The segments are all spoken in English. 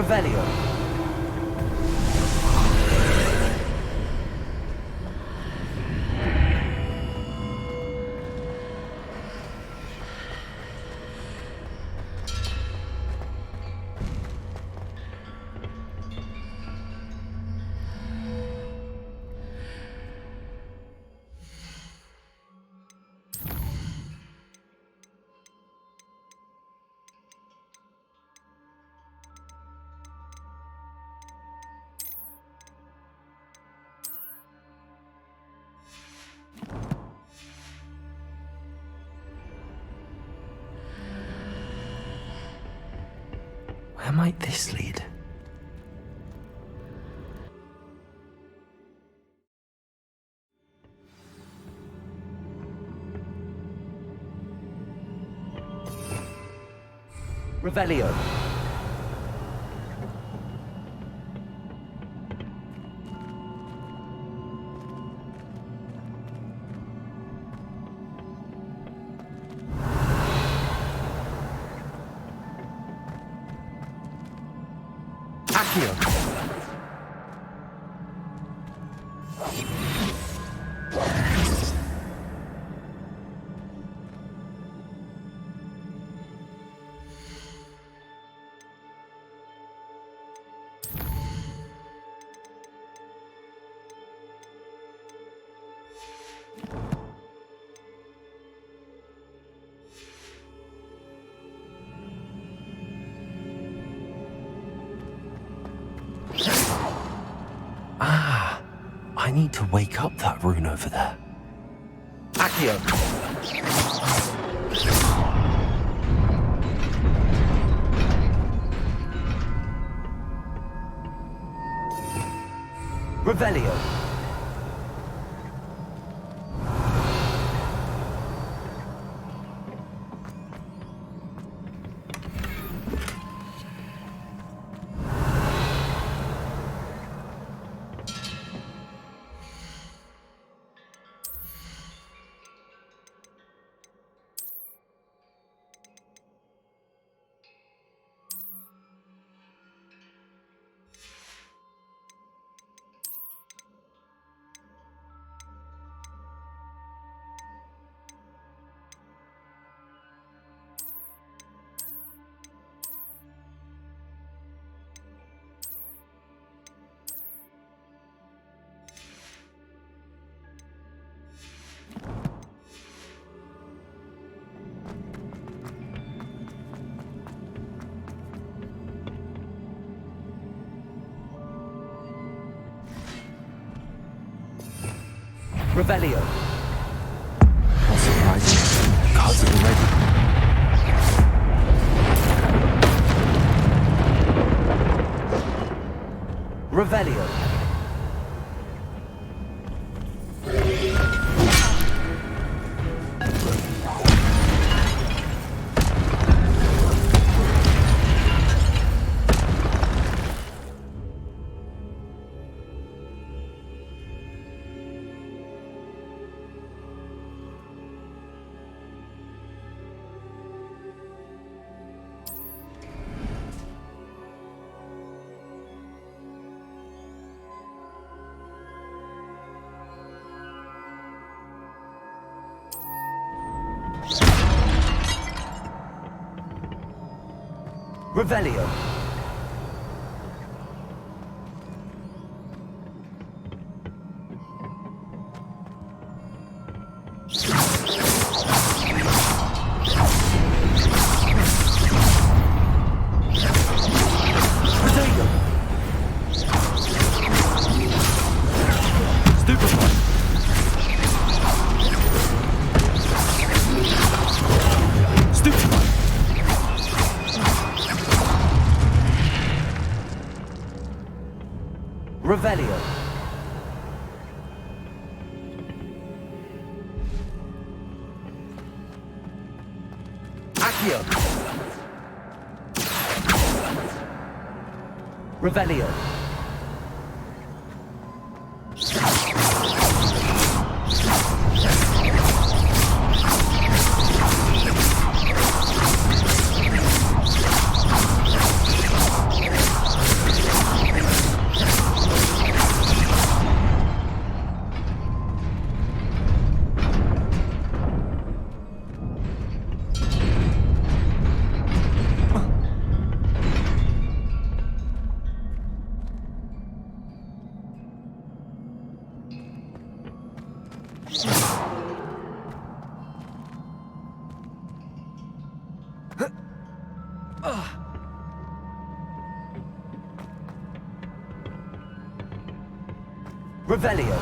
Revelio. Where might this lead? Revelio. Accio. I need to wake up that rune over there. Accio. Revelio. Revelio. Not surprising. Cards are ready. Revelio. Revelio. Revelio. Accio. Revelio. Revelio.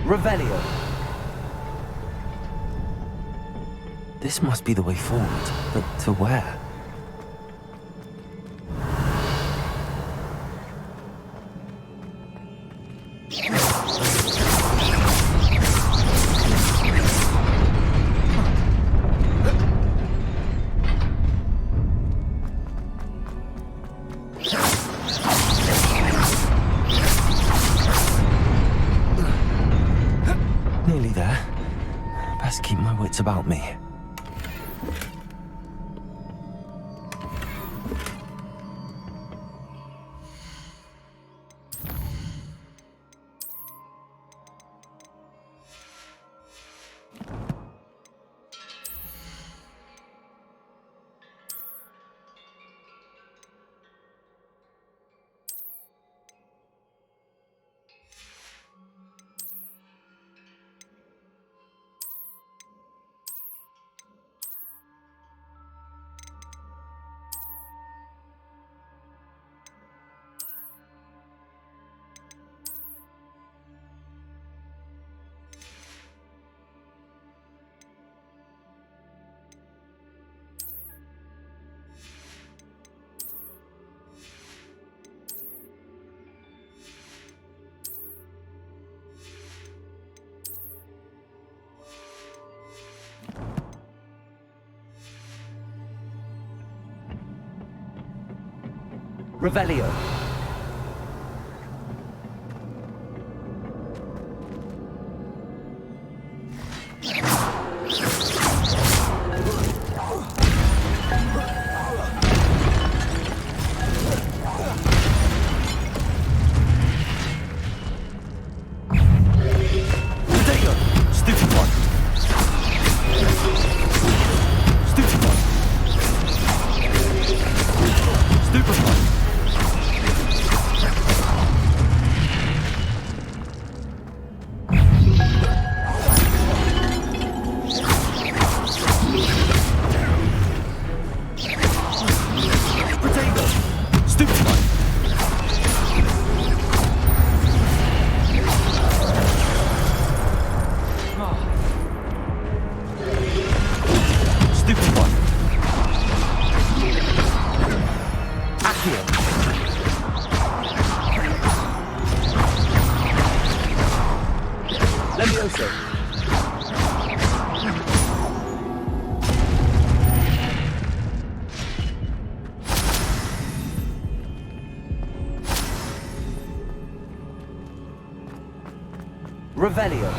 Revelio. This must be the way forward, but to where? Nearly there. Best keep my wits about me. Revelio. Stupid one. Stupid one. Stupid one. Levioso. Revelio.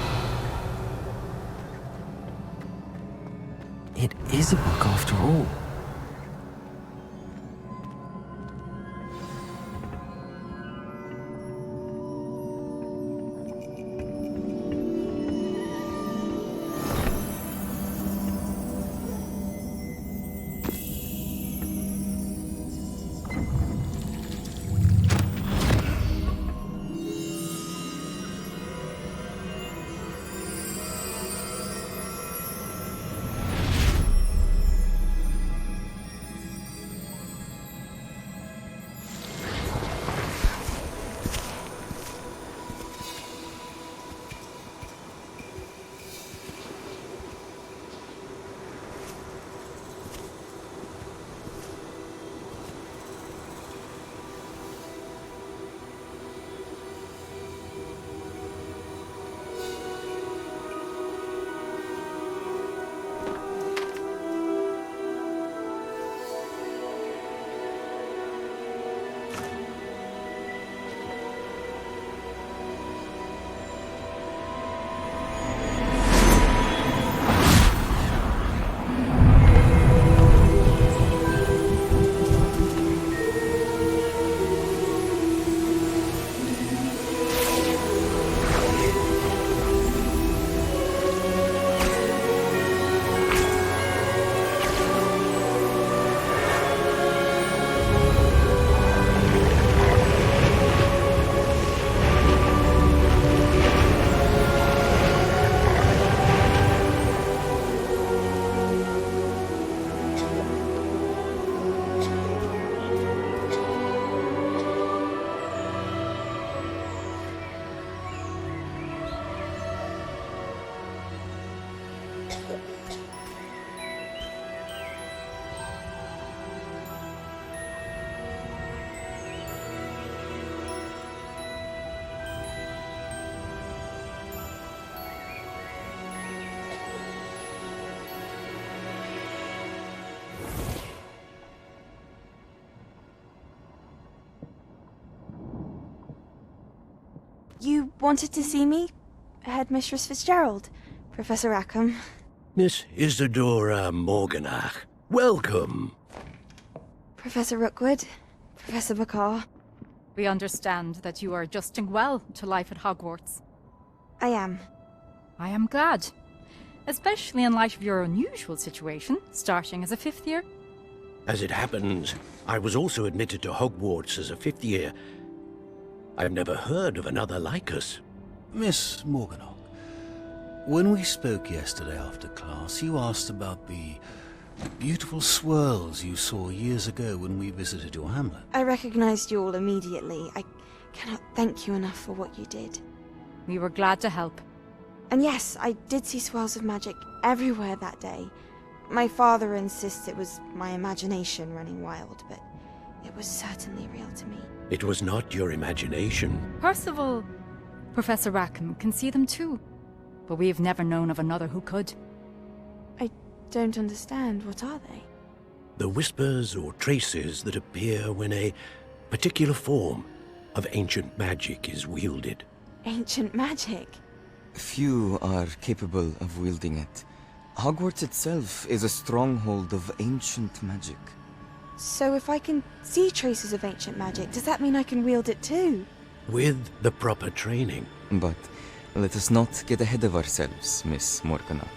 It is a book after all. You wanted to see me? Headmistress Fitzgerald, Professor Rackham. Miss Isadora Morganach, welcome. Professor Rookwood, Professor McCaw. We understand that you are adjusting well to life at Hogwarts. I am. I am glad. Especially in light of your unusual situation, starting as a 5th year. As it happens, I was also admitted to Hogwarts as a 5th year. I've never heard of another like us. Miss Morganach, when we spoke yesterday after class, you asked about the beautiful swirls you saw years ago when we visited your hamlet. I recognized you all immediately. I cannot thank you enough for what you did. We were glad to help. And yes, I did see swirls of magic everywhere that day. My father insists it was my imagination running wild, but it was certainly real to me. It was not your imagination. Percival, Professor Rackham can see them too. But we've never known of another who could. I don't understand. What are they? The whispers or traces that appear when a particular form of ancient magic is wielded. Ancient magic? Few are capable of wielding it. Hogwarts itself is a stronghold of ancient magic. So if I can see traces of ancient magic, does that mean I can wield it too? With the proper training. But let us not get ahead of ourselves, Miss Morganach.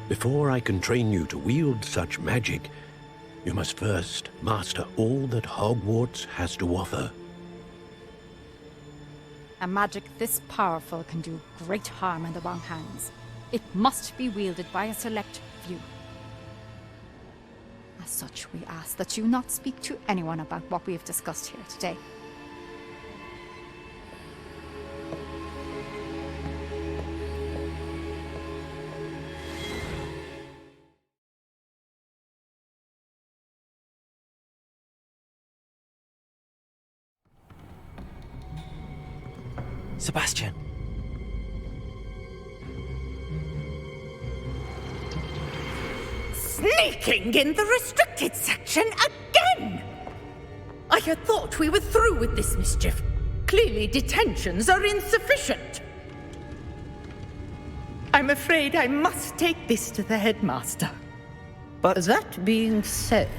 Before I can train you to wield such magic, you must first master all that Hogwarts has to offer. A magic this powerful can do great harm in the wrong hands. It must be wielded by a select few. As such, we ask that you not speak to anyone about what we have discussed here today. Sebastian. Sneaking in the restricted section again! I had thought we were through with this mischief. Clearly detentions are insufficient. I'm afraid I must take this to the headmaster. But that being said,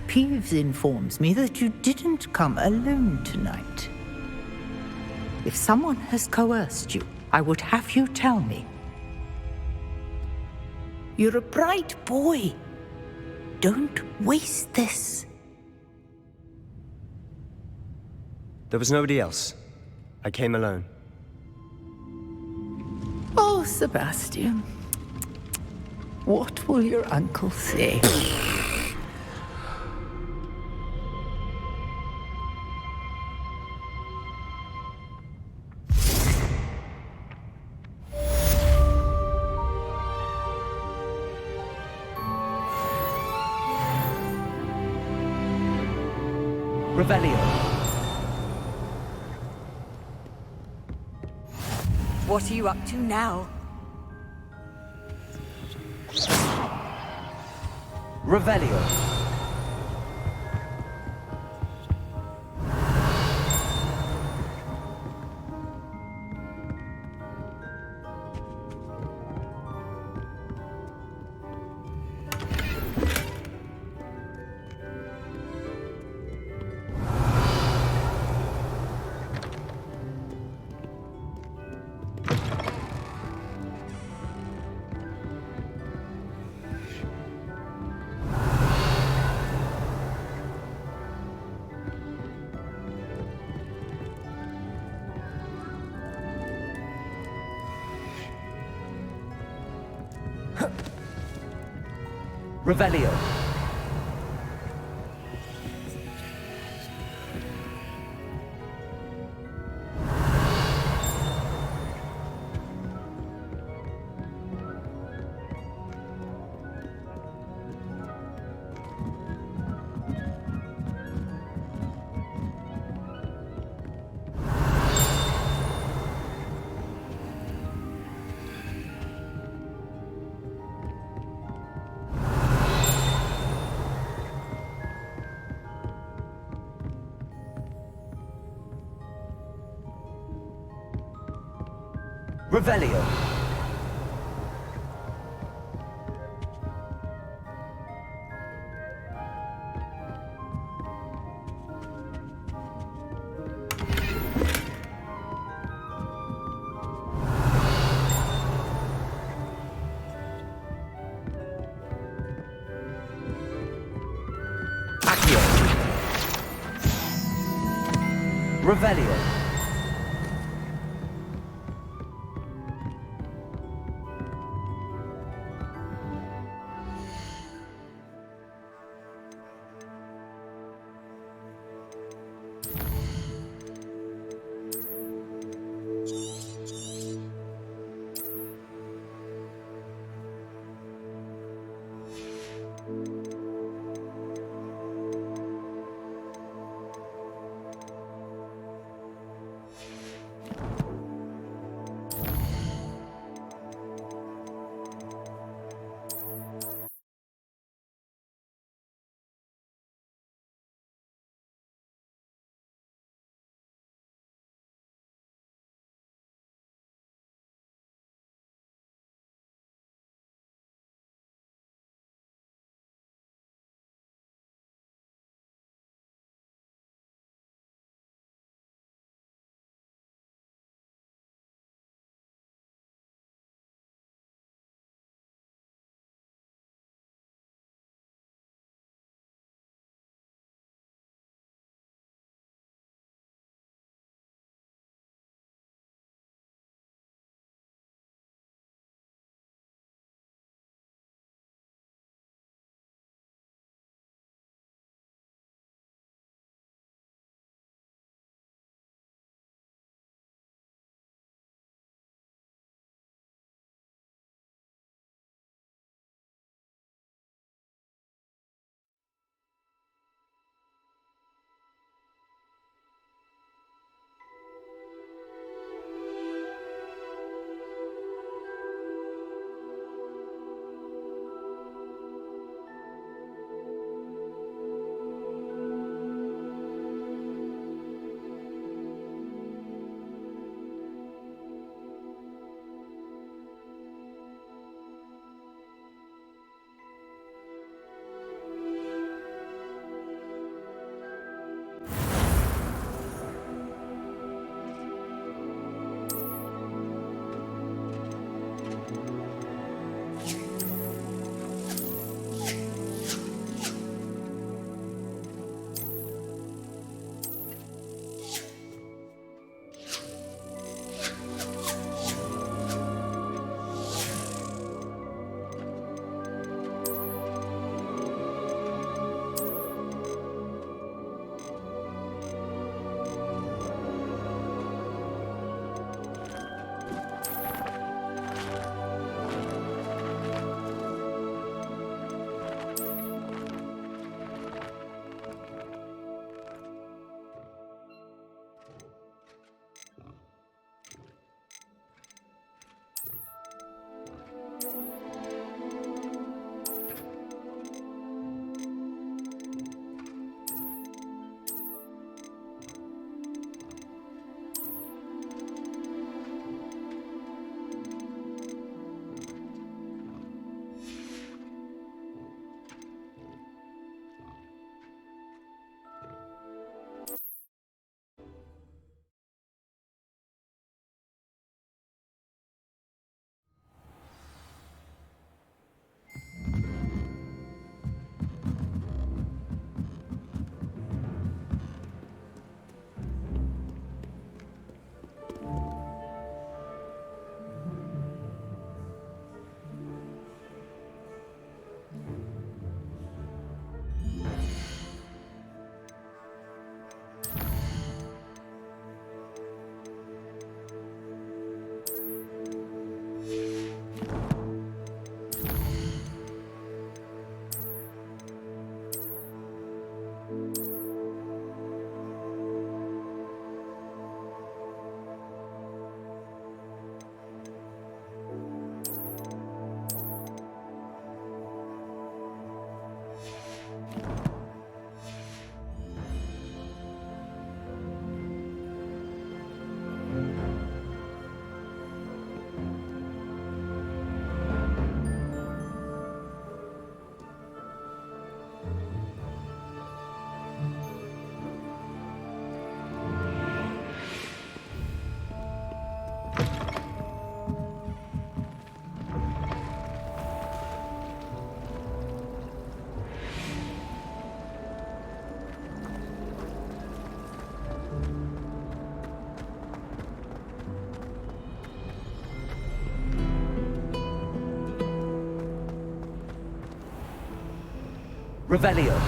Peeves informs me that you didn't come alone tonight. If someone has coerced you, I would have you tell me. You're a bright boy. Don't waste this. There was nobody else. I came alone. Oh, Sebastian. What will your uncle say? Revelio. What are you up to now? Revelio. Revelio. Revelio. Accio. Revelio. Revelio.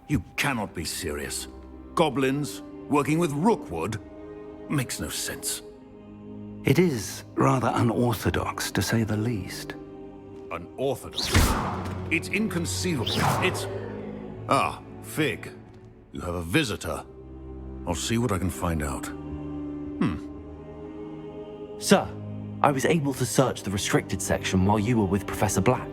You cannot be serious. Goblins working with Rookwood? Makes no sense. It is rather unorthodox, to say the least. Unorthodox? It's inconceivable. It's... Ah, Fig. You have a visitor. I'll see what I can find out. Sir, I was able to search the restricted section while you were with Professor Black.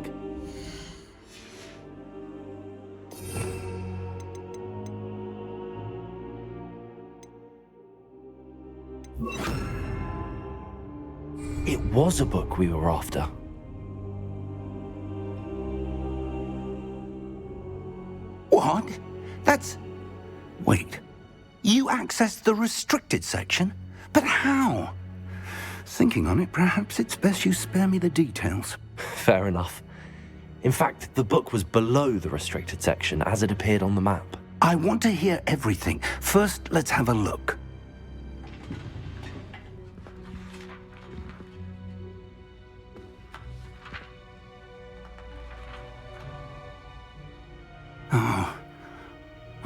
It was a book we were after. What? That's... Wait. You accessed the restricted section? But how? Thinking on it, perhaps it's best you spare me the details. Fair enough. In fact, the book was below the restricted section as it appeared on the map. I want to hear everything. First, let's have a look.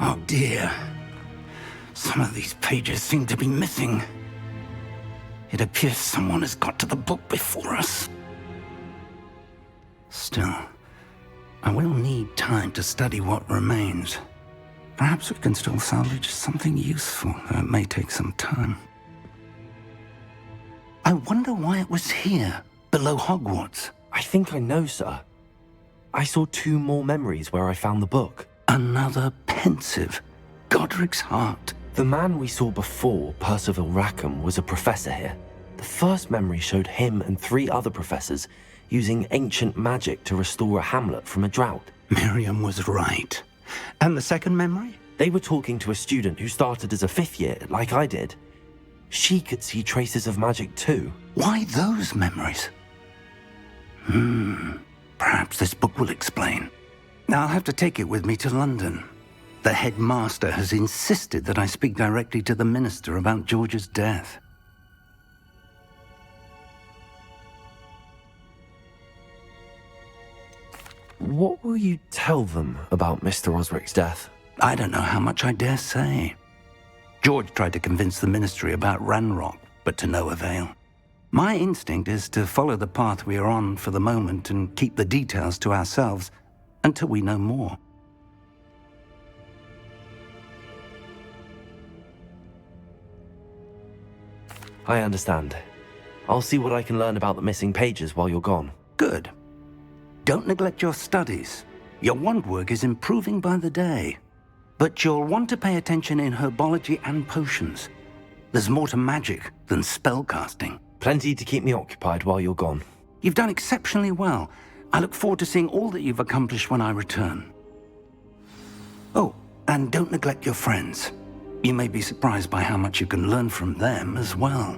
Oh dear. Some of these pages seem to be missing. It appears someone has got to the book before us. Still, I will need time to study what remains. Perhaps we can still salvage something useful, though it may take some time. I wonder why it was here, below Hogwarts. I think I know, sir. I saw 2 more memories where I found the book. Another pensive. Godric's heart. The man we saw before, Percival Rackham, was a professor here. The first memory showed him and 3 other professors using ancient magic to restore a hamlet from a drought. Miriam was right. And the second memory? They were talking to a student who started as a 5th year, like I did. She could see traces of magic too. Why those memories? Perhaps this book will explain. Now I'll have to take it with me to London. The headmaster has insisted that I speak directly to the minister about George's death. What will you tell them about Mr. Osric's death? I don't know how much I dare say. George tried to convince the ministry about Ranrock, but to no avail. My instinct is to follow the path we are on for the moment and keep the details to ourselves until we know more. I understand. I'll see what I can learn about the missing pages while you're gone. Good. Don't neglect your studies. Your wand work is improving by the day. But you'll want to pay attention in herbology and potions. There's more to magic than spellcasting. Plenty to keep me occupied while you're gone. You've done exceptionally well. I look forward to seeing all that you've accomplished when I return. Oh, and don't neglect your friends. You may be surprised by how much you can learn from them as well.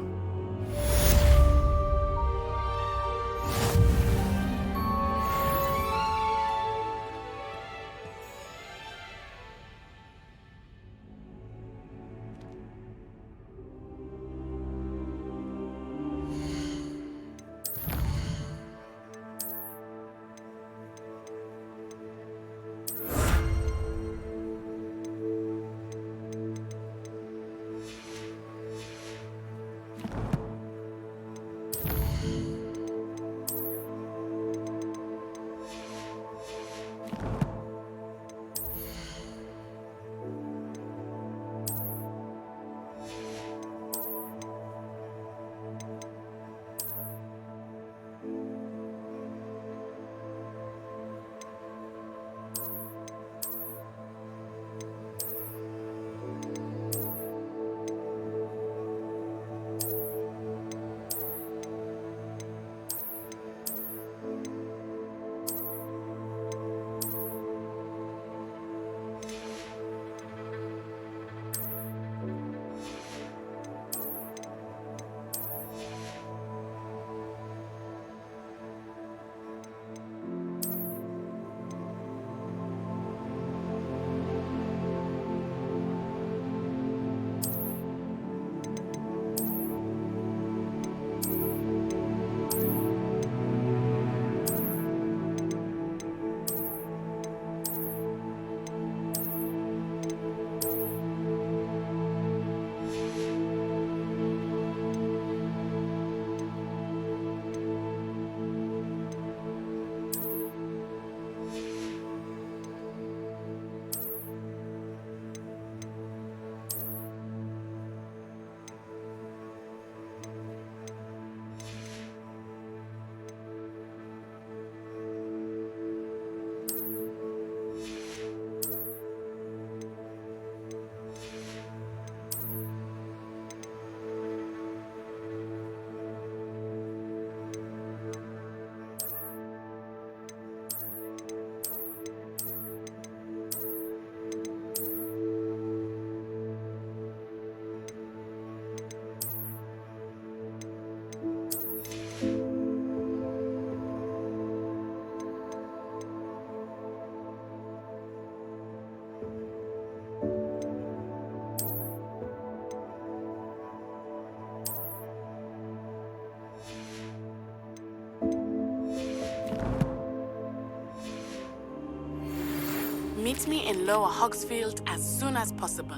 Meet me in Lower Hogsfield as soon as possible.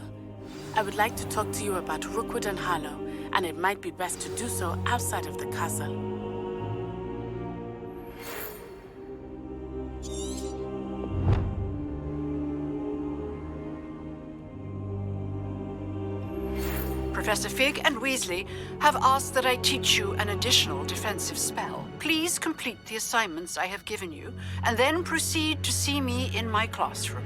I would like to talk to you about Rookwood and Harlow, and it might be best to do so outside of the castle. Professor Fig and Weasley have asked that I teach you an additional defensive spell. Please complete the assignments I have given you, and then proceed to see me in my classroom.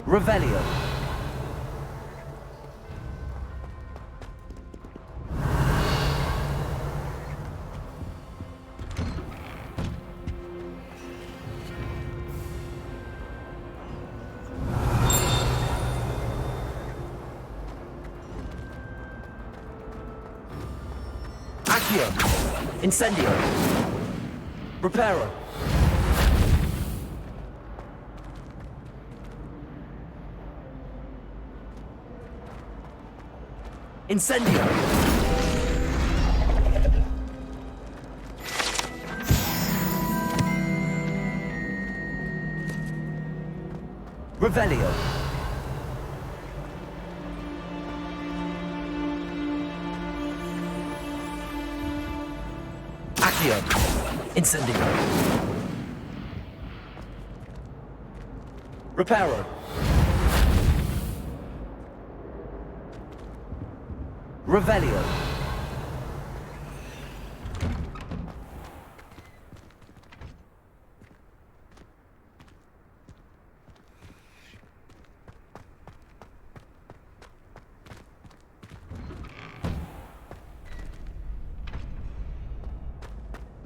Revelio. Accio. Incendio. Reparo. Incendio! Revelio! Accio! Incendio! Reparo! Revelio.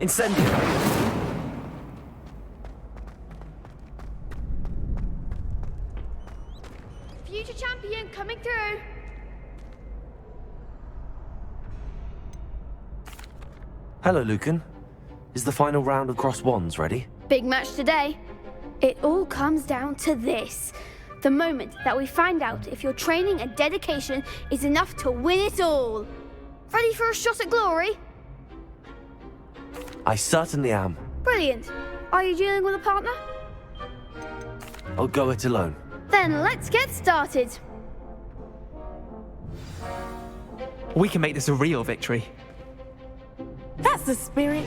Incendio. Future champion coming through. Hello, Lucan. Is the final round of Cross Wands ready? Big match today. It all comes down to this. The moment that we find out if your training and dedication is enough to win it all. Ready for a shot at glory? I certainly am. Brilliant. Are you dealing with a partner? I'll go it alone. Then let's get started. We can make this a real victory. That's the spirit.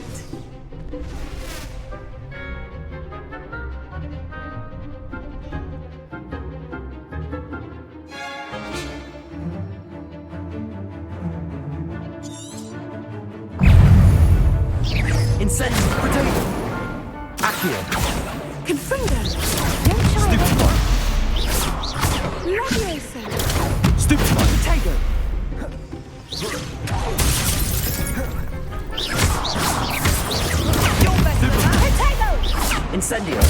Incendio. Potato. Accio. Confringo. Stupefy. Leviosa. Stupefy. Potato. Incendio!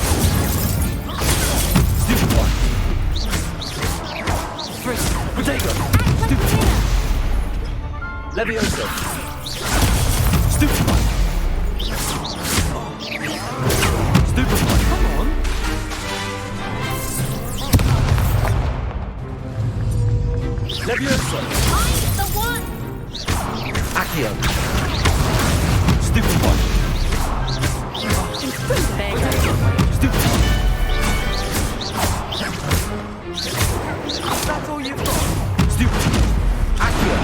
Stupefy! Potato! Stupefy! Leviosa! Stupefy! Stupefy! Come on! Leviosa! I'm the one! Accio! Stupefy! That's all you've got. Stupid. Accio.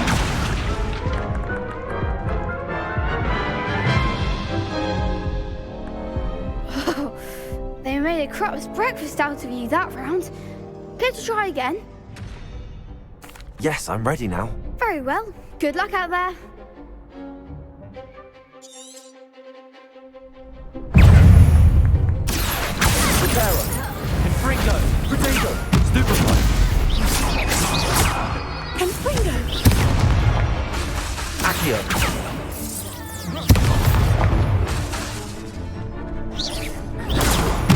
Oh, they made a crap's breakfast out of you that round. Care to try again? Yes, I'm ready now. Very well. Good luck out there. Protero! Confringo! Protego! Stupefy! Confringo! Accio!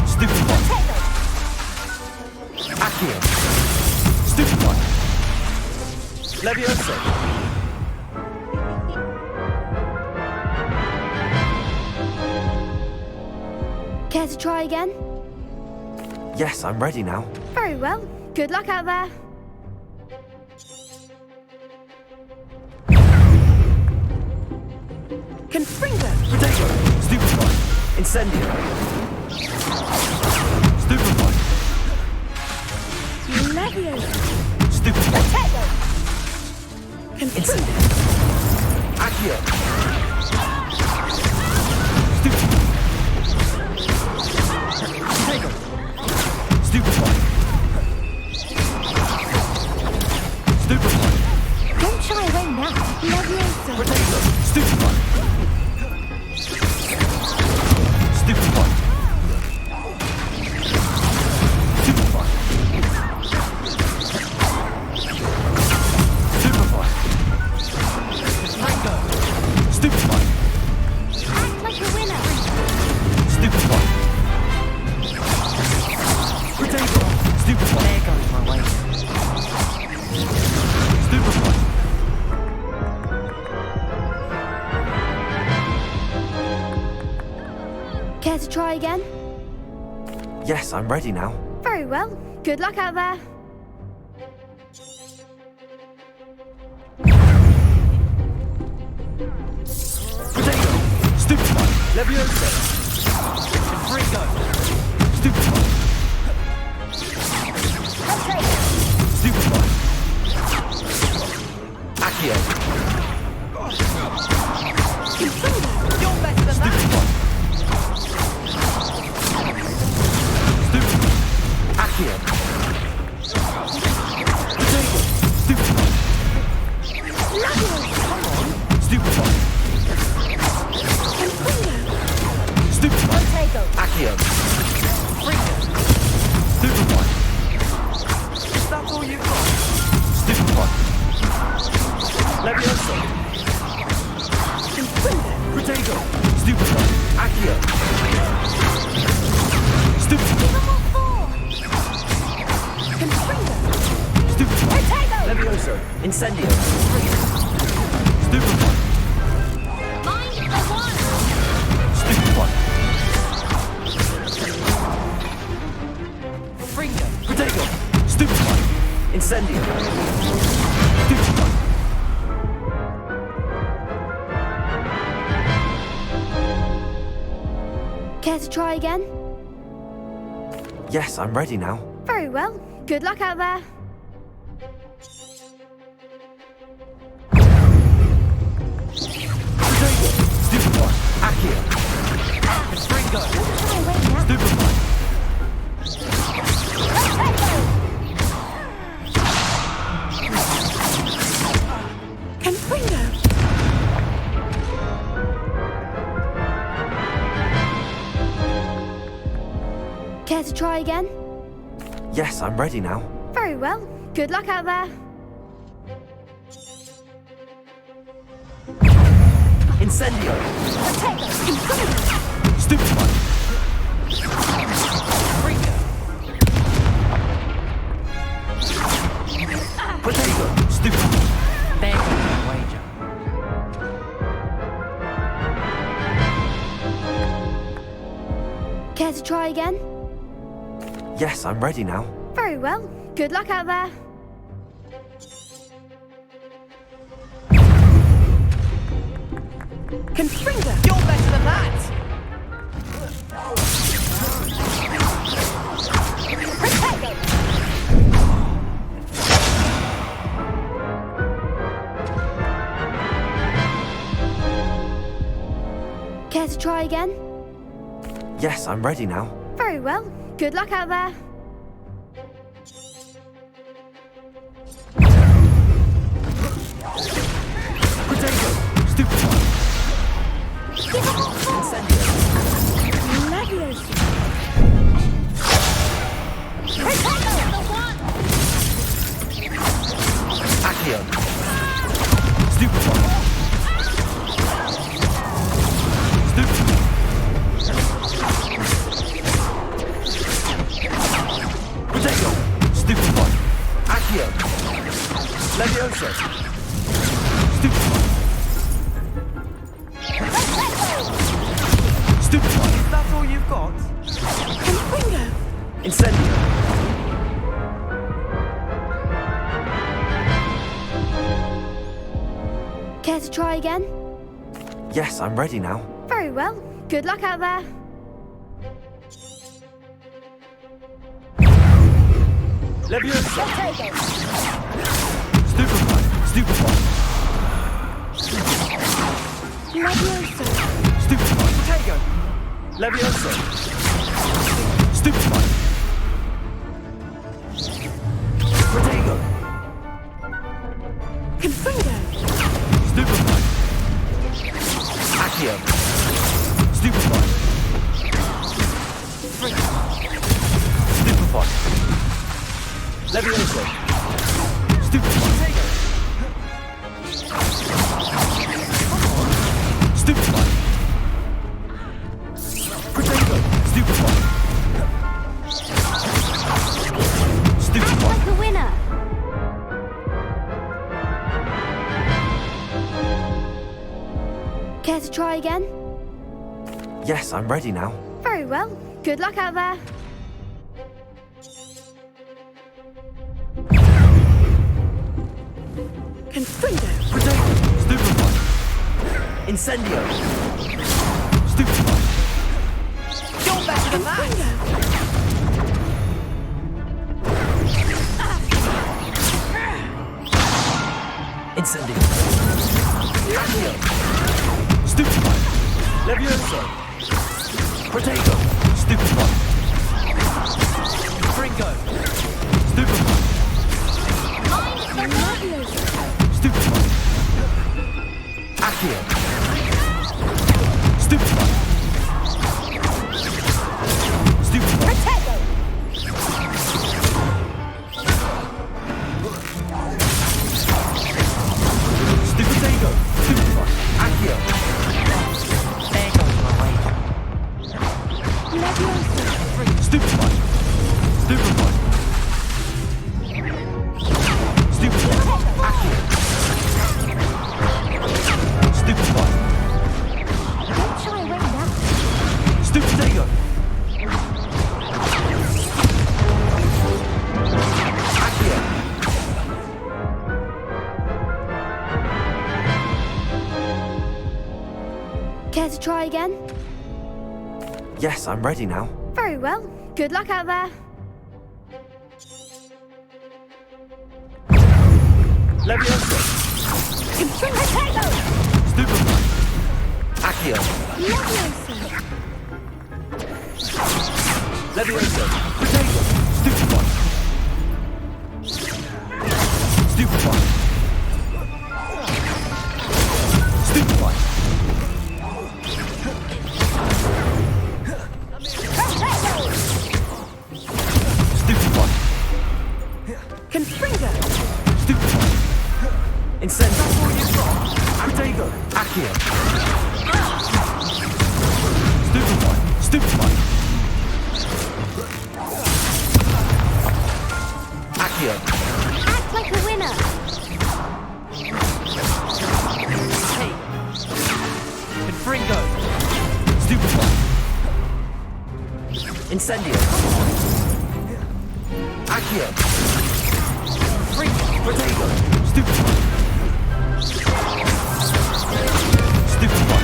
Stupefy! Accio! Stupefy! Levioso! Care to try again? Yes, I'm ready now. Very well. Good luck out there. Confringo! Protego! Stupefy! Incendio! Stupefy! Levioso! Stupefy! Protego! Confringo! Accio! Stupefy! Protego! Stupefy! Stupefy! Don't shy away now. Levioso! Protego! Stupefy! Stupefy! Stupefy! Stupefy! Mango! Stupefy! Act like a winner. Stupefy! Protego! Stupefy! There goes my way. Stupefy! Care to try again? Yes, I'm ready now. Very well. Good luck out there. Protego! Stupefy! Levioso! Confringo! Stupefy! Stupefy! Accio! You're better than that! Stupefy! Accio! Protego! Stupefy! Stupefy! Stupefy! Accio! Stupefy! Is that all you've got? Stupefy! Levioso! Protego! Stupefy! Accio! Stupefy! Stupefy! Levioso! Incendio! Stupefy! Stupefy! Fringo! Protego! Stupefy! Incendio! Stupefy! Care to try again? Yes, I'm ready now. Very well. Good luck out there. Protego! Stupefy! Accio! Fringo! Stupefy! Confringo! Care to try again? Yes, I'm ready now. Very well. Good luck out there. Incendio! Confringo! Stupefy! Fringo! Protego! Stupefy! There goes my wager. Care to try again? Yes, I'm ready now. Very well. Good luck out there. Confringo! You're better than that! Care to try again? Yes, I'm ready now. Very well. Good luck out there. Protego! Stupefy! Incendio! Levioso! Stupefy. Stupefy. Potato. Stupefy. Accio. Levioso. Stupefy. Stupefy. Is that all you've got? Bingo! Incendio. Care to try again? Yes, I'm ready now. Very well. Good luck out there. Levioso. Stupefy. Stupefy. Levioso. Stupefy. Potato. Levioso. Stupefy. Potato. Confringo! Stupefy. Accio. Stupefy. Stupefy. Levioso. Stupefy. Stupefy. Potato. Stupefy. Stupefy. Like a winner. Care to try again? Yes, I'm ready now. Very well. Good luck out there. Confringo! Potato. Stupefy. Incendio. Stupefy. You're better than that! Incendio. Accio. Stupefy. Levioso. Potato. Stupefy. Fringo. Stupefy. Stupefy. Accio. Stupefy. Stupefy. Potato. Potato. Stupefy. Accio. There goes my wager. Levioso. Stupefy. Stupefy. Stupefy. Accio. Stupefy. Don't shy away now. Stupefy. Accio. Care to try again? Yes, I'm ready now. Very well. Good luck out there. Levioso. Potato. Stupefy. Accio. Levioso. Levioso. Potato. Stupefy. Stupefy. Stupefy. Stupefy. Confringo! Stupefy. Incendio. Potato. Accio. Stupefy. Stupefy. Accio. Act like a winner. Hey. Fringo. Stupefy. Incendio. Accio. Fringo. Potato. Stupefy. Stupefy.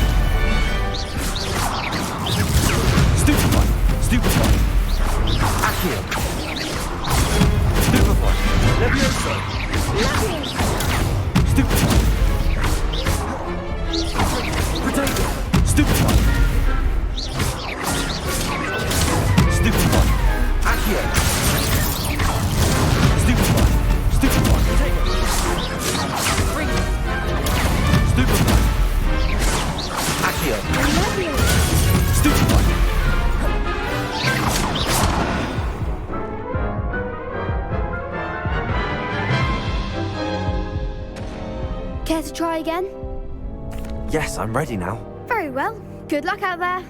Stupefy. Stupefy. Accio. Stupefy. Levioso. Stupefy. Potato. Stupefy. Stupefy. Accio. Stupefy. Stupefy. Potato. try again? Yes, I'm ready now. Very well. Good luck out there.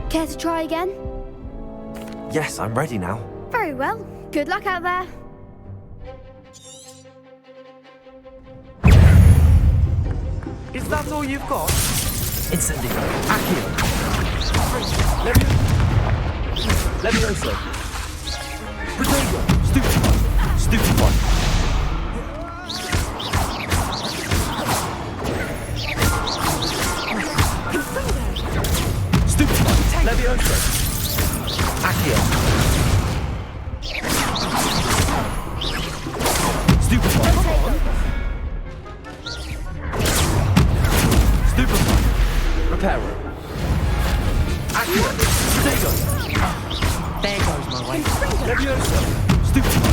Care to try again? Yes, I'm ready now. Very well. Good luck out there. Is that all you've got? Incendio. Accio. Levioso. Protego. Stupefy. Stupefy. Stupefy. Levioso. Accio. Stupefy. Come on. Stupefy. Reparo. Accio. Protego. There goes my way. Levioso. Stupefy.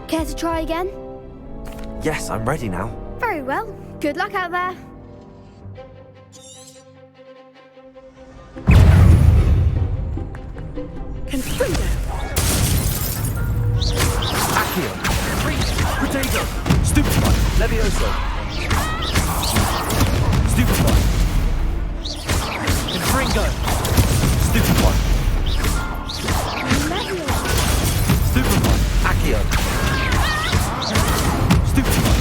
Care to try again? Yes, I'm ready now. Very well. Good luck out there. Confringo. Accio. Protego. Stupefy. Levioso. Stupefy. Confringo. Stupefy. Stupefy. Accio. Stupefy.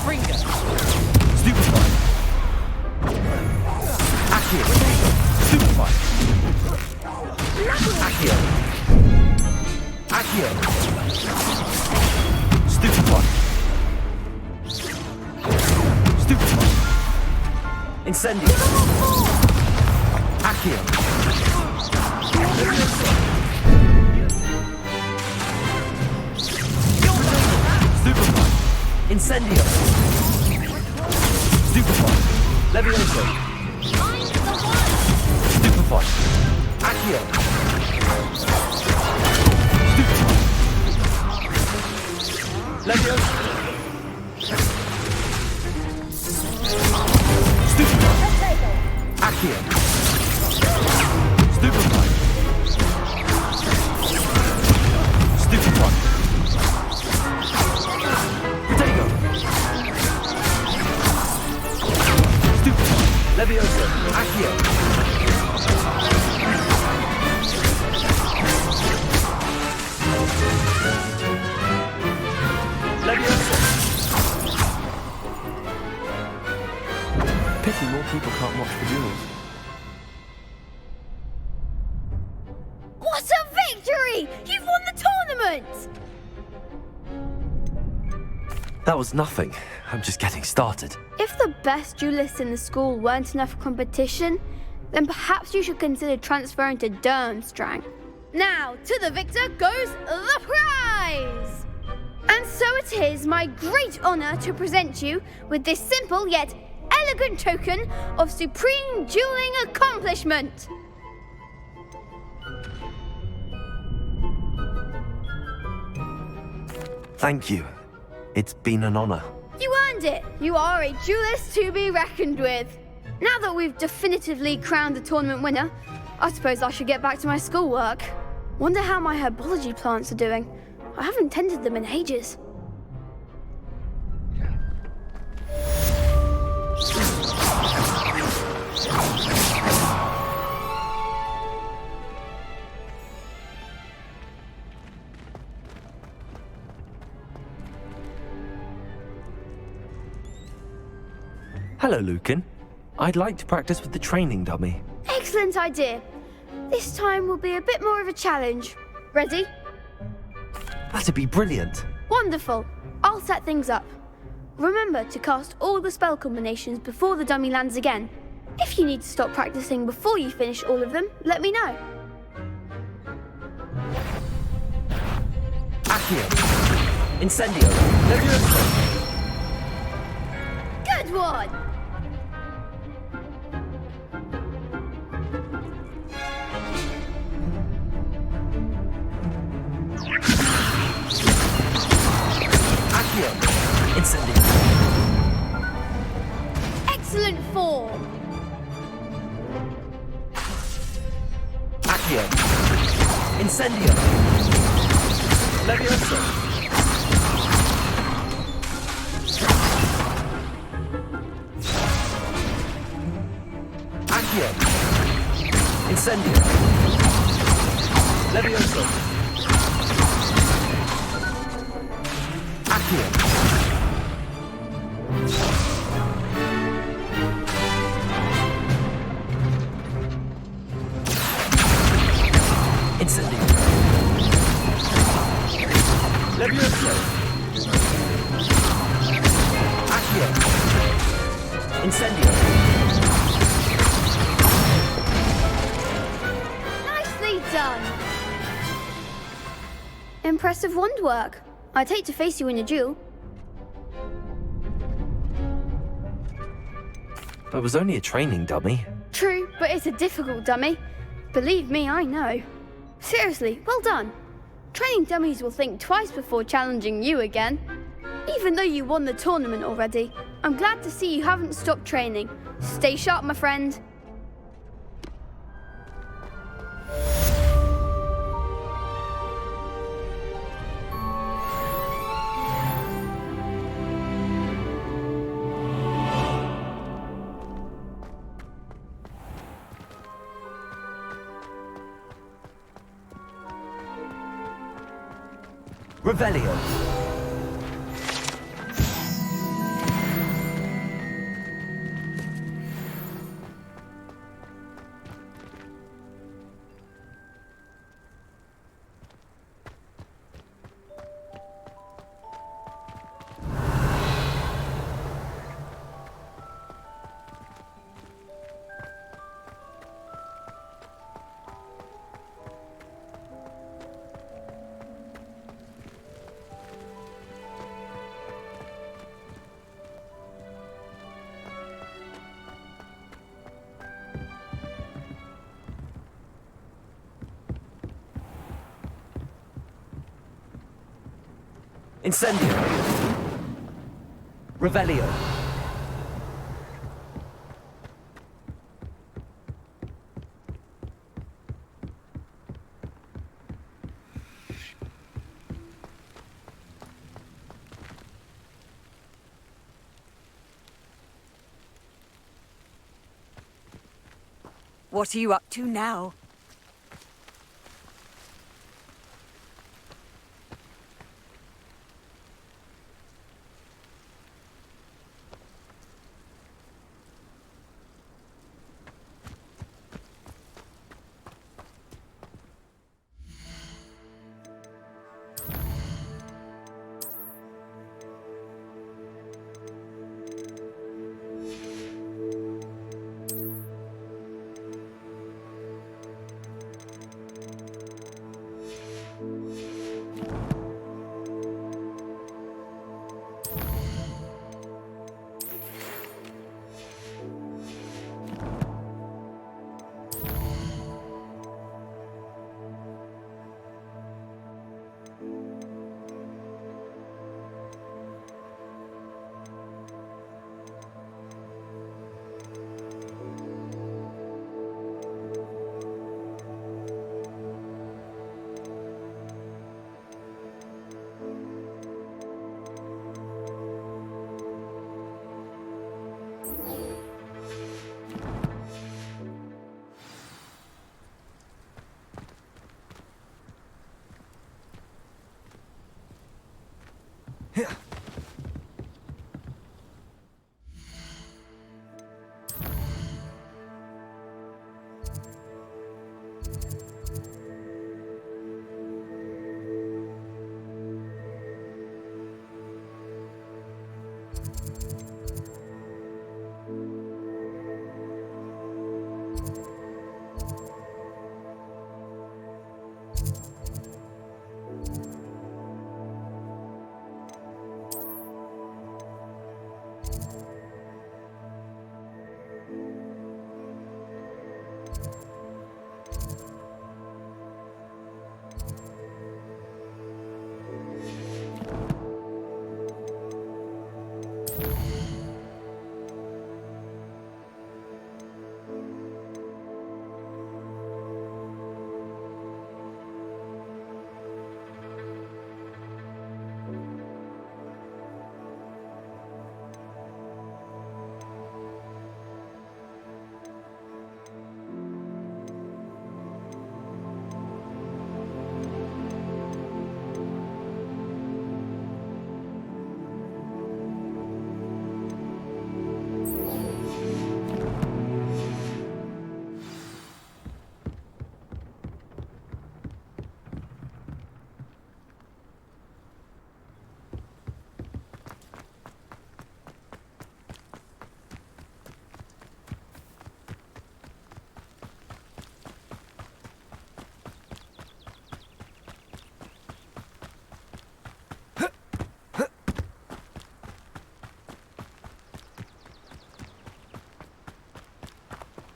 Fringo. Stupefy. Accio. Stupefy. Accio. Accio. Stupefy. Stupefy. Incendio. Accio. Stupefy. Incendio. Stupefy. Levioso. Stupefy. Accio. Stupefy. Levioso. Stupefy. Accio. Stupefy. Stupefy. Protego. Stupefy. Levioso. Accio. Levioso. Pity more people can't watch the duels. What a victory! That was nothing. I'm just getting started. If the best duelists in the school weren't enough for competition, then perhaps you should consider transferring to Durmstrang. Now, to the victor goes the prize! And so it is my great honour to present you with this simple yet elegant token of supreme dueling accomplishment. Thank you. It's been an honor. You earned it! You are a duelist to be reckoned with. Now that we've definitively crowned the tournament winner, I suppose I should get back to my schoolwork. Wonder how my herbology plants are doing. I haven't tended them in ages. Hello, Lucan. I'd like to practice with the training dummy. Excellent idea. This time will be a bit more of a challenge. Ready? That'd be brilliant. Wonderful. I'll set things up. Remember to cast all the spell combinations before the dummy lands again. If you need to stop practicing before you finish all of them, let me know. Accio. Incendio. Levioso. Good one! Accio. Incendio. Excellent form! Accio. Incendio. Levioso. Accio. Incendio. Levioso. Accio. Incendio. Levioso. Accio. Incendio. Nicely done! Impressive wand work. I'd hate to face you in a duel. It was only a training dummy. True, but it's a difficult dummy. Believe me, I know. Seriously, well done. Training dummies will think twice before challenging you again. Even though you won the tournament already, I'm glad to see you haven't stopped training. Stay sharp, my friend. Revelio. Incendio. Revelio. What are you up to now?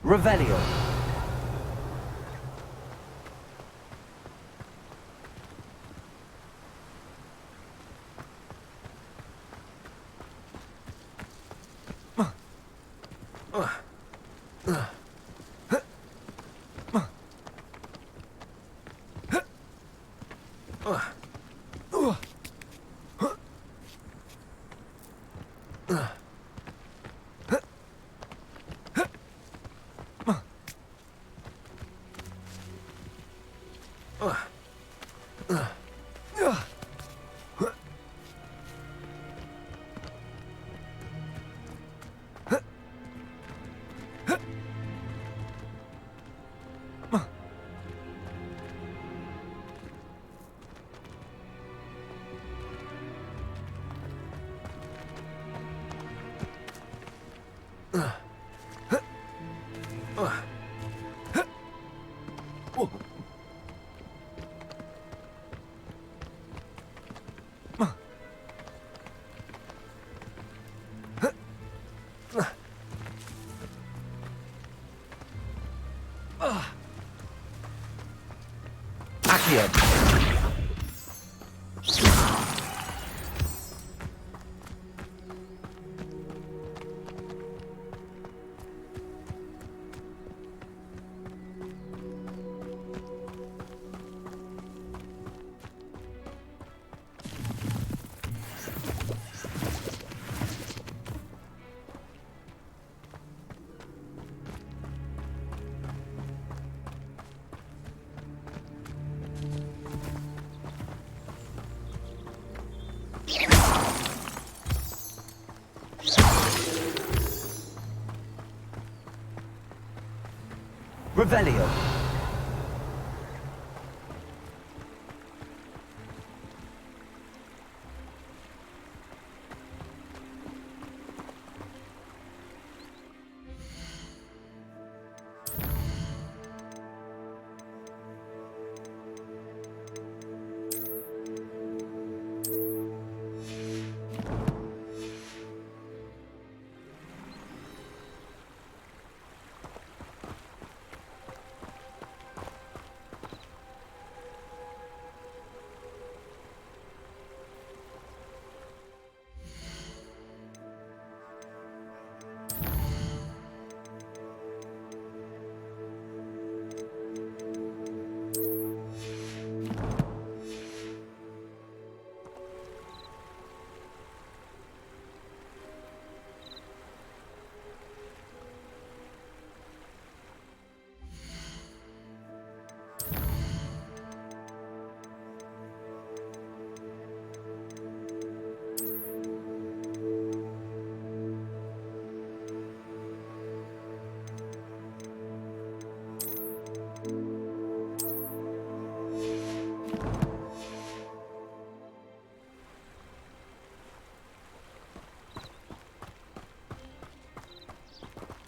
Revelio. Accio. Revelio.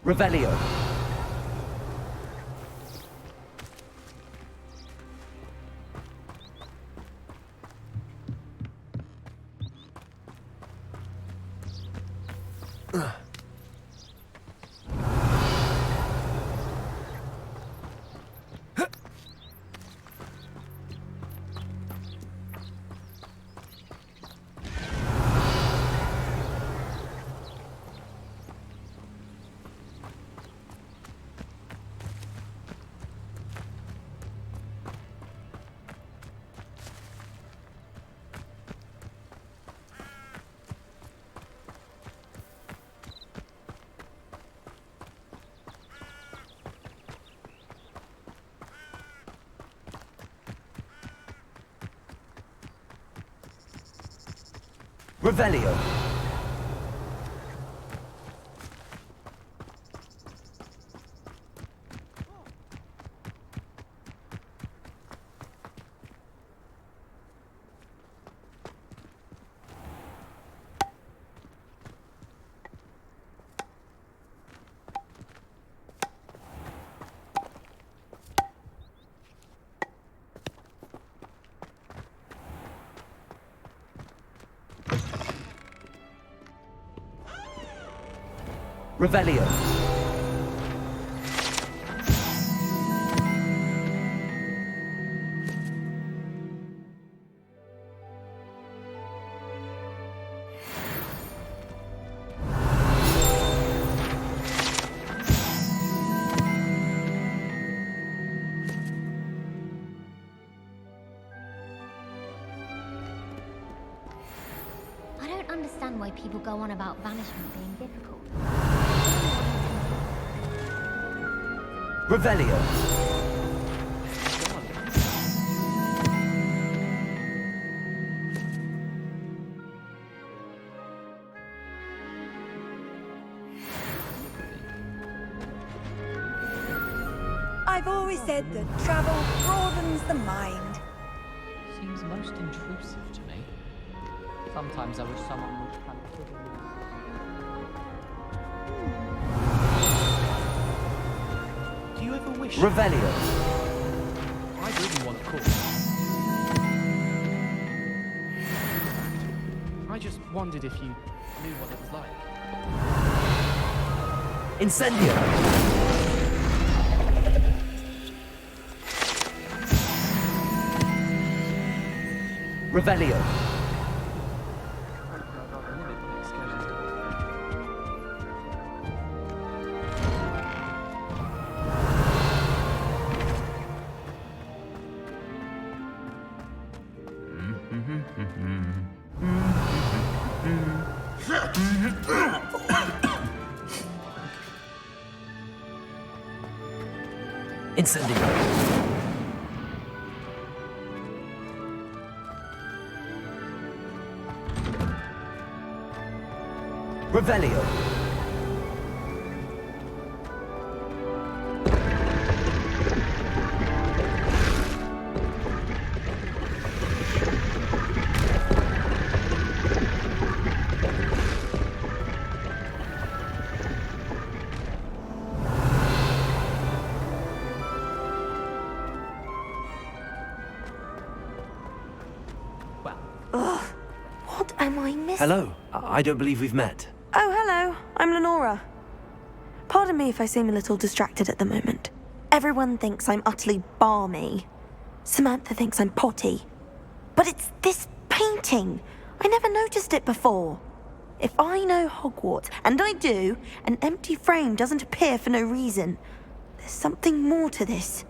Revelio. Revelio. Revelio. I don't understand why people go on about banishment being difficult. Revelio. I've always said that travel broadens the mind. Seems most intrusive to me. Sometimes I wish someone would kind of put in. Do you ever wish... Revelio. I really want a call. I just wondered if you knew what it was like. Incendio. Revelio. Incendio. Revelio. Ugh, what am I missing? Hello. I don't believe we've met. Oh, hello. I'm Lenora. Pardon me if I seem a little distracted at the moment. Everyone thinks I'm utterly balmy. Samantha thinks I'm potty. But it's this painting. I never noticed it before. If I know Hogwarts, and I do, an empty frame doesn't appear for no reason. There's something more to this.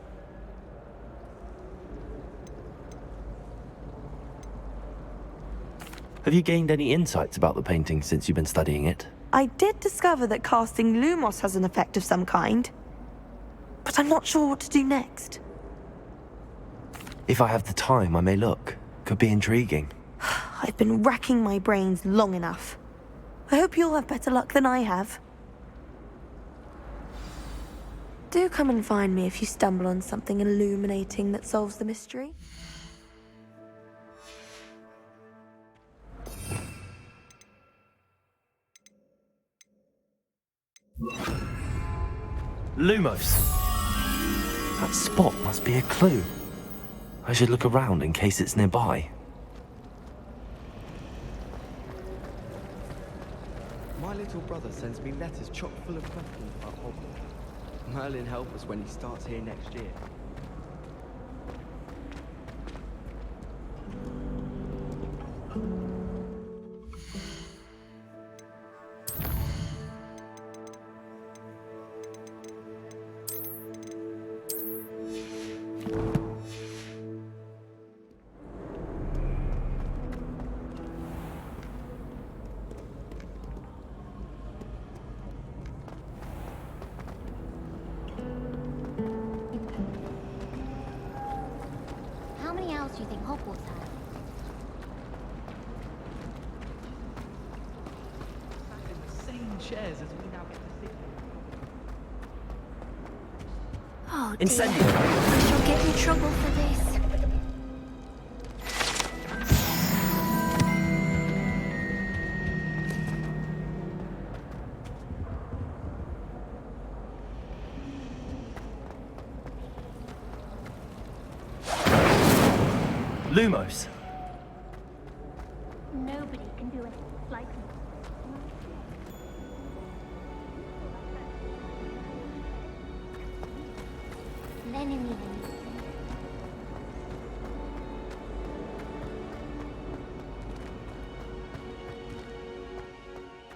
Have you gained any insights about the painting since you've been studying it? I did discover that casting Lumos has an effect of some kind. But I'm not sure what to do next. If I have the time, I may look. Could be intriguing. I've been racking my brains long enough. I hope you'll have better luck than I have. Do come and find me if you stumble on something illuminating that solves the mystery. Lumos. That spot must be a clue. I should look around in case it's nearby. My little brother sends me letters chock full of questions about Hogwarts. Merlin help us when he starts here next year. How many owls do you think Hogwarts has? Sat in the same chairs as we now get to sit. Oh dear. Incendio. I shall get in trouble for this. Lumos. Nobody can do it like me. Lenny.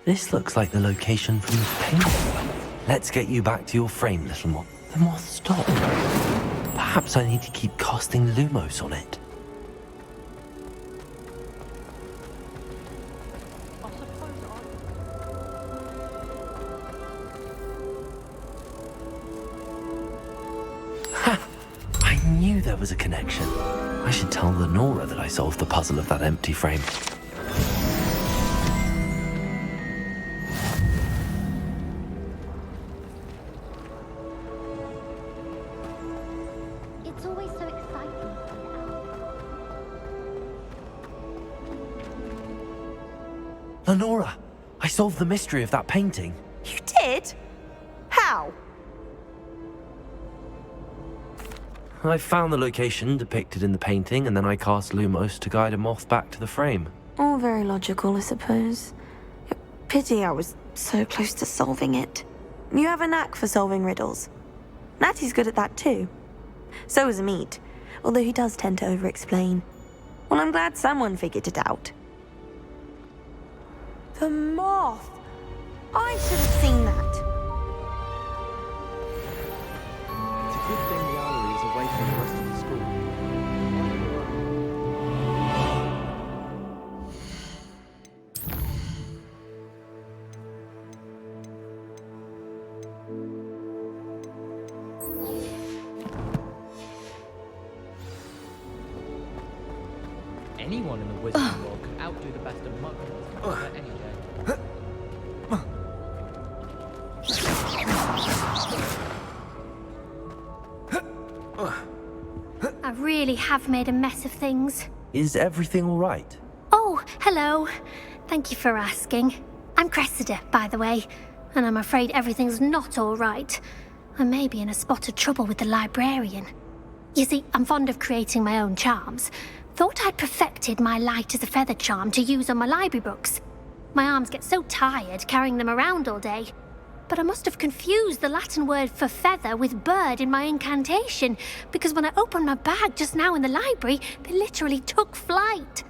This looks like the location from the painting. Let's get you back to your frame, little moth. The moth stopped. Perhaps I need to keep casting Lumos on it. Ha! I knew there was a connection. I should tell Lenora that I solved the puzzle of that empty frame. It's always so exciting. Lenora, I solved the mystery of that painting. You did? How? I found the location depicted in the painting, and then I cast Lumos to guide a moth back to the frame. All very logical, I suppose. Pity I was so close to solving it. You have a knack for solving riddles. Natty's good at that too. So is Amit, although he does tend to over-explain. Well, I'm glad someone figured it out. The moth! I should have seen that. It's a good thing the owlery is away from the rest of the school. Anyone in the wizarding world could outdo the best of muggles any day. I really have made a mess of things. Is everything all right? Oh, hello. Thank you for asking. I'm Cressida, by the way, and I'm afraid everything's not all right. I may be in a spot of trouble with the librarian. You see, I'm fond of creating my own charms. Thought I'd perfected my light as a feather charm to use on my library books. My arms get so tired carrying them around all day. But I must have confused the Latin word for feather with bird in my incantation, because when I opened my bag just now in the library, they literally took flight.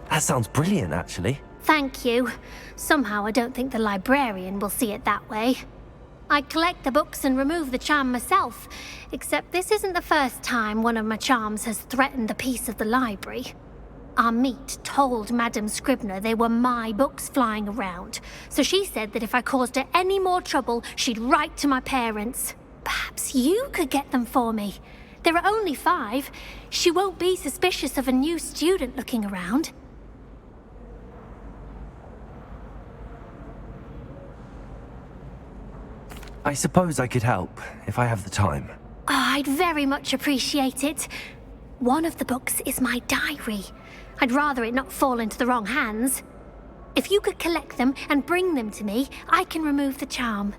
That sounds brilliant, actually. Thank you. Somehow I don't think the librarian will see it that way. I collect the books and remove the charm myself, except this isn't the first time one of my charms has threatened the peace of the library. Amit told Madame Scribner they were my books flying around, so she said that if I caused her any more trouble, she'd write to my parents. Perhaps you could get them for me. There are only 5. She won't be suspicious of a new student looking around. I suppose I could help, if I have the time. Oh, I'd very much appreciate it. One of the books is my diary. I'd rather it not fall into the wrong hands. If you could collect them and bring them to me, I can remove the charm.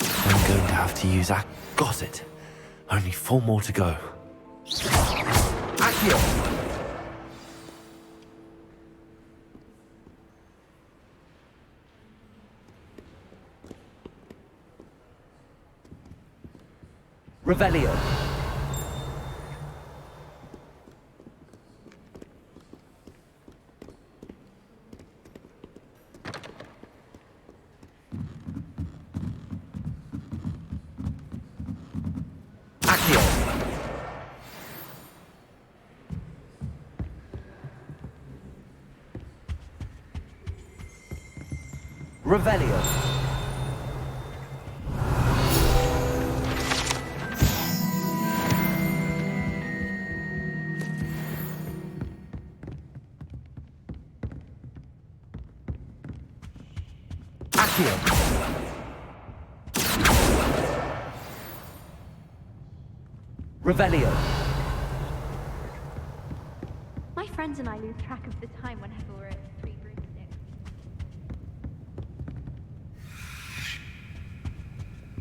I'm going to have to use Got it. Only 4 more to go. Accio! Revelio. Accio. Revelio. Accio. Revelio. My friends and I lose track of the time whenever we're at Three Broomsticks.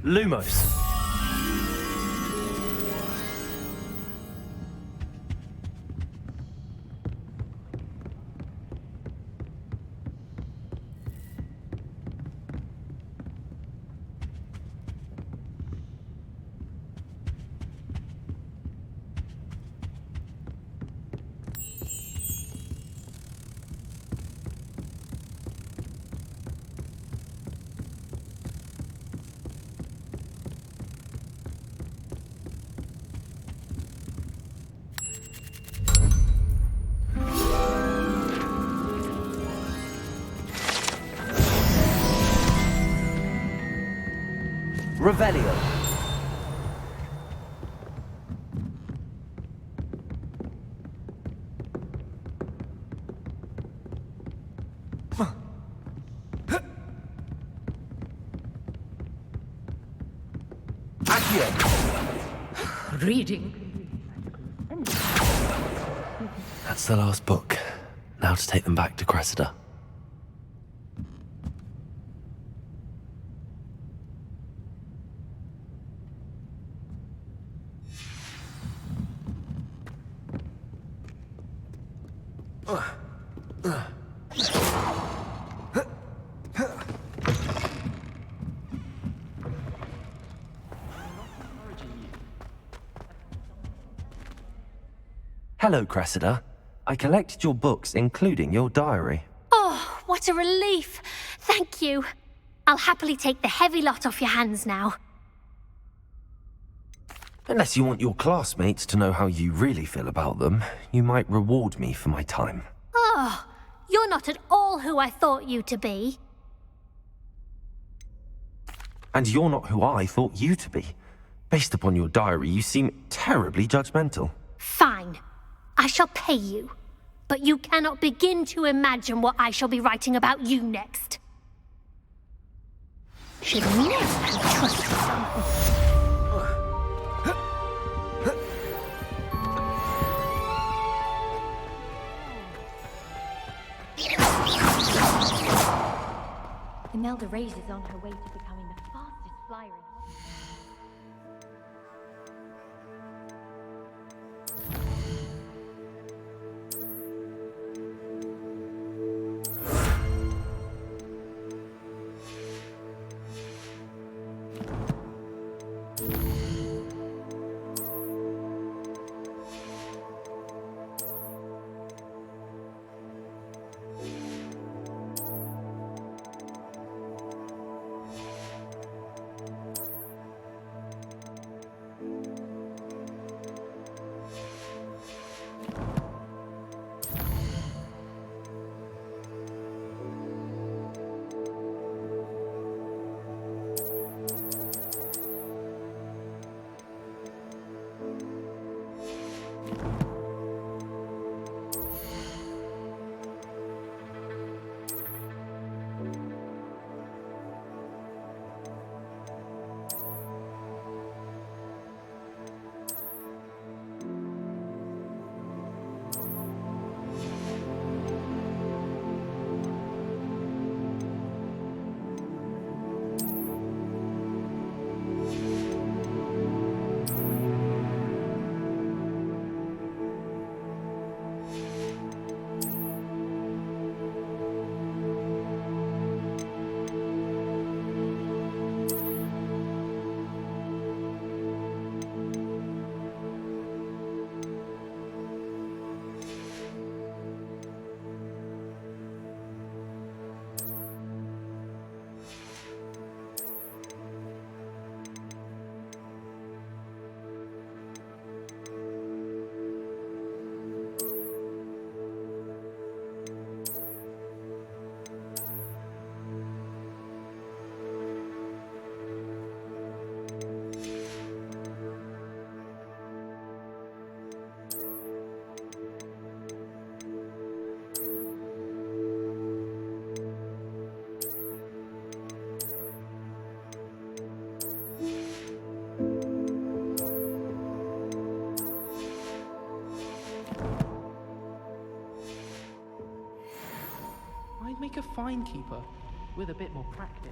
Lumos. Revelio. Accio. Reading. That's the last book. Now to take them back to Cressida. Hello, Cressida. I collected your books, including your diary. Oh, what a relief. Thank you. I'll happily take the heavy lot off your hands now. Unless you want your classmates to know how you really feel about them, you might reward me for my time. Oh, you're not at all who I thought you to be. And you're not who I thought you to be. Based upon your diary, you seem terribly judgmental. Fine. I shall pay you. But you cannot begin to imagine what I shall be writing about you next. Should never have trusted someone. Imelda Reyes is on her way to becoming the fastest flyer in Hogwarts. make a fine keeper with a bit more practice.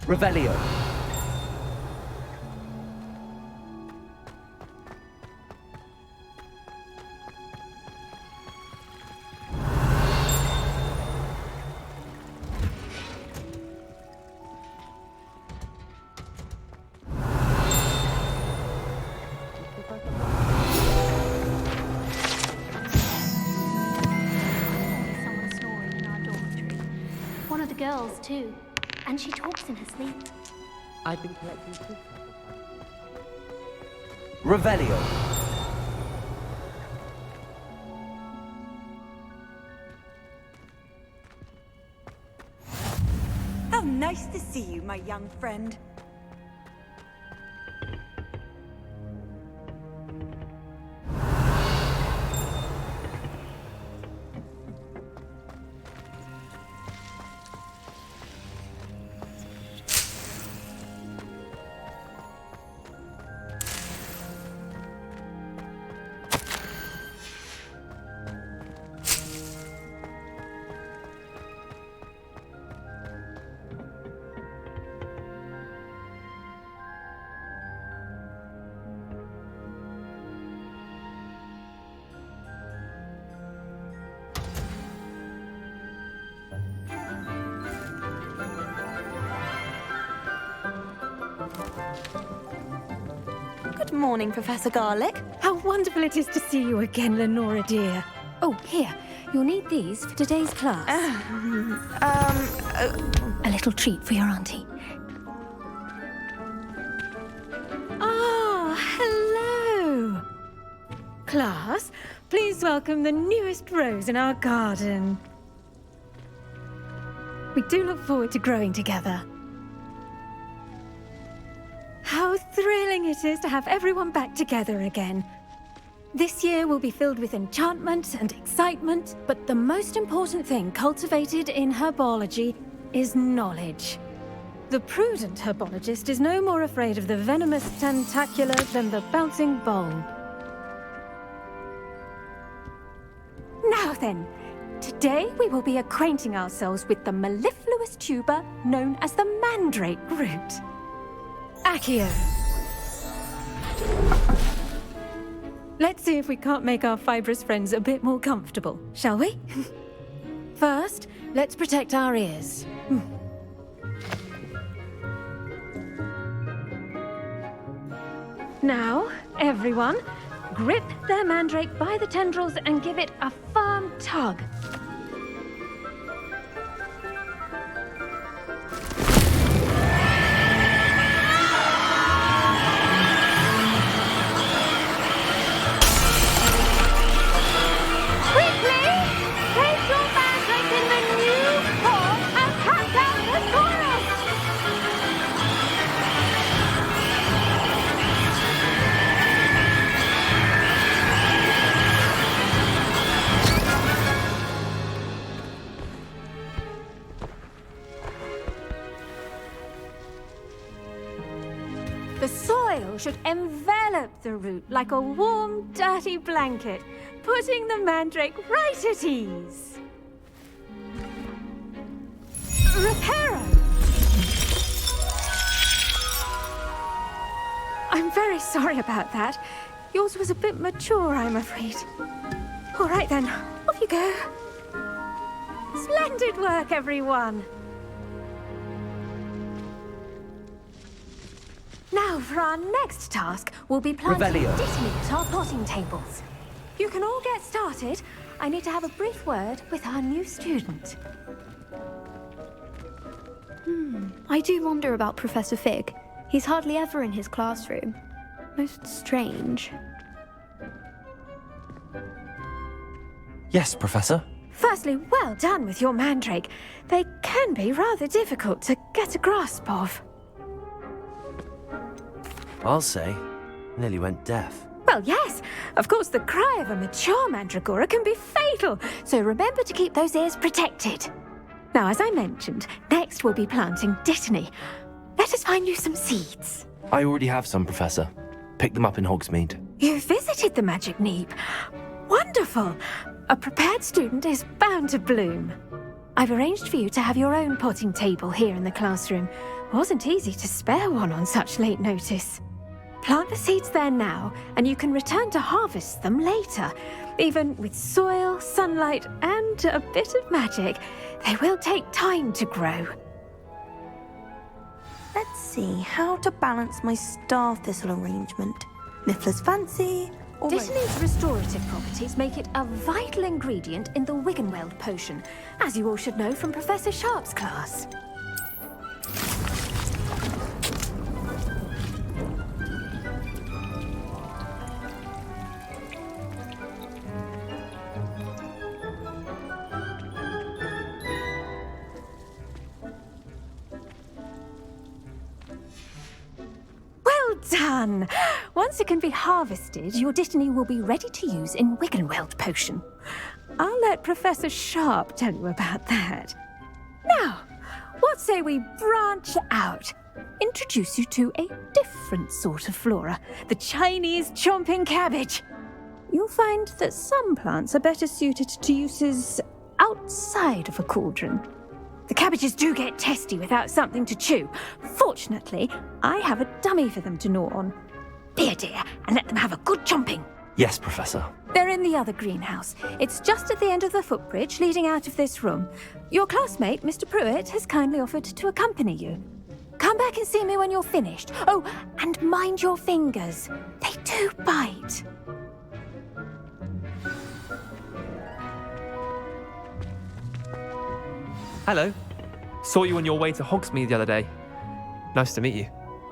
Revelio. Someone snoring in our dormitory. One of the girls, too. And she talks in her sleep. I've been collecting food. Revelio. How nice to see you, my young friend. Good morning, Professor Garlic. How wonderful it is to see you again, Lenora dear. Oh, here. You'll need these for today's class. A little treat for your auntie. Ah, hello. Class, please welcome the newest rose in our garden. We do look forward to growing together. How thrilling it is to have everyone back together again. This year will be filled with enchantment and excitement, but the most important thing cultivated in herbology is knowledge. The prudent herbologist is no more afraid of the venomous tentacula than the bouncing bowl. Now then, today we will be acquainting ourselves with the mellifluous tuber known as the mandrake root. Accio. Let's see if we can't make our fibrous friends a bit more comfortable, shall we? First, let's protect our ears. Now, everyone, grip their mandrake by the tendrils and give it a firm tug. The soil should envelop the root like a warm, dirty blanket, putting the mandrake right at ease. Reparo! I'm very sorry about that. Yours was a bit mature, I'm afraid. All right then, off you go. Splendid work, everyone. Now, for our next task, we'll be planting Revelio. dittany at our potting tables. You can all get started. I need to have a brief word with our new student. I do wonder about Professor Fig. He's hardly ever in his classroom. Most strange. Yes, Professor. Firstly, well done with your mandrake. They can be rather difficult to get a grasp of. I'll say, nearly went deaf. Well, Well, yes. Of course, the cry of a mature mandragora can be fatal, so remember to keep those ears protected. Now, as I mentioned, next we'll be planting Dittany. Let us find you some seeds. I already have some, Professor. Picked them up in Hogsmeade. You visited the Magic Neep. Wonderful! A prepared student is bound to bloom. I've arranged for you to have your own potting table here in the classroom. Wasn't easy to spare one on such late notice. Plant the seeds there now, and you can return to harvest them later. Even with soil, sunlight, and a bit of magic, they will take time to grow. Let's see how to balance my star thistle arrangement. Niffler's fancy, or Dittany's restorative properties make it a vital ingredient in the Wiggenweld potion, as you all should know from Professor Sharp's class. Well done! Once it can be harvested, your Dittany will be ready to use in Wiggenweld potion. I'll let Professor Sharp tell you about that. Now, what say we branch out? Introduce you to a different sort of flora, the Chinese chomping cabbage. You'll find that some plants are better suited to uses outside of a cauldron. The cabbages do get testy without something to chew. Fortunately, I have a dummy for them to gnaw on. Be a dear and let them have a good chomping. Yes, Professor. They're in the other greenhouse. It's just at the end of the footbridge leading out of this room. Your classmate, Mr. Pruitt, has kindly offered to accompany you. Come back and see me when you're finished. Oh, and mind your fingers. They do bite. Hello. Saw you on your way to Hogsmeade the other day. Nice to meet you.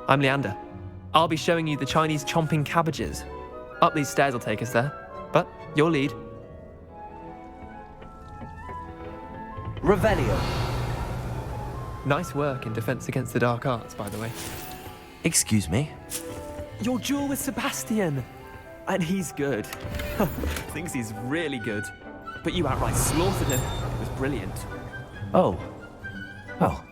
I'm Leander. I'll be showing you the Chinese chomping cabbages. Up these stairs will take us there, but your lead. Revelio. Nice work in Defense Against the Dark Arts, by the way. Excuse me? Your duel with Sebastian! And he's good. Thinks he's really good. But you outright slaughtered him. It was brilliant. Oh. Well.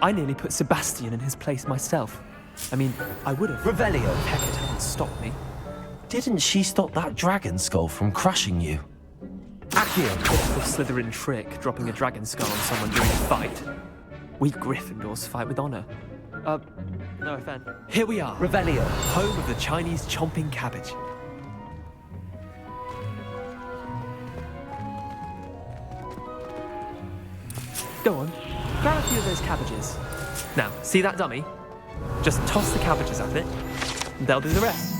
I nearly put Sebastian in his place myself. I mean, I would have. Revelio. Heckett hadn't stopped me. Didn't she stop that dragon skull from crushing you? Accio! The Slytherin trick, dropping a dragon skull on someone during a fight. We Gryffindors fight with honor. No offense. Here we are. Revelio. Home of the Chinese chomping cabbage. Go on. Grab a few of those cabbages. Now, see that dummy? Just toss the cabbages at it, and they'll do the rest.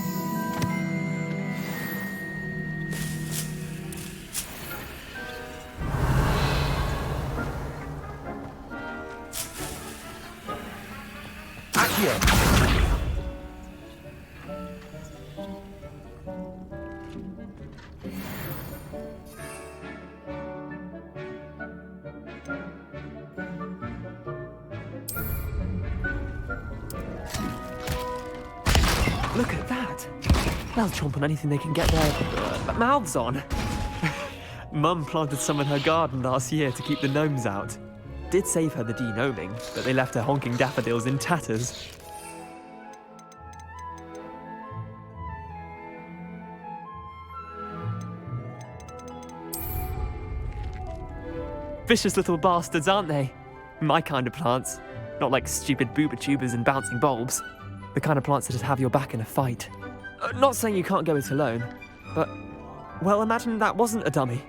Accio. Look at that. They'll chomp on anything they can get their mouths on. Mum planted some in her garden last year to keep the gnomes out. Did save her the de-gnoming, but they left her honking daffodils in tatters. Vicious little bastards, aren't they? My kind of plants. Not like stupid booba tubers and bouncing bulbs. The kind of plants that just have your back in a fight. Not saying you can't go it alone, but, well, imagine that wasn't a dummy.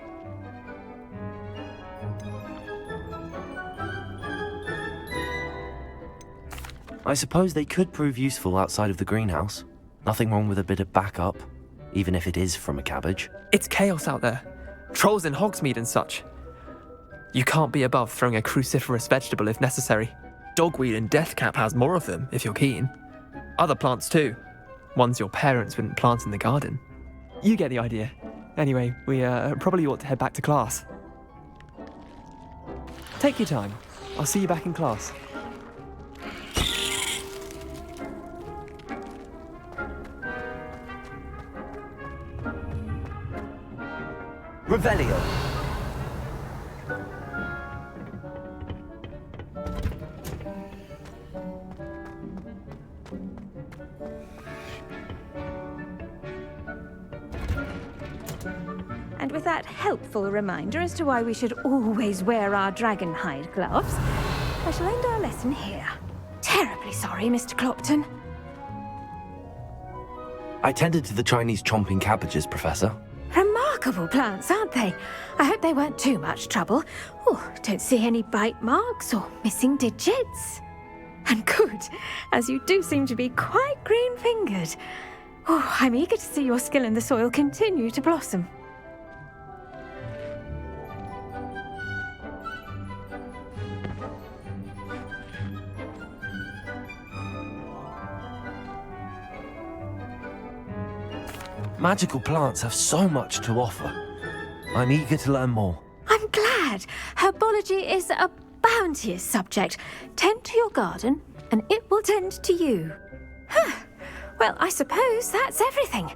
I suppose they could prove useful outside of the greenhouse. Nothing wrong with a bit of backup, even if it is from a cabbage. It's chaos out there. Trolls in Hogsmeade and such. You can't be above throwing a cruciferous vegetable if necessary. Dogweed and deathcap has more of them, if you're keen. Other plants too. Ones your parents wouldn't plant in the garden. You get the idea. Anyway, we probably ought to head back to class. Take your time. I'll see you back in class. Revelio. And with that helpful reminder as to why we should always wear our dragon hide gloves, I shall end our lesson here. Terribly sorry, Mr. Clopton. I tended to the Chinese chomping cabbages, Professor. Remarkable plants, aren't they? I hope they weren't too much trouble. Oh, don't see any bite marks or missing digits. And good, as you do seem to be quite green-fingered. Oh, I'm eager to see your skill in the soil continue to blossom. Magical plants have so much to offer. I'm eager to learn more. I'm glad. Herbology is a bounteous subject. Tend to your garden, and it will tend to you. Well, I suppose that's everything.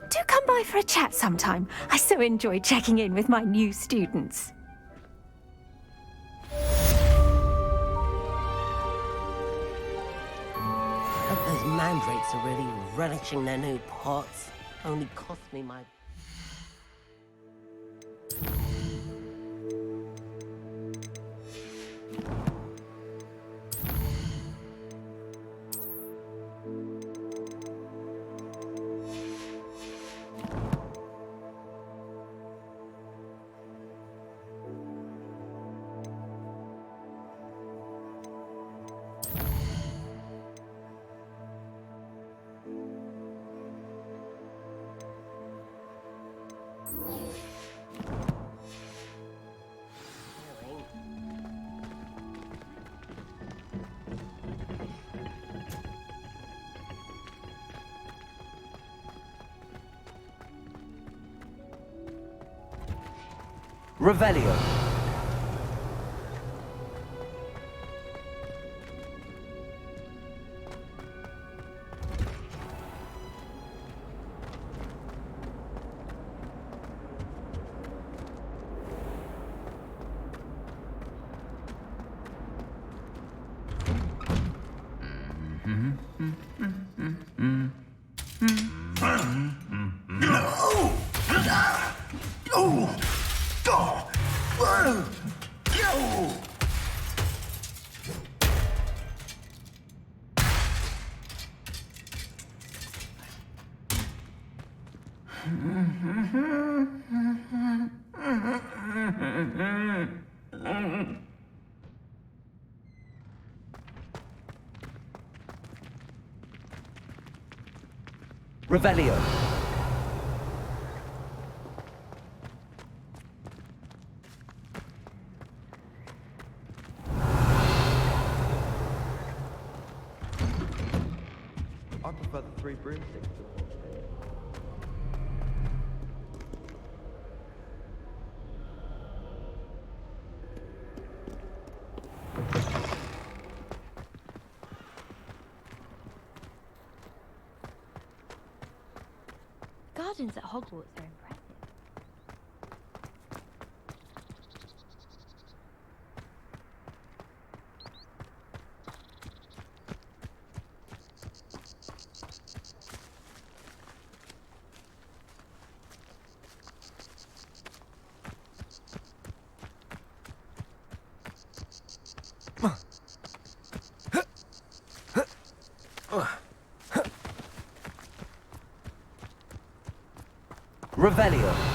Do come by for a chat sometime. I so enjoy checking in with my new students. Hope those mandrakes are really relishing their new pots. Only cost me my... Revelio. Revelio. I prefer the 3 broomsticks to the 4. Gardens at Hogwarts are impressive. Revelio.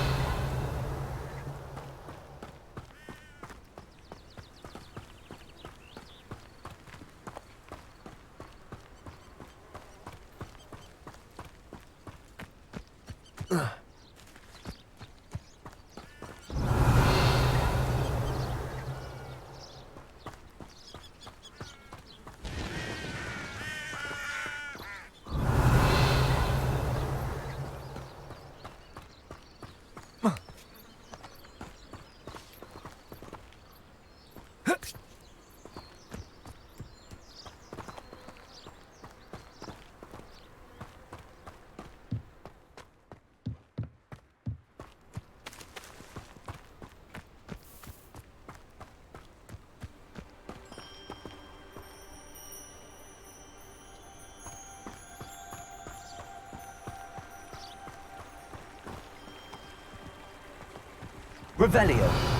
Revelio.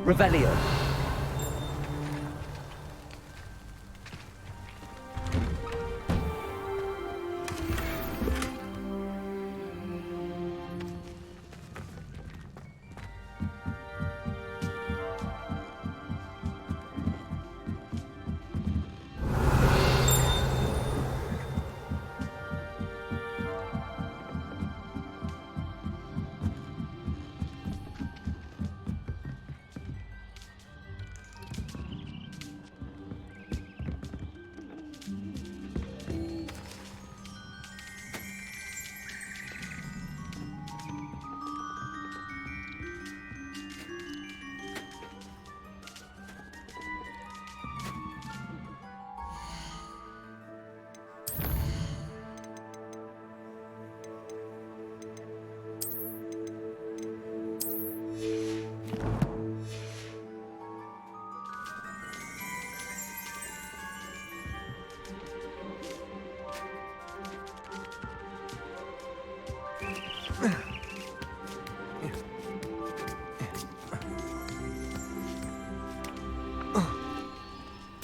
Revelio.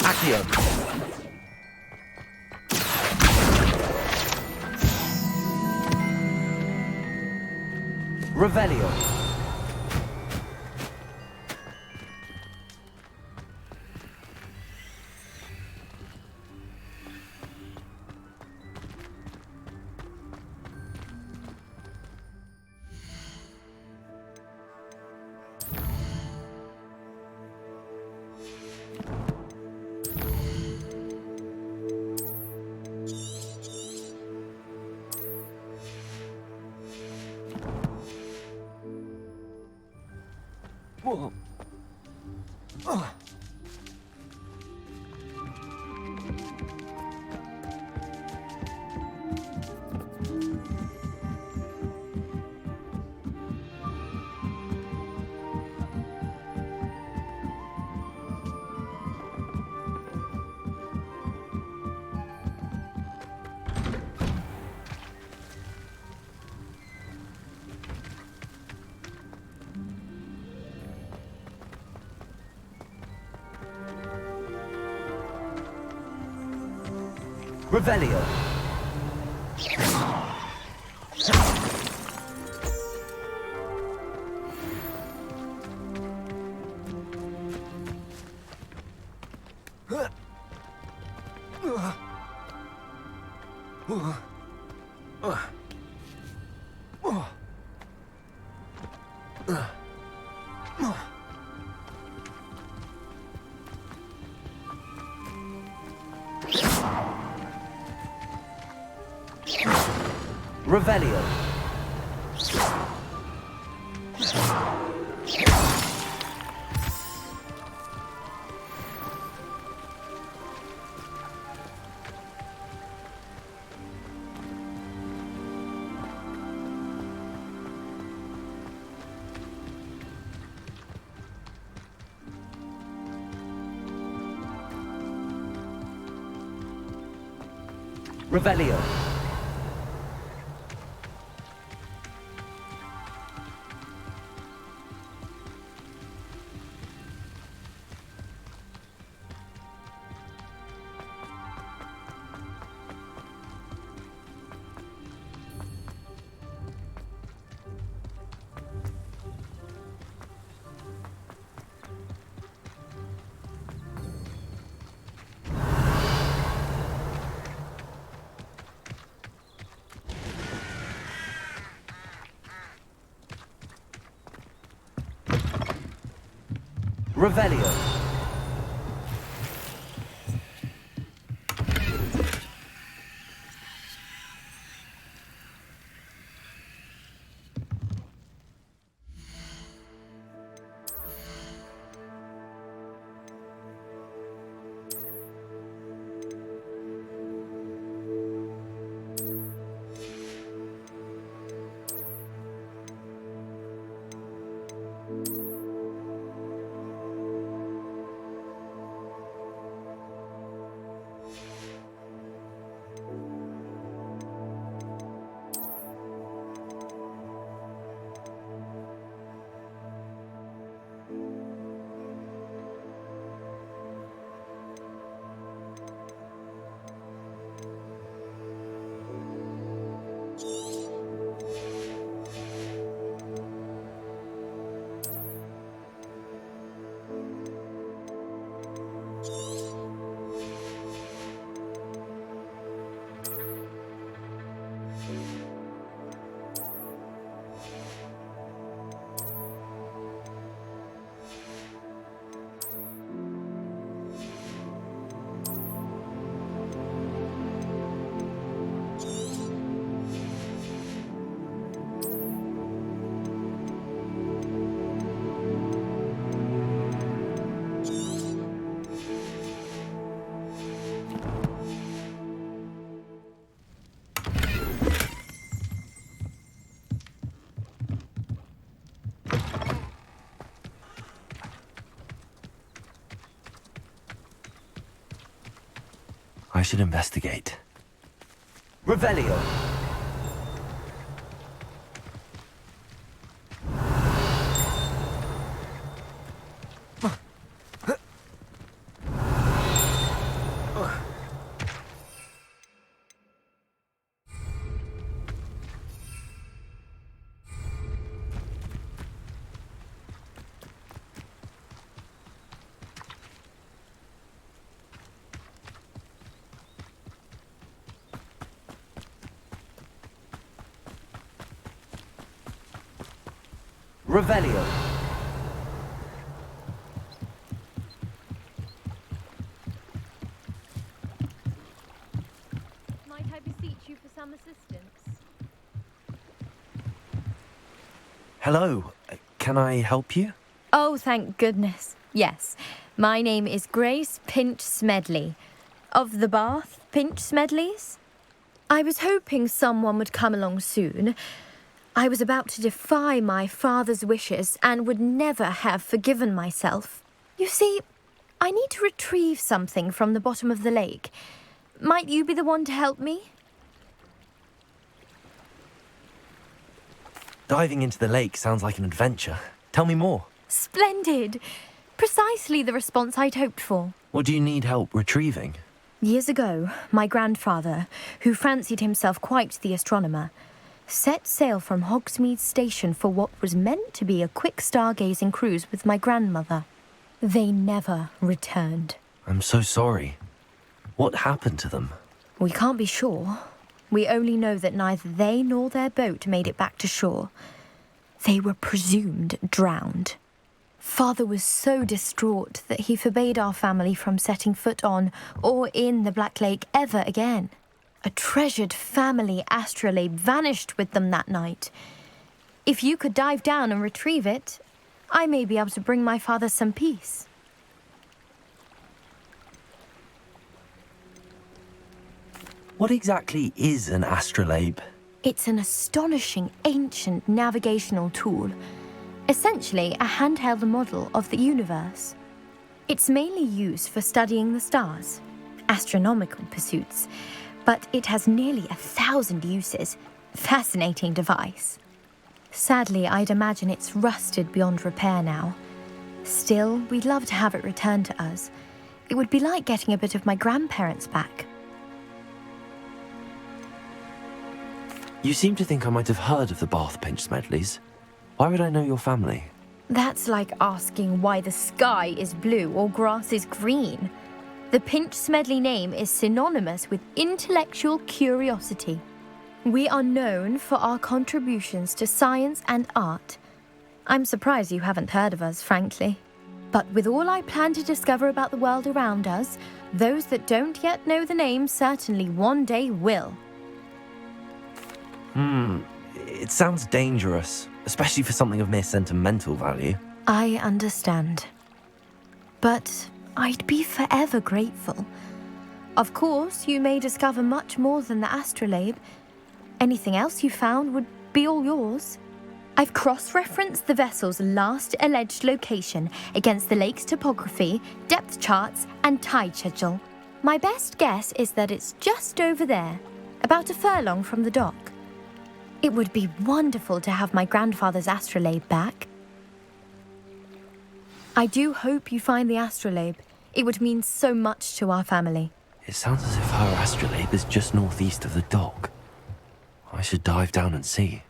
Accio. Revelio. Whoa. Revelio. Revelio. Revelio. Revelio. I should investigate. Revelio. Revelio. Might I beseech you for some assistance? Hello, can I help you? Oh, thank goodness. Yes. My name is Grace Pinch Smedley. Of the Bath Pinch Smedleys? I was hoping someone would come along soon. I was about to defy my father's wishes and would never have forgiven myself. You see, I need to retrieve something from the bottom of the lake. Might you be the one to help me? Diving into the lake sounds like an adventure. Tell me more. Splendid! Precisely the response I'd hoped for. What do you need help retrieving? Years ago, my grandfather, who fancied himself quite the astronomer, set sail from Hogsmeade Station for what was meant to be a quick stargazing cruise with my grandmother. They never returned. I'm so sorry. What happened to them? We can't be sure. We only know that neither they nor their boat made it back to shore. They were presumed drowned. Father was so distraught that he forbade our family from setting foot on or in the Black Lake ever again. A treasured family astrolabe vanished with them that night. If you could dive down and retrieve it, I may be able to bring my father some peace. What exactly is an astrolabe? It's an astonishing ancient navigational tool, essentially a handheld model of the universe. It's mainly used for studying the stars, astronomical pursuits, but it has nearly 1,000 uses. Fascinating device. Sadly, I'd imagine it's rusted beyond repair now. Still, we'd love to have it returned to us. It would be like getting a bit of my grandparents back. You seem to think I might have heard of the Bath Pinch Smedleys. Why would I know your family? That's like asking why the sky is blue or grass is green. The Pinch Smedley name is synonymous with intellectual curiosity. We are known for our contributions to science and art. I'm surprised you haven't heard of us, frankly. But with all I plan to discover about the world around us, those that don't yet know the name certainly one day will. It sounds dangerous, especially for something of mere sentimental value. I understand. But I'd be forever grateful. Of course, you may discover much more than the astrolabe. Anything else you found would be all yours. I've cross-referenced the vessel's last alleged location against the lake's topography, depth charts, and tide schedule. My best guess is that it's just over there, about a furlong from the dock. It would be wonderful to have my grandfather's astrolabe back. I do hope you find the astrolabe. It would mean so much to our family. It sounds as if her astrolabe is just northeast of the dock. I should dive down and see.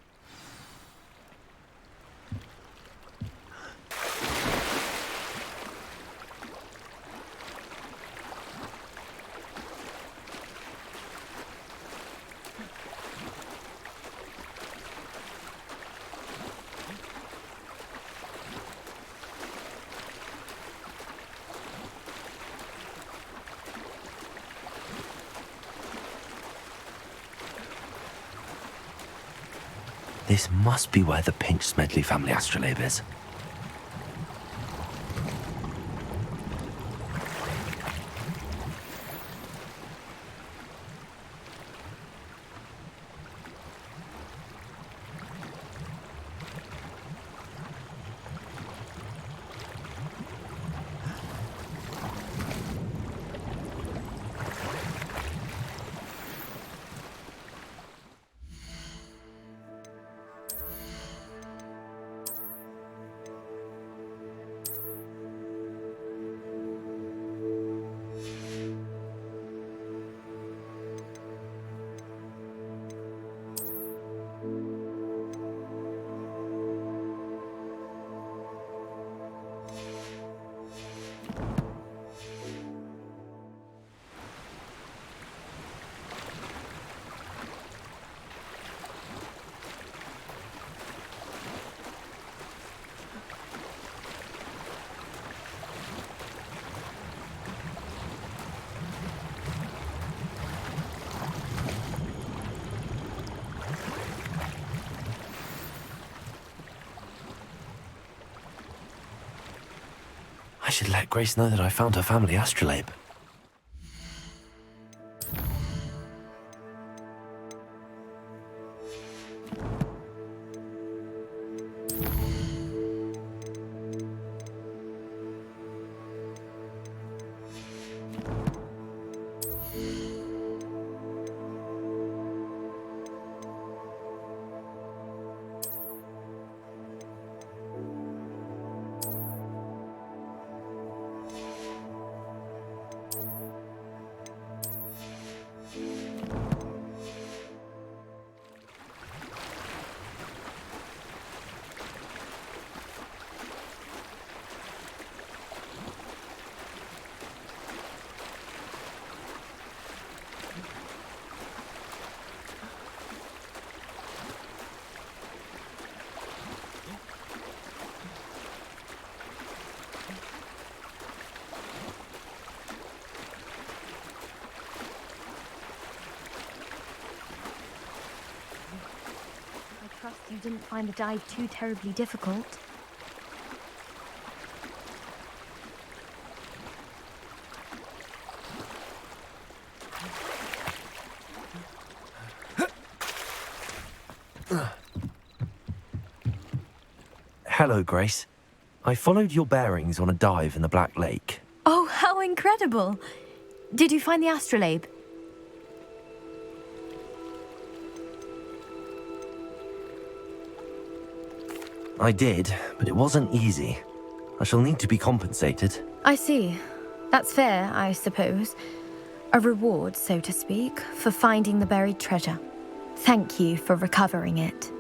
This must be where the Pinch Smedley family astrolabe is. I should let Grace know that I found her family astrolabe. you didn't find the dive too terribly difficult. Hello, Grace. I followed your bearings on a dive in the Black Lake. Oh, how incredible! Did you find the astrolabe? I did, but it wasn't easy. I shall need to be compensated. I see. That's fair, I suppose. A reward, so to speak, for finding the buried treasure. Thank you for recovering it.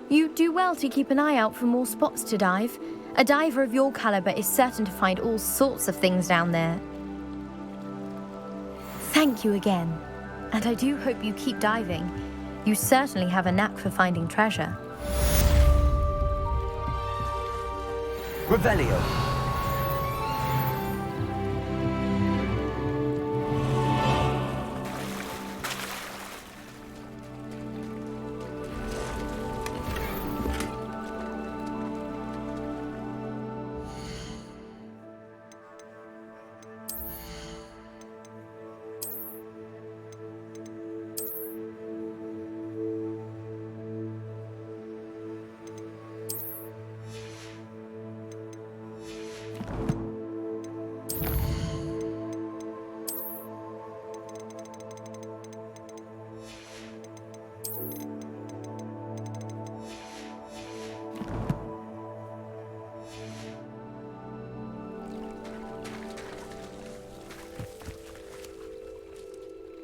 You do well to keep an eye out for more spots to dive. A diver of your caliber is certain to find all sorts of things down there. Thank you again. And I do hope you keep diving. You certainly have a knack for finding treasure. Revelio.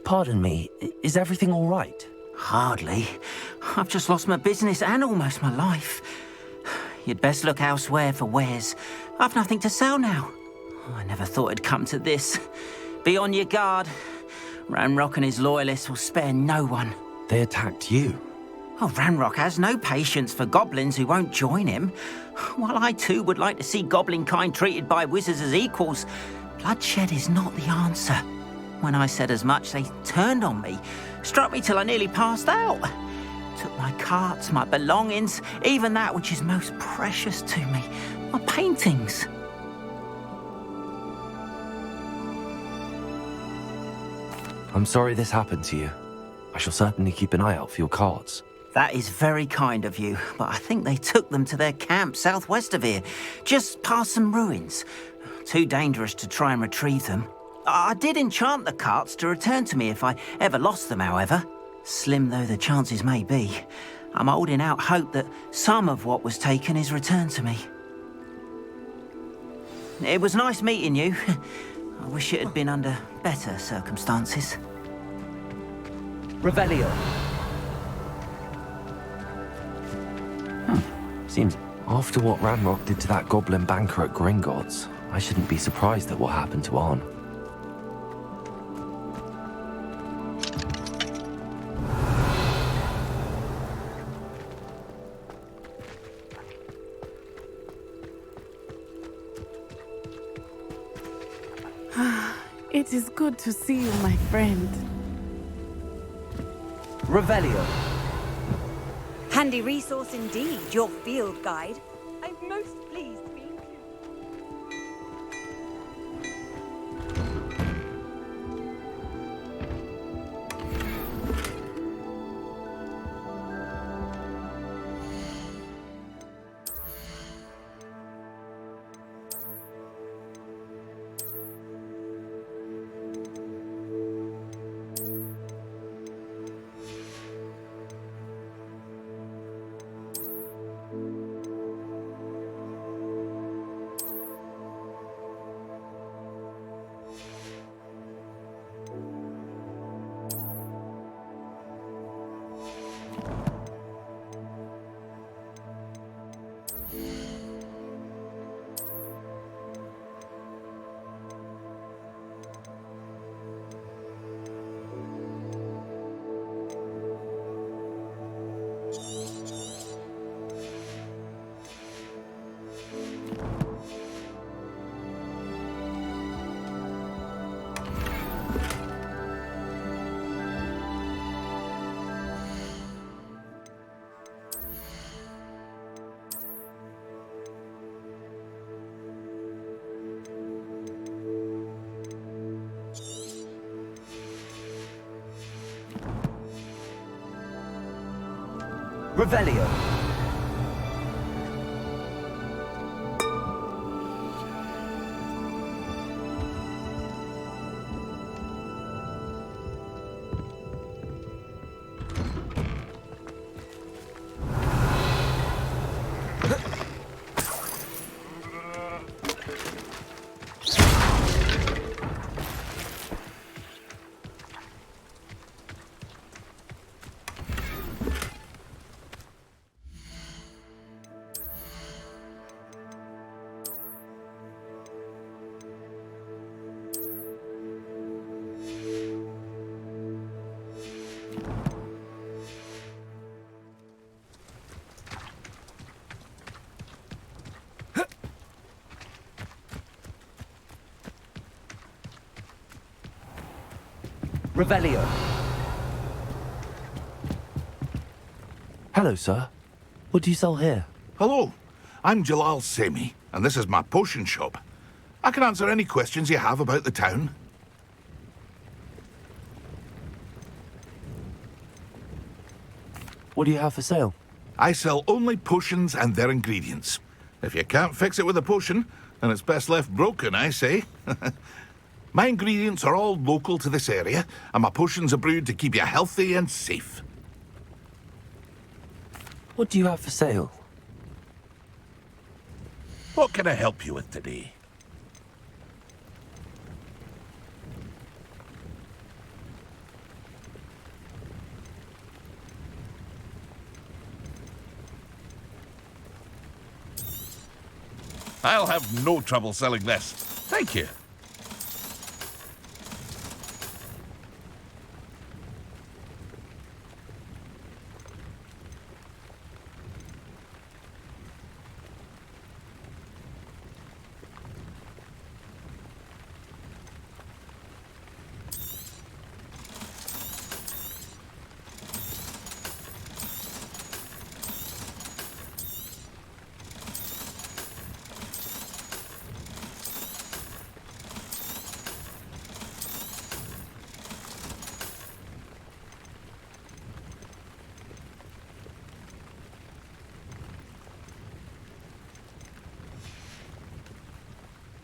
Pardon me, is everything all right? Hardly. I've just lost my business and almost my life. You'd best look elsewhere for wares. I've nothing to sell now. I never thought it'd come to this. Be on your guard. Ranrock and his loyalists will spare no one. They attacked you? Oh, Ranrock has no patience for goblins who won't join him. While I too would like to see goblin kind treated by wizards as equals, bloodshed is not the answer. When I said as much, they turned on me, struck me till I nearly passed out. Took my carts, my belongings, even that which is most precious to me, my paintings. I'm sorry this happened to you. I shall certainly keep an eye out for your cards. That is very kind of you, but I think they took them to their camp southwest of here, just past some ruins. Too dangerous to try and retrieve them. I did enchant the carts to return to me if I ever lost them, however. Slim though the chances may be, I'm holding out hope that some of what was taken is returned to me. It was nice meeting you. I wish it had been under better circumstances. Revelio. Seems after what Ranrock did to that goblin banker at Gringotts, I shouldn't be surprised at what happened to Arn. It is good to see you, my friend. Revelio. Handy resource indeed, your field guide. I'm most pleased to meet you. Revelio. Revelio. Hello, sir. What do you sell here? Hello, I'm Jalal Semi, and this is my potion shop. I can answer any questions you have about the town. What do you have for sale? I sell only potions and their ingredients. If you can't fix it with a potion, then it's best left broken, I say. My ingredients are all local to this area, and my potions are brewed to keep you healthy and safe. What do you have for sale? What can I help you with today? I'll have no trouble selling this. Thank you.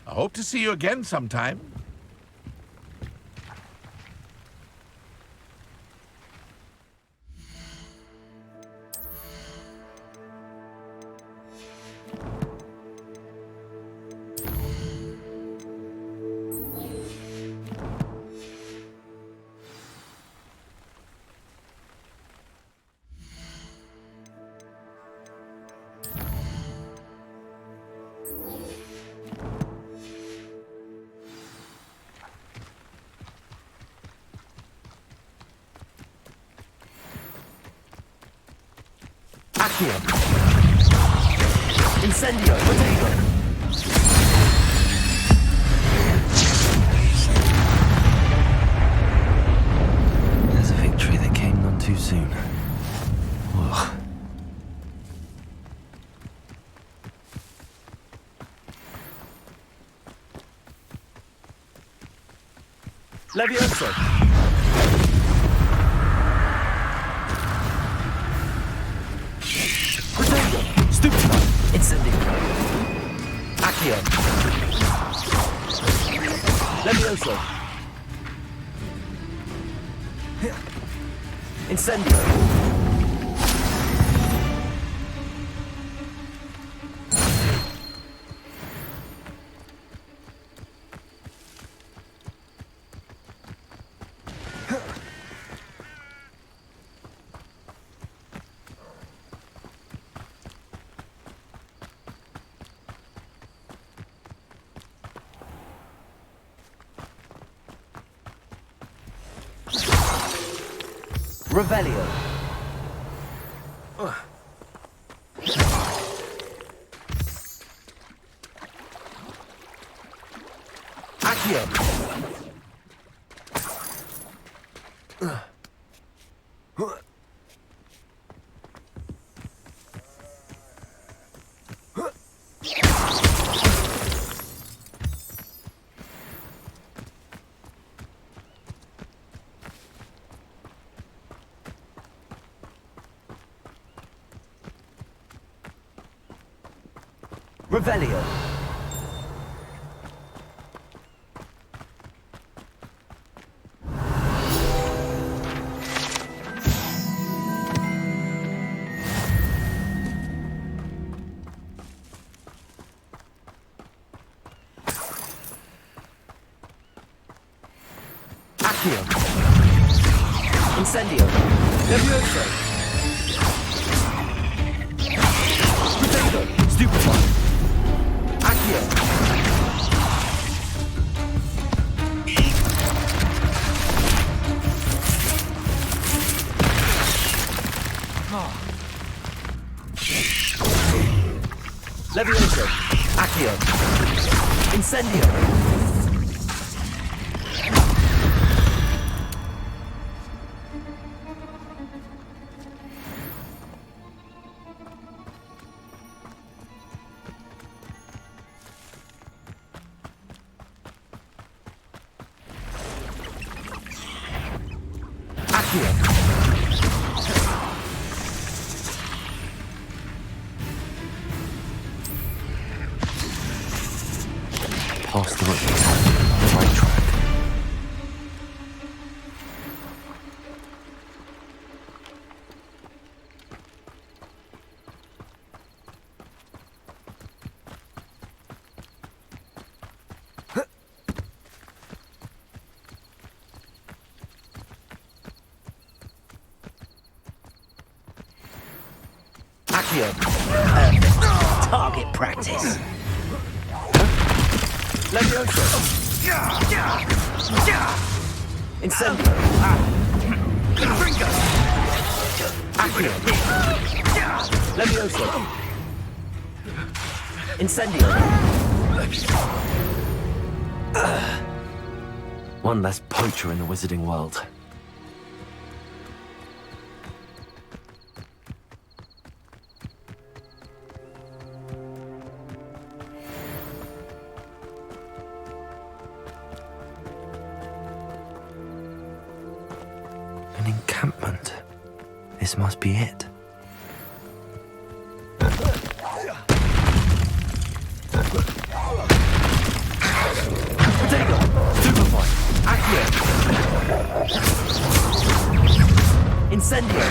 I hope to see you again sometime. Accio. Incendio. Potato. There's a victory that came none too soon. Ugh. Levioso. Stupida. Incendio. Accio. Levioso. Incendio. Revelio. Accio. Revelio. Accio. Incendio. Levioso. Potato. Stupefy. Accio. Levioso. Accio. Incendio. Past the right track. Accio. Target practice. Levioso. Incendio. Accio. Levioso. Incendio. One less poacher in the wizarding world. An encampment. This must be it. Potato. Stupefy. Accio. Incendio.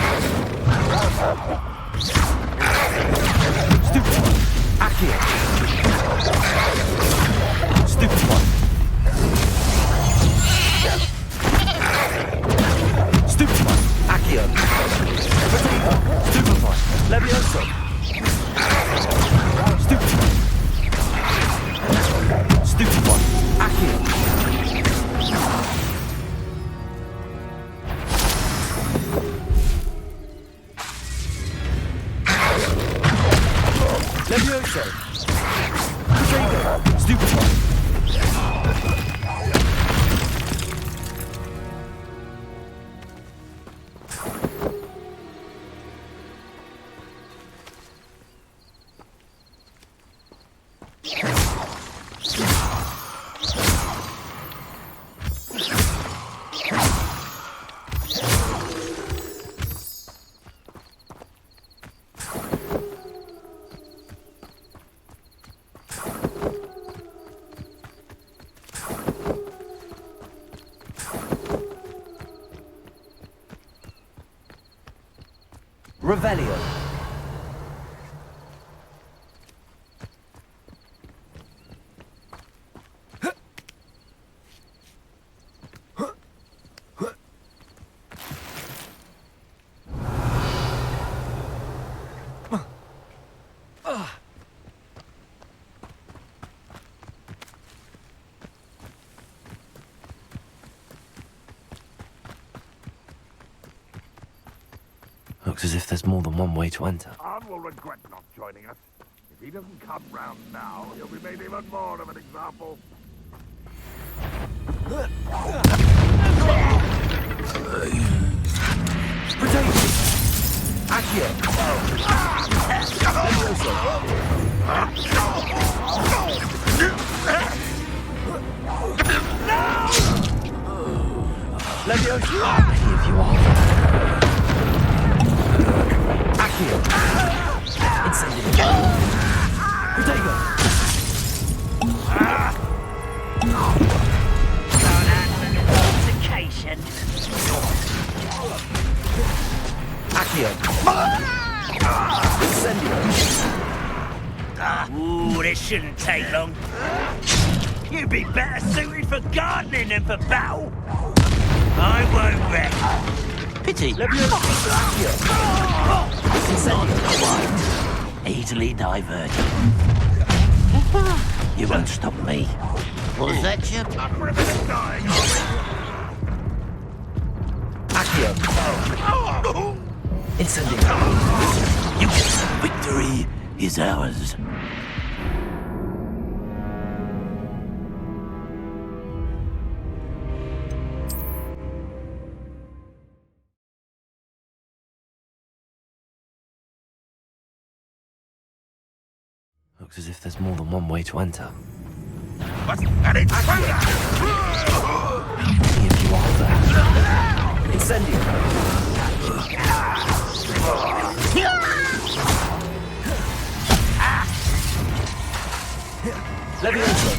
Stupefy. Accio. Stupefy. Stupefy. Accio. Potato. Stupefy. Levioso. Stupefy. Stupefy. Accio. Levioso. Potato. Stupefy. Revelio. Looks as if there's more than one way to enter. Arn will regret not joining us. If he doesn't come round now, he'll be made even more of an example. Potato. Accio. Levioso. Levioso. Here you are. Accio. Incendio. Potato. Accio. Incendio. Ooh, this shouldn't take long. You'd be better suited for gardening than for battle. I won't wreck. Pity. Accio. Not quite. Easily diverted. You won't stop me. Was that you? Accio. Incendio. Victory is ours. Looks as if there's more than one way to enter. What's that? It's See if you are there. Incendio. Levioso.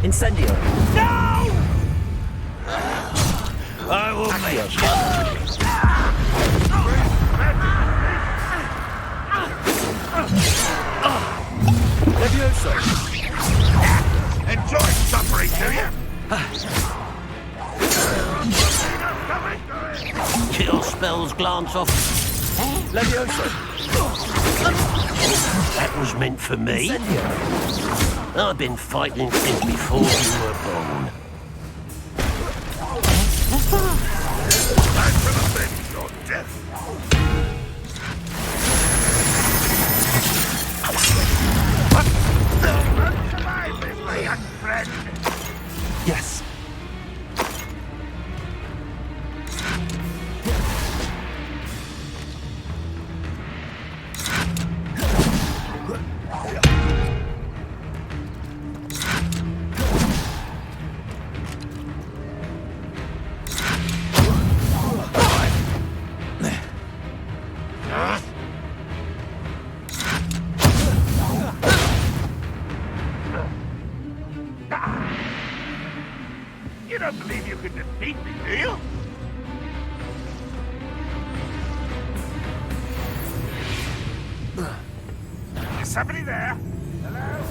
Incendio. No! I will make you. Levioso. enjoy suffering, do you? Kill spells glance off. Levioso. That was meant for me. I've been fighting since before you were born. I'm gonna avenge your death. My young friend. Yes. You don't believe you can defeat me, do you? Is somebody there? Hello?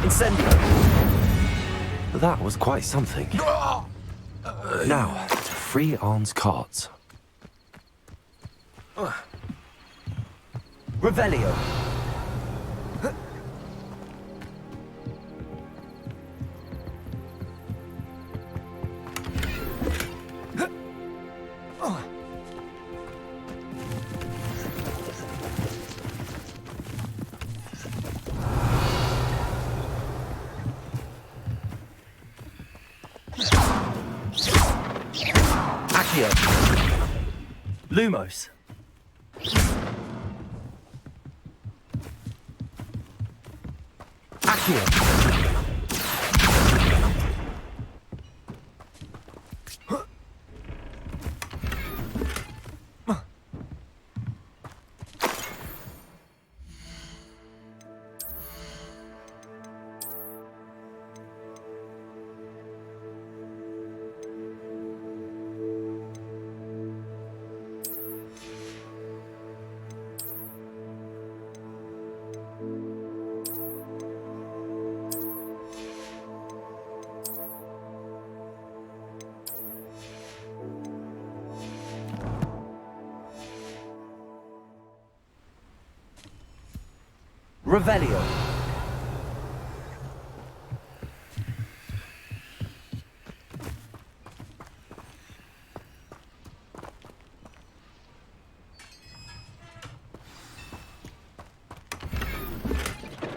Incendio. That was quite something. Now, to free Arn's carts. Revelio. Accio. Lumos. Accio. Revelio.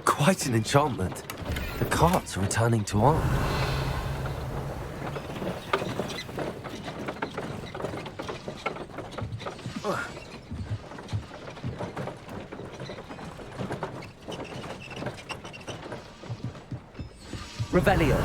Quite an enchantment. The carts are returning to Arn. Revelio.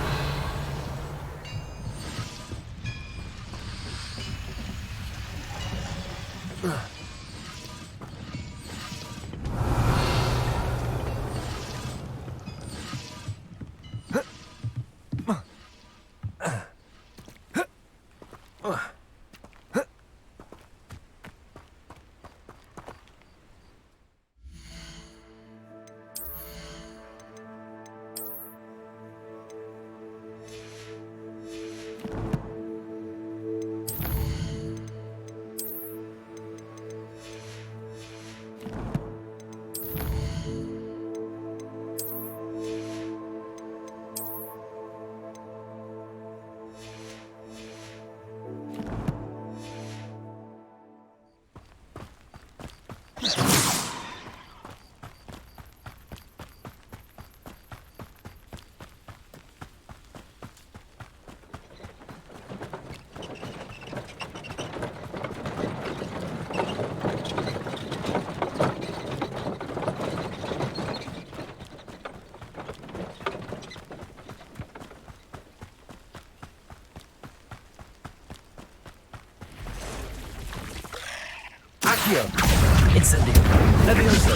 Accio! Incendio! Levioso!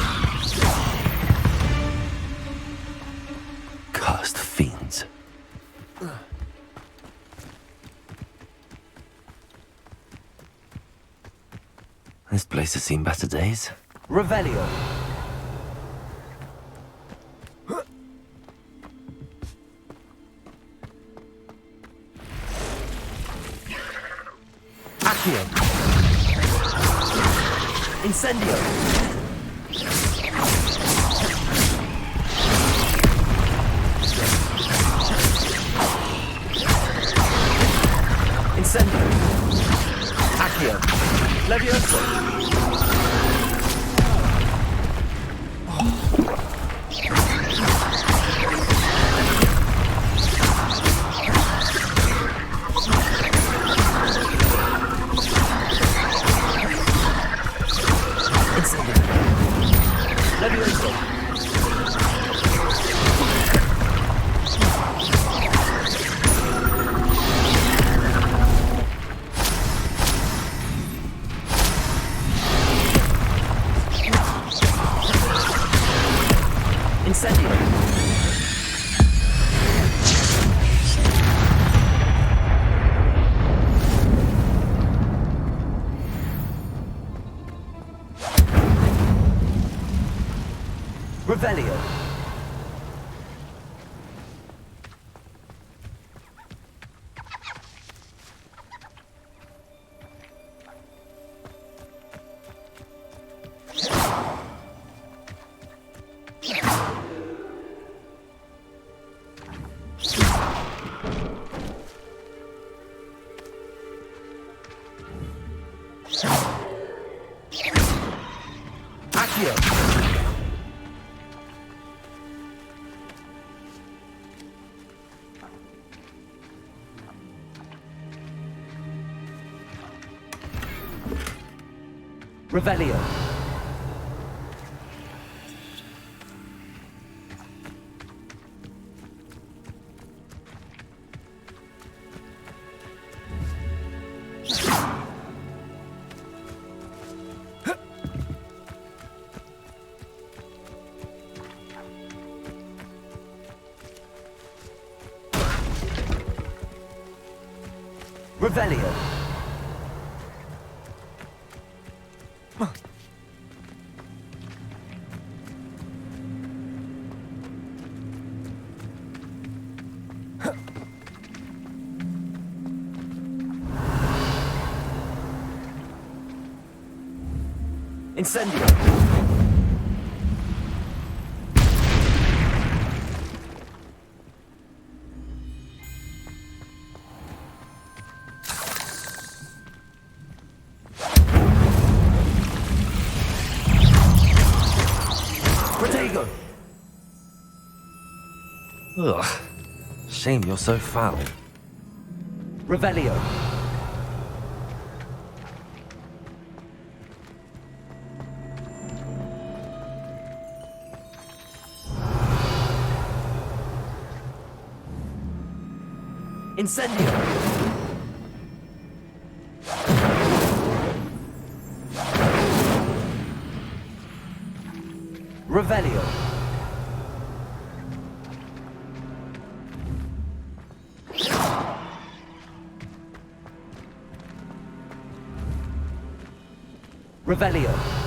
Cursed fiends. This place has seen better days. Revelio! Accio! Incendio! Incendio! Accio! Levioso! Revelio. Accio. Revelio. Revelio. Incendio. Protego. Ugh. Shame you're so foul. Revelio. Incendio. Revelio. Revelio.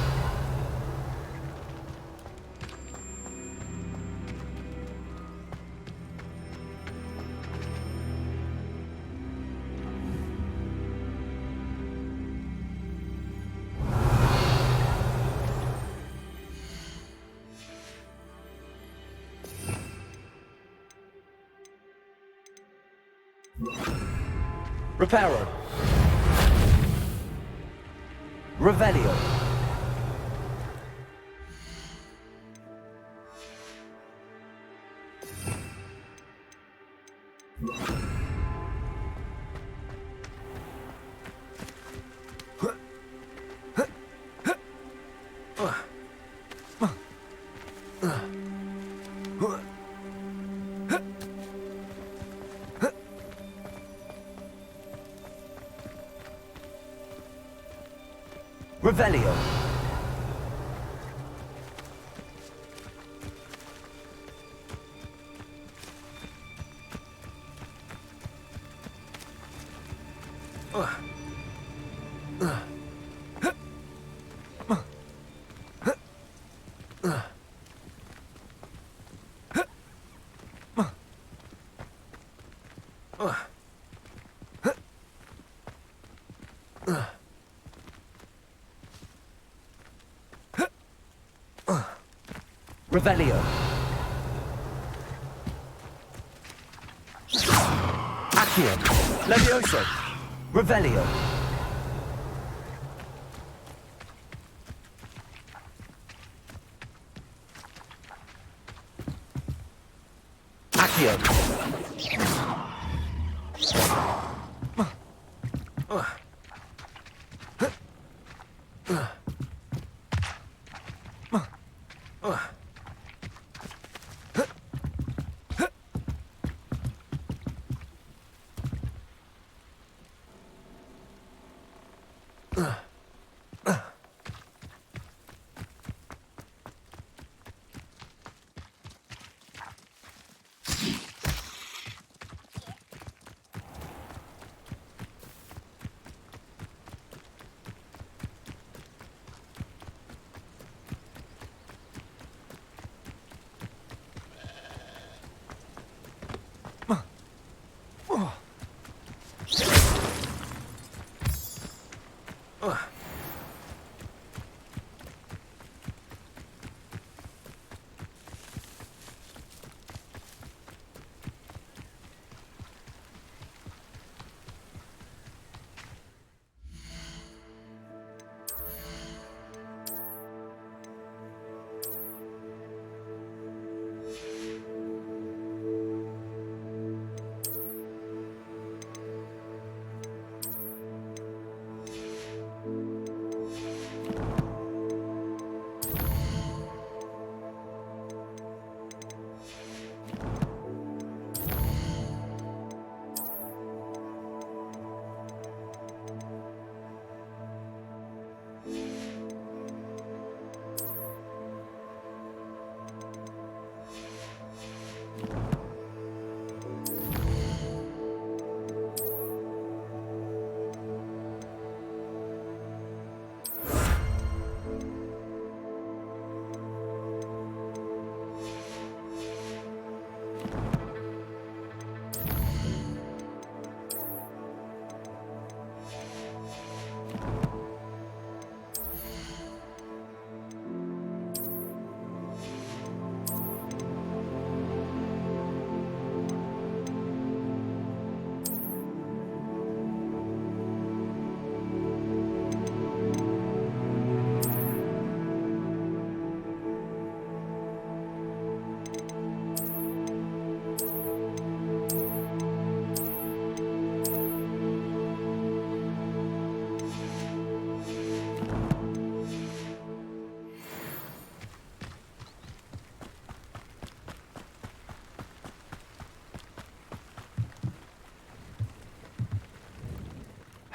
Reparo. Revelio. Revelio. Revelio. Accio. Levioso. Revelio. Accio.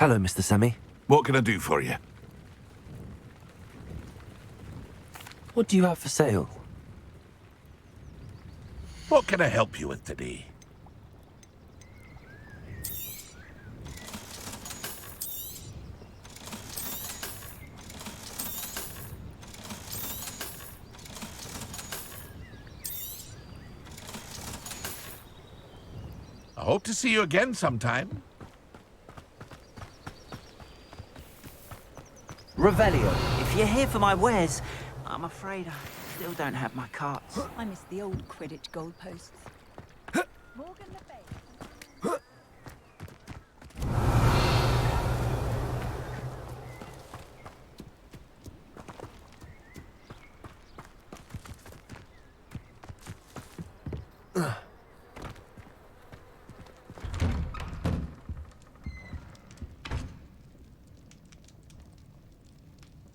Hello, Mr. Semi. What can I do for you? What do you have for sale? What can I help you with today? I hope to see you again sometime. Revelio. If you're here for my wares, I'm afraid I still don't have my carts. I miss the old Quidditch goalposts. Morgan Le Fay.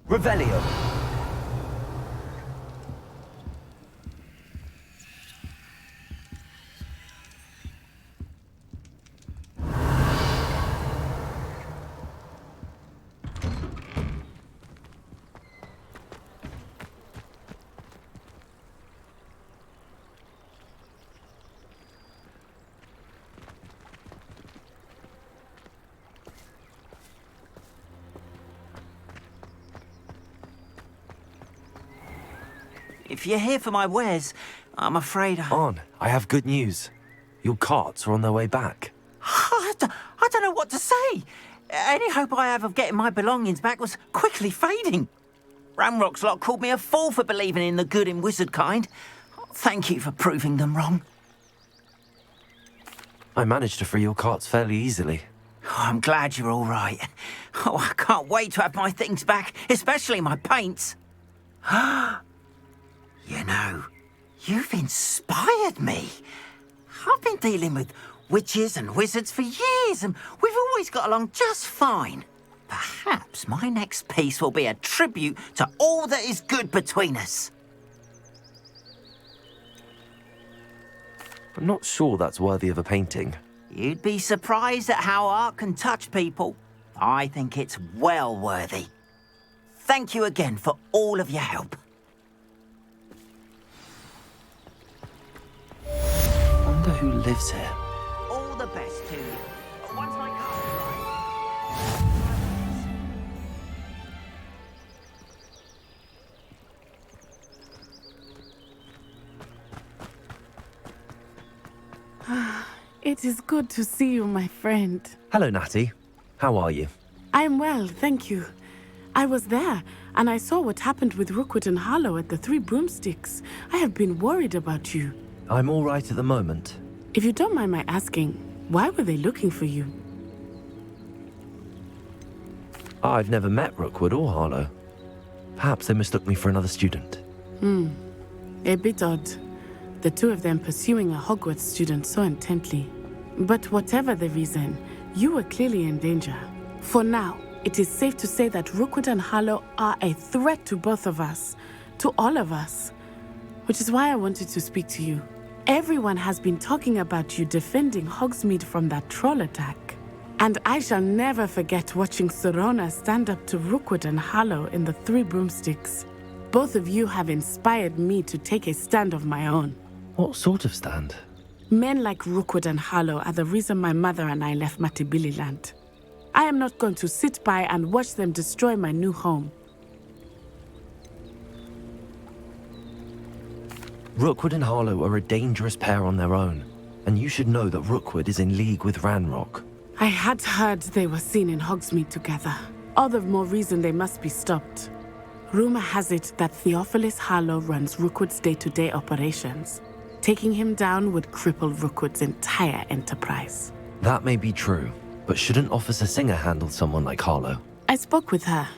Revelio. If you're here for my wares, I'm afraid I have good news. Your carts are on their way back. I don't know what to say. Any hope I have of getting my belongings back was quickly fading. Ramrock's lot called me a fool for believing in the good in wizard kind. Thank you for proving them wrong. I managed to free your carts fairly easily. Oh, I'm glad you're all right. Oh, I can't wait to have my things back, especially my paints. You know, you've inspired me. I've been dealing with witches and wizards for years, and we've always got along just fine. Perhaps my next piece will be a tribute to all that is good between us. I'm not sure that's worthy of a painting. You'd be surprised at how art can touch people. I think it's well worthy. Thank you again for all of your help. Wonder who lives here. All the best to you. Once my car's It is good to see you, my friend. Hello, Natty. How are you? I'm well, thank you. I was there, and I saw what happened with Rookwood and Harlow at the Three Broomsticks. I have been worried about you. I'm all right at the moment. If you don't mind my asking, why were they looking for you? I've never met Rookwood or Harlow. Perhaps they mistook me for another student. A bit odd. The two of them pursuing a Hogwarts student so intently. But whatever the reason, you were clearly in danger. For now, it is safe to say that Rookwood and Harlow are a threat to both of us, to all of us. Which is why I wanted to speak to you. Everyone has been talking about you defending Hogsmeade from that troll attack. And I shall never forget watching Serona stand up to Rookwood and Harlow in the Three Broomsticks. Both of you have inspired me to take a stand of my own. What sort of stand? Men like Rookwood and Harlow are the reason my mother and I left Matabeleland. I am not going to sit by and watch them destroy my new home. Rookwood and Harlow are a dangerous pair on their own, and you should know that Rookwood is in league with Ranrock. I had heard they were seen in Hogsmeade together. All the more reason they must be stopped. Rumor has it that Theophilus Harlow runs Rookwood's day-to-day operations. Taking him down would cripple Rookwood's entire enterprise. That may be true, but shouldn't Officer Singer handle someone like Harlow? I spoke with her.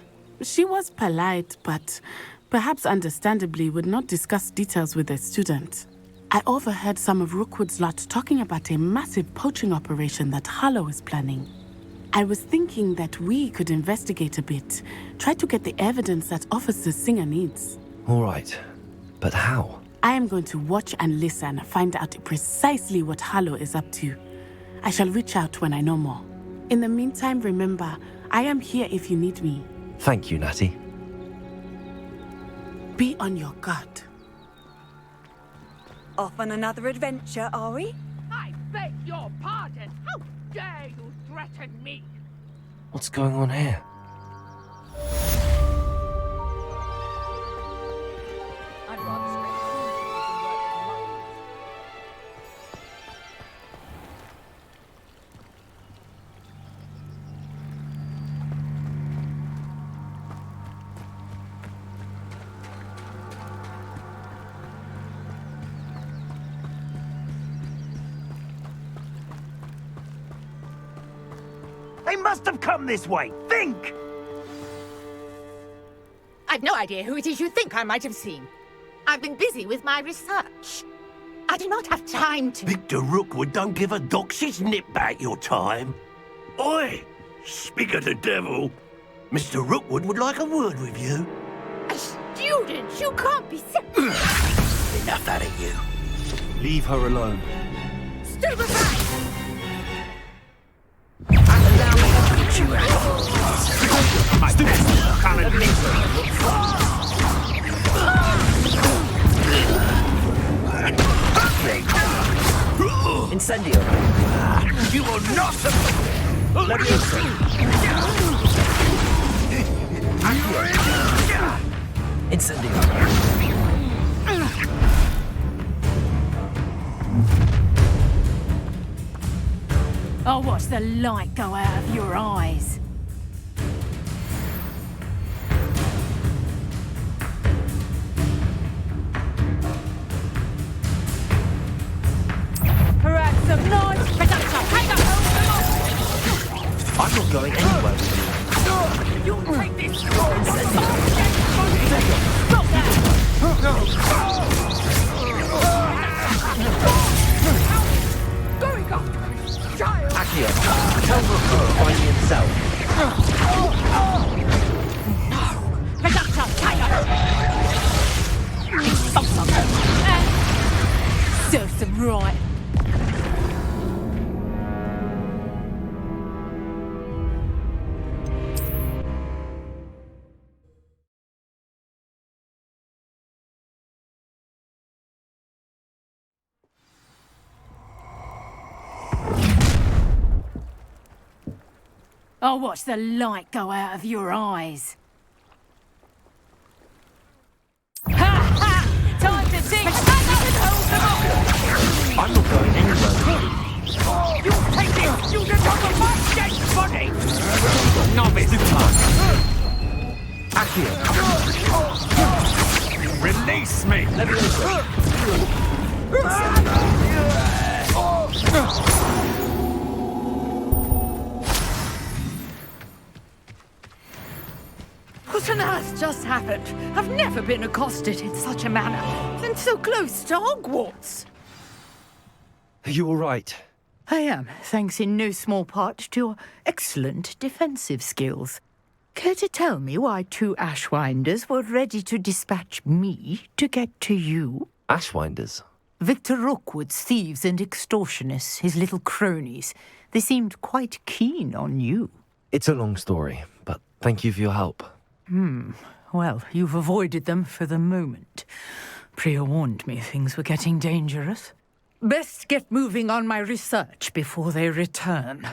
She was polite, but perhaps understandably would not discuss details with a student. I overheard some of Rookwood's lot talking about a massive poaching operation that Harlow is planning. I was thinking that we could investigate a bit, try to get the evidence that Officer Singer needs. All right, but how? I am going to watch and listen, find out precisely what Harlow is up to. I shall reach out when I know more. In the meantime, remember, I am here if you need me. Thank you, Natty. Be on your guard. Off on another adventure, are we? I beg your pardon. How dare you threaten me? What's going on here? I'd rather scrape cornfields than work with mines. They must have come this way. Think! I've no idea who it is you think I might have seen. I've been busy with my research. I do not have time to... Victor Rookwood don't give a doxy's nip back your time. Oi! Speak of the devil. Mr. Rookwood would like a word with you. A student? You can't be Enough out of you. Leave her alone. Stay aside! Incendio. You will not... Levioso. Incendio. I'll watch the light go out of your eyes. Perhaps some noise. I'm not going anywhere with you. You take this. Incendio. Stop that! Going after his child. Accio. Tell Rookwood to find me himself. Reductor, tiger. Stop something. Serves them right. I'll watch the light go out of your eyes. Ha ha! Time to sing! I'm not going anywhere with you. You take this! You just have a my dead body! Novice! Accio. Release me! What on earth just happened? I've never been accosted in such a manner, and so close to Hogwarts. Are you all right? I am, thanks in no small part to your excellent defensive skills. Care to tell me why two Ashwinders were ready to dispatch me to get to you? Ashwinders? Victor Rookwood's thieves and extortionists, his little cronies. They seemed quite keen on you. It's a long story, but thank you for your help. Well, you've avoided them for the moment. Priya warned me things were getting dangerous. Best get moving on my research before they return.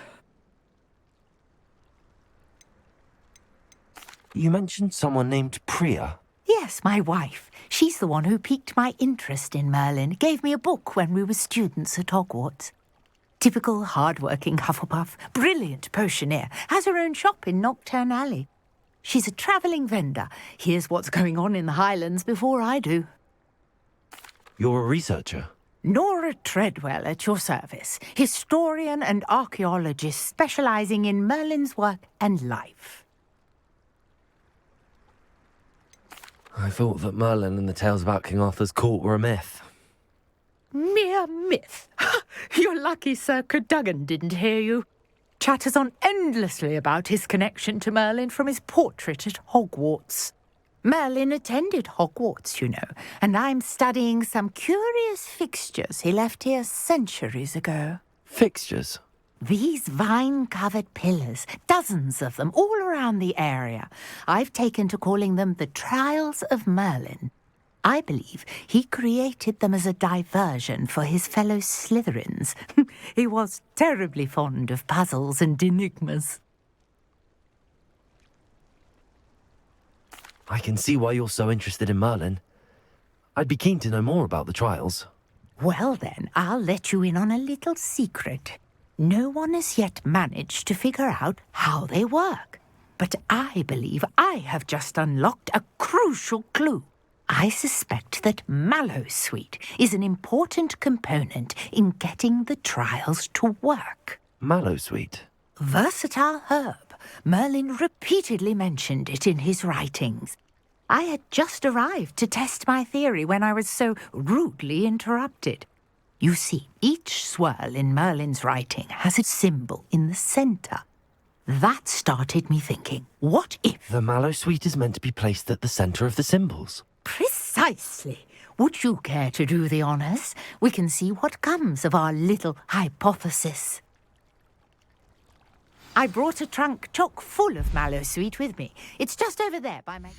You mentioned someone named Priya. Yes, my wife. She's the one who piqued my interest in Merlin. Gave me a book when we were students at Hogwarts. Typical hard-working Hufflepuff, brilliant potioneer, has her own shop in Nocturne Alley. She's a travelling vendor. Hears what's going on in the Highlands before I do. You're a researcher? Nora Treadwell at your service. Historian and archaeologist specialising in Merlin's work and life. I thought that Merlin and the tales about King Arthur's court were a myth. Mere myth. You're lucky Sir Cadogan didn't hear you. Chatters on endlessly about his connection to Merlin from his portrait at Hogwarts. Merlin attended Hogwarts, you know, and I'm studying some curious fixtures he left here centuries ago. Fixtures? These vine-covered pillars, dozens of them, all around the area. I've taken to calling them the Trials of Merlin. I believe he created them as a diversion for his fellow Slytherins. He was terribly fond of puzzles and enigmas. I can see why you're so interested in Merlin. I'd be keen to know more about the trials. Well then, I'll let you in on a little secret. No one has yet managed to figure out how they work. But I believe I have just unlocked a crucial clue. I suspect that Mallowsweet is an important component in getting the trials to work. Mallowsweet? Versatile herb. Merlin repeatedly mentioned it in his writings. I had just arrived to test my theory when I was so rudely interrupted. You see, each swirl in Merlin's writing has a symbol in the centre. That started me thinking, what if... The Mallowsweet is meant to be placed at the centre of the symbols. Precisely. Would you care to do the honours? We can see what comes of our little hypothesis. I brought a trunk chock full of Mallowsweet with me. It's just over there by my...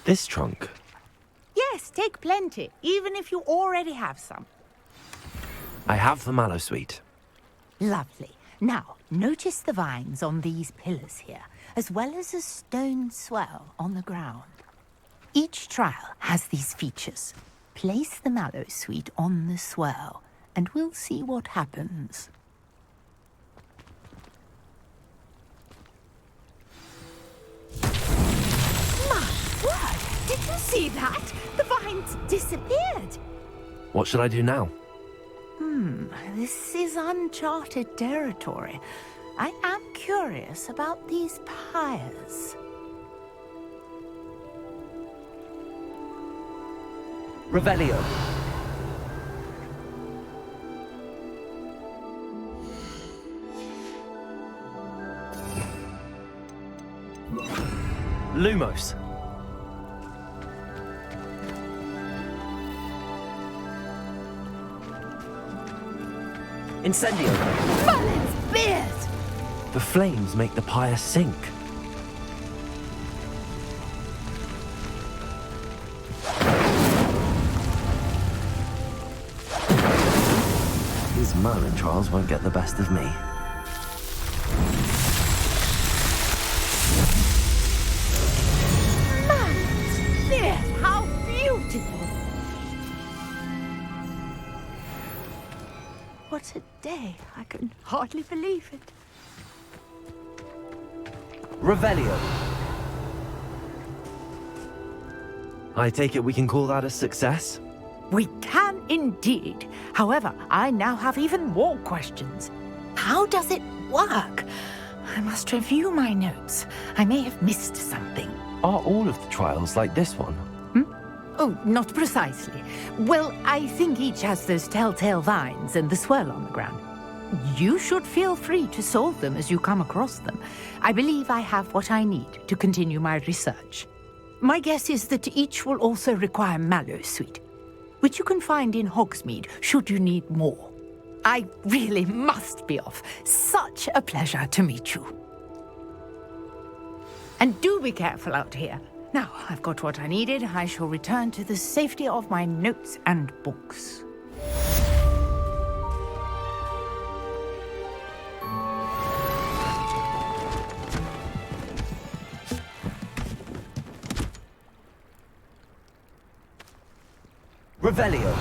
This trunk? Yes, take plenty, even if you already have some. I have the Mallowsweet. Lovely. Now, notice the vines on these pillars here, as well as a stone swell on the ground. Each trial has these features. Place the Mallowsweet on the swell, and we'll see what happens. Did you see that? The vines disappeared. What should I do now? This is uncharted territory. I am curious about these pyres. Revelio. Lumos. Incendio. Merlin's beard! The flames make the pyre sink. These Merlin trials won't get the best of me. Merlin's beard! How beautiful! What a day. I can hardly believe it. Revelio. I take it we can call that a success? We can indeed. However, I now have even more questions. How does it work? I must review my notes. I may have missed something. Are all of the trials like this one? Oh, not precisely. Well, I think each has those telltale vines and the swirl on the ground. You should feel free to solve them as you come across them. I believe I have what I need to continue my research. My guess is that each will also require Mallowsweet, which you can find in Hogsmeade should you need more. I really must be off. Such a pleasure to meet you. And do be careful out here. Now, I've got what I needed. I shall return to the safety of my notes and books. Revelio.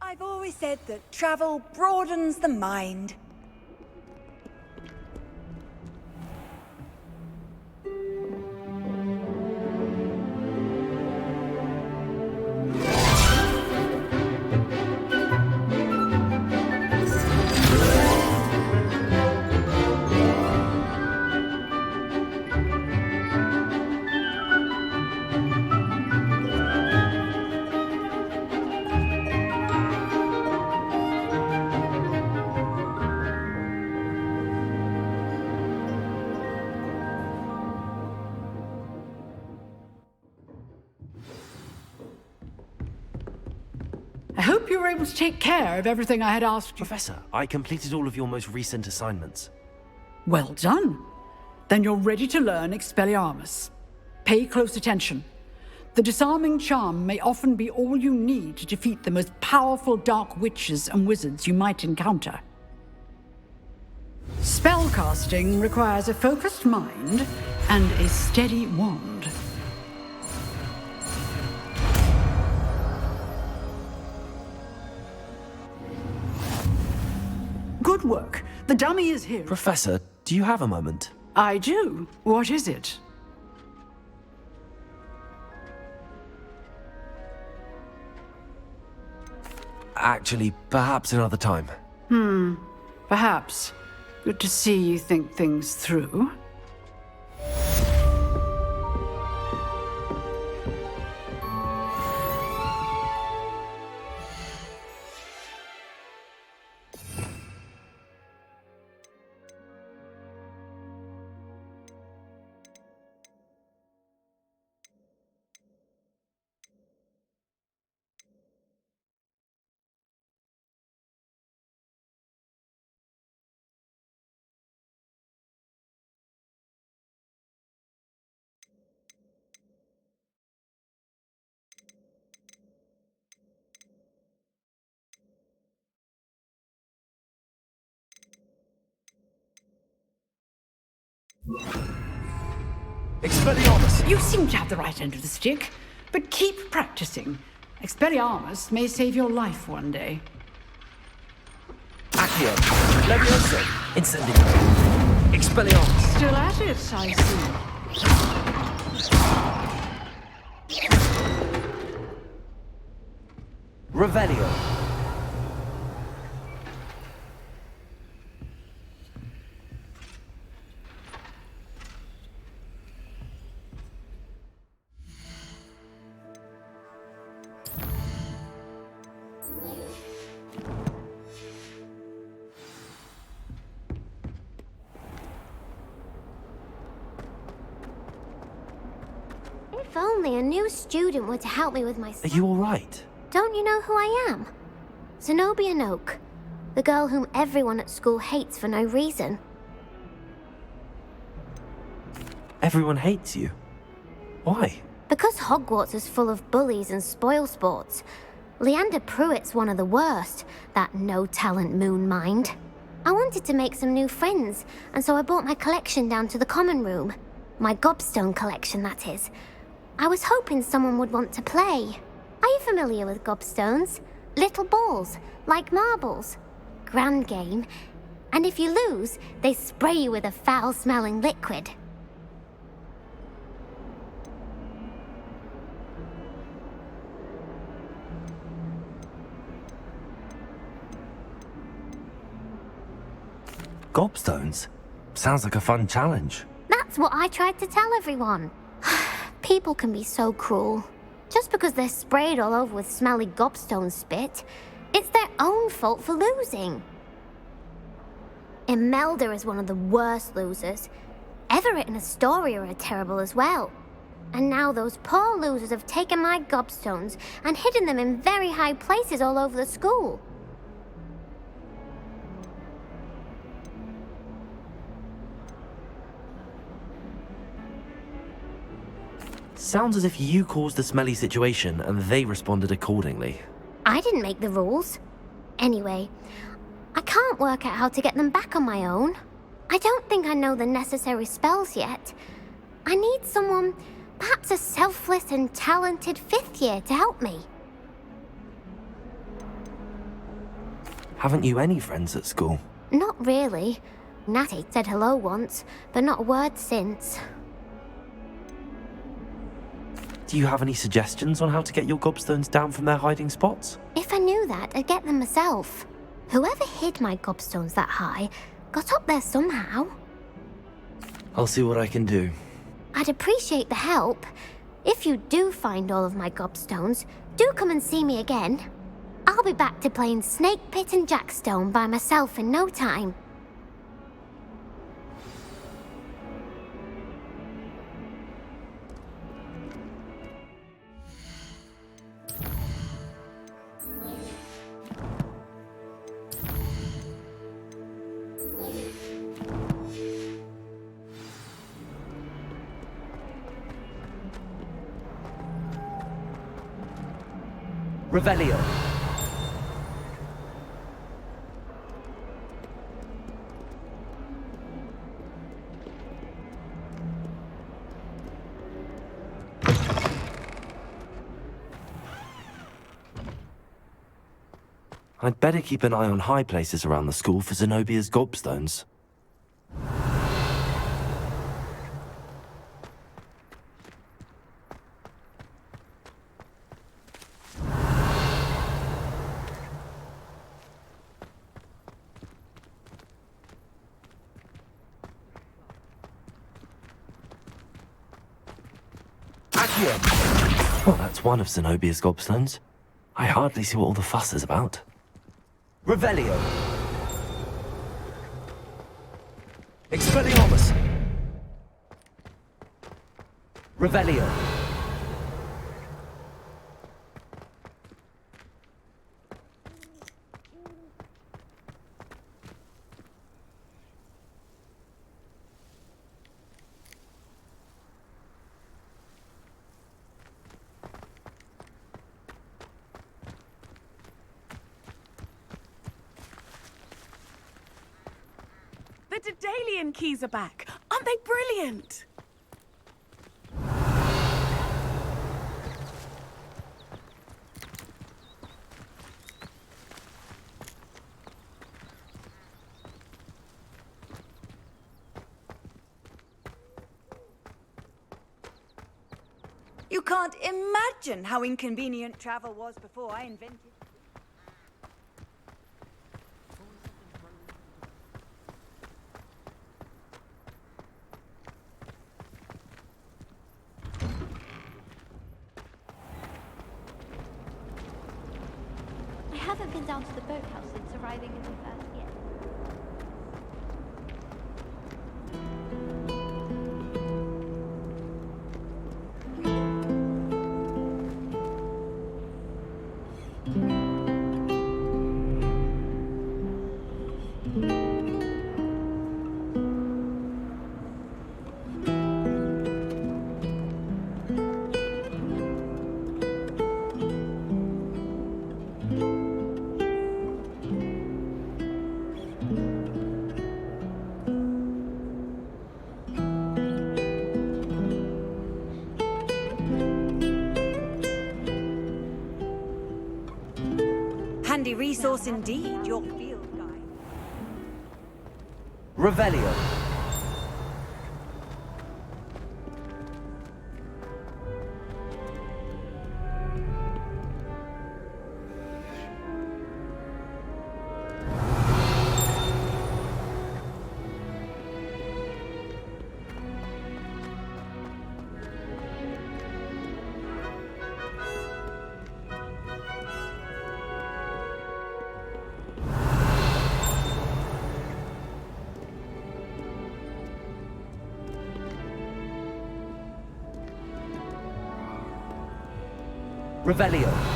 I've always said that travel broadens the mind. I hope you were able to take care of everything I had asked you. Professor, I completed all of your most recent assignments. Well done. Then you're ready to learn Expelliarmus. Pay close attention. The disarming charm may often be all you need to defeat the most powerful dark witches and wizards you might encounter. Spellcasting requires a focused mind and a steady wand. Good work. The dummy is here. Professor, do you have a moment? I do. What is it? Actually, perhaps another time. Perhaps. Good to see you think things through. Expelliarmus! You seem to have the right end of the stick, but keep practicing. Expelliarmus may save your life one day. Accio! Levioso! Incendium! Expelliarmus! Still at it, I see. Revelio! If only a new student were to help me with my... Are you all right? Don't you know who I am? Zenobia Noak, the girl whom everyone at school hates for no reason. Everyone hates you. Why? Because Hogwarts is full of bullies and spoilsports. Leander Pruitt's one of the worst, that no-talent moon mind. I wanted to make some new friends, and so I brought my collection down to the common room. My gobstone collection, that is. I was hoping someone would want to play. Are you familiar with gobstones? Little balls, like marbles. Grand game. And if you lose, they spray you with a foul-smelling liquid. Gobstones? Sounds like a fun challenge. That's what I tried to tell everyone. People can be so cruel. Just because they're sprayed all over with smelly gobstone spit, it's their own fault for losing. Imelda is one of the worst losers. Everett and Astoria are terrible as well. And now those poor losers have taken my gobstones and hidden them in very high places all over the school. Sounds as if you caused the smelly situation and they responded accordingly. I didn't make the rules. Anyway, I can't work out how to get them back on my own. I don't think I know the necessary spells yet. I need someone, perhaps a selfless and talented fifth year to help me. Haven't you any friends at school? Not really. Natty said hello once, but not a word since. Do you have any suggestions on how to get your gobstones down from their hiding spots? If I knew that, I'd get them myself. Whoever hid my gobstones that high got up there somehow. I'll see what I can do. I'd appreciate the help. If you do find all of my gobstones, do come and see me again. I'll be back to playing Snake Pit and Jackstone by myself in no time. Revelio. I'd better keep an eye on high places around the school for Zenobia's gobstones. Well, that's one of Zenobia's gobstones. I hardly see what all the fuss is about. Revelio. Expelliarmus. Revelio. The Daedalian keys are back. Aren't they brilliant? You can't imagine how inconvenient travel was before I invented. I haven't been down to the boathouse since arriving in the first year. Handy resource indeed, your field guide. Revelio. Revelio.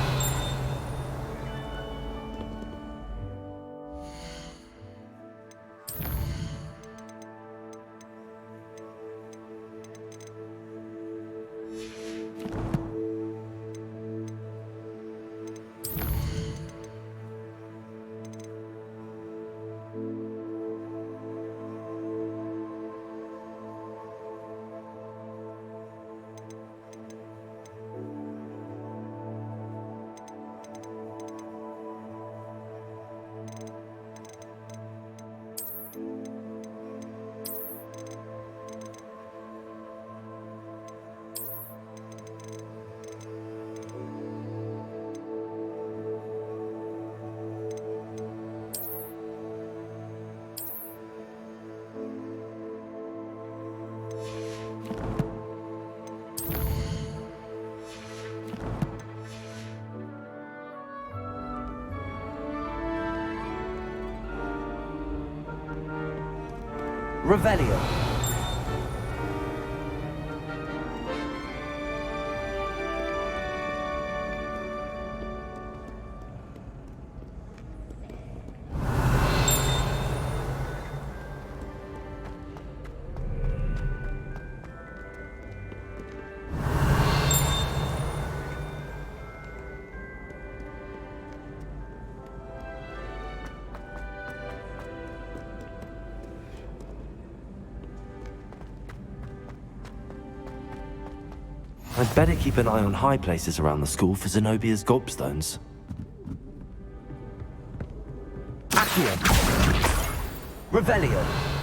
Revelio. I'd better keep an eye on high places around the school for Zenobia's gobstones. Accio. Revelio.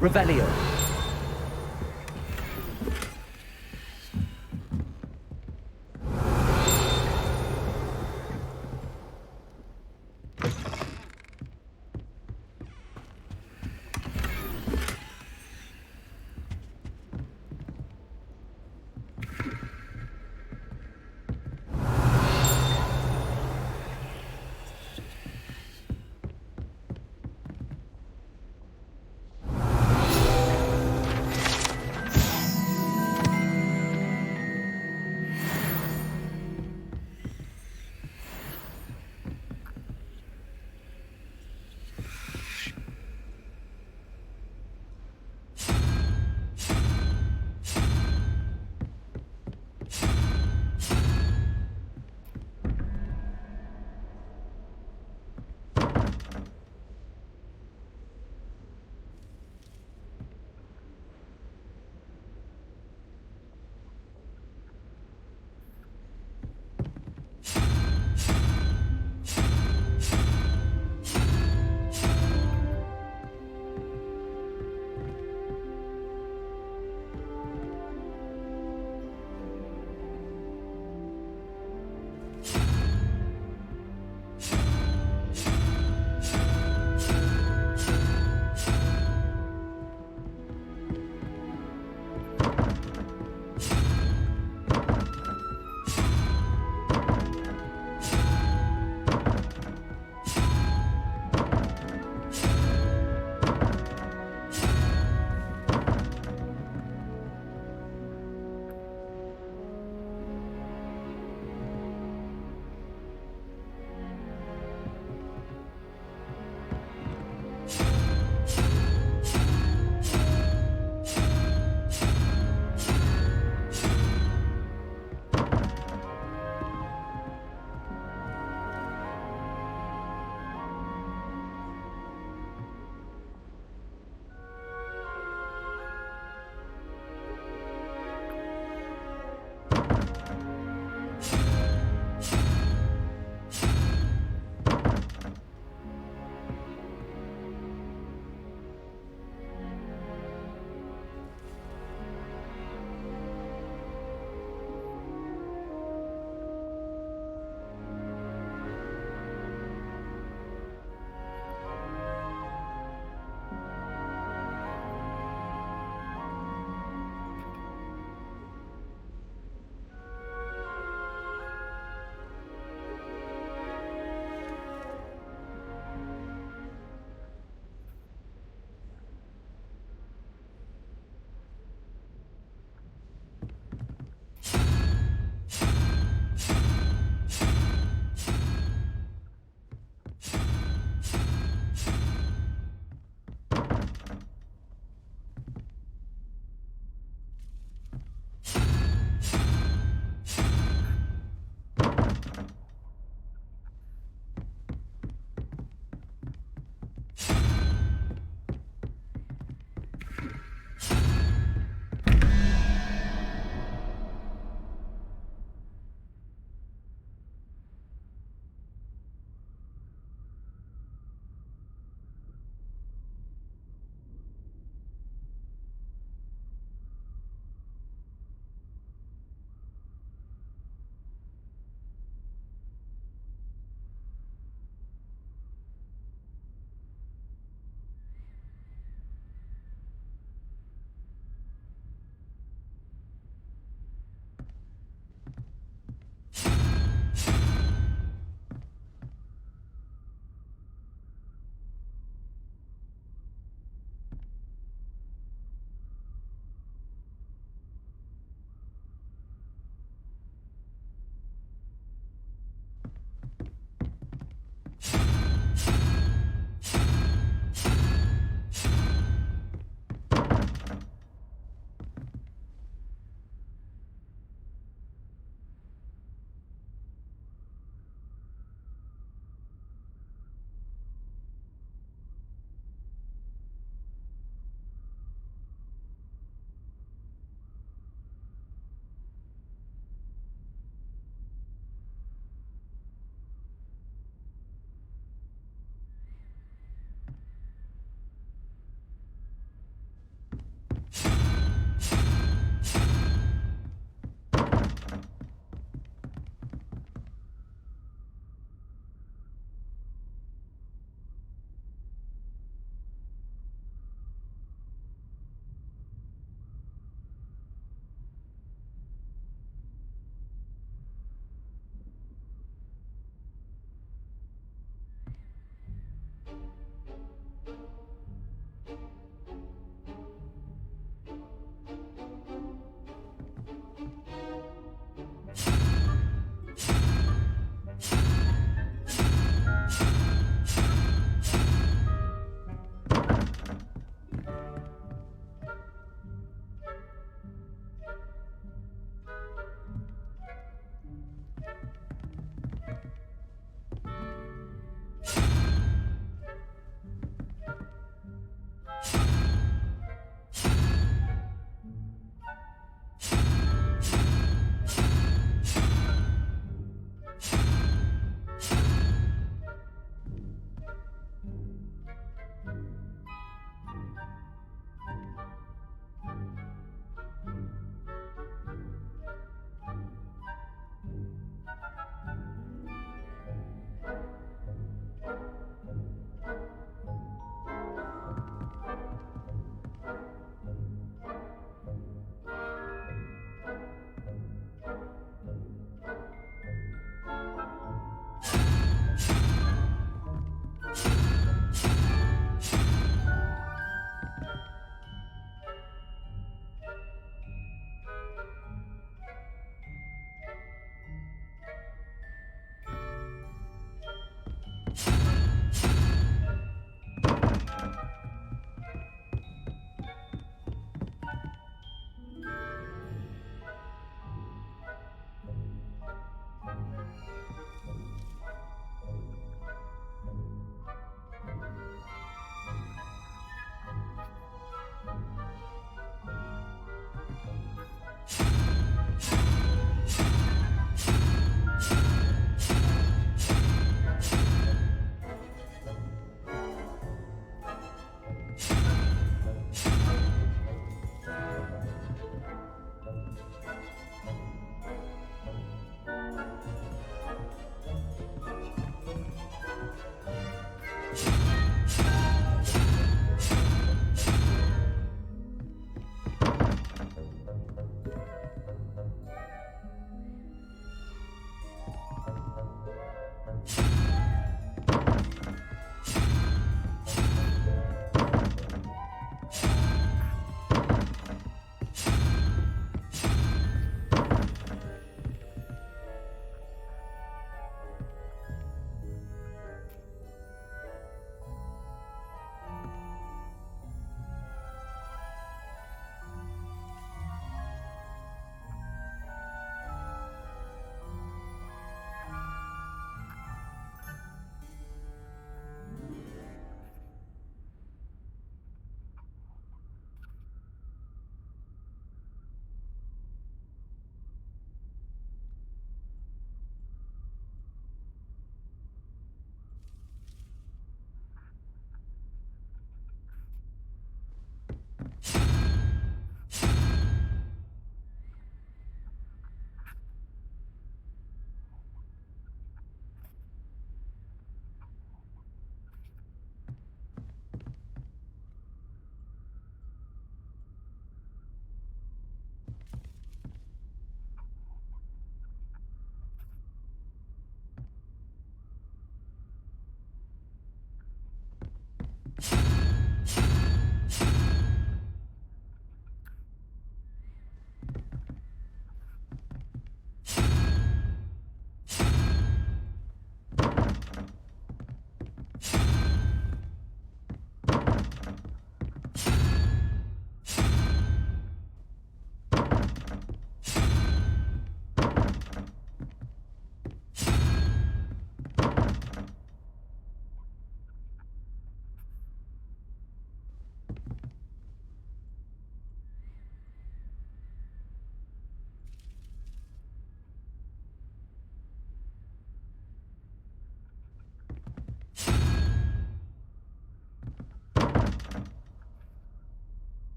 Revelio.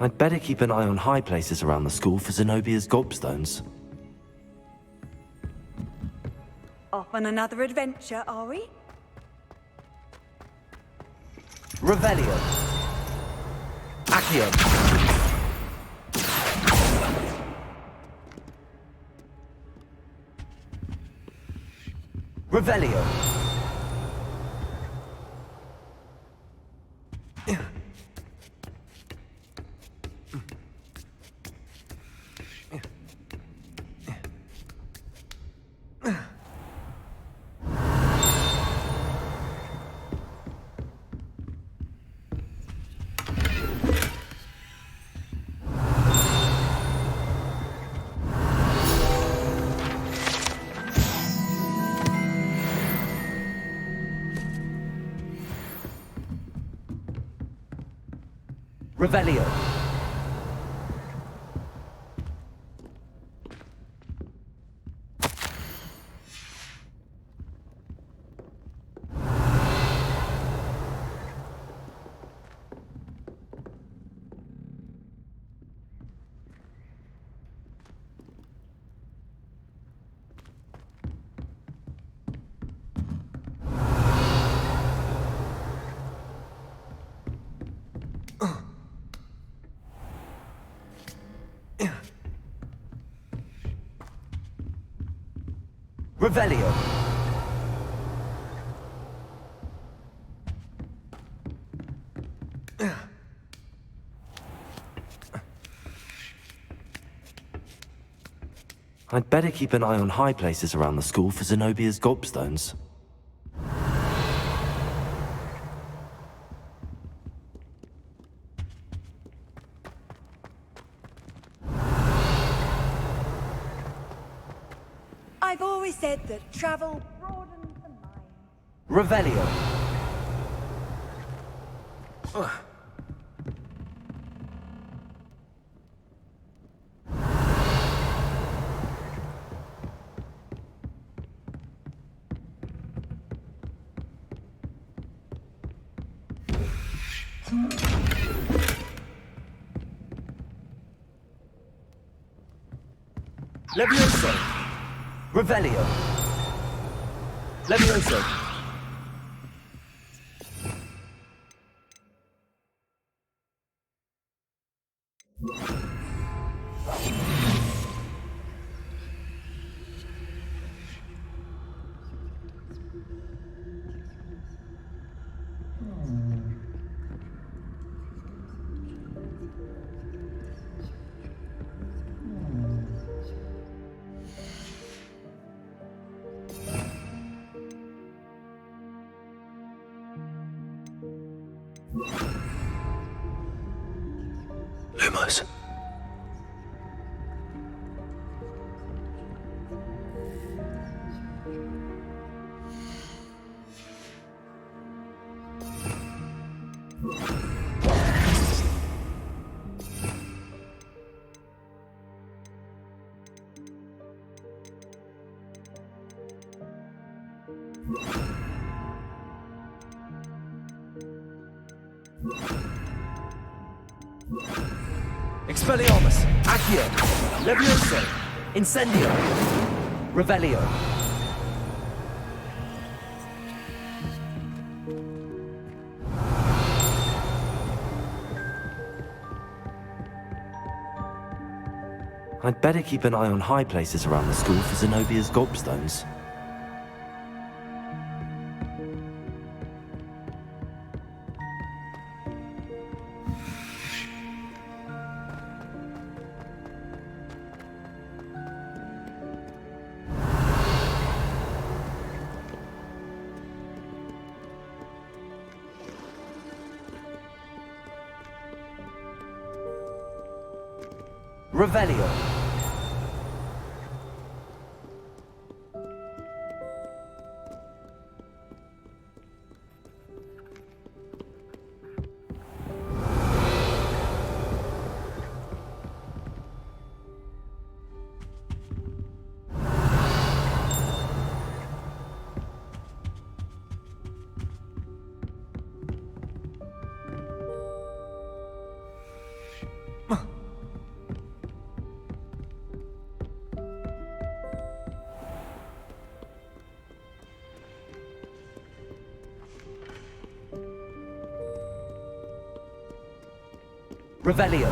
I'd better keep an eye on high places around the school for Zenobia's gobstones. Off on another adventure, are we? Revelio. Accio. Revelio. Revelio. Revelio. I'd better keep an eye on high places around the school for Zenobia's gobstones. I've always said that travel broadens the mind. Revelio. Levioso. Revelio. Levioso. Lumos. Expelliarmus. Accio. Levioso. Incendio. Revelio. I'd better keep an eye on high places around the school for Zenobia's gobstones. Revelio. Revelio.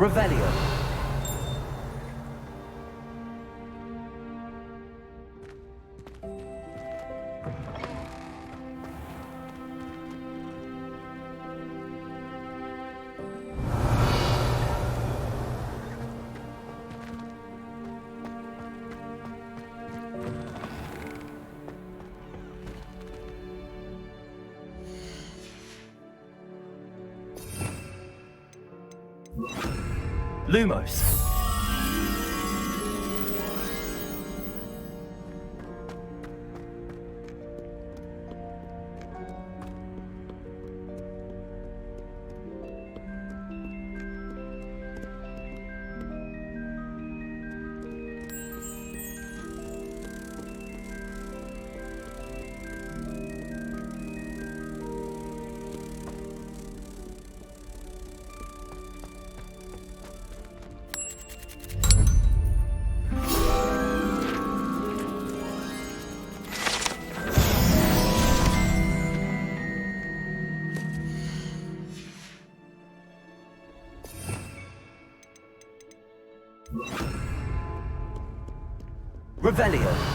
Revelio. Lumos. Revelio.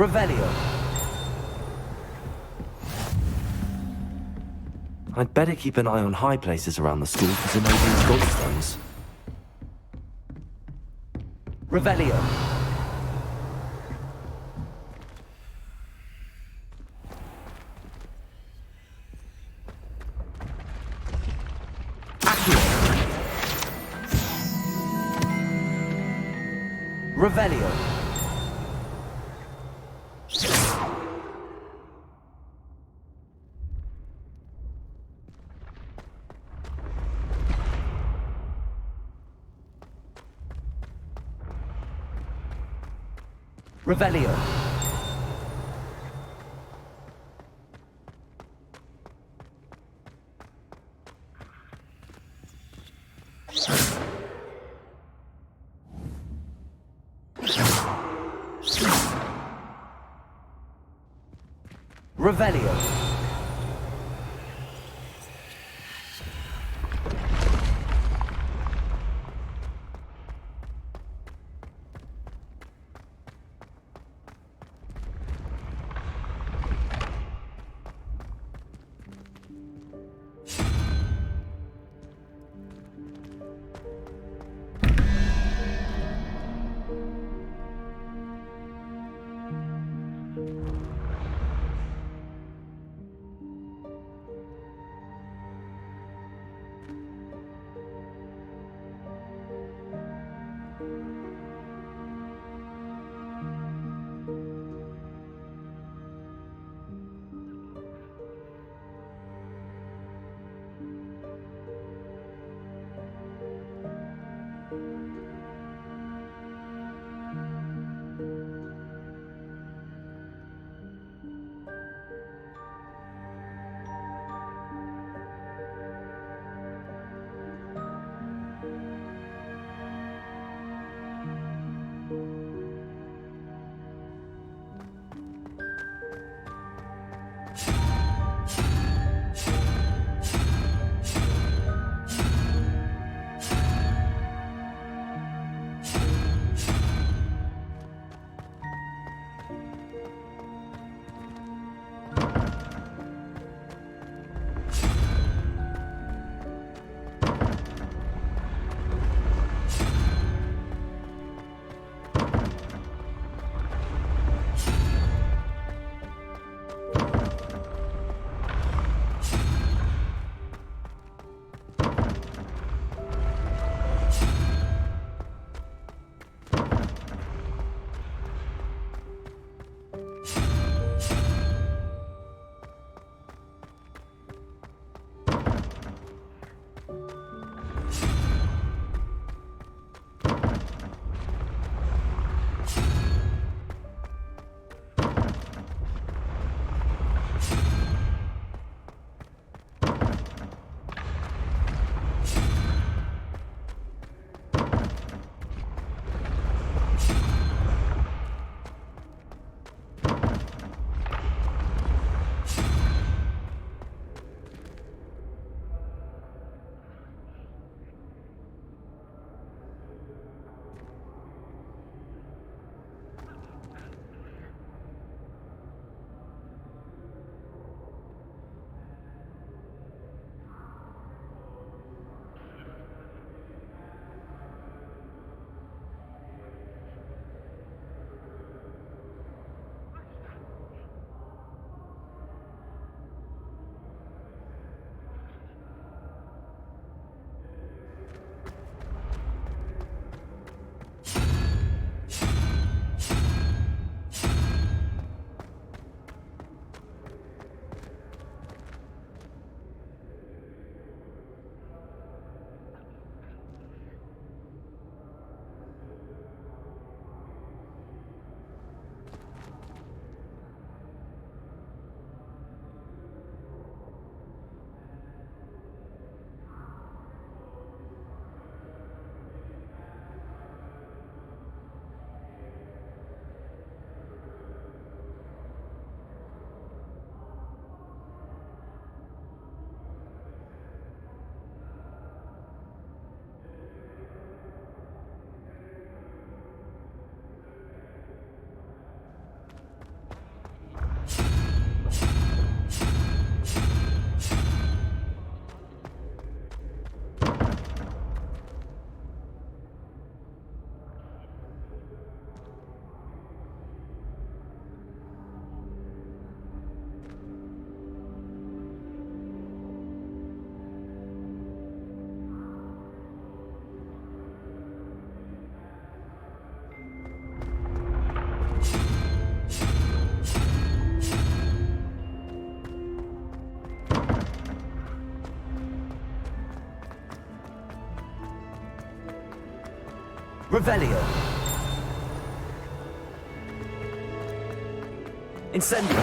Revelio. I'd better keep an eye on high places around the school for Zenobia's gallstones. Revelio. Revelio. Revelio. Revelio. Revelio. Incendio.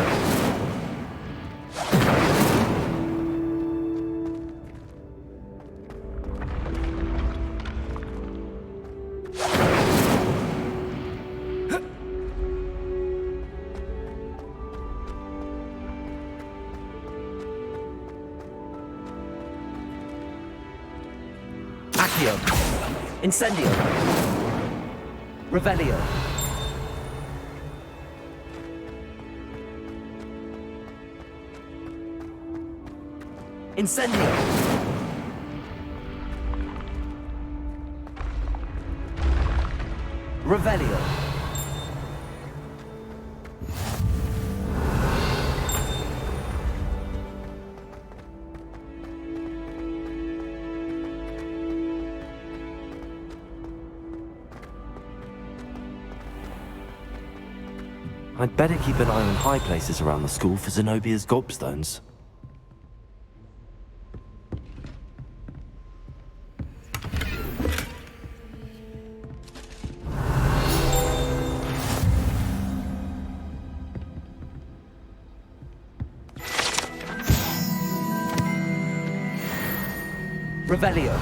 Accio. Incendio. Revelio. Incendio. Revelio. I'd better keep an eye on high places around the school for Zenobia's gobstones. Revelio.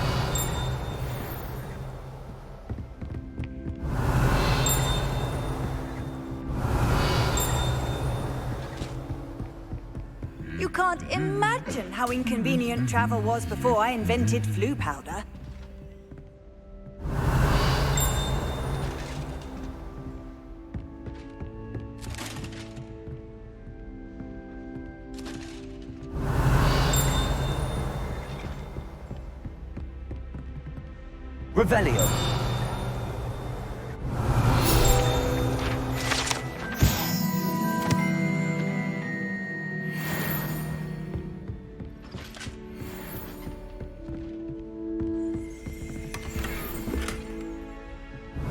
You can't imagine how inconvenient travel was before I invented flu powder. Revelio.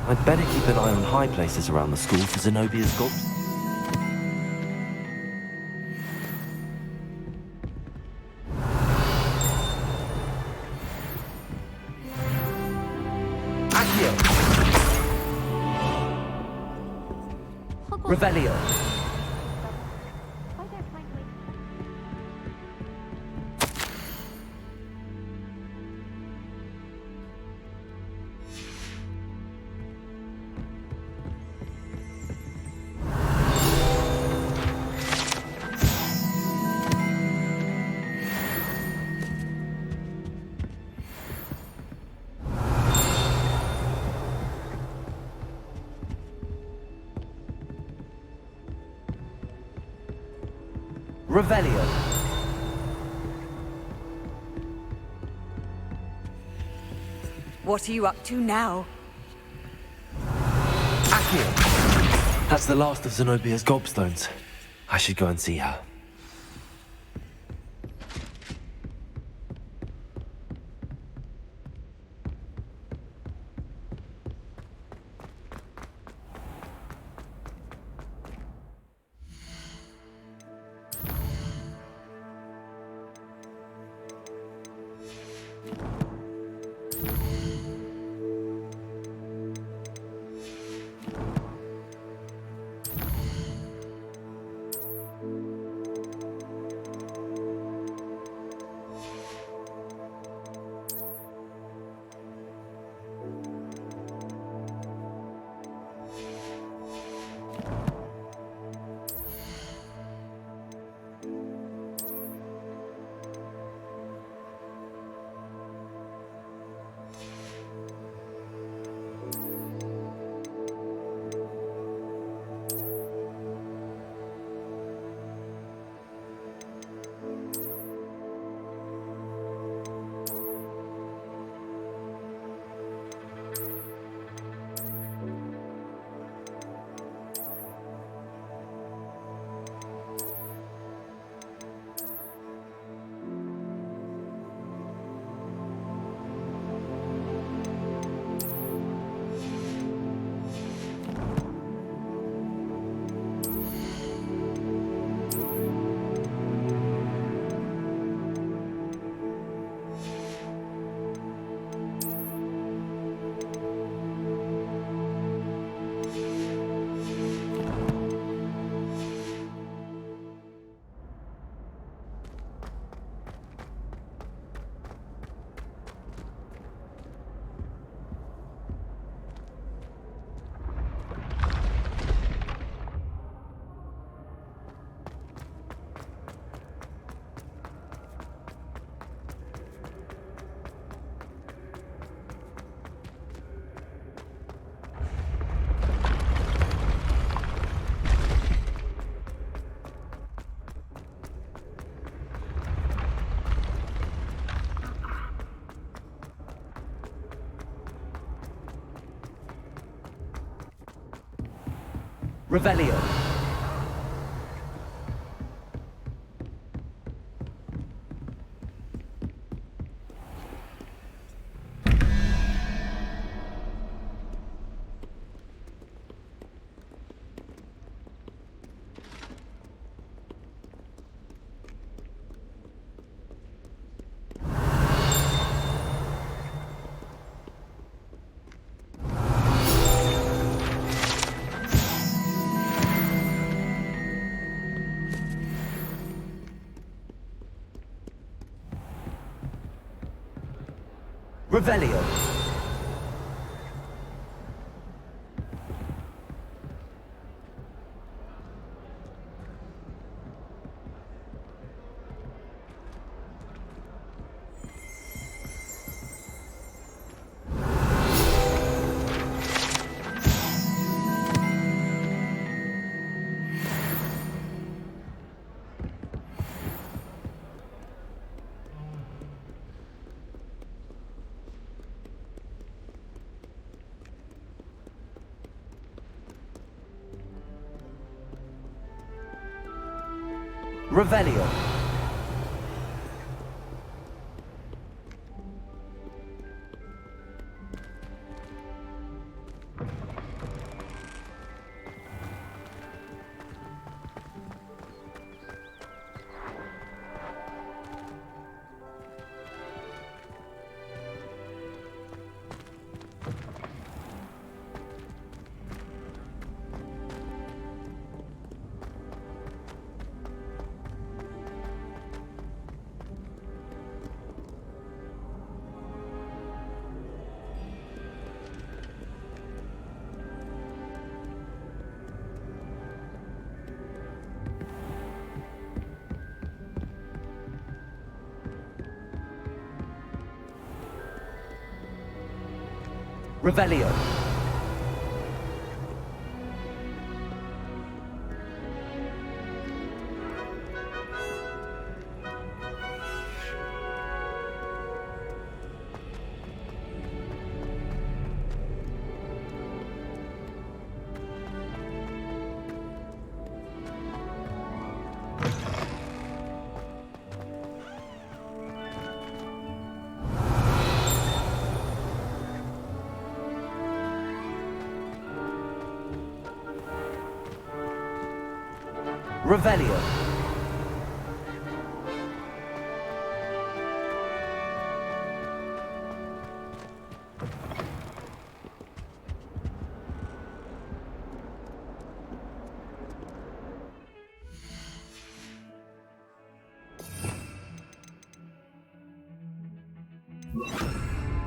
I'd better keep an eye on high places around the school for Zenobia's gobstones. Revelio. Revelio. What are you up to now? Accio. That's the last of Zenobia's gobstones. I should go and see her. Revelio. Revelio. Revelio. Revelio. Revelio.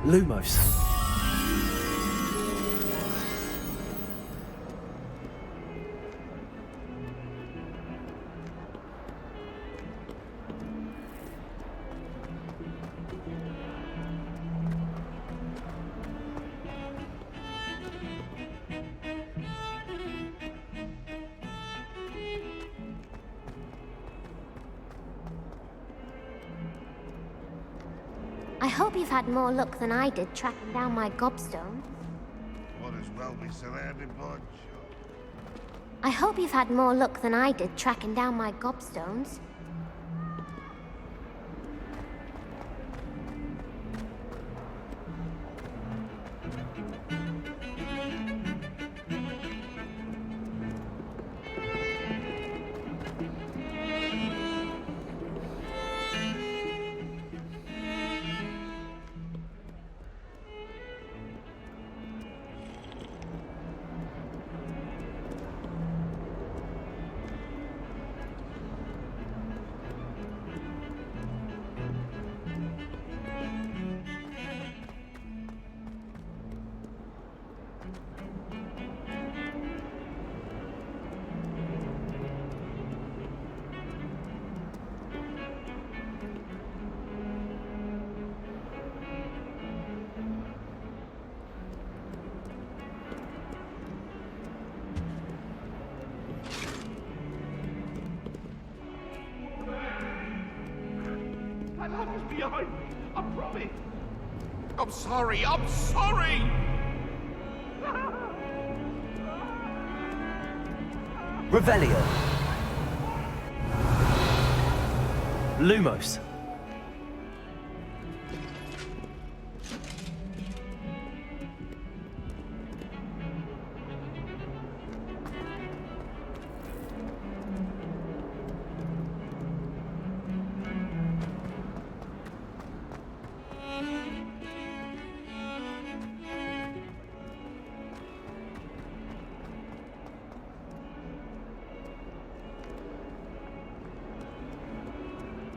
Lumos. I hope you've had more luck than I did tracking down my gobstone. What as well be surrounded by... I hope you've had more luck than I did tracking down my gobstones. Behind me, I promise. I'm sorry, I'm sorry! Revelio. Lumos.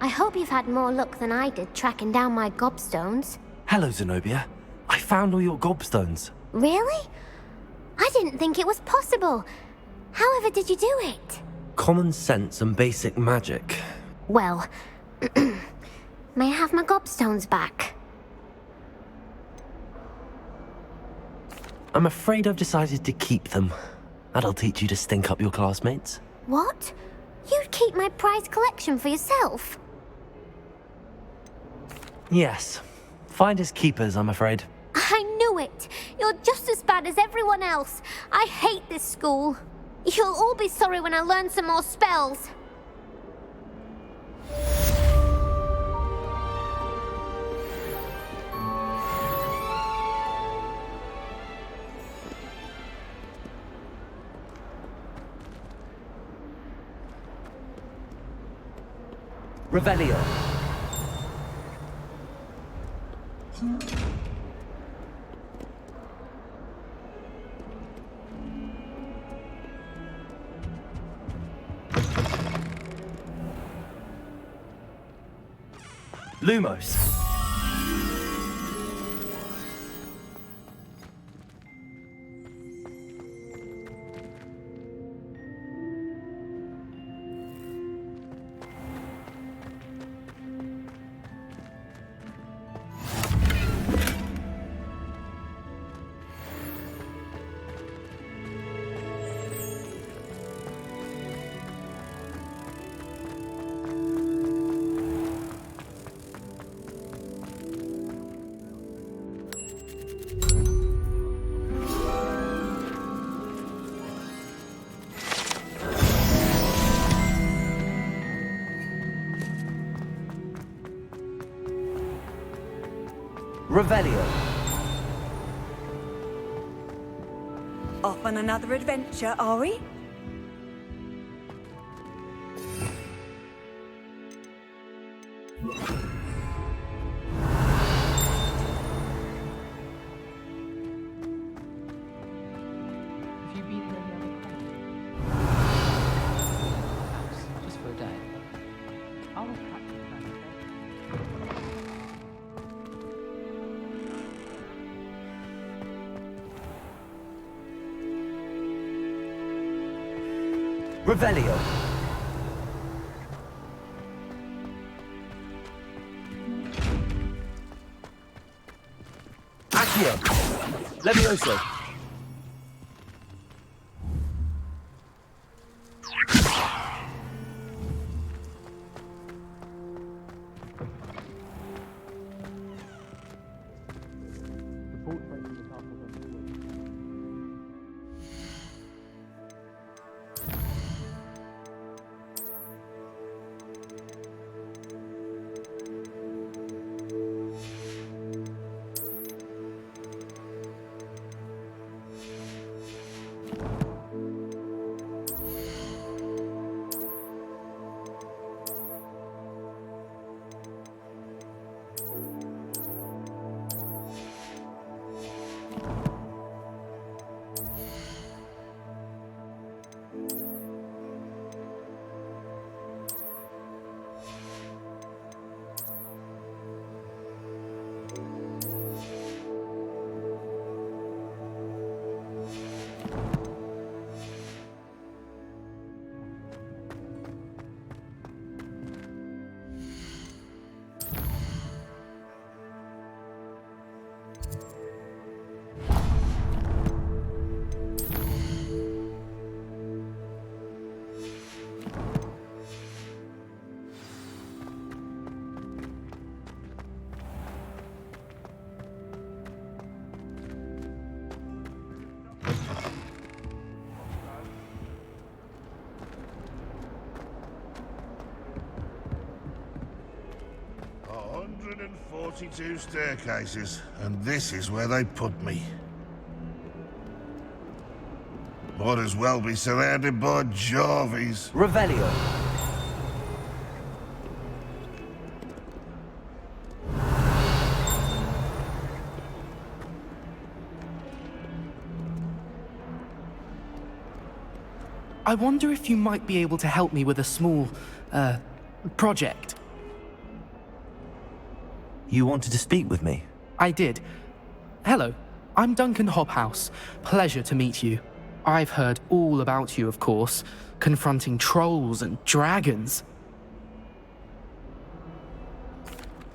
I hope you've had more luck than I did tracking down my gobstones. Hello, Zenobia. I found all your gobstones. Really? I didn't think it was possible. However did you do it? Common sense and basic magic. Well, may I have my gobstones back? I'm afraid I've decided to keep them. That'll teach you to stink up your classmates. What? You'd keep my prized collection for yourself? Yes. Finders keepers, I'm afraid. I knew it! You're just as bad as everyone else. I hate this school. You'll all be sorry when I learn some more spells. Revelio. Lumos. Revelio. Off on another adventure, are we? Just for a day. I was practicing. Revelio. Accio. Levioso. 142 staircases, and this is where they put me. Might as well be surrounded by Jarvies. Revelio. I wonder if you might be able to help me with a small, project. You wanted to speak with me? I did. Hello, I'm Duncan Hobhouse. Pleasure to meet you. I've heard all about you, of course, confronting trolls and dragons.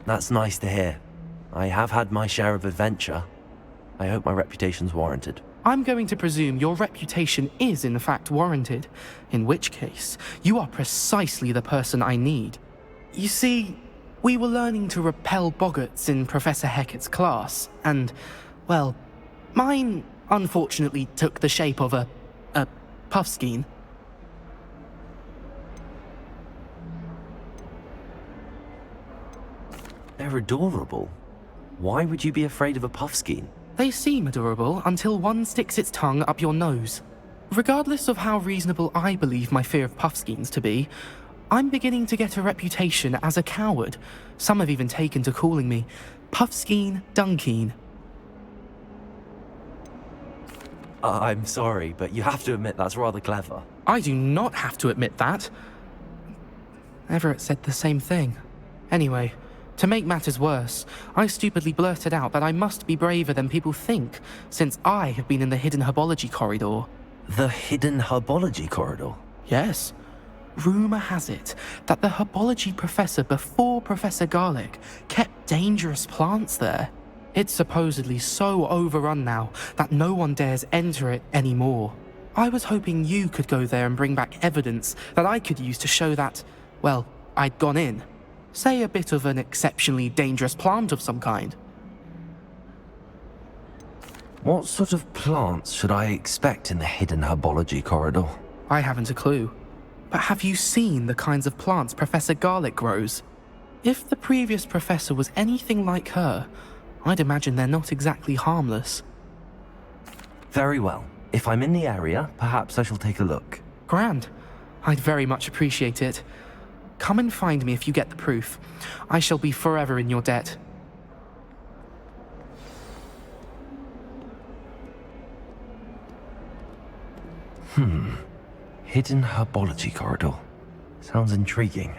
That's nice to hear. I have had my share of adventure. I hope my reputation's warranted. I'm going to presume your reputation is in fact warranted, in which case, you are precisely the person I need. You see, we were learning to repel boggarts in Professor Hecat's class, and, well, mine unfortunately took the shape of a puffskein. They're adorable. Why would you be afraid of a puffskein? They seem adorable until one sticks its tongue up your nose. Regardless of how reasonable I believe my fear of puffskeins to be, I'm beginning to get a reputation as a coward. Some have even taken to calling me Puffskein Dunkeen. I'm sorry, but you have to admit that's rather clever. I do not have to admit that. Everett said the same thing. Anyway, to make matters worse, I stupidly blurted out that I must be braver than people think, since I have been in the hidden herbology corridor. The hidden herbology corridor? Yes. Rumour has it that the herbology professor before Professor Garlic kept dangerous plants there. It's supposedly so overrun now that no one dares enter it anymore. I was hoping you could go there and bring back evidence that I could use to show that, well, I'd gone in. Say a bit of an exceptionally dangerous plant of some kind. What sort of plants should I expect in the hidden herbology corridor? I haven't a clue. But have you seen the kinds of plants Professor Garlic grows? If the previous professor was anything like her, I'd imagine they're not exactly harmless. Very well. If I'm in the area, perhaps I shall take a look. Grand. I'd very much appreciate it. Come and find me if you get the proof. I shall be forever in your debt. Hidden herbology corridor. Sounds intriguing.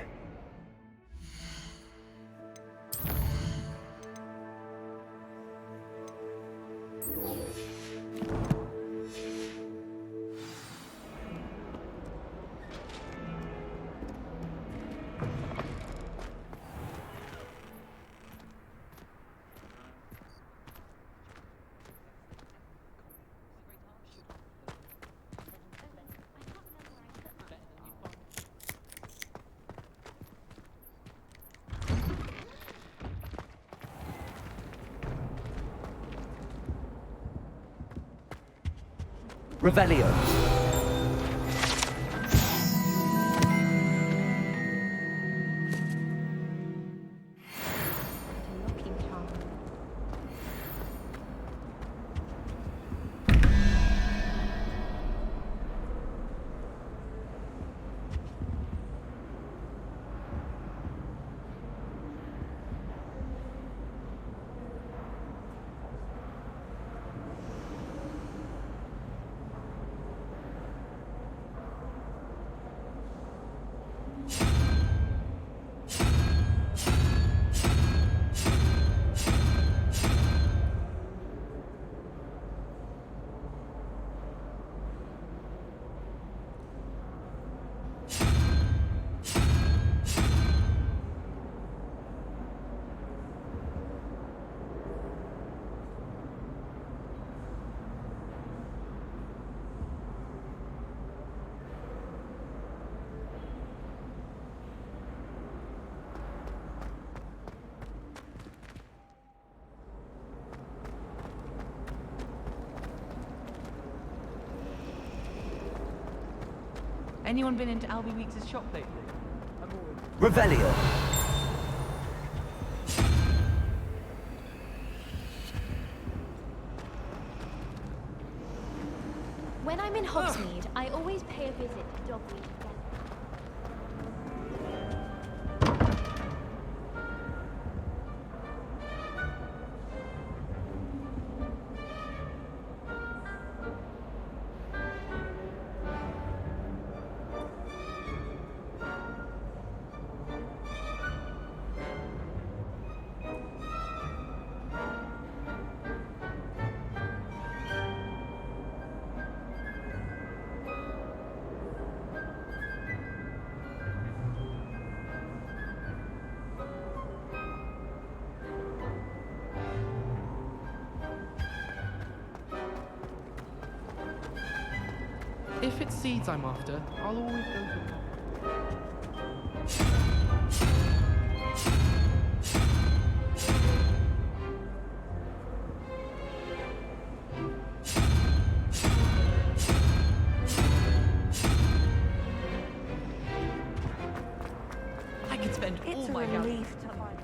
Revelio. Anyone been into Albie Weeks' shop lately? Revelio. Hogsmeade, I always pay a visit to Dogweed together. If it's seeds I'm after, I'll always go for I could spend all my relief to find.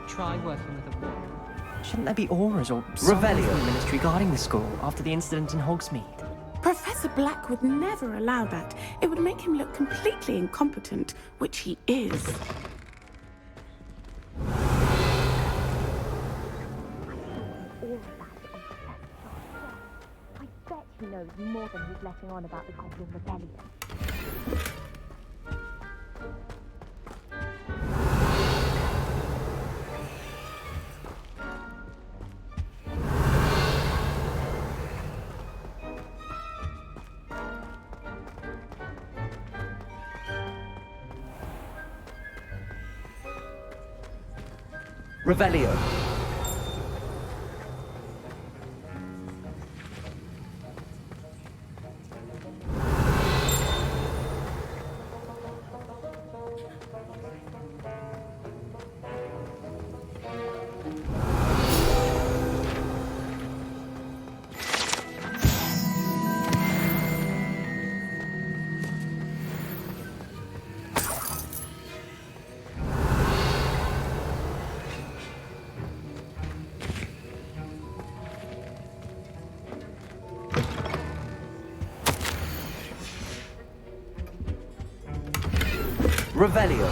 Try working with a wand. Shouldn't there be auras or something from the ministry guarding the school after the incident in Hogsmeade? Professor Black would never allow that. It would make him look completely incompetent, which he is. I bet he knows more than he's letting on about the Goblin Rebellion. Revelio. Revelio.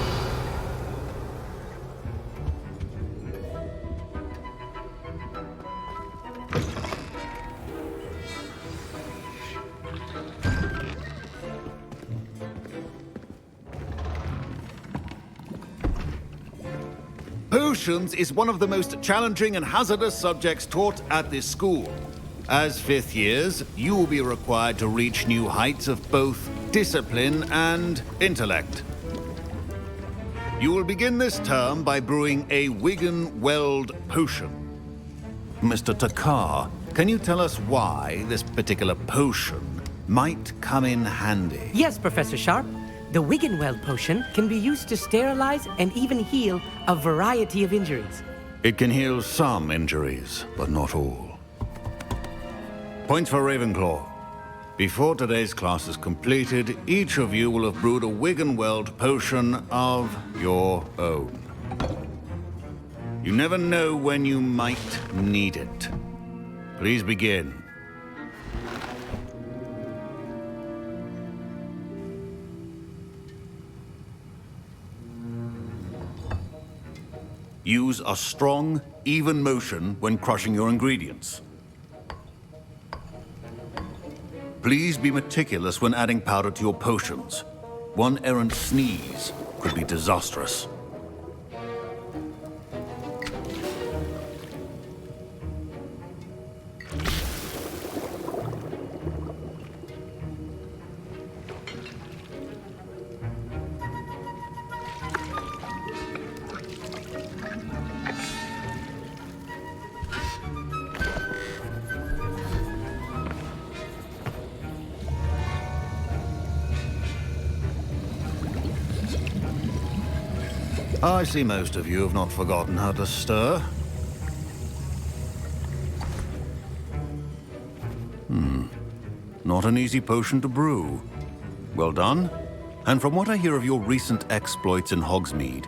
Potions is one of the most challenging and hazardous subjects taught at this school. As fifth years, you will be required to reach new heights of both discipline and intellect. You will begin this term by brewing a Wigan-Weld potion. Mr. Takar, can you tell us why this particular potion might come in handy? Yes, Professor Sharp. The Wigan-Weld potion can be used to sterilize and even heal a variety of injuries. It can heal some injuries, but not all. Points for Ravenclaw. Before today's class is completed, each of you will have brewed a Wigan-Weld potion of your own. You never know when you might need it. Please begin. Use a strong, even motion when crushing your ingredients. Please be meticulous when adding powder to your potions. One errant sneeze could be disastrous. I see most of you have not forgotten how to stir. not an easy potion to brew. Well done. And from what I hear of your recent exploits in Hogsmeade,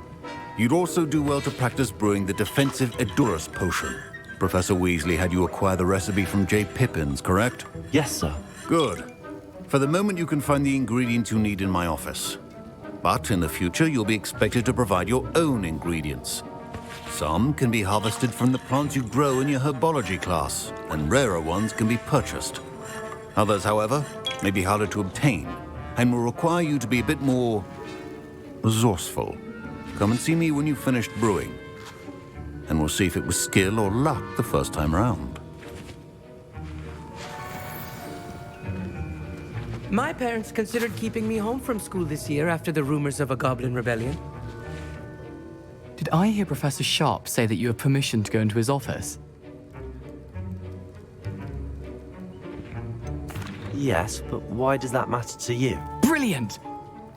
you'd also do well to practice brewing the defensive Edurus potion. Professor Weasley had you acquire the recipe from J. Pippins, correct? Yes, sir. Good. For the moment, you can find the ingredients you need in my office. But in the future, you'll be expected to provide your own ingredients. Some can be harvested from the plants you grow in your herbology class, and rarer ones can be purchased. Others, however, may be harder to obtain, and will require you to be a bit more resourceful. Come and see me when you've finished brewing, and we'll see if it was skill or luck the first time around. My parents considered keeping me home from school this year after the rumors of a goblin rebellion. Did I hear Professor Sharp say that you have permission to go into his office? Yes, but why does that matter to you? Brilliant!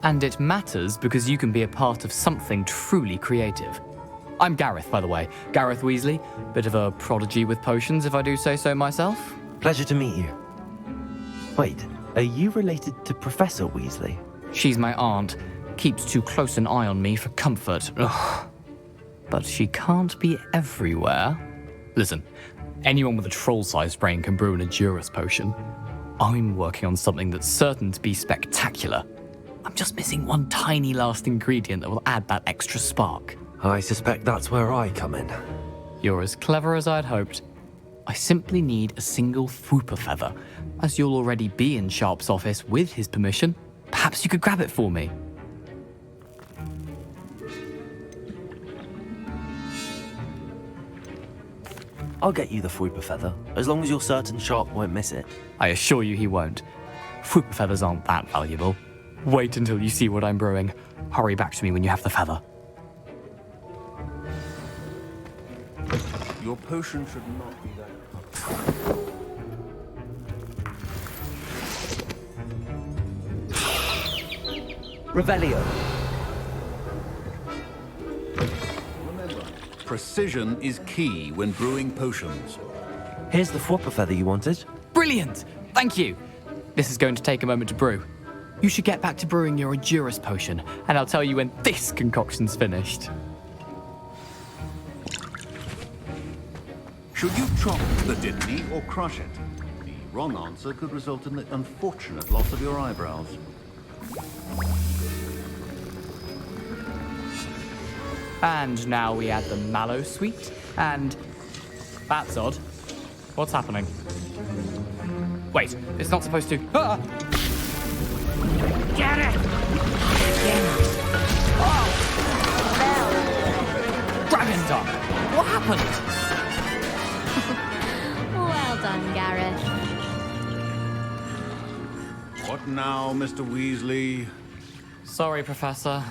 And it matters because you can be a part of something truly creative. I'm Gareth, by the way. Gareth Weasley. Bit of a prodigy with potions, if I do say so myself. Pleasure to meet you. Wait, are you related to Professor Weasley? She's my aunt. Keeps too close an eye on me for comfort. Ugh. But she can't be everywhere. Listen, anyone with a troll-sized brain can brew an Edurus potion. I'm working on something that's certain to be spectacular. I'm just missing one tiny last ingredient that will add that extra spark. I suspect that's where I come in. You're as clever as I'd hoped. I simply need a single Fwooper feather. As you'll already be in Sharp's office with his permission, perhaps you could grab it for me. I'll get you the Fwooper feather, as long as you're certain Sharp won't miss it. I assure you he won't. Fwooper feathers aren't that valuable. Wait until you see what I'm brewing. Hurry back to me when you have the feather. Your potion should not be that. Revelio. Remember, precision is key when brewing potions. Here's the Fwooper feather you wanted. Brilliant! Thank you! This is going to take a moment to brew. You should get back to brewing your Edurus potion, and I'll tell you when this concoction's finished. Should you chop the diddly or crush it? The wrong answer could result in the unfortunate loss of your eyebrows. And now we add the mallow sweet, and... That's odd. What's happening? Wait, it's not supposed to... Ah! Get it! Oh! Dragon Dog! What happened? Well done, Gareth. What now, Mr. Weasley? Sorry, Professor.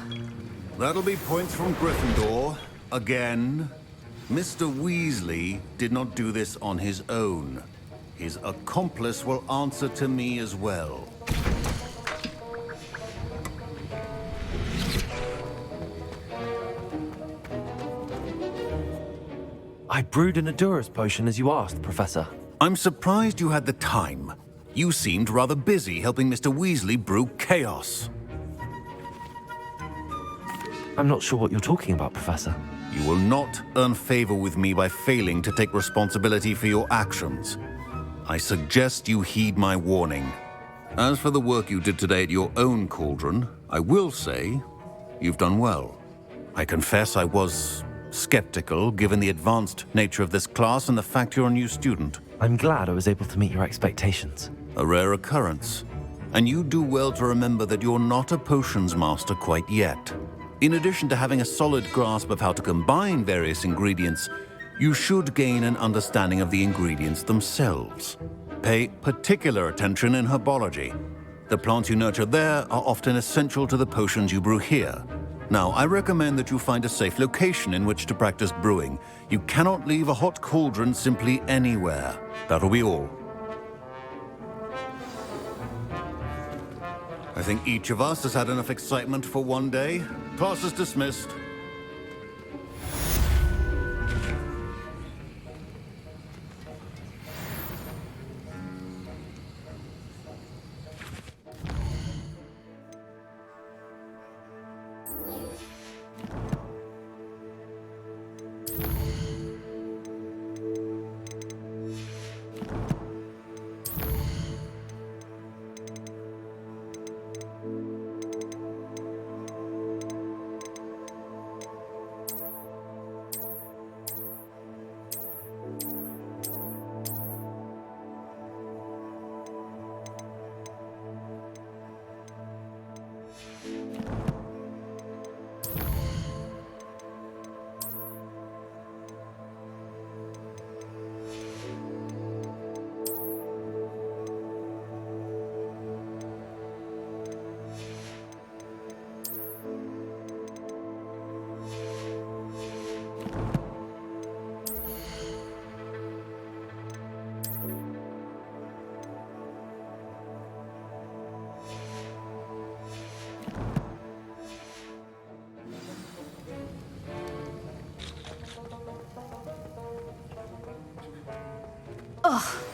That'll be points from Gryffindor. Again. Mr. Weasley did not do this on his own. His accomplice will answer to me as well. I brewed an Edurus potion as you asked, Professor. I'm surprised you had the time. You seemed rather busy helping Mr. Weasley brew chaos. I'm not sure what you're talking about, Professor. You will not earn favor with me by failing to take responsibility for your actions. I suggest you heed my warning. As for the work you did today at your own cauldron, I will say you've done well. I confess I was skeptical given the advanced nature of this class and the fact you're a new student. I'm glad I was able to meet your expectations. A rare occurrence. And you do well to remember that you're not a potions master quite yet. In addition to having a solid grasp of how to combine various ingredients, you should gain an understanding of the ingredients themselves. Pay particular attention in herbology. The plants you nurture there are often essential to the potions you brew here. Now, I recommend that you find a safe location in which to practice brewing. You cannot leave a hot cauldron simply anywhere. That'll be all. I think each of us has had enough excitement for one day. Class is dismissed.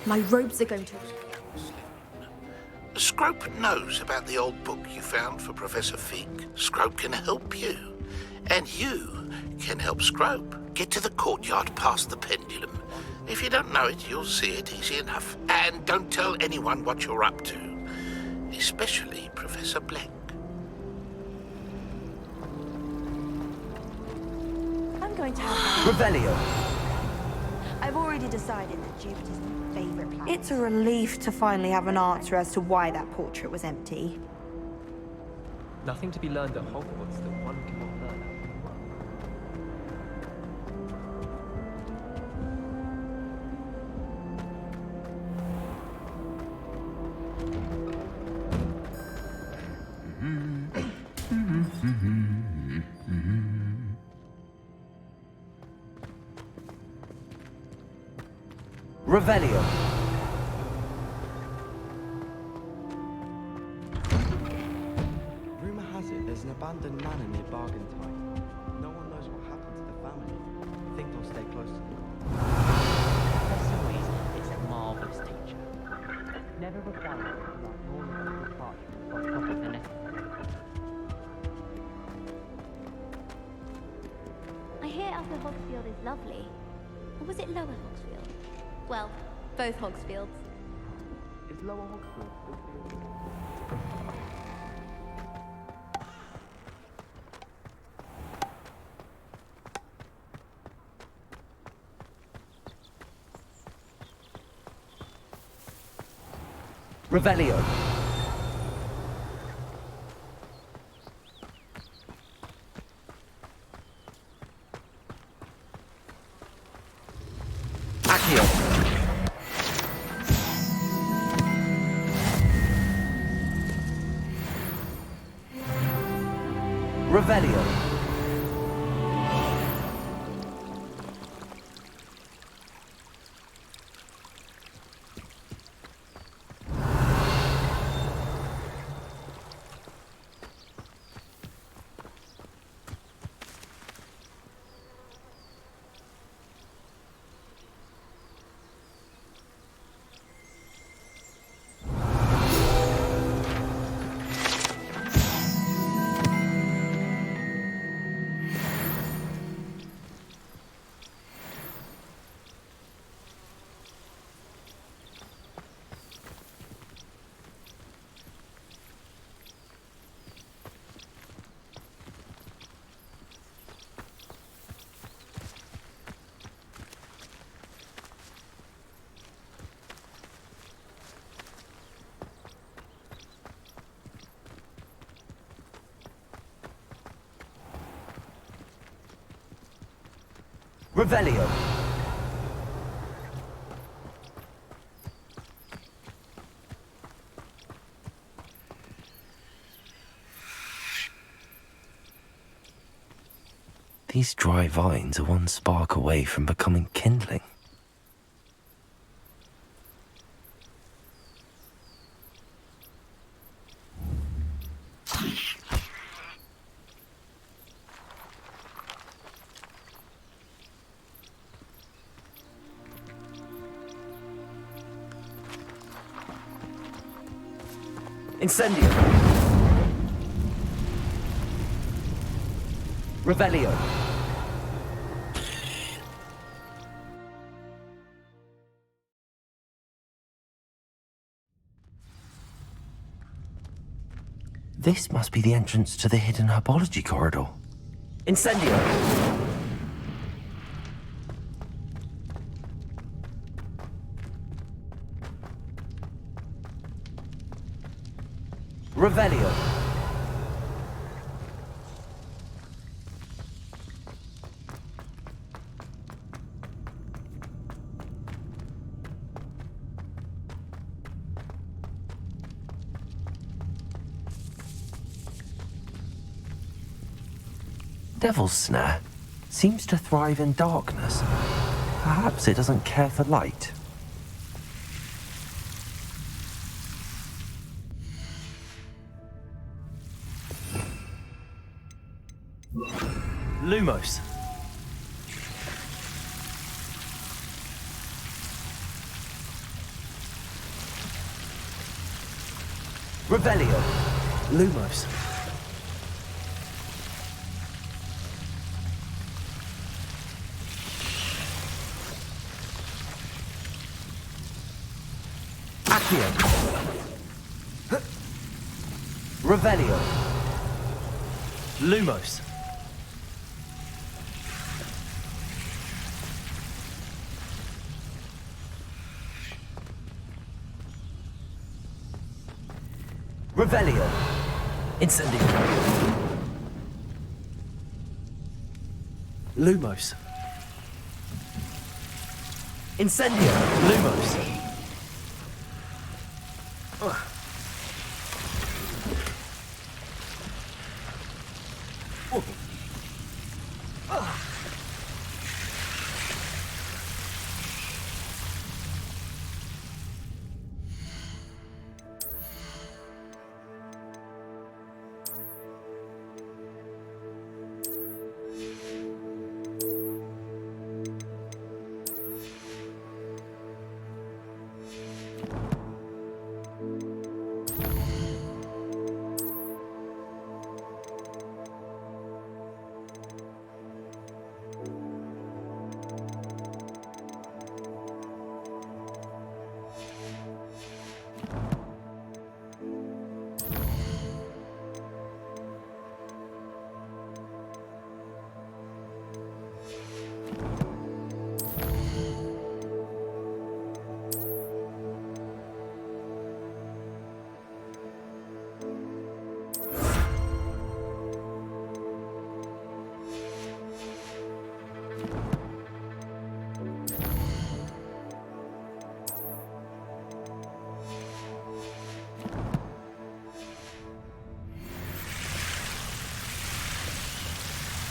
My robes are going to... Scrope knows about the old book you found for Professor Fig. Scrope can help you. And you can help Scrope get to the courtyard past the pendulum. If you don't know it, you'll see it easy enough. And don't tell anyone what you're up to. Especially Professor Black. I'm going to have Revelio. I've already decided that Jupiter's my favorite planet. It's a relief to finally have an answer as to why that portrait was empty. Nothing to be learned at Hogwarts that one cannot learn at Revelio. Rumor has it there's an abandoned manor near Bargentine. No one knows what happened to the family. I think they'll stay close to them. Professor Weasley is a marvelous teacher. Never required to write more than a parchment on top of the necessary. I hear Upper Hogsfield is lovely. Or was it Lower Hogsfield? Well, both Hogsfields. Is Lower Hogsfield still Revelio. Accio. Revelio. Revelio. These dry vines are one spark away from becoming kindling. Incendio. Revelio. This must be the entrance to the hidden herbology corridor. Incendio. Revelio. Devil's Snare seems to thrive in darkness. Perhaps it doesn't care for light. Lumos. Revelio. Lumos. Accio. Revelio. Lumos. Revelio. Incendio. Lumos. Incendio. Lumos.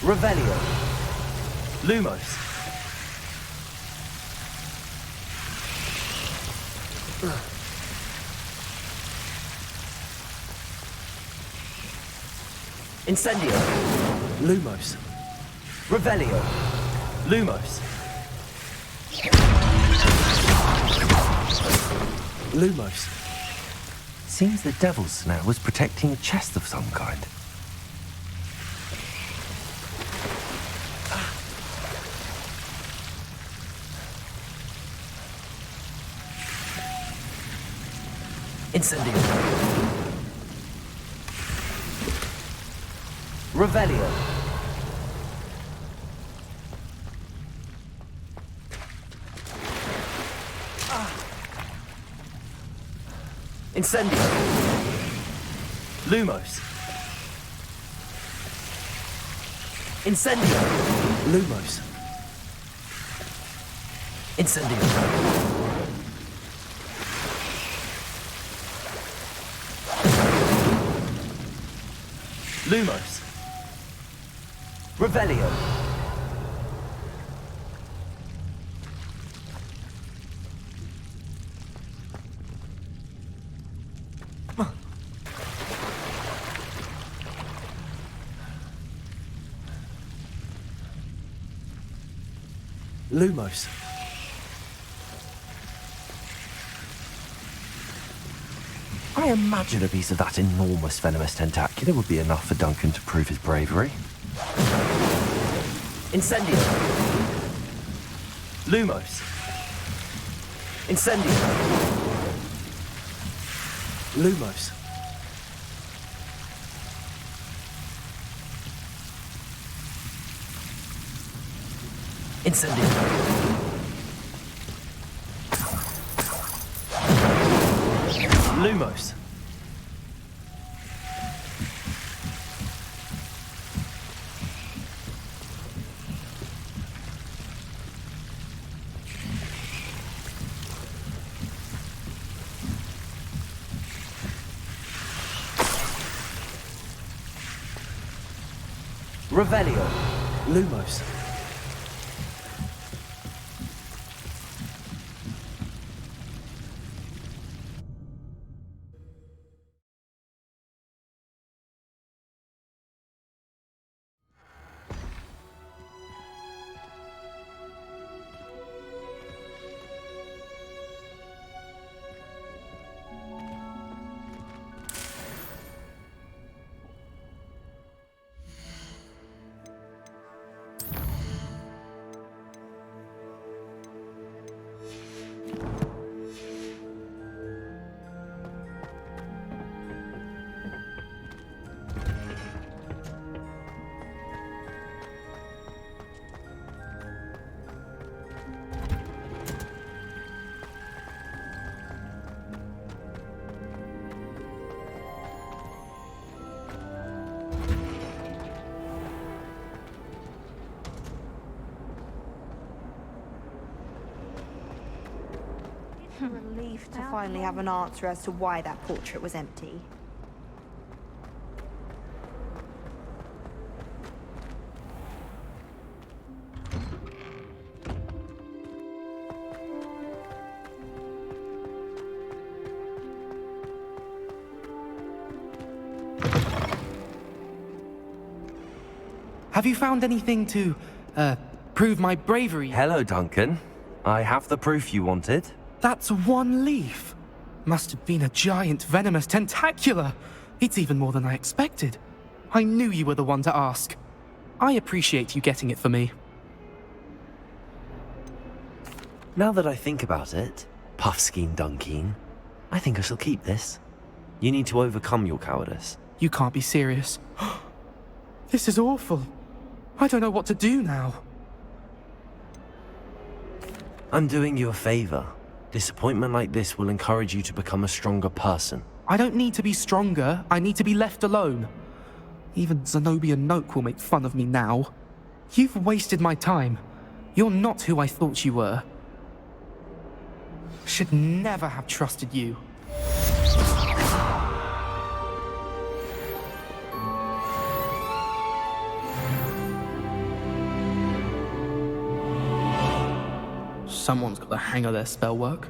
Revelio. Lumos. Incendio. Lumos. Revelio. Lumos. Lumos. Seems the devil's snare was protecting a chest of some kind. Incendio. Revelio. Incendio. Lumos. Incendio. Lumos. Incendio. Lumos. Revelio. Lumos. I imagine a piece of that enormous venomous tentacular would be enough for Duncan to prove his bravery. Incendio. Lumos. Incendio. Lumos. Incendio. Lumos. Revelio. Lumos. a relief to finally have an answer as to why that portrait was empty. Have you found anything to, prove my bravery? Hello, Duncan. I have the proof you wanted. That's one leaf. Must have been a giant venomous tentacula. It's even more than I expected. I knew you were the one to ask. I appreciate you getting it for me. Now that I think about it, Puffskein Dunkeen, I think I shall keep this. You need to overcome your cowardice. You can't be serious. This is awful. I don't know what to do now. I'm doing you a favor. Disappointment like this will encourage you to become a stronger person. I don't need to be stronger, I need to be left alone. Even Zenobia Noak will make fun of me now. You've wasted my time. You're not who I thought you were. Should never have trusted you. Someone's got the hang of their spell work.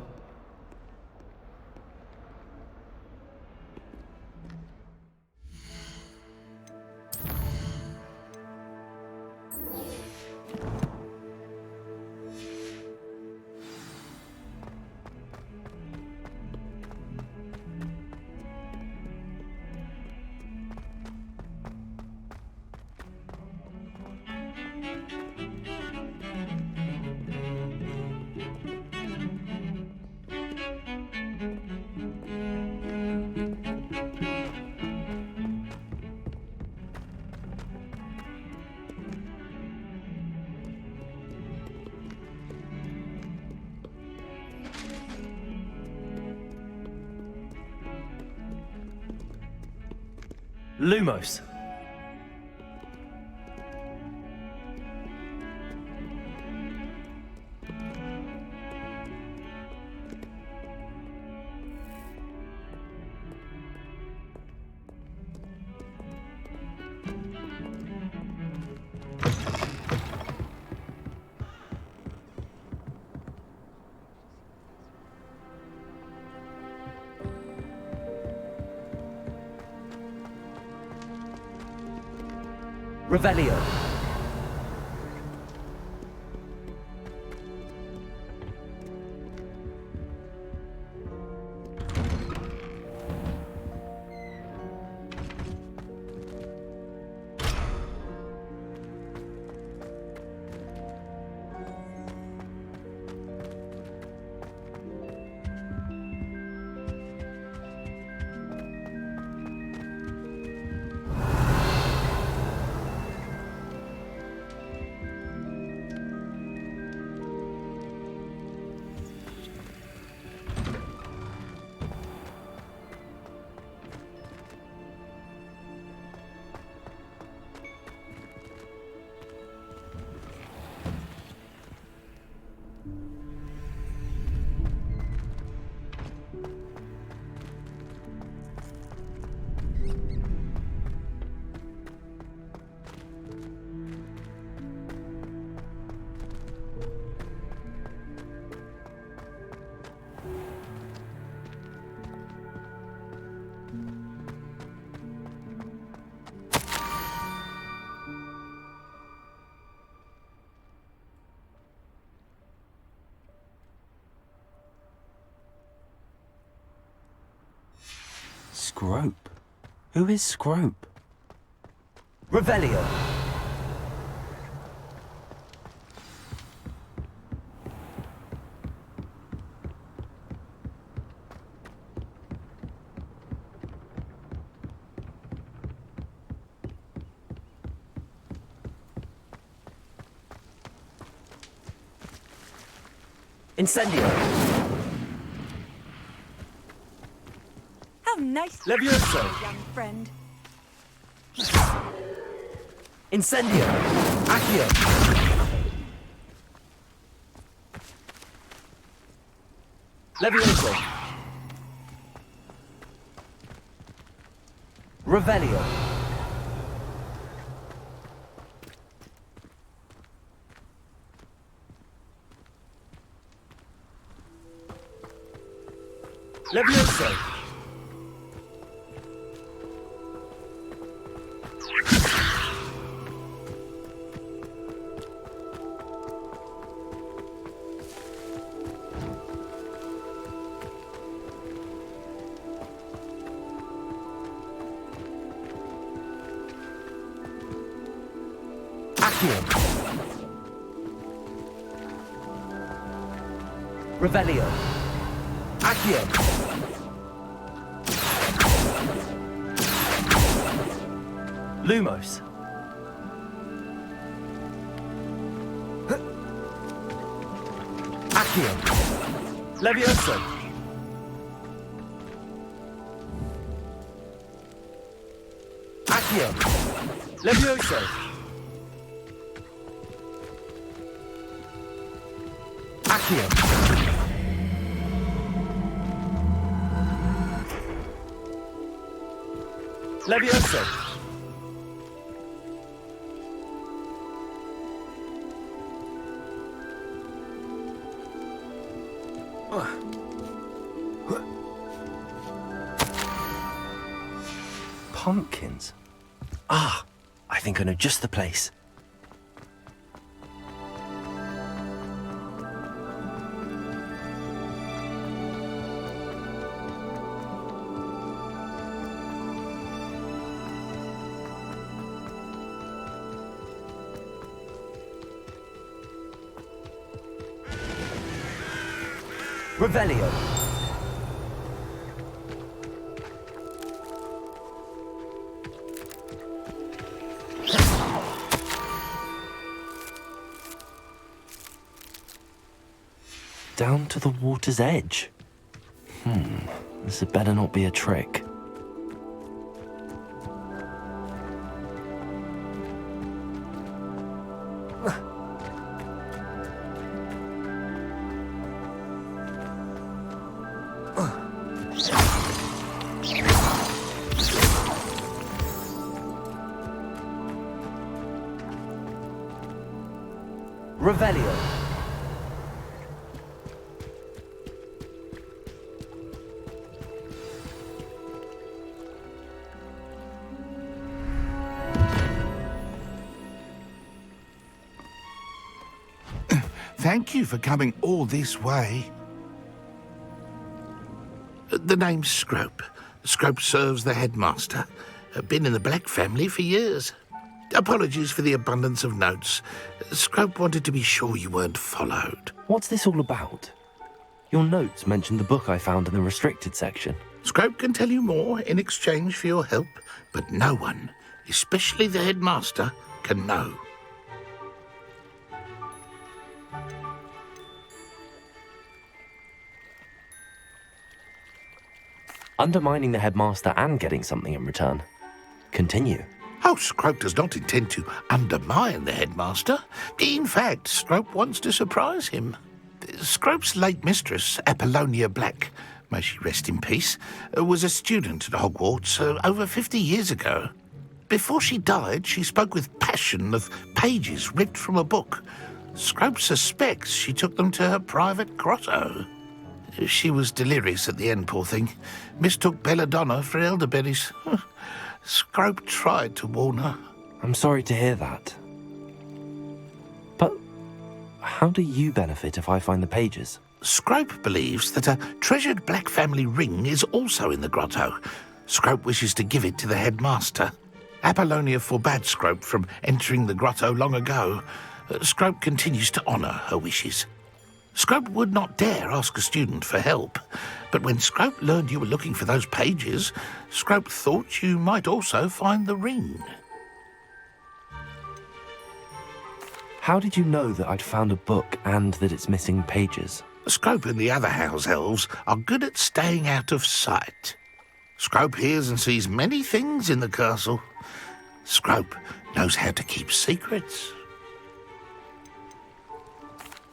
Lumos. Revelio. Scrope? Who is Scrope? Revelio. Incendio. How nice Levioso. young friend. Incendio. Accio. Levioso. Revelio. Levioso. Revelio. Accio. Lumos. Accio. Levioso. Accio. Levioso. Accio. Levioso. Pumpkins. Ah, I think I know just the place. Revelio. Down to the water's edge. This had better not be a trick. Revelio. Thank you for coming all this way. The name's Scrope. Scrope serves the headmaster. Been in the Black family for years. Apologies for the abundance of notes. Scrope wanted to be sure you weren't followed. What's this all about? Your notes mentioned the book I found in the restricted section. Scrope can tell you more in exchange for your help, but no one, especially the headmaster, can know. Undermining the headmaster and getting something in return. Continue. Oh, Scrope does not intend to undermine the headmaster. In fact, Scrope wants to surprise him. Scrope's late mistress, Apollonia Black, may she rest in peace, was a student at Hogwarts over 50 years ago. Before she died, she spoke with passion of pages ripped from a book. Scrope suspects she took them to her private grotto. She was delirious at the end, poor thing. Mistook belladonna for elderberries. Scrope tried to warn her. I'm sorry to hear that. But how do you benefit if I find the pages? Scrope believes that a treasured Black family ring is also in the grotto. Scrope wishes to give it to the headmaster. Apollonia forbade Scrope from entering the grotto long ago. Scrope continues to honour her wishes. Scrope would not dare ask a student for help, but when Scrope learned you were looking for those pages, Scrope thought you might also find the ring. How did you know that I'd found a book and that it's missing pages? Scrope and the other house elves are good at staying out of sight. Scrope hears and sees many things in the castle. Scrope knows how to keep secrets.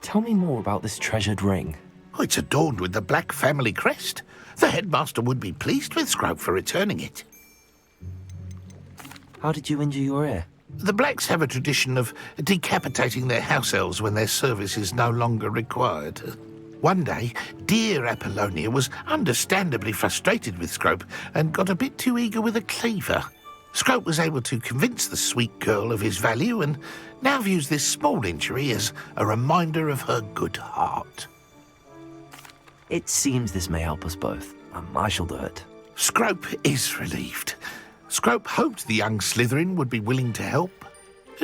Tell me more about this treasured ring. Oh, it's adorned with the Black family crest. The headmaster would be pleased with Scrope for returning it. How did you injure your ear? The Blacks have a tradition of decapitating their house elves when their service is no longer required. One day, dear Apollonia was understandably frustrated with Scrope and got a bit too eager with a cleaver. Scrope was able to convince the sweet girl of his value and now views this small injury as a reminder of her good heart. It seems this may help us both. I shall do it. Scrope is relieved. Scrope hoped the young Slytherin would be willing to help.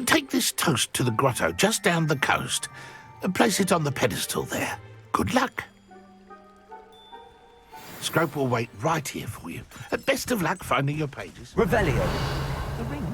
Take this toast to the grotto just down the coast and place it on the pedestal there. Good luck. Scrope will wait right here for you. Best of luck finding your pages. Revelio. The ring?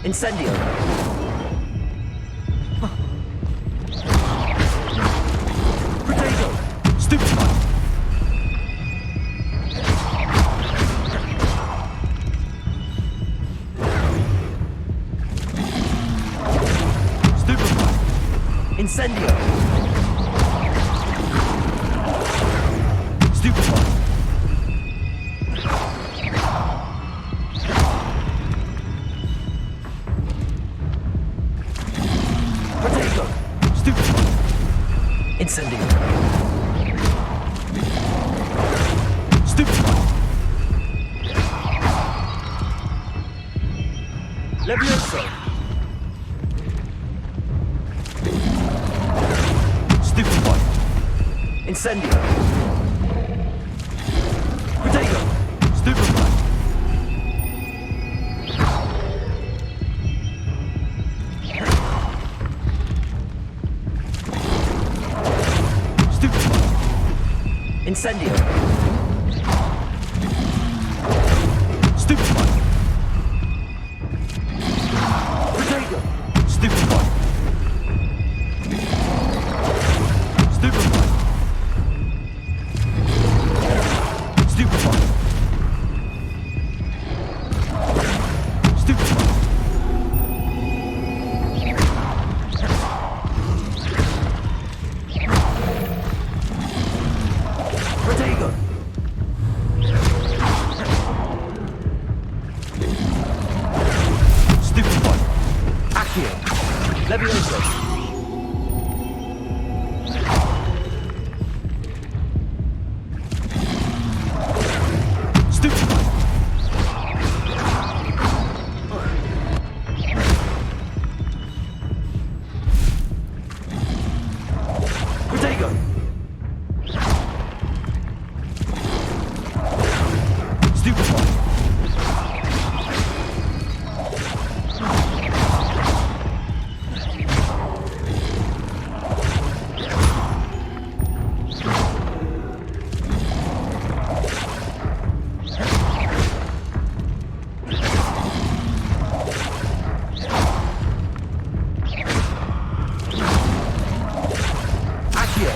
Incendio. Potato. Stupefy. Incendio! Stupefy! Protego! Stupefy! Incendio! Stupefy! Levioso! Stupefy! Incendio! Protego! Stupefy! Stupefy! Incendio! Stupefy! Protego! Stupefy! Stupefy! Stupefy! Stupefy! Protego! Stupefy! Accio! Levioso! Stupefy! Protego! Stupefy! Accio!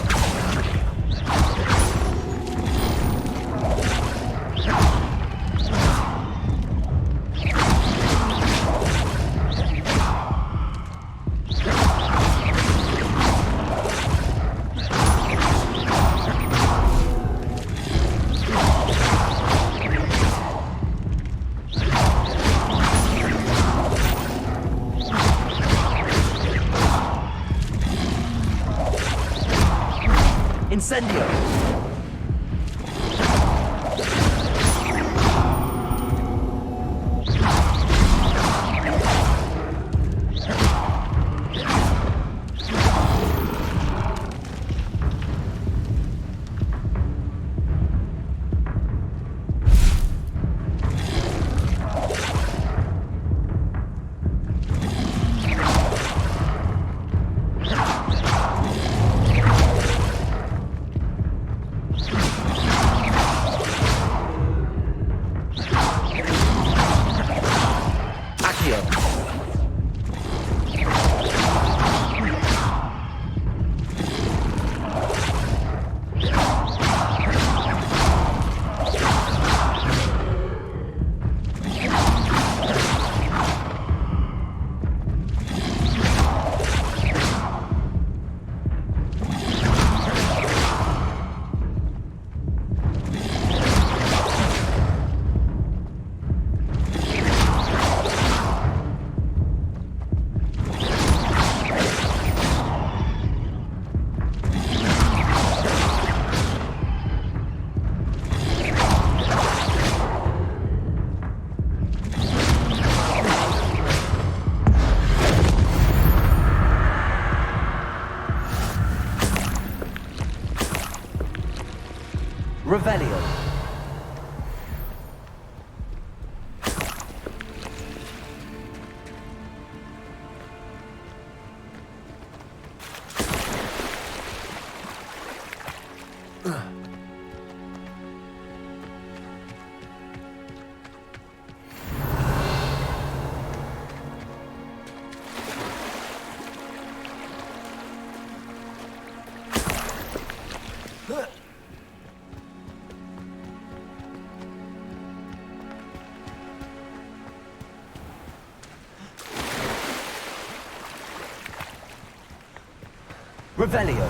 Incendio! Accio! Revelio. Revelio.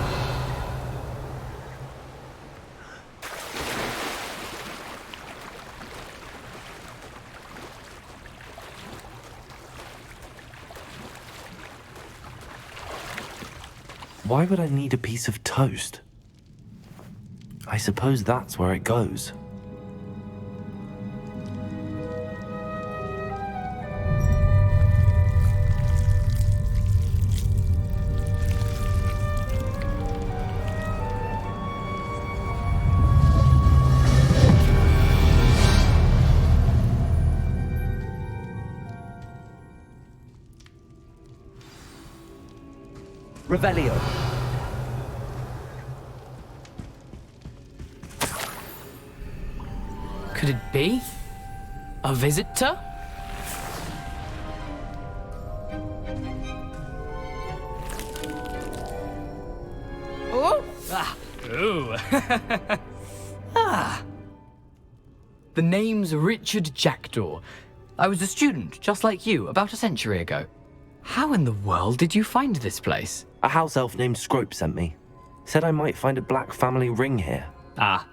Why would I need a piece of toast? I suppose that's where it goes. Revelio. Could it be? A visitor? Oh! Ah! Ooh! Ah! The name's Richard Jackdaw. I was a student, just like you, about a century ago. How in the world did you find this place? A house elf named Scrope sent me. Said I might find a black family ring here. Ah.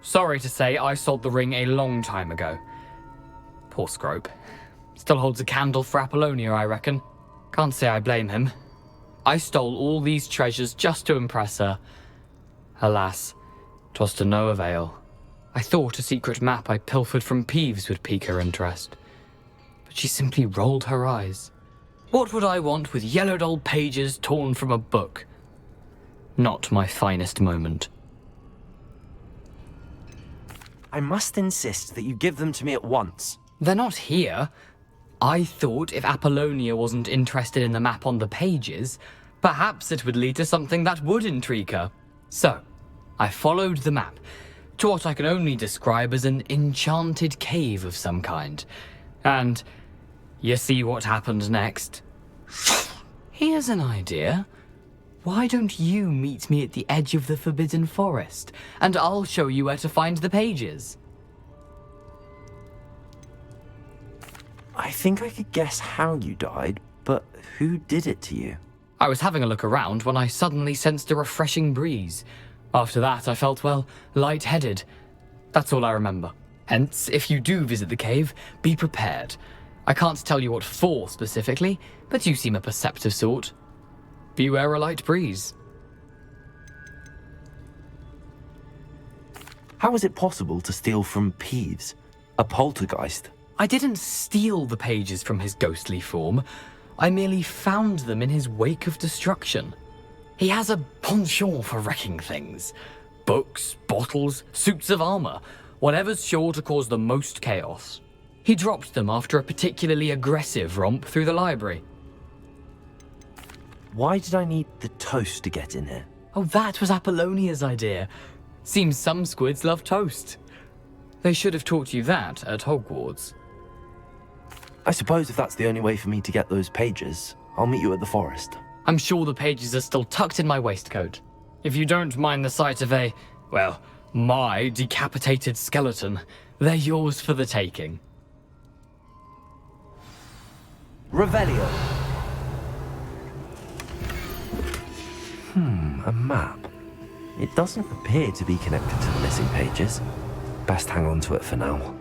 Sorry to say, I sold the ring a long time ago. Poor Scrope. Still holds a candle for Apollonia, I reckon. Can't say I blame him. I stole all these treasures just to impress her. Alas, 'twas to no avail. I thought a secret map I pilfered from Peeves would pique her interest. But she simply rolled her eyes. What would I want with yellowed old pages torn from a book? Not my finest moment. I must insist that you give them to me at once. They're not here. I thought if Apollonia wasn't interested in the map on the pages, perhaps it would lead to something that would intrigue her. So, I followed the map to what I can only describe as an enchanted cave of some kind. And you see what happened next? Here's an idea. Why don't you meet me at the edge of the Forbidden Forest, and I'll show you where to find the pages? I think I could guess how you died, but who did it to you? I was having a look around when I suddenly sensed a refreshing breeze. After that, I felt, well, lightheaded. That's all I remember. Hence, if you do visit the cave, be prepared. I can't tell you what for specifically, but you seem a perceptive sort. Beware a light breeze. How is it possible to steal from Peeves, a poltergeist? I didn't steal the pages from his ghostly form. I merely found them in his wake of destruction. He has a penchant for wrecking things. Books, bottles, suits of armor, whatever's sure to cause the most chaos. He dropped them after a particularly aggressive romp through the library. Why did I need the toast to get in here? Oh, that was Apollonia's idea. Seems some squids love toast. They should have taught you that at Hogwarts. I suppose if that's the only way for me to get those pages, I'll meet you at the forest. I'm sure the pages are still tucked in my waistcoat. If you don't mind the sight of my decapitated skeleton, they're yours for the taking. Revelio. A map. It doesn't appear to be connected to the missing pages. Best hang on to it for now.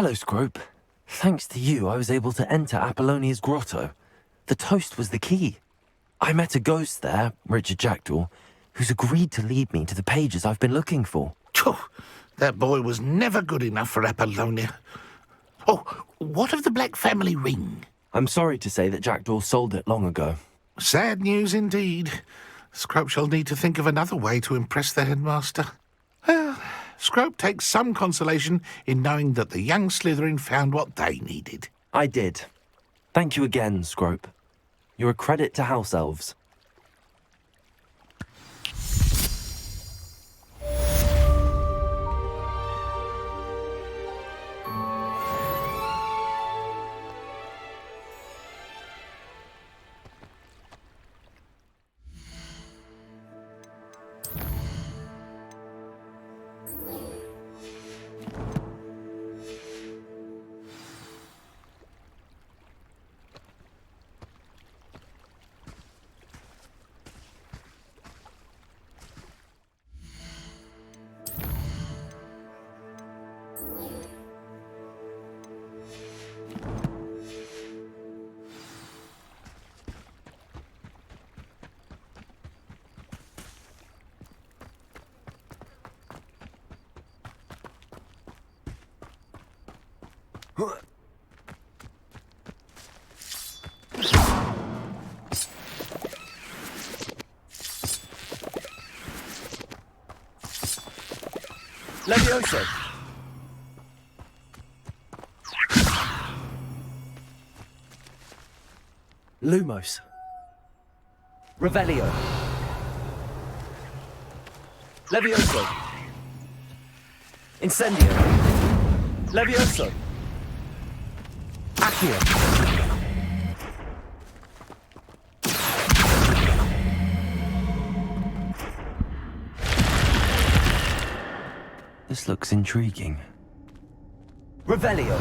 Hello, Scrope. Thanks to you, I was able to enter Apollonia's grotto. The toast was the key. I met a ghost there, Richard Jackdaw, who's agreed to lead me to the pages I've been looking for. That boy was never good enough for Apollonia. Oh, what of the Black family ring? I'm sorry to say that Jackdaw sold it long ago. Sad news indeed. Scrope shall need to think of another way to impress the headmaster. Well, Scrope takes some consolation in knowing that the young Slytherin found what they needed. I did. Thank you again, Scrope. You're a credit to House Elves. Levioso! Lumos. Revelio. Levioso. Incendio. Levioso. Accio. This looks intriguing. Revelio.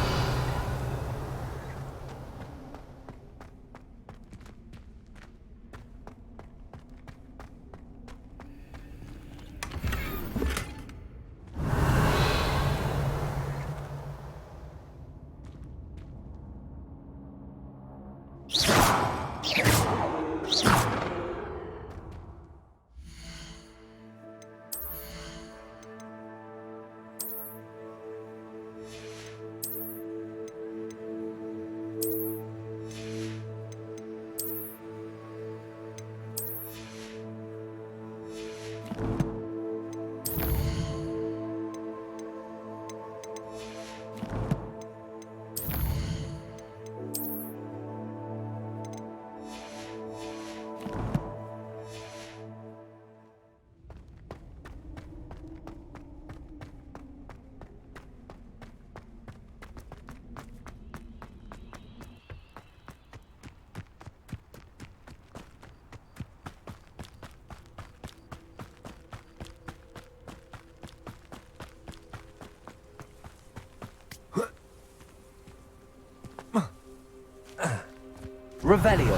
Revelio.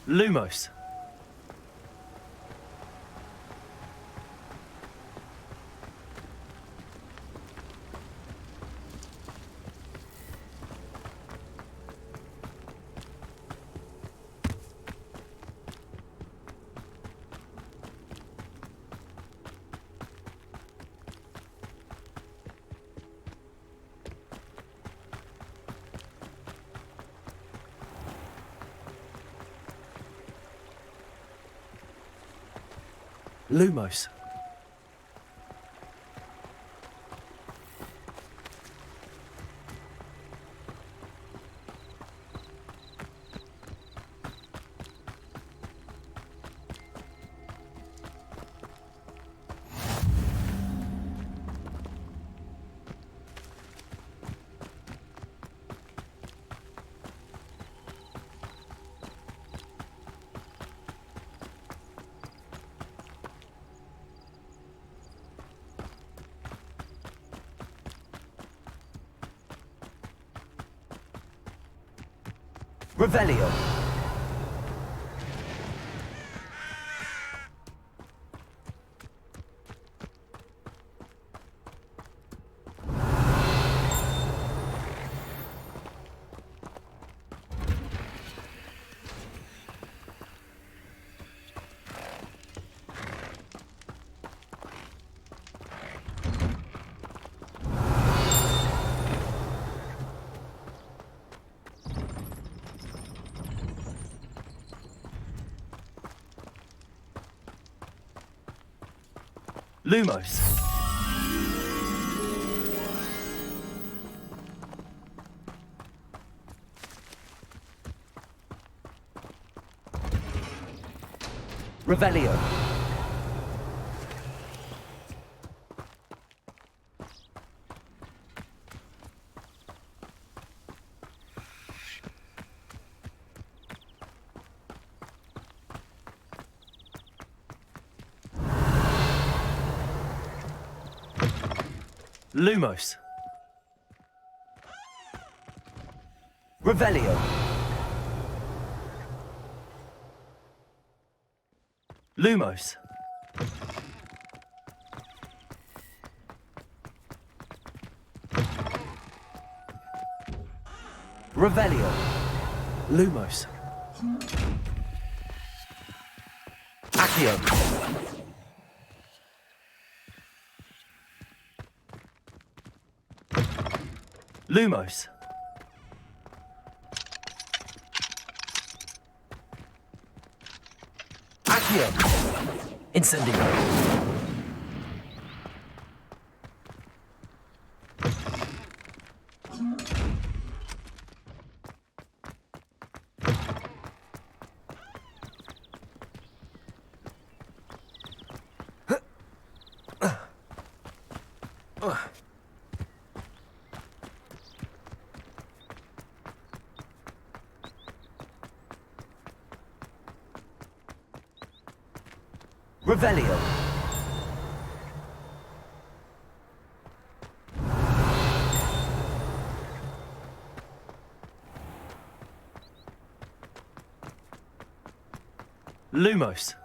Lumos. Lumos. Revelio. Lumos. Revelio. Lumos. Revelio. Lumos. Revelio. Lumos. Accio. Lumos. Accio. Incendio. Revelio. Lumos.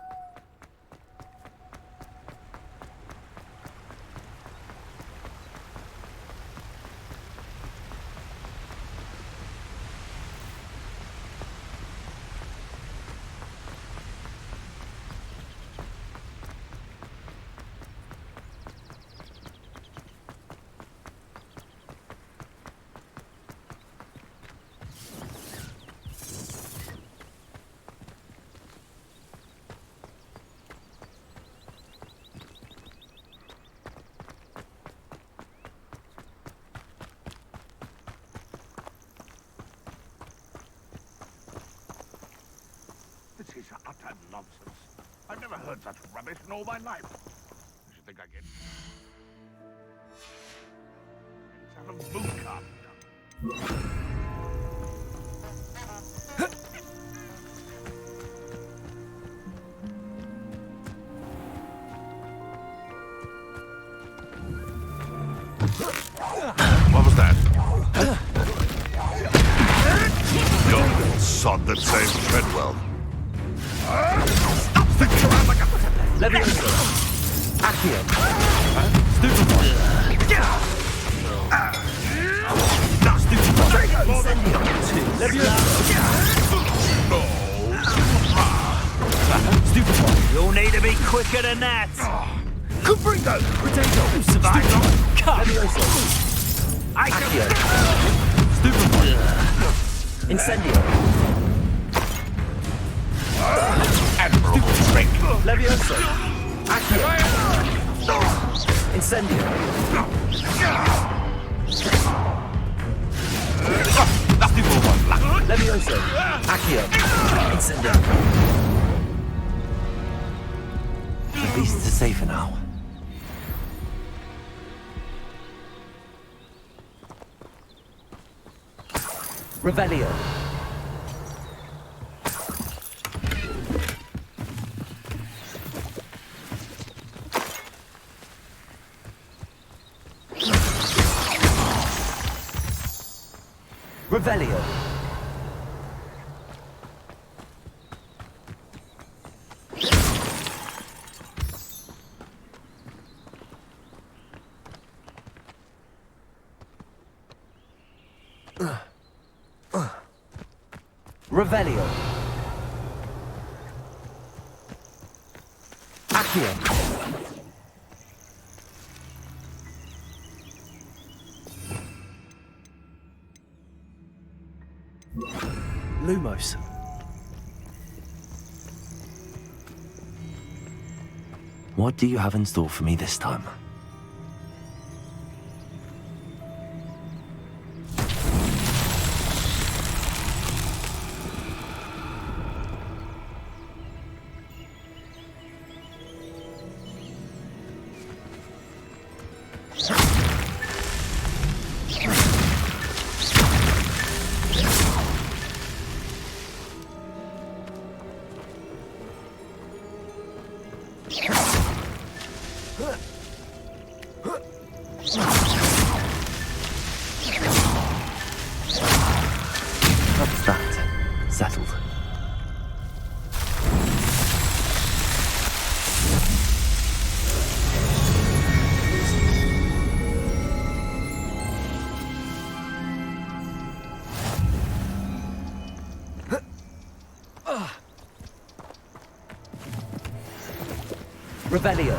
This is utter nonsense. I've never heard such rubbish in all my life. I should think I get... Let's have a boot carving done. What was that? Your little sod that saves Treadwell. Stop sticking around like a... Levioso. Accio. Stupefy. Stupefy. Incendio. Levioso. Stupefy. You'll need to be quicker than that. Cubrito. Potato. Survive. Levioso. Accio. Stupefy. Incendio. Admirable strength. Levioso. Accio. Incendio. Nasty for one luck. Levioso. Accio. Incendio. The beasts are safer now. Revelio. Revelio. Revelio. Accio. Lumos. What do you have in store for me this time? That's that. Settled. Revelio.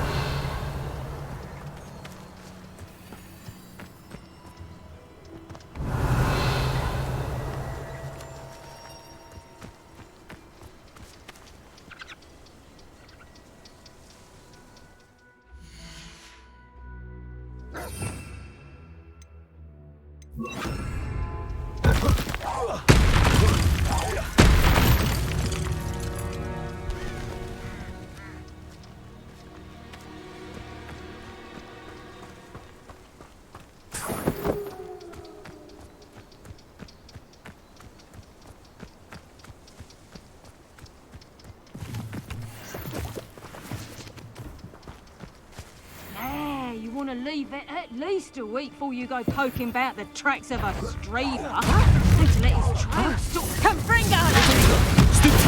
Nah, you want to leave it at least a week before you go poking about the tracks of a streamer. And to let his trail stop. Confringo!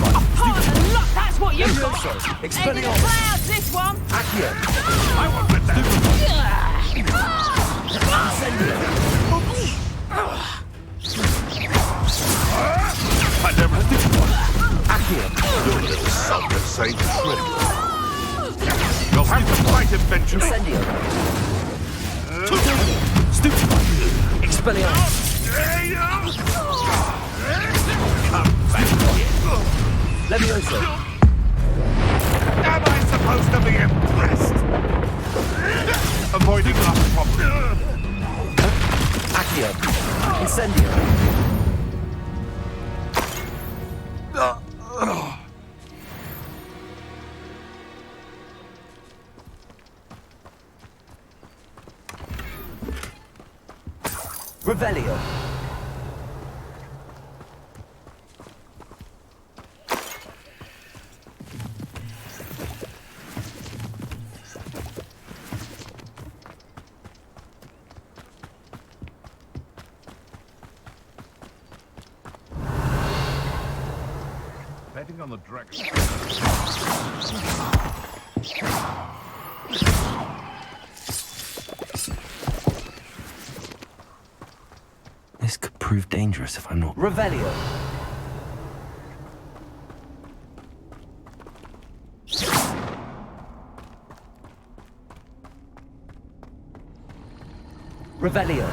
A part of the lot, that's what you got! Head in the clouds, this one! Accio. I want with that. I never think Accio. your little self-insane trick. You'll have to fight eventually. Incendio. Expelliarmus. Come back here. Levioso. Am I supposed to be impressed? Avoiding last problem. Accio. Incendio. Revelio. Betting on the dragon. This could prove dangerous if I'm not... Revelio. Revelio.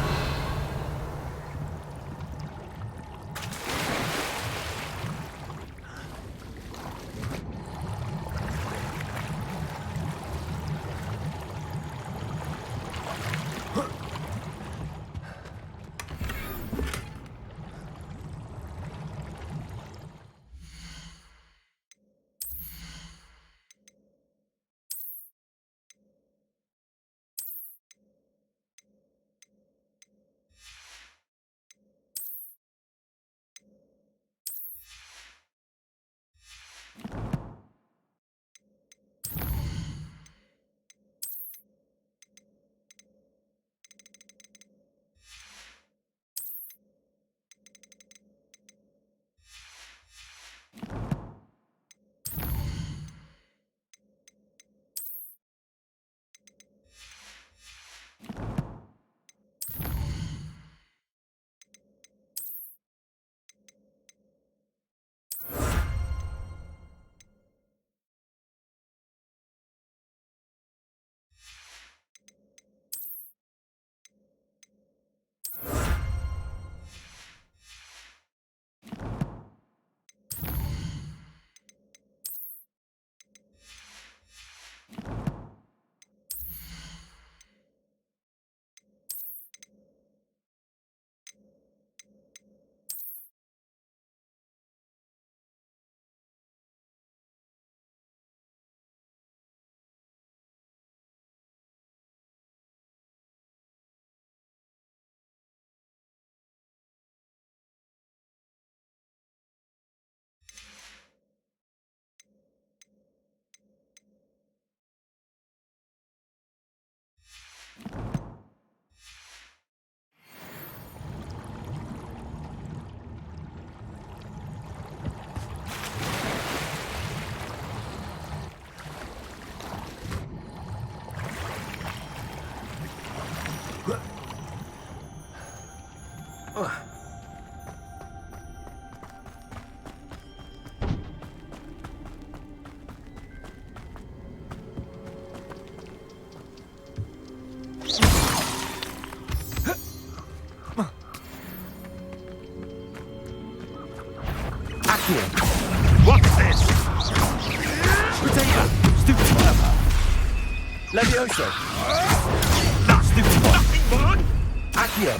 What's this? Potato! Stupid whatever! Levioso! Not stupid one! Nothing more! Accio!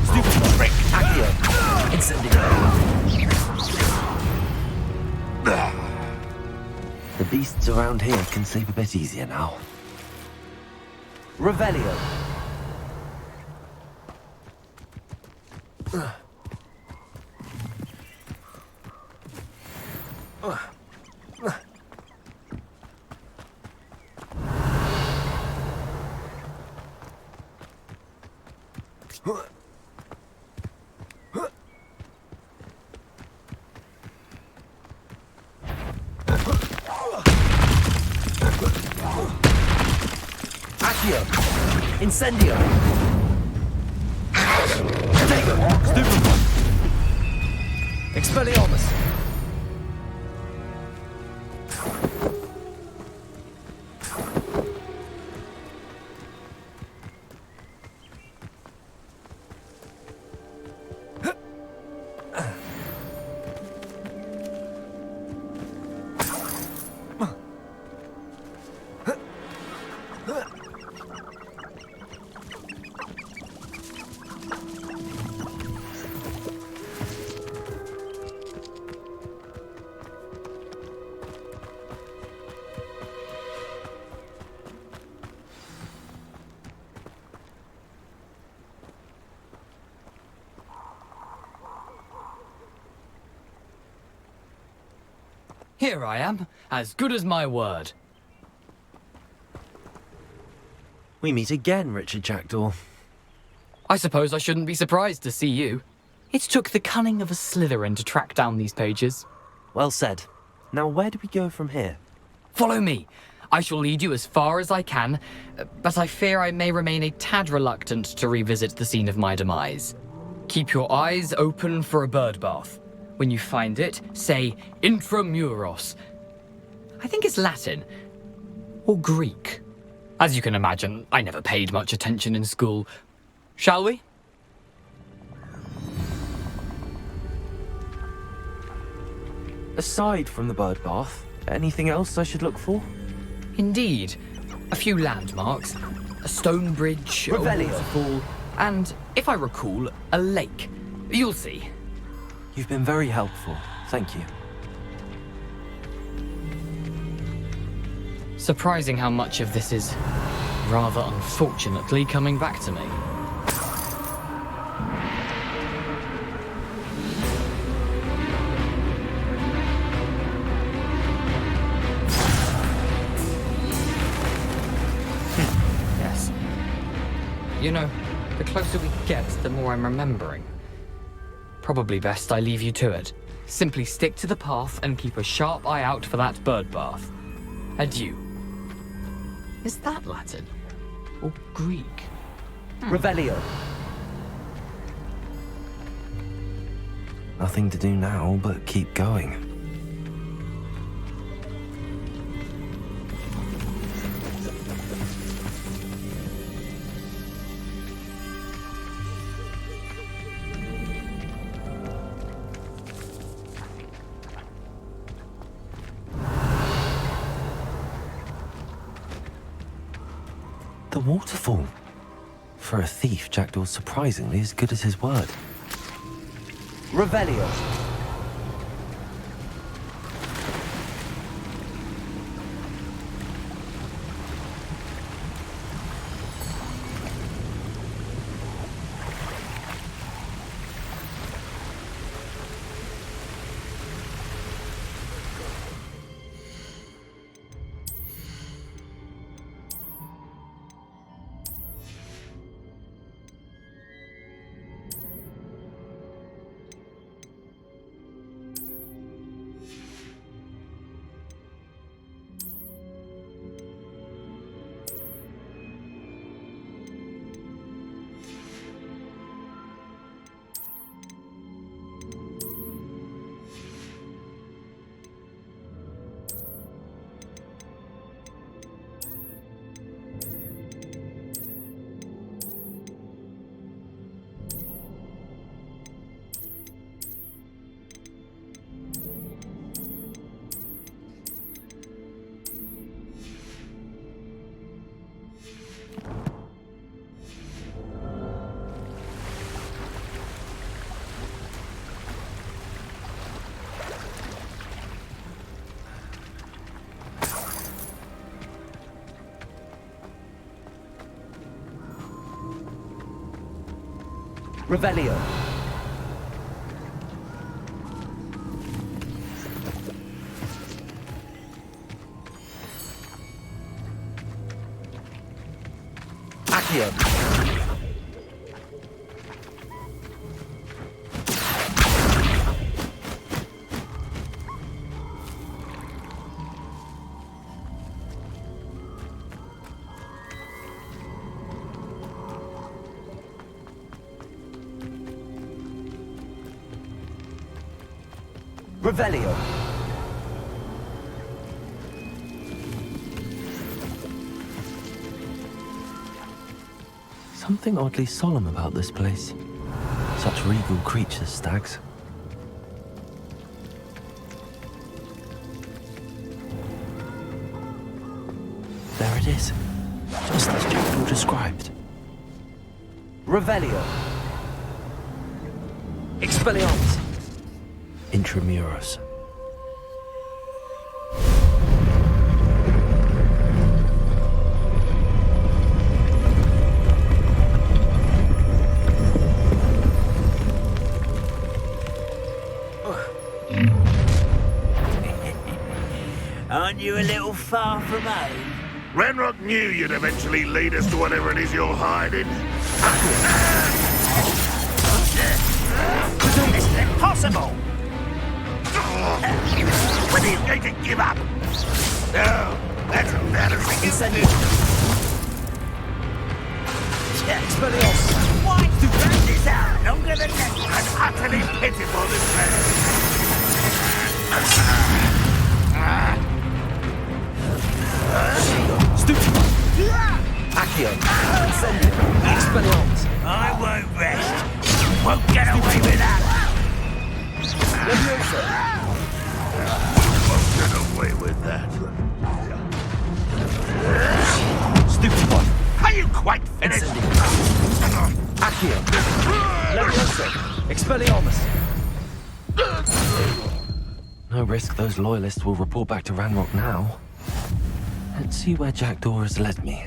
Stupid trick! Accio! Incendio! The beasts around here can sleep a bit easier now. Revelio! Accio! Incendio! Potato! Stupid one! Expelliarmus! Here I am, as good as my word. We meet again, Richard Jackdaw. I suppose I shouldn't be surprised to see you. It took the cunning of a Slytherin to track down these pages. Well said. Now where do we go from here? Follow me. I shall lead you as far as I can, but I fear I may remain a tad reluctant to revisit the scene of my demise. Keep your eyes open for a bird bath. When you find it, say intramuros. I think it's Latin. Or Greek. As you can imagine, I never paid much attention in school. Shall we? Aside from the bird bath, anything else I should look for? Indeed. A few landmarks, a stone bridge, a waterfall, and, if I recall, a lake. You'll see. You've been very helpful. Thank you. Surprising how much of this is, rather unfortunately, coming back to me. Yes. You know, the closer we get, the more I'm remembering. Probably best I leave you to it. Simply stick to the path and keep a sharp eye out for that bird bath. Adieu. Is that Latin? Or Greek? Revelio. Nothing to do now but keep going. The waterfall. For a thief, Jackdaw's surprisingly as good as his word. Revelio. Revelio. Accio. Revelio. Something oddly solemn about this place. Such regal creatures, stags. There it is. Just as Jackal described. Revelio. Expelliarmus. Intramuros. Aren't you a little far from home? Ranrock knew you'd eventually lead us to whatever it is you're hiding. This is impossible! When are you going to give up? No, that's embarrassing, isn't it? Expelliarmus! Why to drag this out longer than necessary? I'm utterly pitiful, this man. Stupid. Accio. Incendio. Expelliarmus. I won't rest. Won't get away with that. Leviosa. Won't get away with that. Stupid one. Are you quite finished? Accio. Leviosa. Expelliarmus. No risk those loyalists will report back to Ranrock now. Let's see where Jackdaw has led me.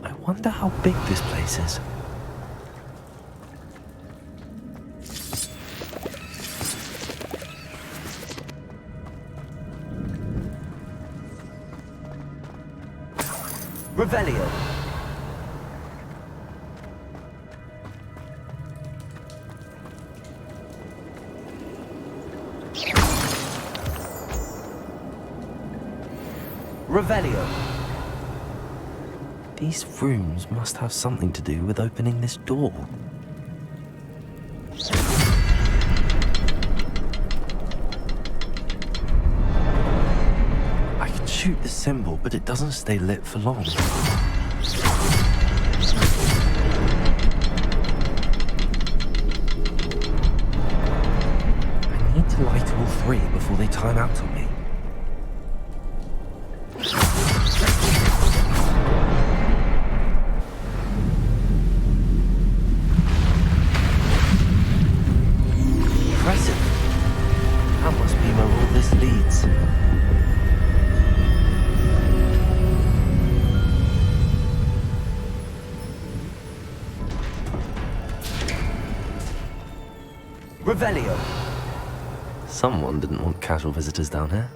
I wonder how big this place is. Revelio. Revelio. These rooms must have something to do with opening this door. I can shoot the symbol, but it doesn't stay lit for long. I need to light all three before they time out on me. Impressive. That must be where all this leads. Revelio. Someone didn't want casual visitors down here.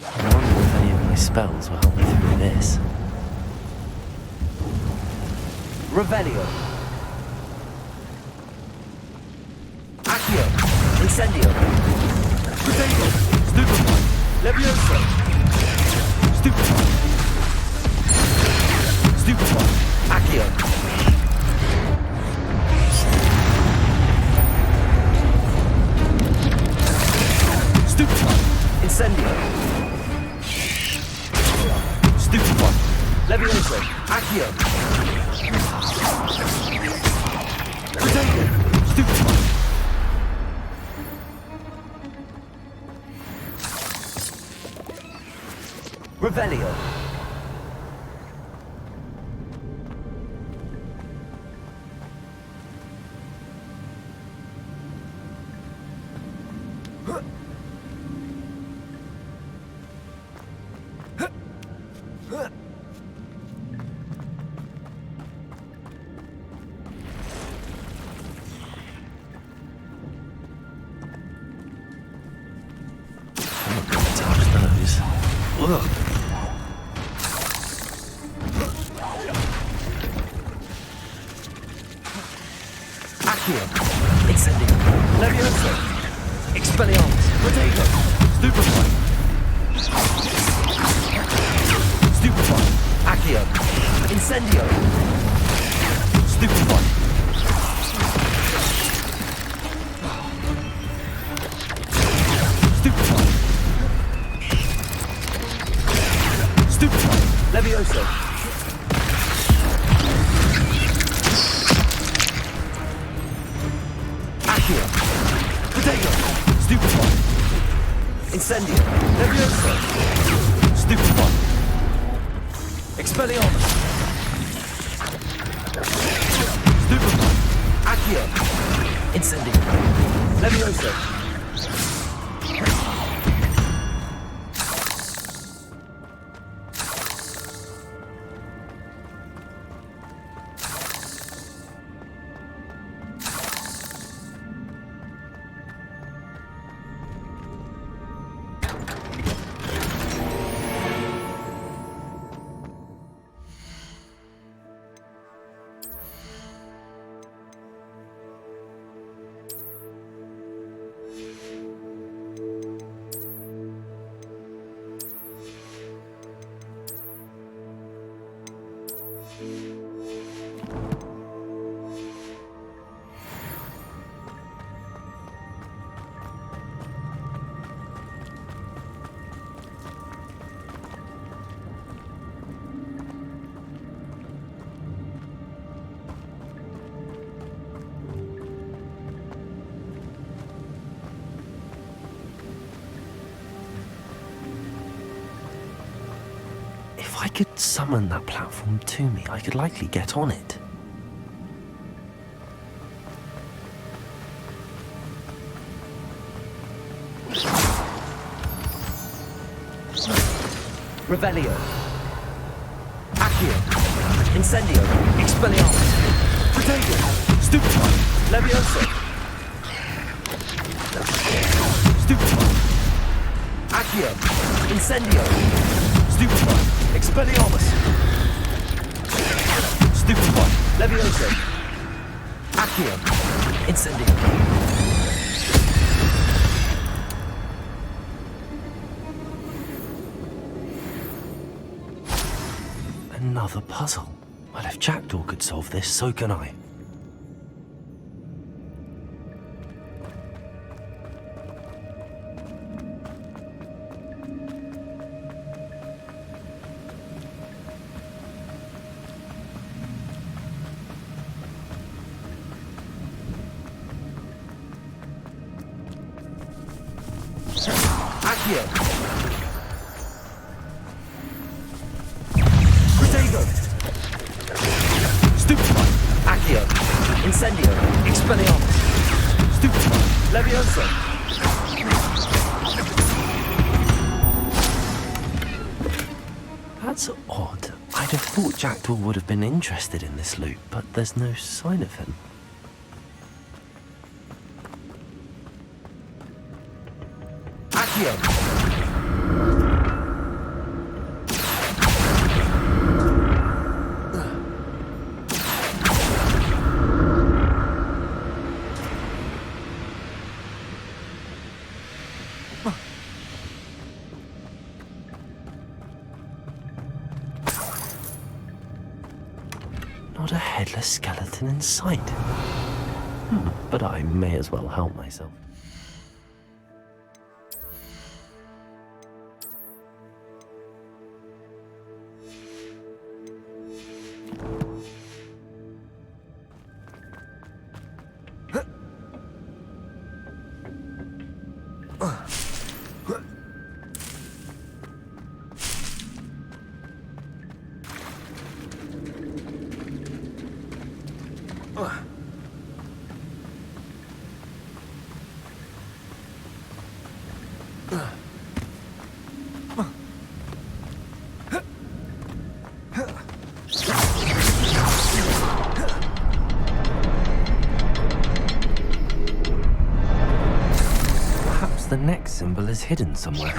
I wonder if any of my spells will help me through this. Revelio. Accio. Incendio. Potato. Stupefy. Leviosa. Stupefy. Stupefy. Accio. Stupefy. Incendio. Stupefy. Leviosa. Accio. Potato. Stupefy. Revelio. Accio. Incendio. Levioso. Expelliarmus. Protego. Stupefy. Stupefy. Accio. Incendio. Stupefy. Stupefy. Stupefy. Levioso. Accio. Protego. Stupefy. Incendio. Levioso. Stupefy. Expelliarmus. Stupefy. Accio. Incendio. Levioso. If I could summon that platform to me, I could likely get on it. Revelio. Accio. Incendio. Expelliarmus. Protego. Stupefy. Levioso. Stupefy. Accio. Incendio. Stupefy. Expelliarmus. Stupefy. Levioso. Accio. Incendio. Another puzzle. Well, if Jackdaw could solve this, so can I. Accio. Protego. Stupefy. Accio. Incendio. Expelliarmus. Stupefy. Levioso. That's odd. I'd have thought Jackdaw would have been interested in this loot, but there's no sign of him. Accio. Not a headless skeleton in sight. But I may as well help myself. Perhaps the next symbol is hidden somewhere.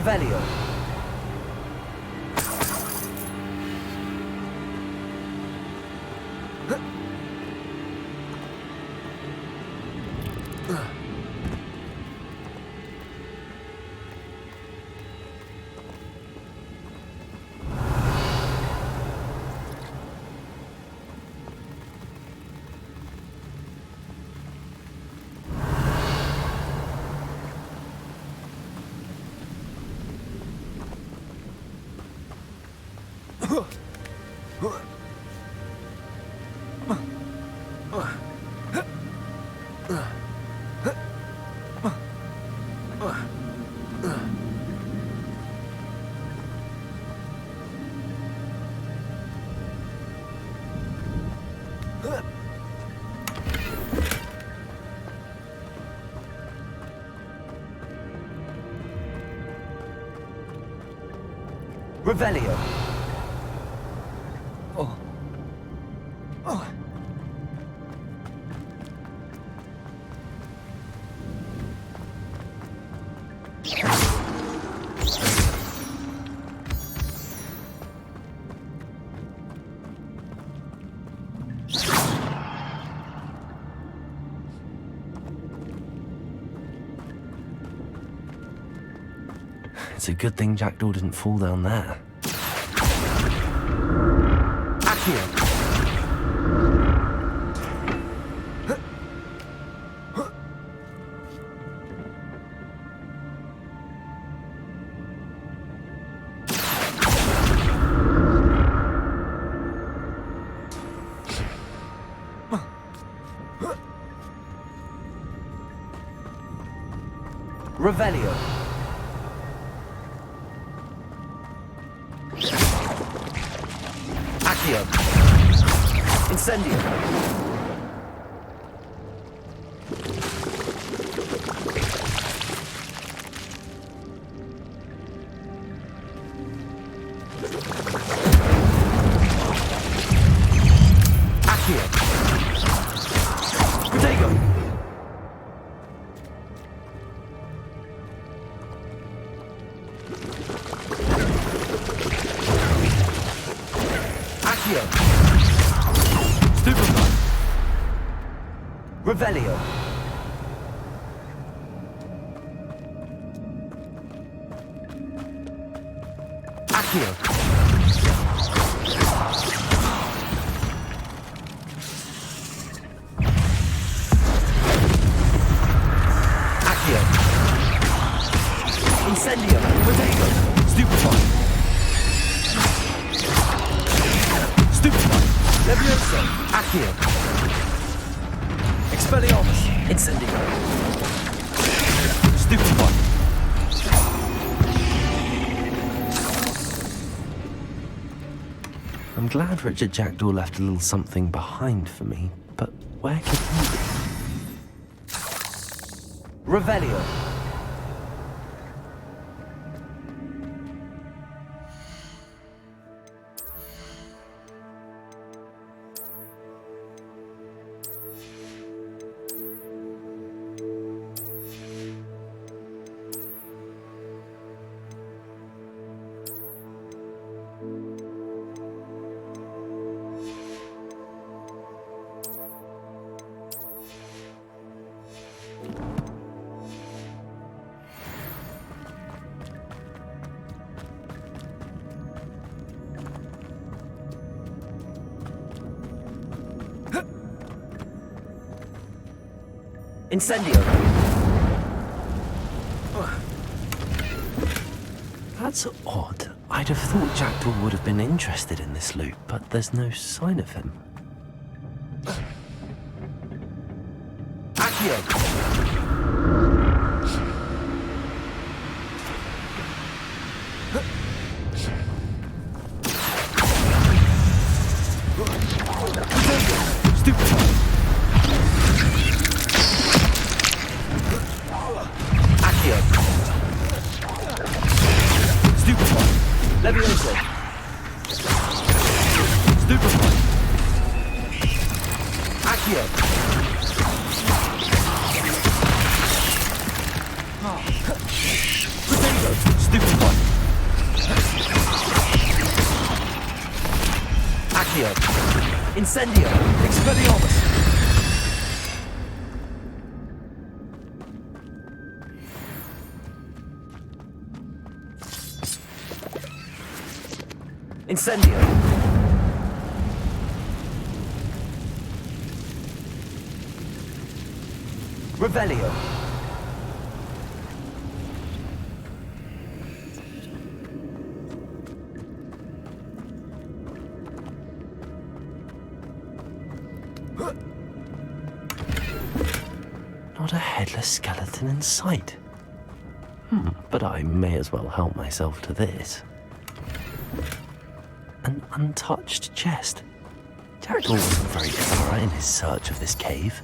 Revelio. Revelio. Oh. Oh. It's a good thing Jackdaw didn't fall down there. Accio. Revelio. Accio. Incendio. Accio. Protego. Accio. Stupefy. Revelio. Accio. Accio. Incendio. Protego. Stupefy. Stupefy. Levioso. Accio. Expelliarmus. Incendio. Stupefy. I'm glad Richard Jackdaw left a little something behind for me, but where could he be? Revelio. Incendio. That's odd. I'd have thought Jackdaw would have been interested in this loot, but there's no sign of him. Accio. Accio. Stupefy. Levioso. Stupefy. Accio. Protego. Tornado. Stupefy. Accio. Incendio. Expelliarmus. Incendio. Revelio. Not a headless skeleton in sight. But I may as well help myself to this. An untouched chest. Jackal wasn't very thorough in his search of this cave.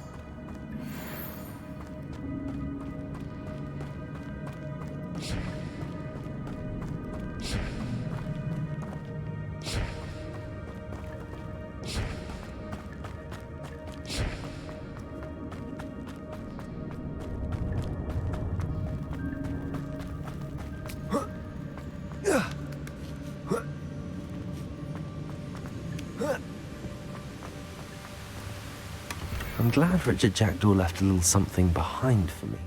I'm glad Richard Jackdaw left a little something behind for me.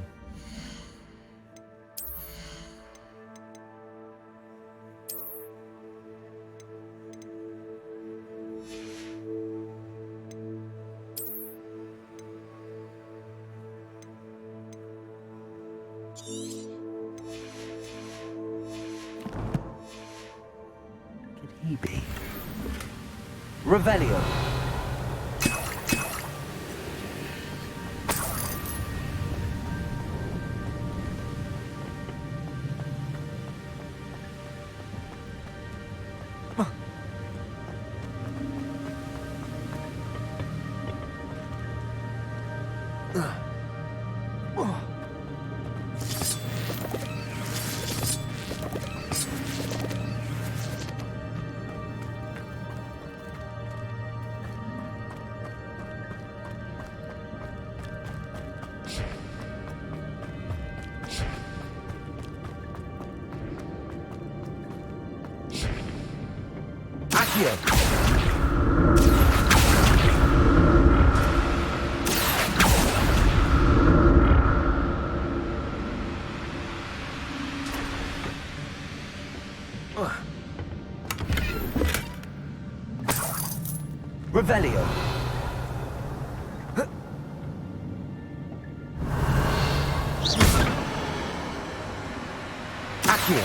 Could he be? Revelio. Accio. Revelio. Accio.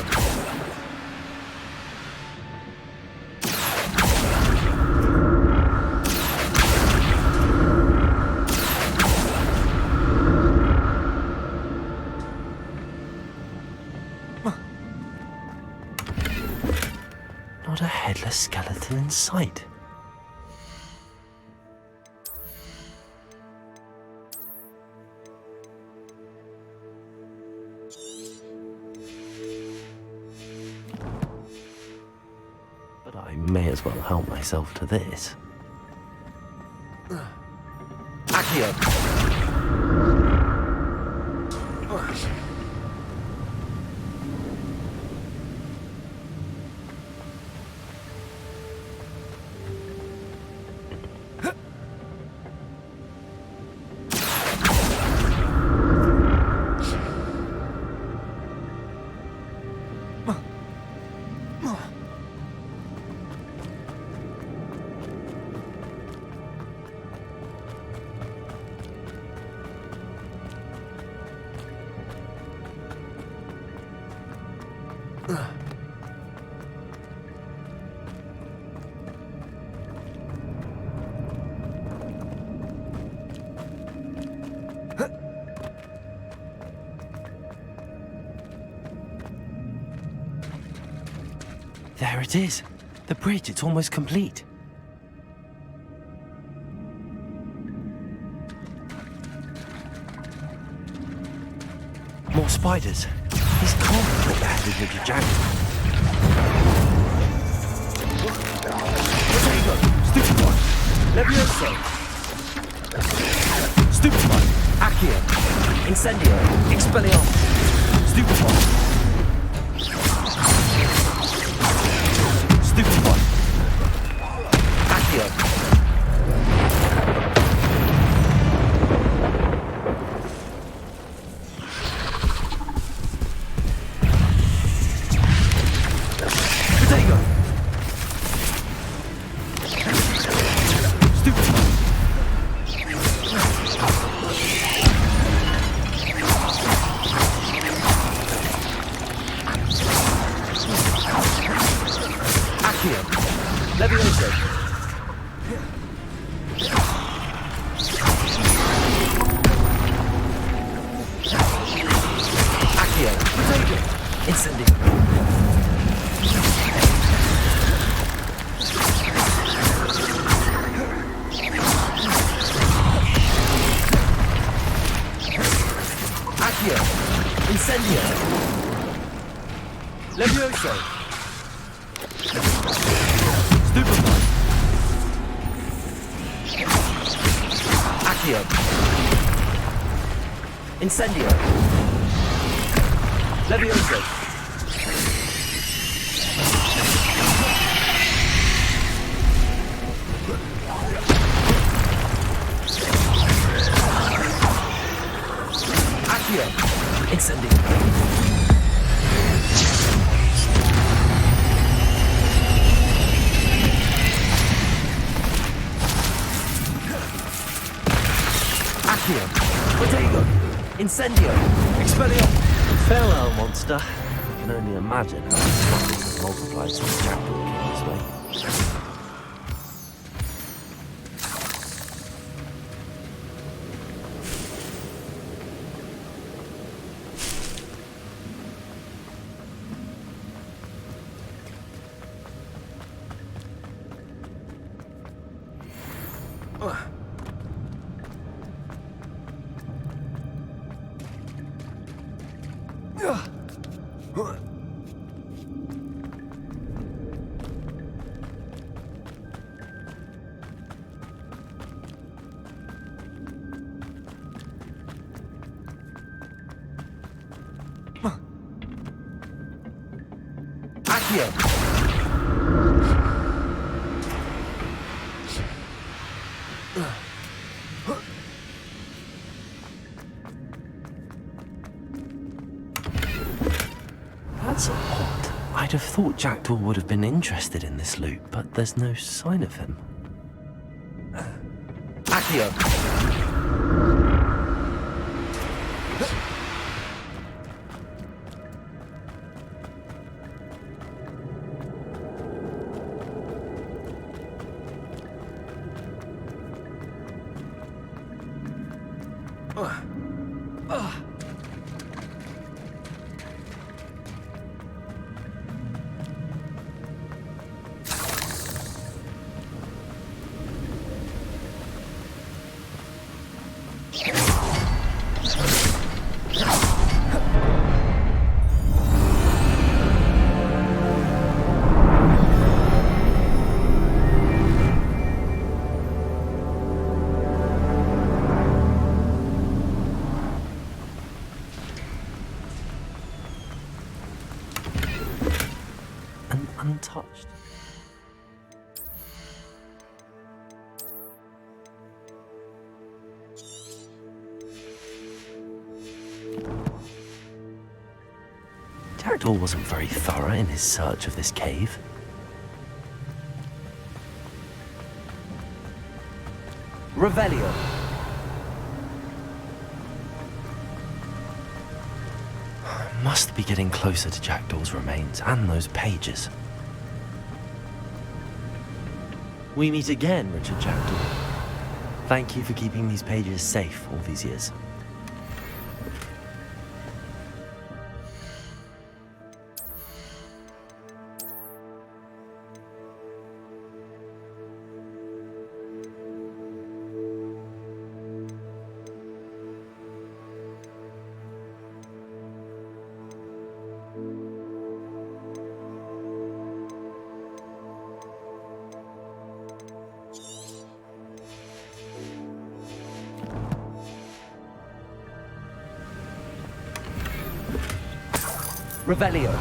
Not a headless skeleton in sight. But I may as well help myself to this. Accio. There it is. The bridge, it's almost complete. More spiders. These can't be what the head of Richard Jackdaw. Potato. Stupefy. Levioso. Stupefy. Accio. Incendio. Expelliarmus. Stupefy. Accio. Levioso. Accio. Potato. Incendio. Accio. Incendio. Levioso. Stupefy. Accio. Incendio. Levioso. Accio. Incendio. Accio. Potato. Incendio. Expelliarmus. Farewell, monster. I can only imagine how these monsters have multiplied since Jackdaw came this way. Accio. That's odd. I'd have thought Jackdaw would have been interested in this loot, but there's no sign of him. Accio. Untouched. Jackdaw wasn't very thorough in his search of this cave. Revelio. Must be getting closer to Jackdaw's remains and those pages. We meet again, Richard Jackdaw. Thank you for keeping these pages safe all these years. Revelio.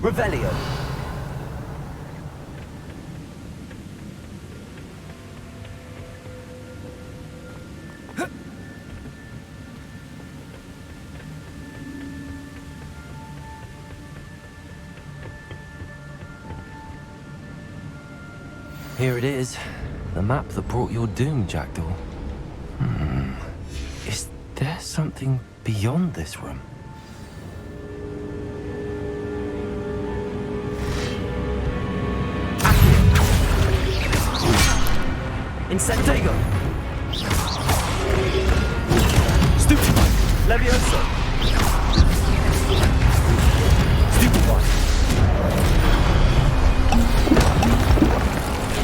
Revelio. Here it is. The map that brought your doom, Jackdaw. Is there something beyond this room? Incendego. Stupefy. Levioso. Stupefy.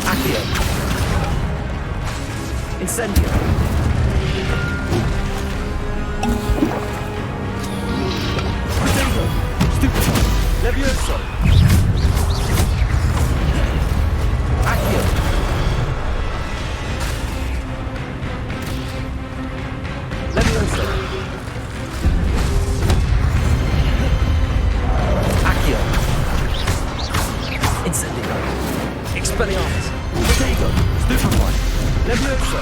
Accio. Incendio. Protego. Stupefy. Levioso. Accio. Levioso. Accio. Incendio. Expelliarmus. Protego. Stupefy. Levioso.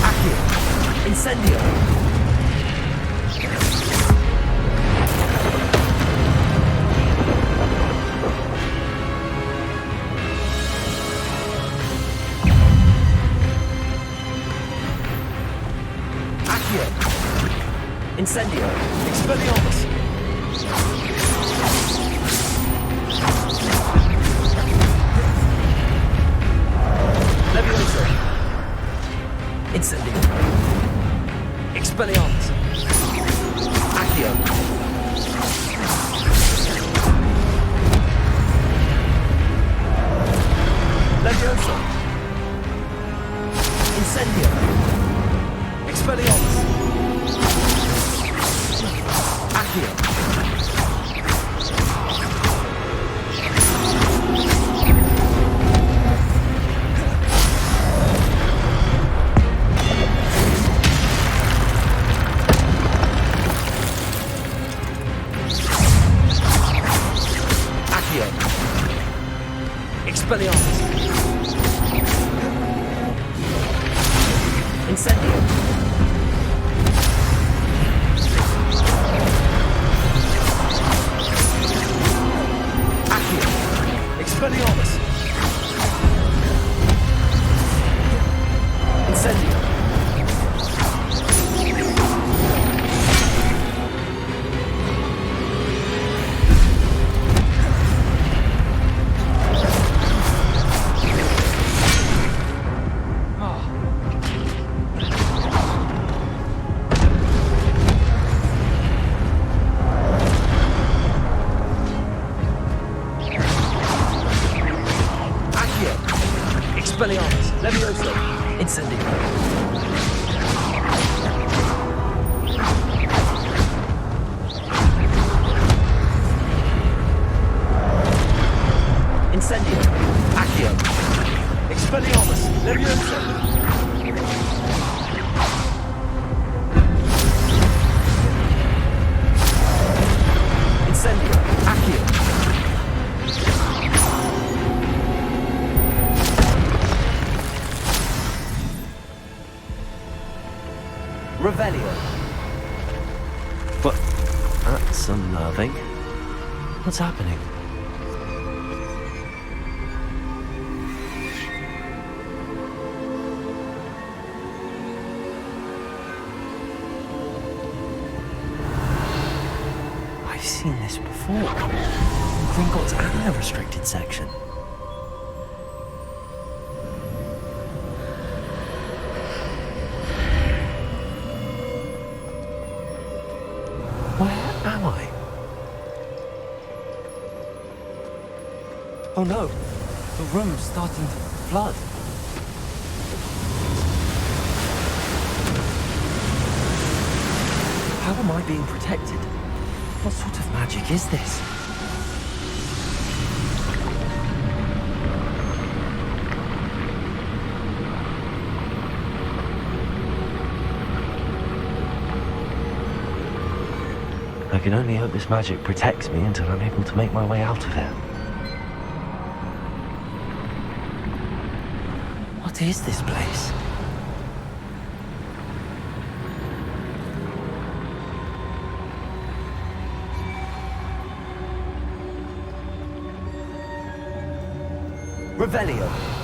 Accio. Incendio. Accio. Incendio. Expelliarmus. Levioso. Incendio. Expelliarmus. Accio. Levioso. Incendio. Expelliarmus. Accio. Accio. Expelliarmus. Incendio. Accio. Expelliarmus. Incendio. Accio. Expelliarmus. Levioso. Incendio. Incendio. Accio. Expelliarmus. Levioso. Incendio. Accio. Revelio. But that's unnerving. What's happening? I've seen this before. Gringotts and the restricted section. Where am I? Oh no, the room's starting to flood. How am I being protected? What sort of magic is this? can only hope this magic protects me until I'm able to make my way out of here. What is this place? Revelio.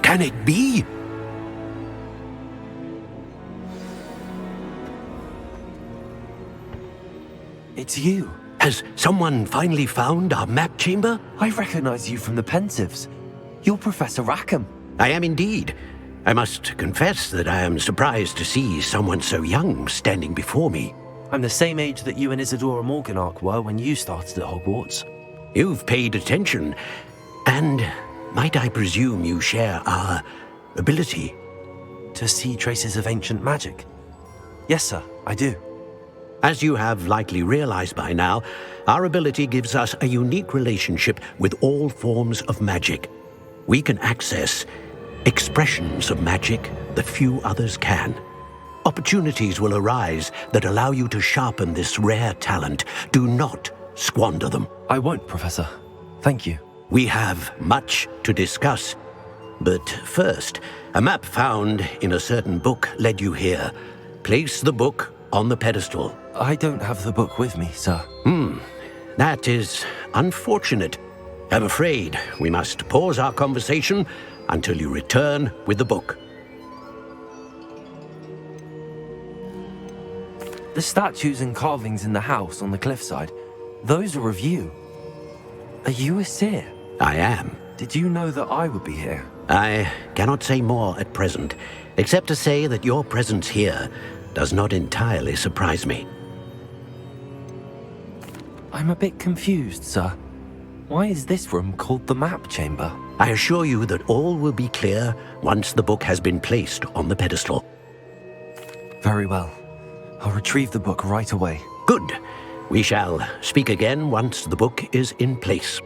Can it be? It's you. Has someone finally found our map chamber? I recognize you from the Pensives. You're Professor Rackham. I am indeed. I must confess that I am surprised to see someone so young standing before me. I'm the same age that you and Isadora Morganach were when you started at Hogwarts. You've paid attention, and might I presume you share our ability? To see traces of ancient magic? Yes, sir, I do. As you have likely realized by now, our ability gives us a unique relationship with all forms of magic. We can access expressions of magic that few others can. Opportunities will arise that allow you to sharpen this rare talent. Do not squander them. I won't, Professor. Thank you. We have much to discuss. But first, a map found in a certain book led you here. Place the book on the pedestal. I don't have the book with me, sir. That is unfortunate. I'm afraid we must pause our conversation until you return with the book. The statues and carvings in the house on the cliffside, those are of you. Are you a seer? I am. Did you know that I would be here? I cannot say more at present, except to say that your presence here does not entirely surprise me. I'm a bit confused, sir. Why is this room called the map chamber? I assure you that all will be clear once the book has been placed on the pedestal. Very well. I'll retrieve the book right away. Good. We shall speak again once the book is in place.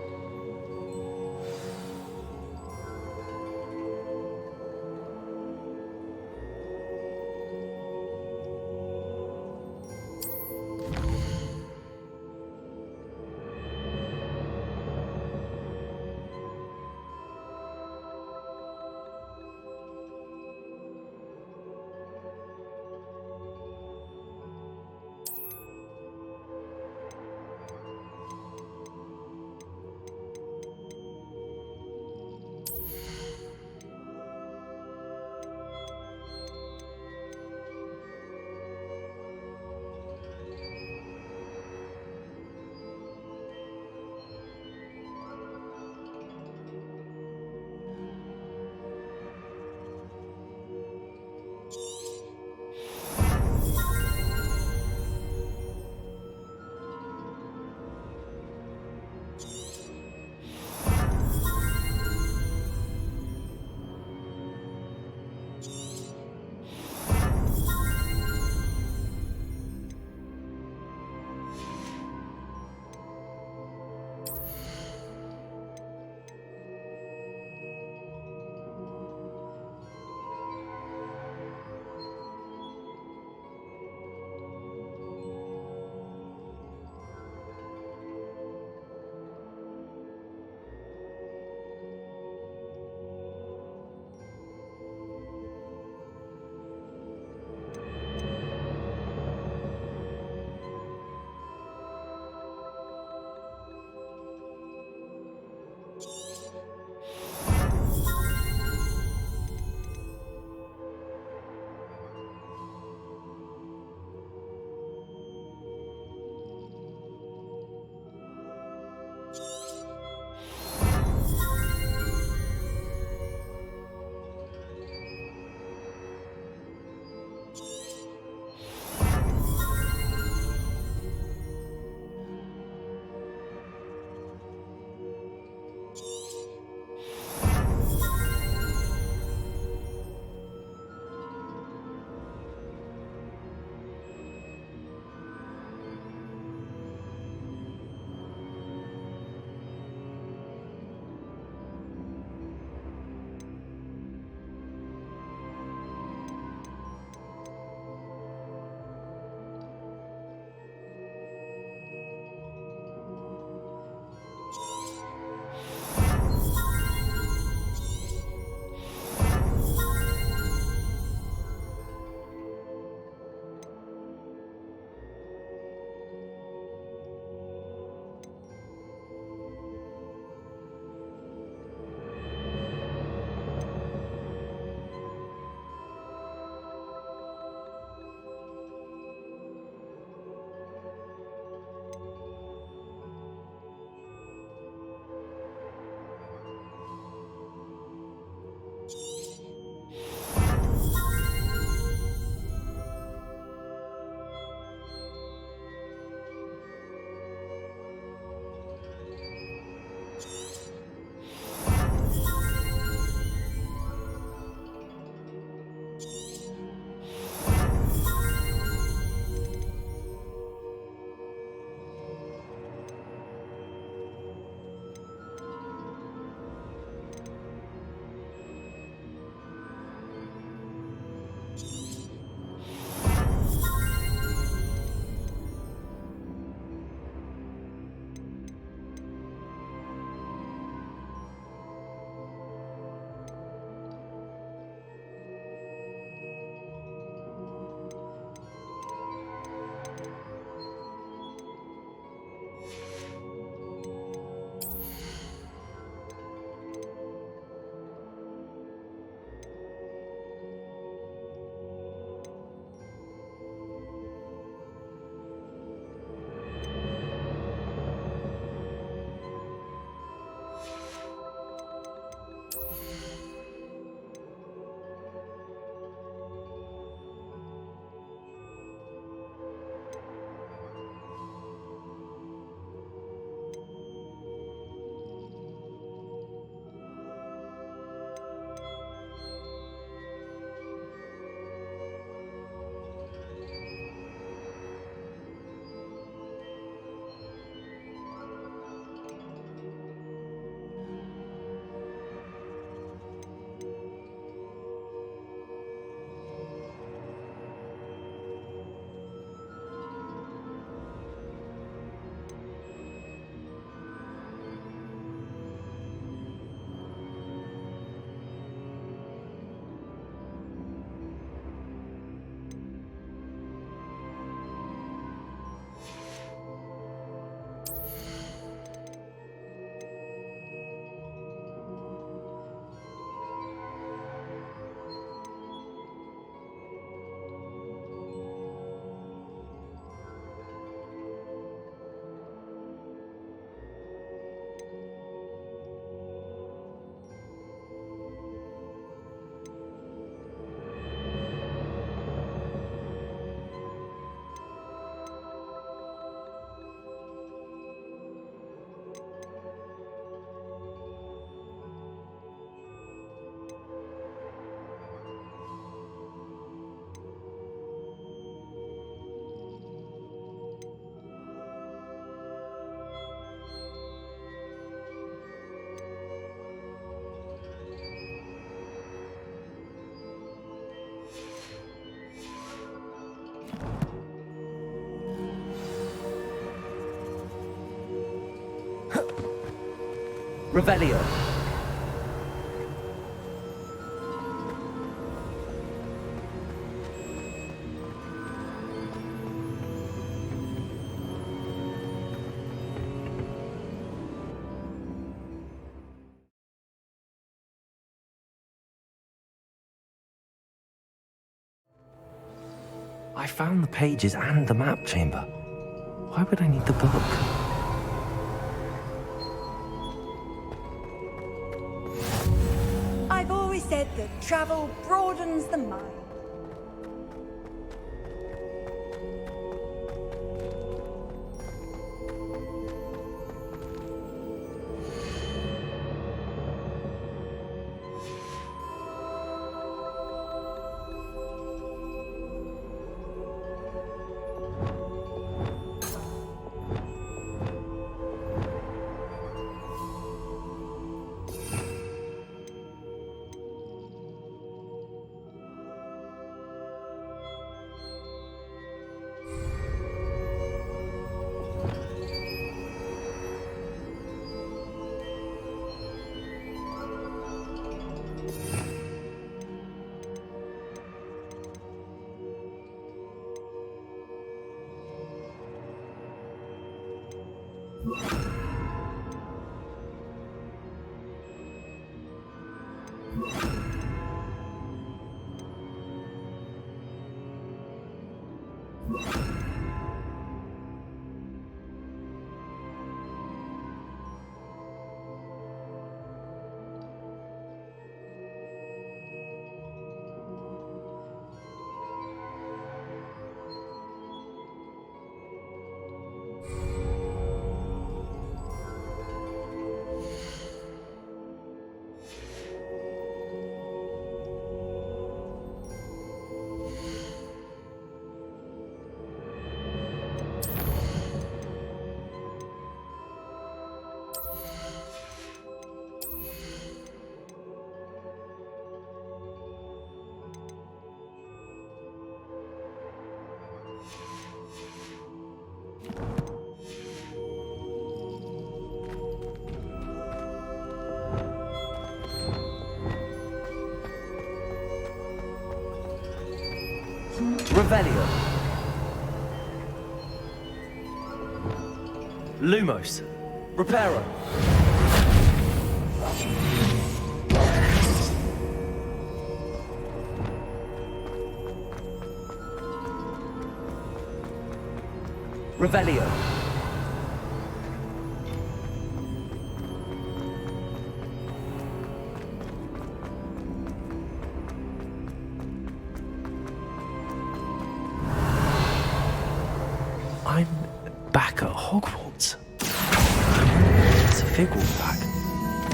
Revelio. I found the pages and the map chamber. Why would I need the book? I've always said that travel broadens the mind. Revelio. Lumos. Reparo. Revelio. I'm back at Hogwarts. It's a fig all back.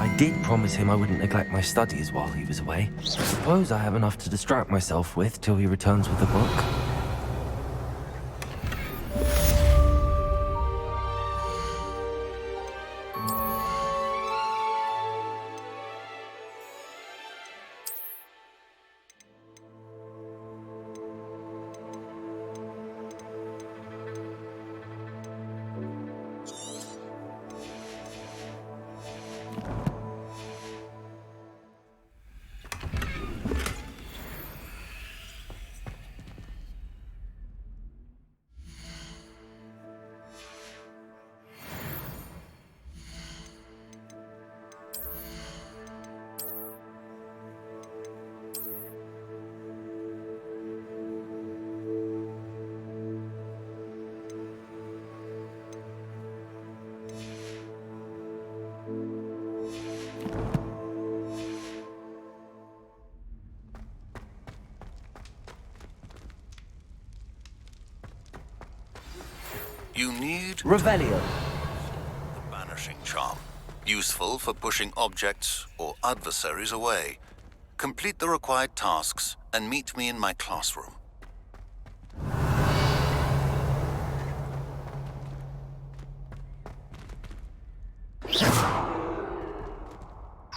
I did promise him I wouldn't neglect my studies while he was away. Suppose I have enough to distract myself with till he returns with the book. You need Revelio. the Banishing Charm. Useful for pushing objects or adversaries away. Complete the required tasks and meet me in my classroom.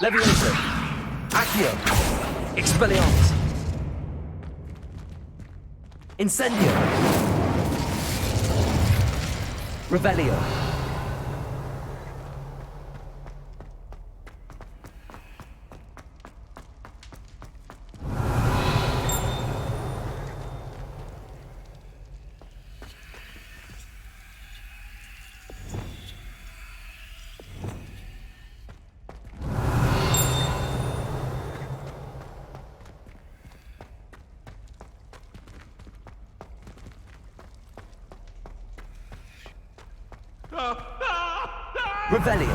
Levioso. Accio. Expelliarmus. Incendio. Revelio. Revelio.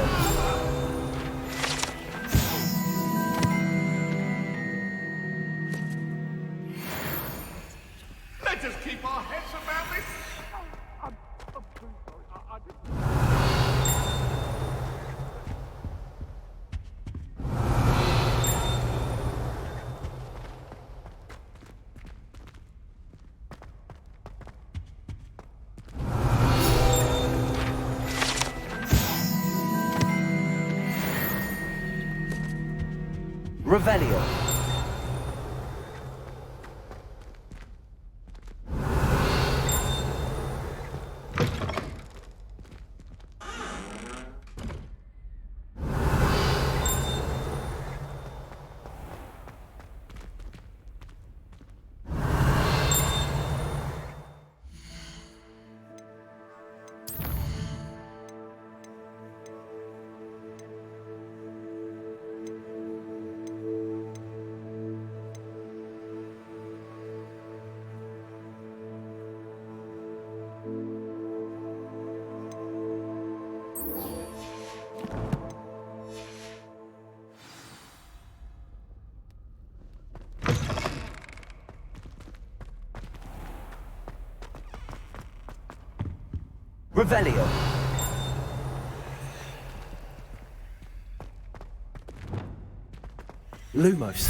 Let us keep our heads about this. Revelio. Revelio. Lumos.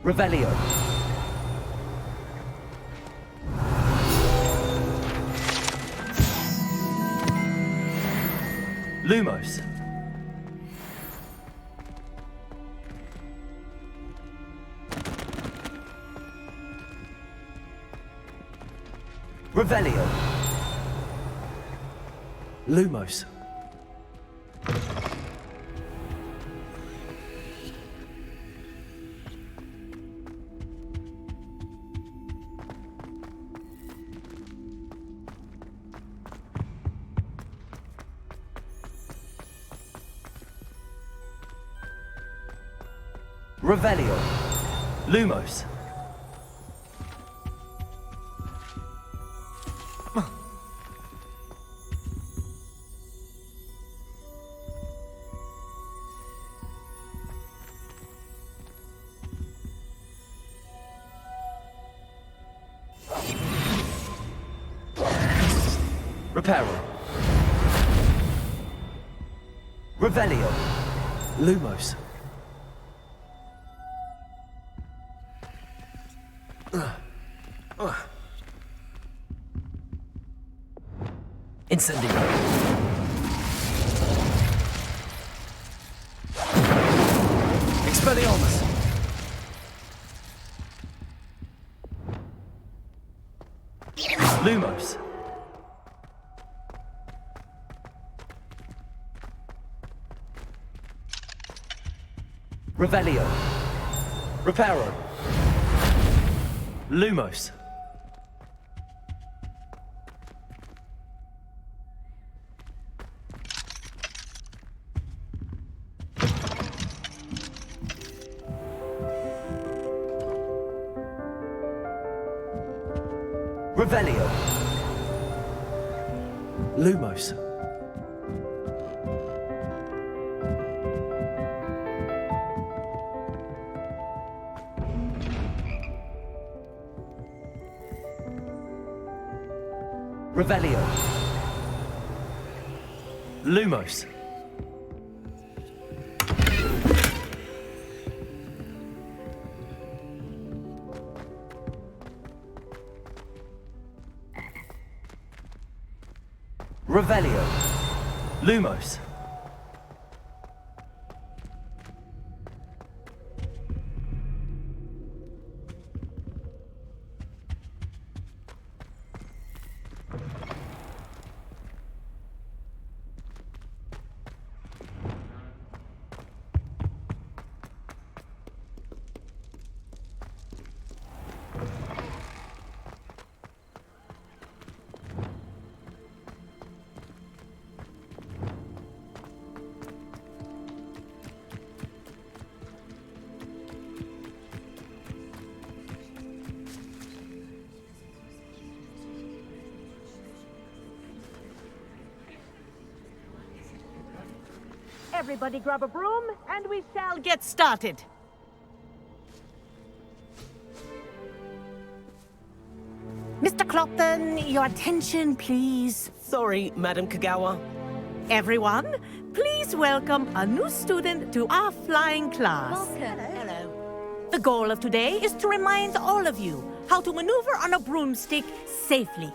Revelio. Lumos. Revelio. Lumos. Revelio. Lumos. Reparo. Revelio. Lumos. Incendio. Expelliarmus. Lumos. Revelio. Reparo. Lumos. Revelio. Lumos. Revelio. Lumos. Revelio. Lumos. Everybody grab a broom, and we shall get started. Mr. Clopton, your attention, please. Sorry, Madam Kagawa. Everyone, please welcome a new student to our flying class. Welcome. Hello. The goal of today is to remind all of you how to maneuver on a broomstick safely,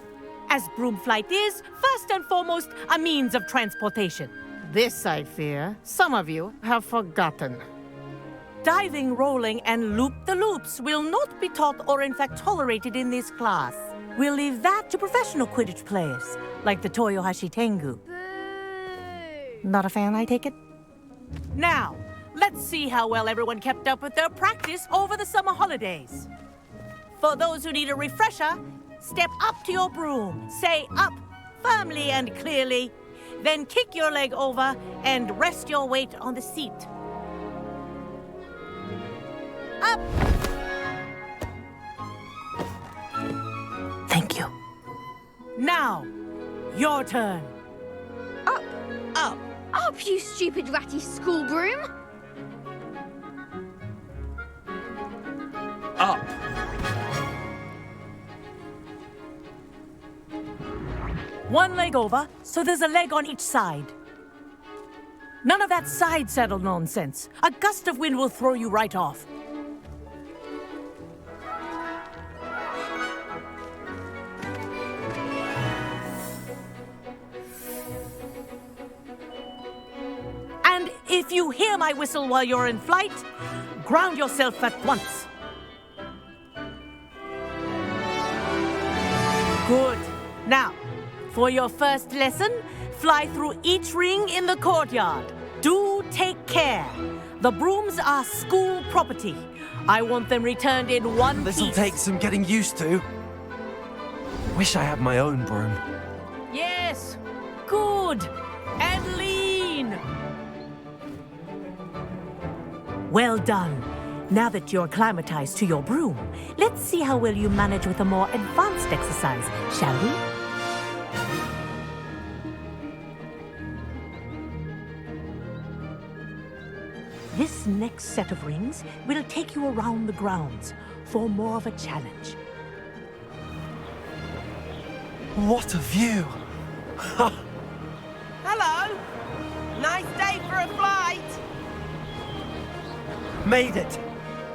as broom flight is, first and foremost, a means of transportation. This, I fear, some of you have forgotten. Diving, rolling, and loop-the-loops will not be taught or in fact tolerated in this class. We'll leave that to professional Quidditch players, like the Toyohashi Tengu. Not a fan, I take it? Now, let's see how well everyone kept up with their practice over the summer holidays. For those who need a refresher, step up to your broom, say up firmly and clearly, then kick your leg over and rest your weight on the seat. Up! Thank you. Now, your turn. Up! Up! Up, you stupid ratty school broom! Up. One leg over, so there's a leg on each side. None of that side saddle nonsense. A gust of wind will throw you right off. And if you hear my whistle while you're in flight, ground yourself at once. Good. Now, for your first lesson, fly through each ring in the courtyard. Do take care. The brooms are school property. I want them returned in one piece. This'll take some getting used to. Wish I had my own broom. Yes. Good. And lean. Well done. Now that you're acclimatized to your broom, let's see how well you manage with a more advanced exercise, shall we? This next set of rings will take you around the grounds for more of a challenge. What a view! Hello! Nice day for a flight! Made it!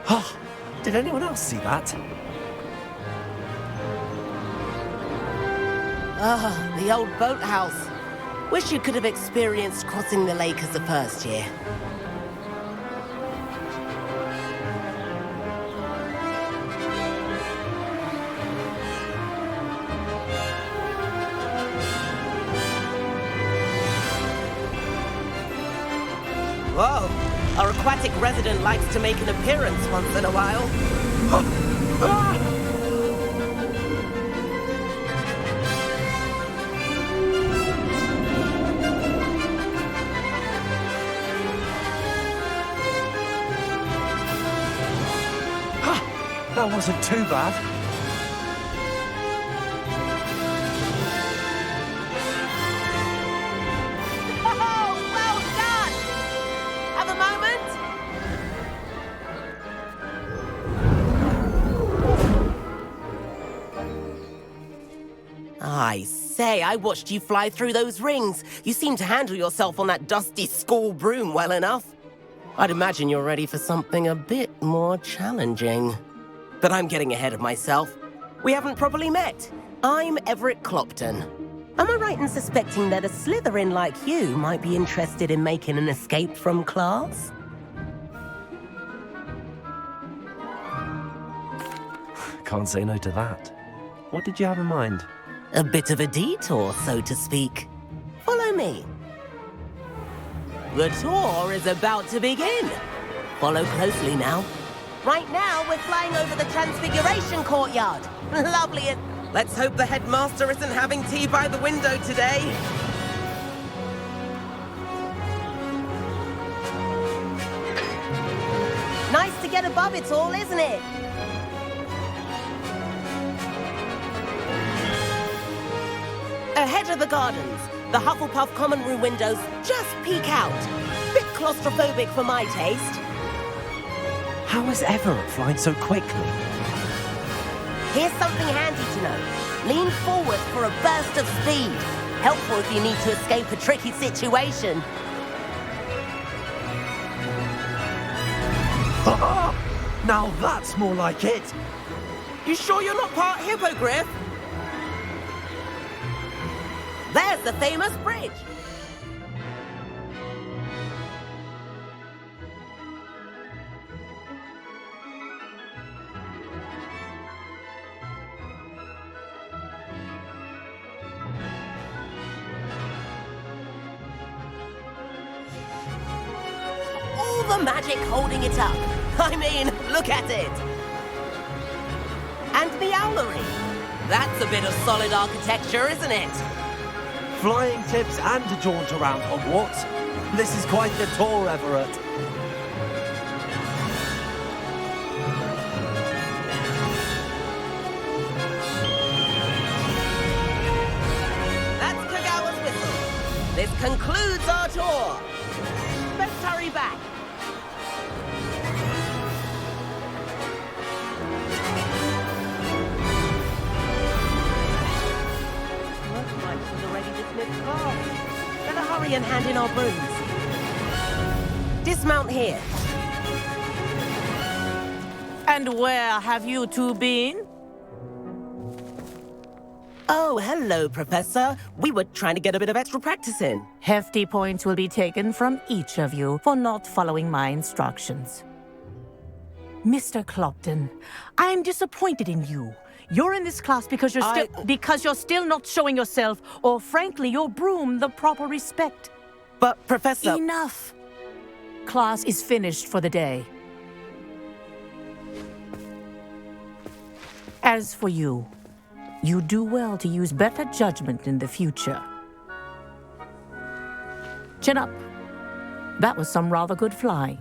Oh, did anyone else see that? Ah, the old boathouse. Wish you could have experienced crossing the lake as a first year. Whoa! Our aquatic resident likes to make an appearance once in a while. That wasn't too bad. Oh, well done! Have a moment? I say, I watched you fly through those rings. You seem to handle yourself on that dusty school broom well enough. I'd imagine you're ready for something a bit more challenging. But I'm getting ahead of myself. We haven't properly met. I'm Everett Clopton. Am I right in suspecting that a Slytherin like you might be interested in making an escape from class? Can't say no to that. What did you have in mind? A bit of a detour, so to speak. Follow me. The tour is about to begin. Follow closely now. Right now, we're flying over the Transfiguration Courtyard. Lovely. Let's hope the headmaster isn't having tea by the window today. Nice to get above it all, isn't it? Ahead of the gardens, the Hufflepuff common room windows just peek out. Bit claustrophobic for my taste. How is Everett flying so quickly? Here's something handy to know. Lean forward for a burst of speed. Helpful if you need to escape a tricky situation. Now that's more like it. You sure you're not part hippogriff? There's the famous bridge. All the magic holding it up. I mean, look at it. And the owlery. That's a bit of solid architecture, isn't it? Flying tips and a jaunt around Hogwarts. This is quite the tour, Everett. That's Kagawa's whistle. This concludes our tour. Let's hurry back. Better hurry and hand in our brooms. Dismount here. And where have you two been? Oh, hello, Professor. We were trying to get a bit of extra practice in. Hefty points will be taken from each of you for not following my instructions. Mr. Clopton, I'm disappointed in you. You're in this class because you're still not showing yourself, or frankly, your broom the proper respect. But, Professor... Enough. Class is finished for the day. As for you, you do well to use better judgment in the future. Chin up. That was some rather good flying.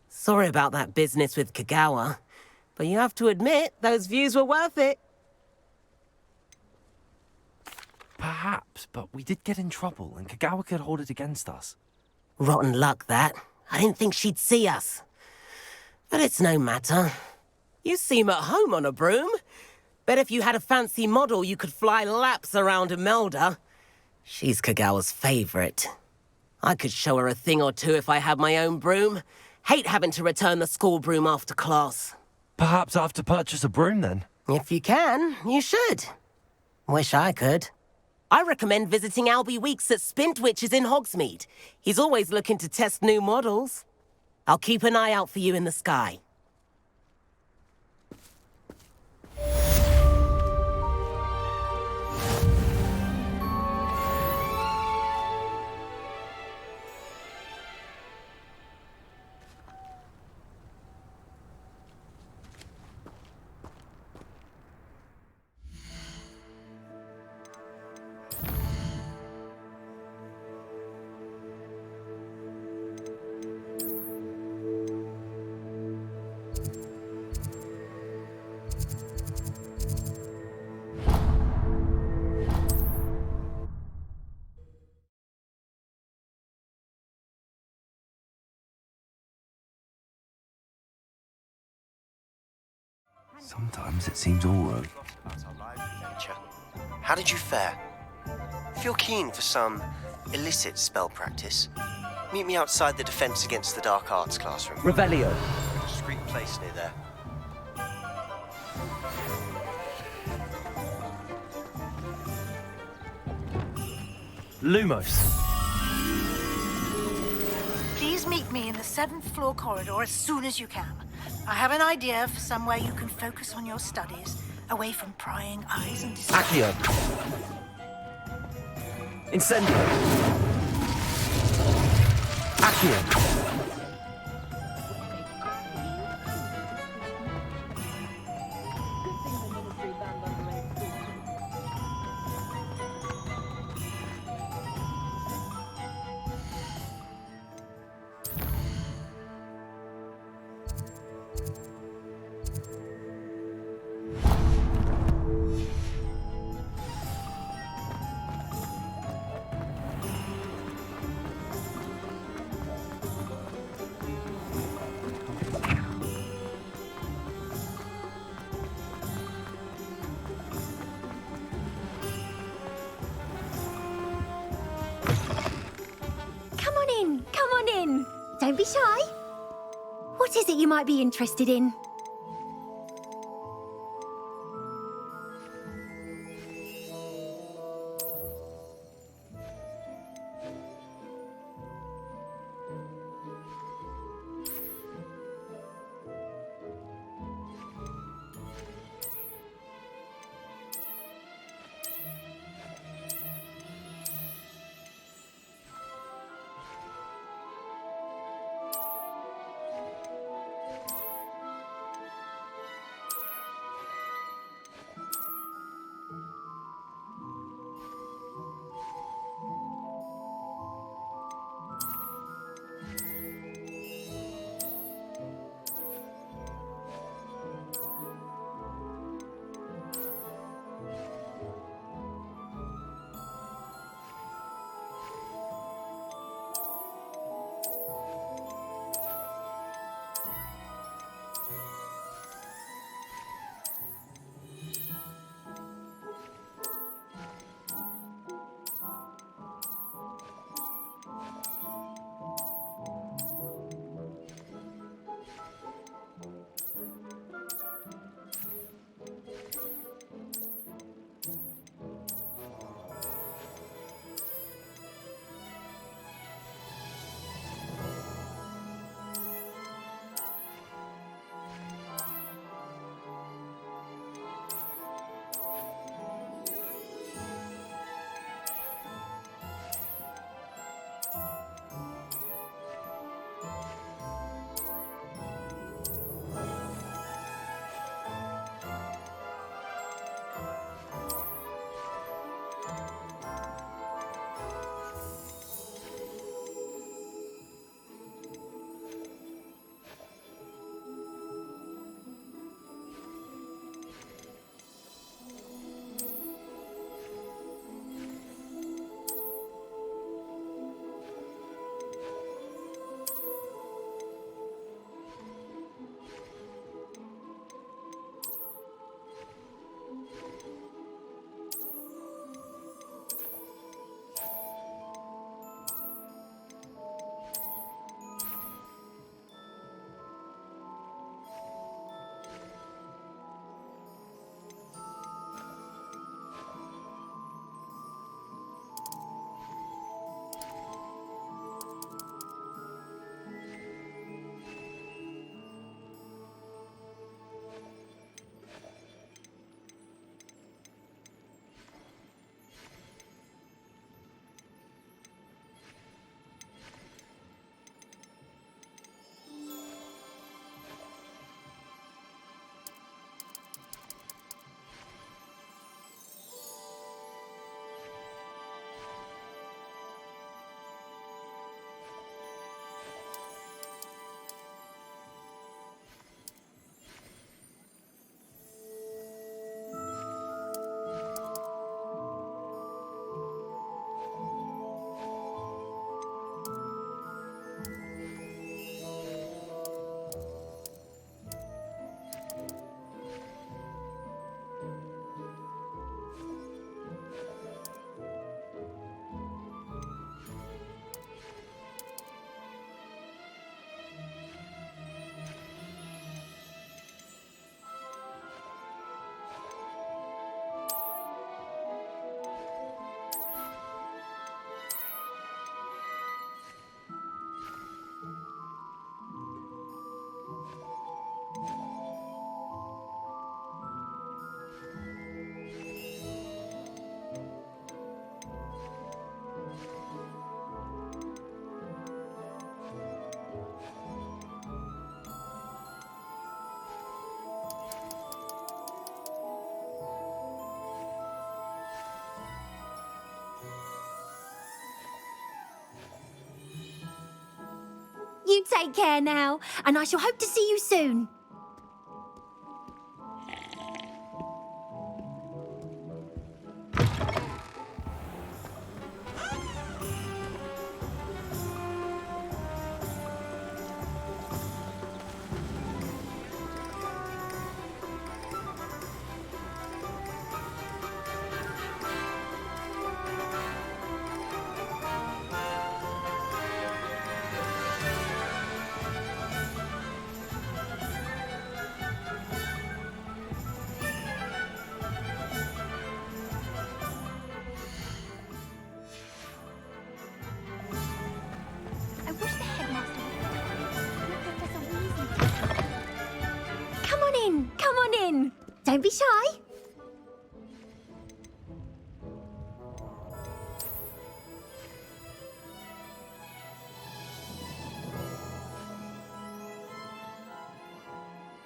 Sorry about that business with Kagawa, but you have to admit, those views were worth it. Perhaps, but we did get in trouble, and Kagawa could hold it against us. Rotten luck, that. I didn't think she'd see us. But it's no matter. You seem at home on a broom. Bet if you had a fancy model, you could fly laps around Imelda. She's Kagawa's favorite. I could show her a thing or two if I had my own broom. Hate having to return the school broom after class. Perhaps I have to purchase a broom, then? If you can, you should. Wish I could. I recommend visiting Albie Weeks at Spintwitches in Hogsmeade. He's always looking to test new models. I'll keep an eye out for you in the sky. Sometimes it seems all right. How did you fare? If you're keen for some illicit spell practice, meet me outside the Defense Against the Dark Arts classroom. Revelio. A discreet place near there. Lumos. Please meet me in the 7th floor corridor as soon as you can. I have an idea for somewhere you can focus on your studies, away from prying eyes and Accio. Incendio. Accio. Don't be shy. What is it you might be interested in? You take care now, and I shall hope to see you soon. Don't be shy.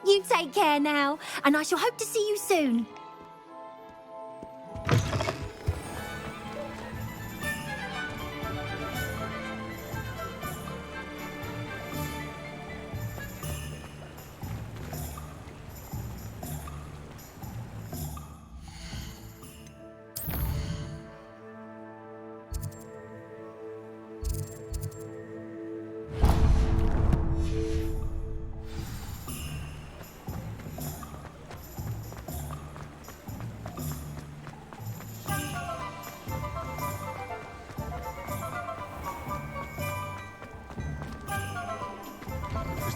You take care now, and I shall hope to see you soon.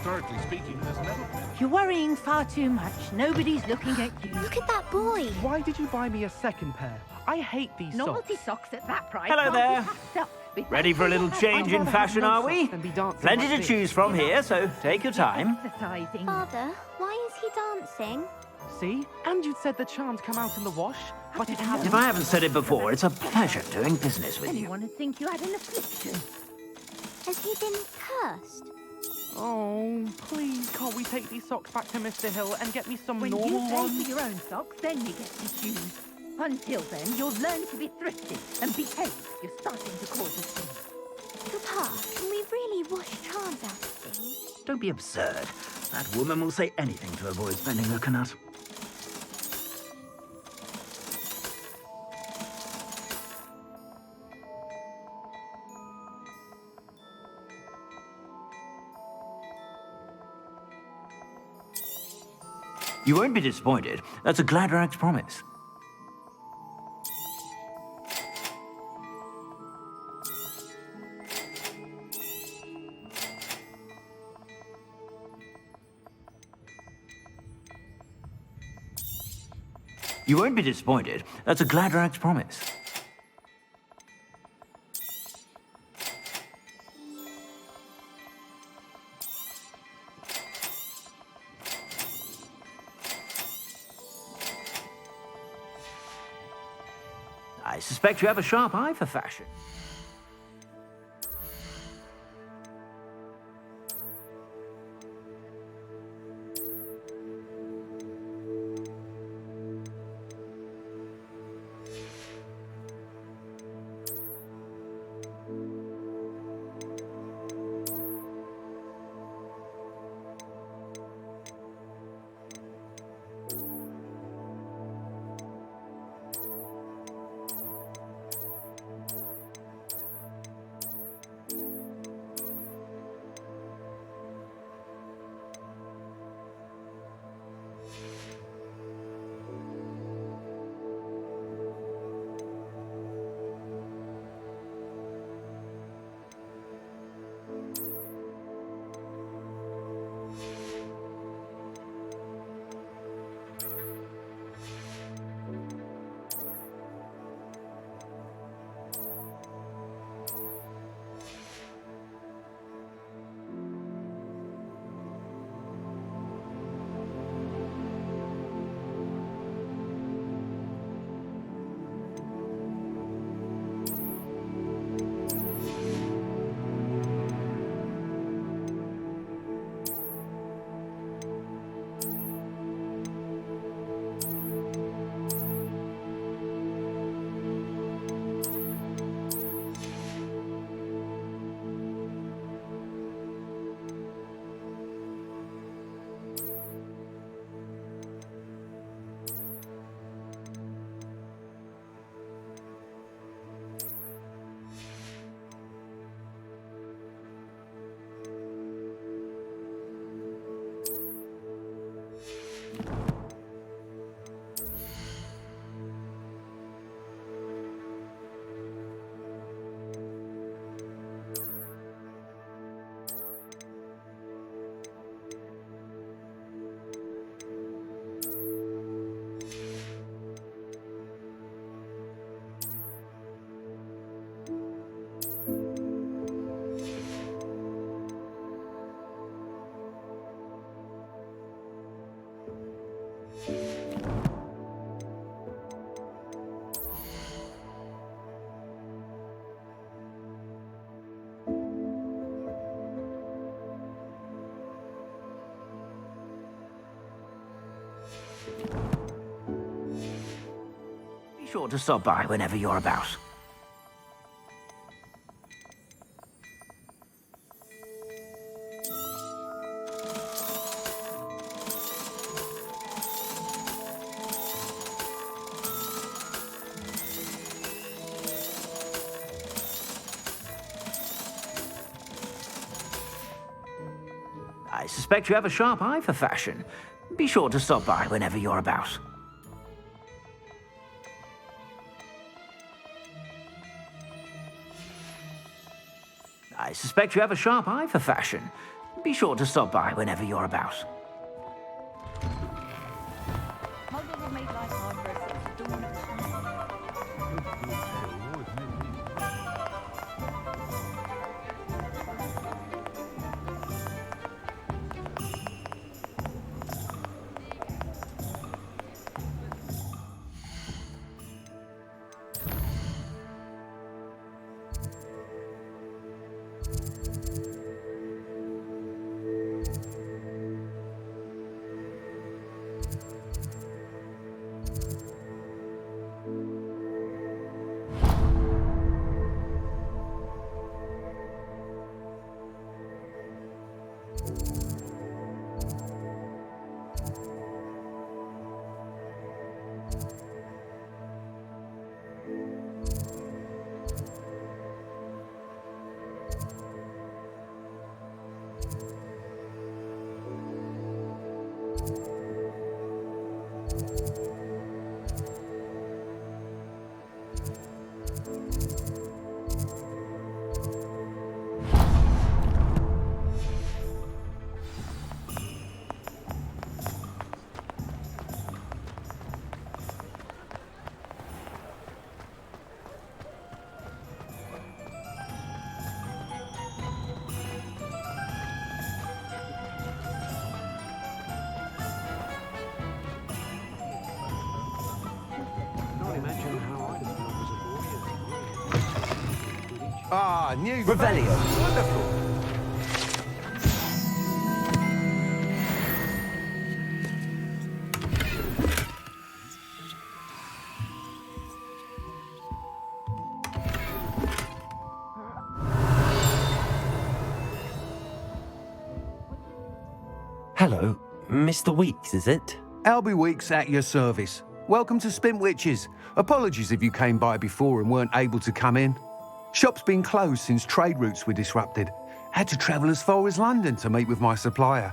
Historically speaking, there's never been. You're worrying far too much. Nobody's looking at you. Look at that boy. Why did you buy me a second pair? I hate these Novelty socks. socks at that price. Hello can't there. be passed up. Ready for a little change in fashion, are we? Plenty to choose from here, so take your time. Exercising. Father, why is he dancing? See? And you'd said the charms come out in the wash, but it hasn't. If I haven't said it before, it's a pleasure doing business with you. Anyone would think you had an affliction. Has he been cursed? Oh, please, can't we take these socks back to Mr. Hill and get me some When normal you pay ones? for your own socks, then you get to choose. Until then, you'll learn to be thrifty and behave. You're starting to cause a scene. Papa, can we really wash charms out of things? Don't be absurd. That woman will say anything to avoid spending her canut. You won't be disappointed. That's a Gladrax promise. You won't be disappointed. That's a Gladrax promise. I suspect you have a sharp eye for fashion. sure to stop by whenever you're about. I suspect you have a sharp eye for fashion. Be sure to stop by whenever you're about. I suspect you have a sharp eye for fashion. Be sure to stop by whenever you're about. Muggles have made life hard for us since the dawn of time. Ah, new Revelio. Wonderful. Hello, Mr. Weeks, is it? Albie Weeks at your service. Welcome to Spintwitches. Apologies if you came by before and weren't able to come in. Shop's been closed since trade routes were disrupted. Had to travel as far as London to meet with my supplier.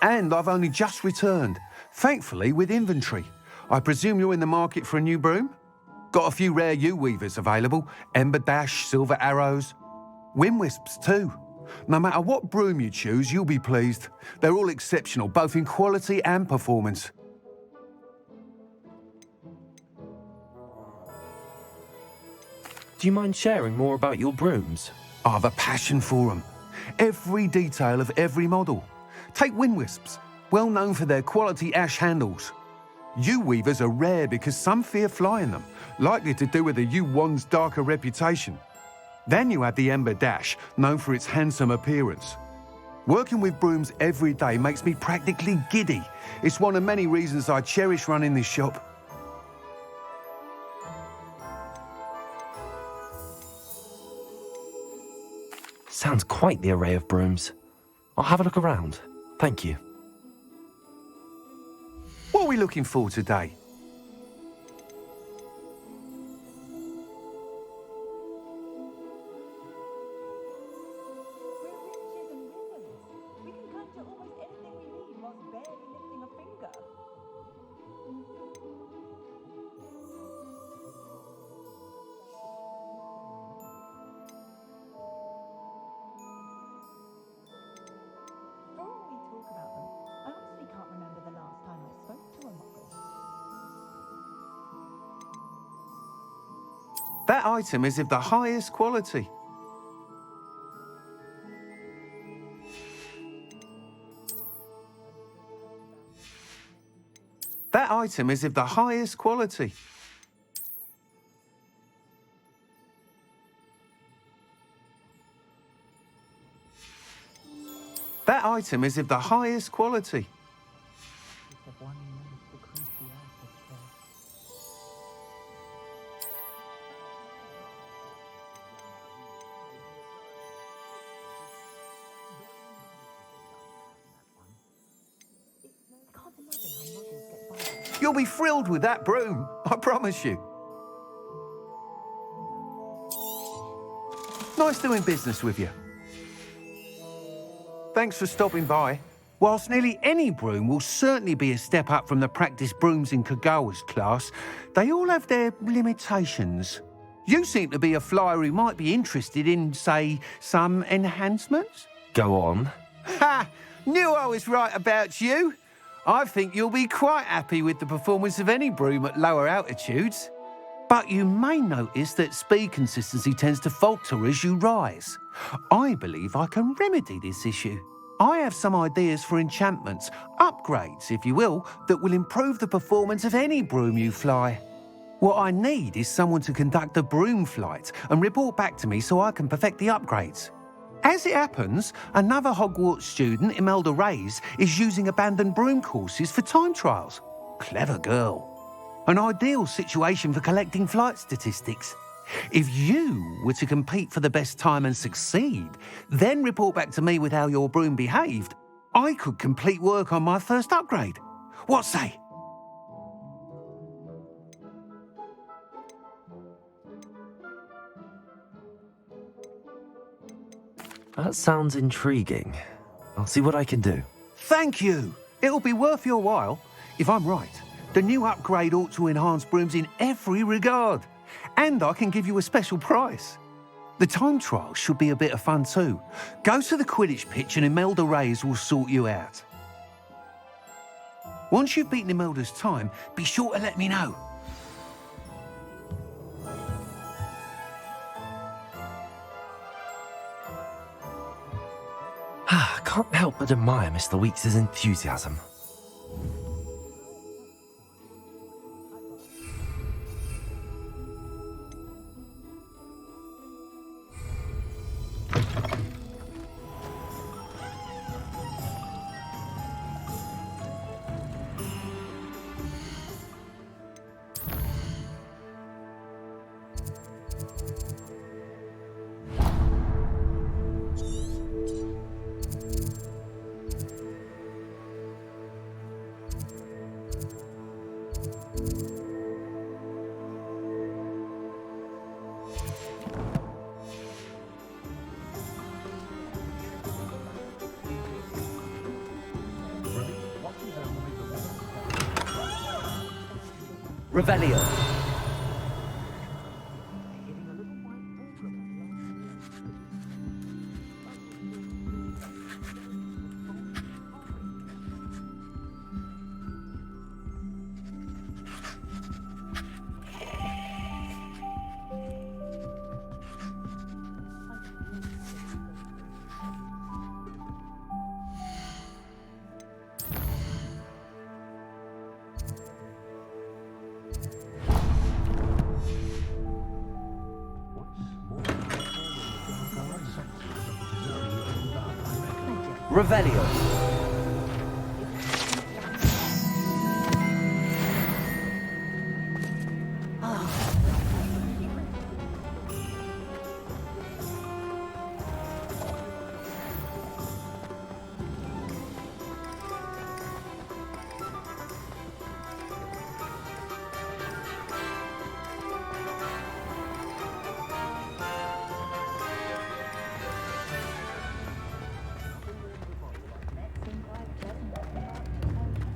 And I've only just returned, thankfully with inventory. I presume you're in the market for a new broom? Got a few rare U-weavers available, Ember Dash, Silver Arrows, Wind Wisps too. No matter what broom you choose, you'll be pleased. They're all exceptional, both in quality and performance. Do you mind sharing more about your brooms? I have a passion for them. Every detail of every model. Take Wind Wisps, well known for their quality ash handles. U-weavers are rare because some fear flying them, likely to do with the U-wand's darker reputation. Then you have the Ember Dash, known for its handsome appearance. Working with brooms every day makes me practically giddy. It's one of many reasons I cherish running this shop. Sounds quite the array of brooms. I'll have a look around. Thank you. What are we looking for today? That item is of the highest quality. That item is of the highest quality. That item is of the highest quality. You'll be thrilled with that broom, I promise you. Nice doing business with you. Thanks for stopping by. Whilst nearly any broom will certainly be a step up from the practice brooms in Kagawa's class, they all have their limitations. You seem to be a flyer who might be interested in, say, some enhancements? Go on. Ha! Knew I was right about you. I think you'll be quite happy with the performance of any broom at lower altitudes. But you may notice that speed consistency tends to falter as you rise. I believe I can remedy this issue. I have some ideas for enchantments, upgrades, if you will, that will improve the performance of any broom you fly. What I need is someone to conduct a broom flight and report back to me so I can perfect the upgrades. As it happens, another Hogwarts student, Imelda Reyes, is using abandoned broom courses for time trials. Clever girl. An ideal situation for collecting flight statistics. If you were to compete for the best time and succeed, then report back to me with how your broom behaved, I could complete work on my first upgrade. What say? That sounds intriguing. I'll see what I can do. Thank you. It'll be worth your while. If I'm right, the new upgrade ought to enhance brooms in every regard. And I can give you a special price. The time trial should be a bit of fun too. Go to the Quidditch pitch and Imelda Reyes will sort you out. Once you've beaten Imelda's time, be sure to let me know. Can't help but admire Mr. Weeks' enthusiasm. Revelio. Revelio.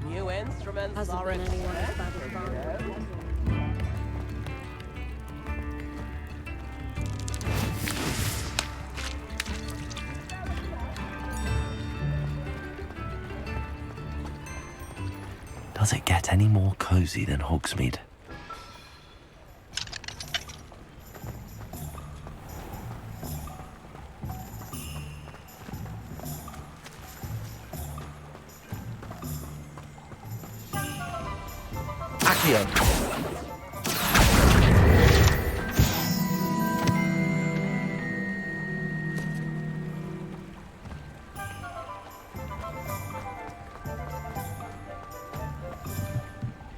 New instruments Hasn't are been in anyone as bad as Barney. Does it get any more cozy than Hogsmeade? Accio.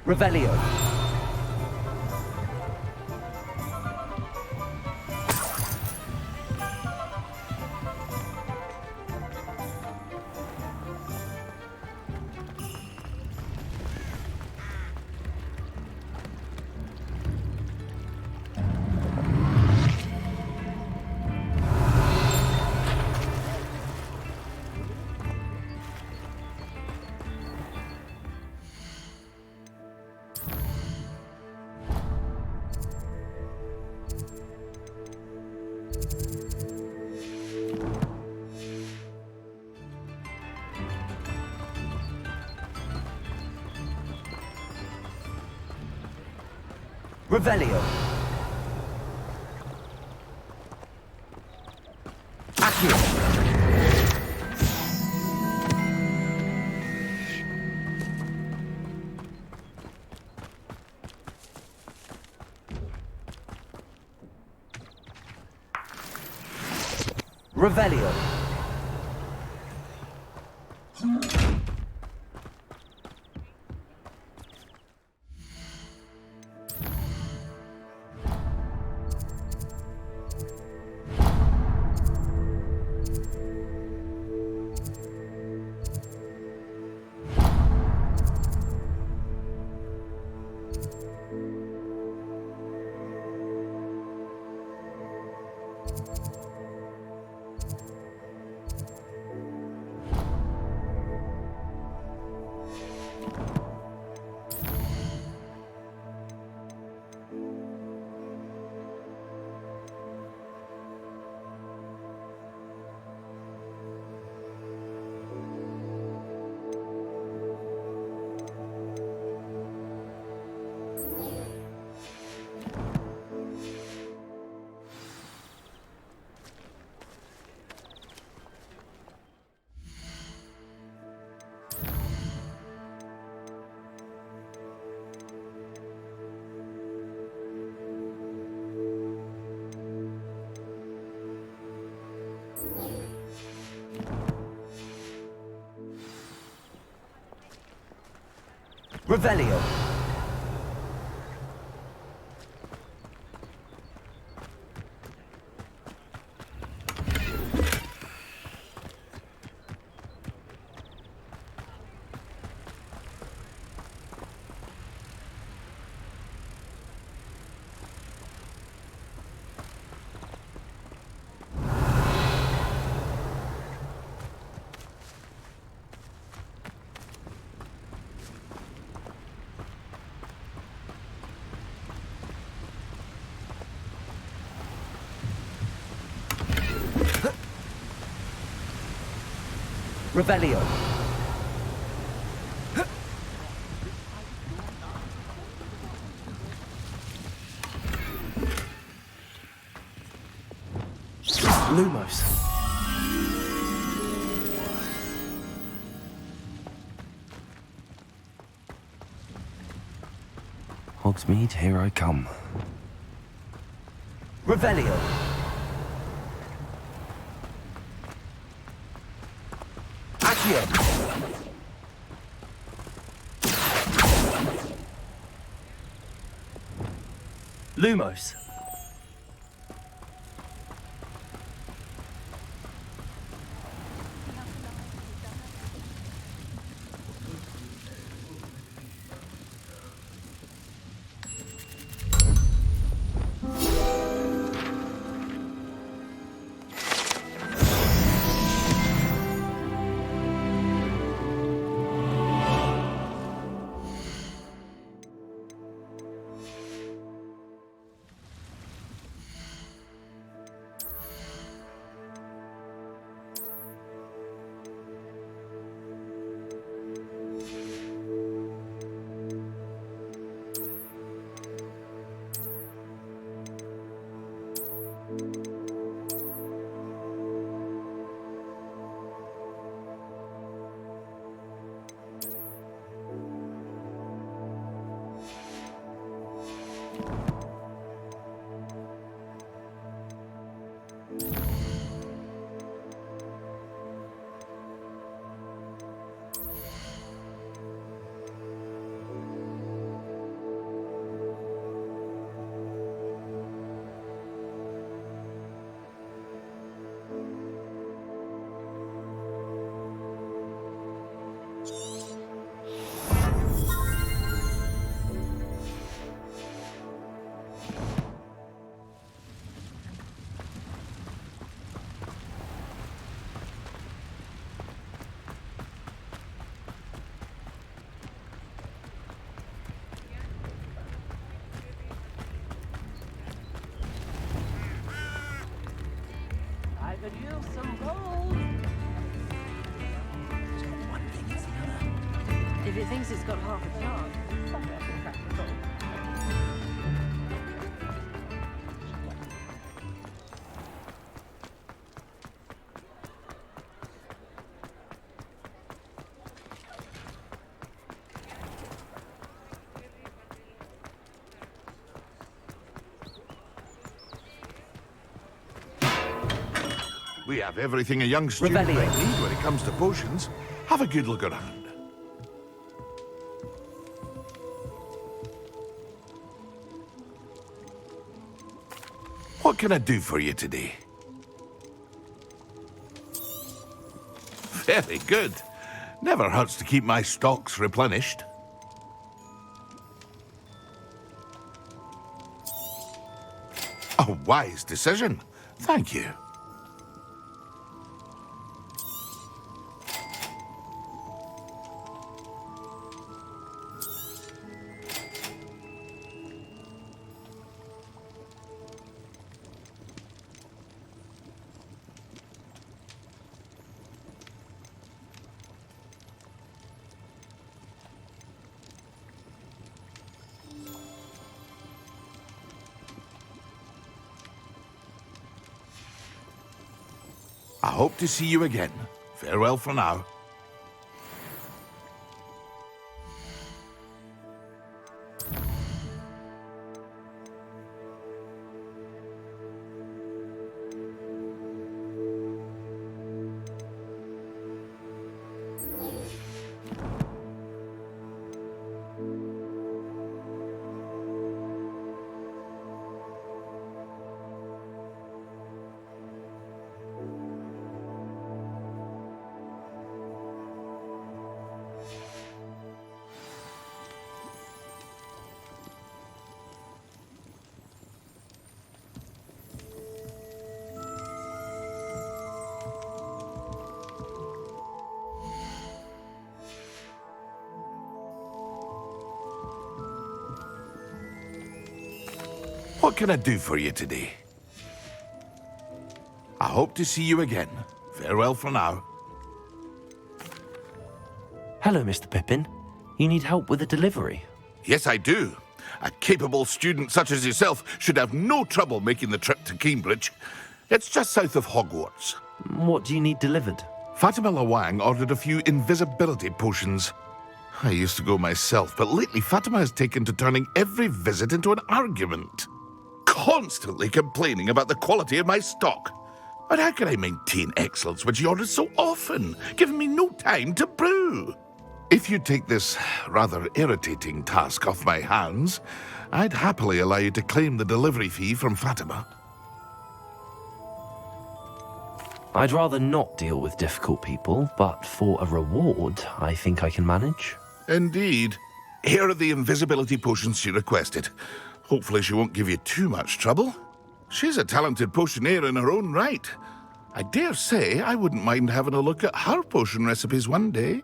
Revelio. Revelio. Accio. Revelio. Revelio. Revelio. Lumos. Hogsmeade, here I come. Revelio. Accio. Lumos. could use some gold. One thing is the other. If it thinks it's got half a chance, somewhere can crack the code. We have everything a young student Revelio. might need when it comes to potions. Have a good look around. What can I do for you today? Very good. Never hurts to keep my stocks replenished. A wise decision. Thank you. I hope to see you again. Farewell for now. What can I do for you today? I hope to see you again. Farewell for now. Hello, Mr. Pippin. You need help with a delivery? Yes, I do. A capable student such as yourself should have no trouble making the trip to Cambridge. It's just south of Hogwarts. What do you need delivered? Fatima Lawang ordered a few invisibility potions. I used to go myself, but lately Fatima has taken to turning every visit into an argument. Constantly complaining about the quality of my stock. But how can I maintain excellence when she orders so often, giving me no time to brew? If you take this rather irritating task off my hands, I'd happily allow you to claim the delivery fee from Fatima. I'd rather not deal with difficult people, but for a reward, I think I can manage. Indeed. Here are the invisibility potions she requested. Hopefully she won't give you too much trouble. She's a talented potioneer in her own right. I dare say I wouldn't mind having a look at her potion recipes one day.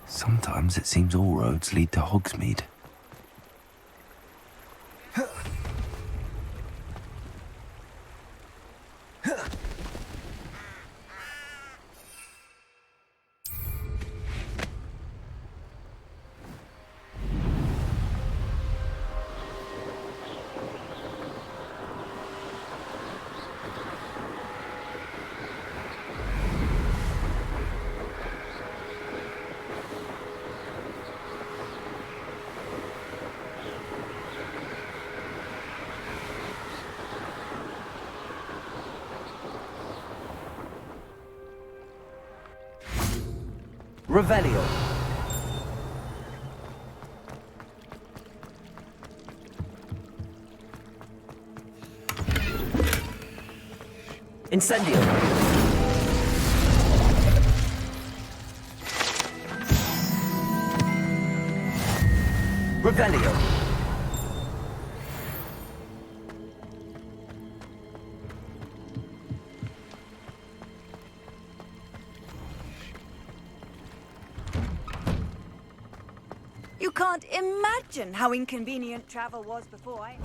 Sometimes it seems all roads lead to Hogsmeade. Revelio. Incendio. Revelio. You can't imagine how inconvenient travel was before I...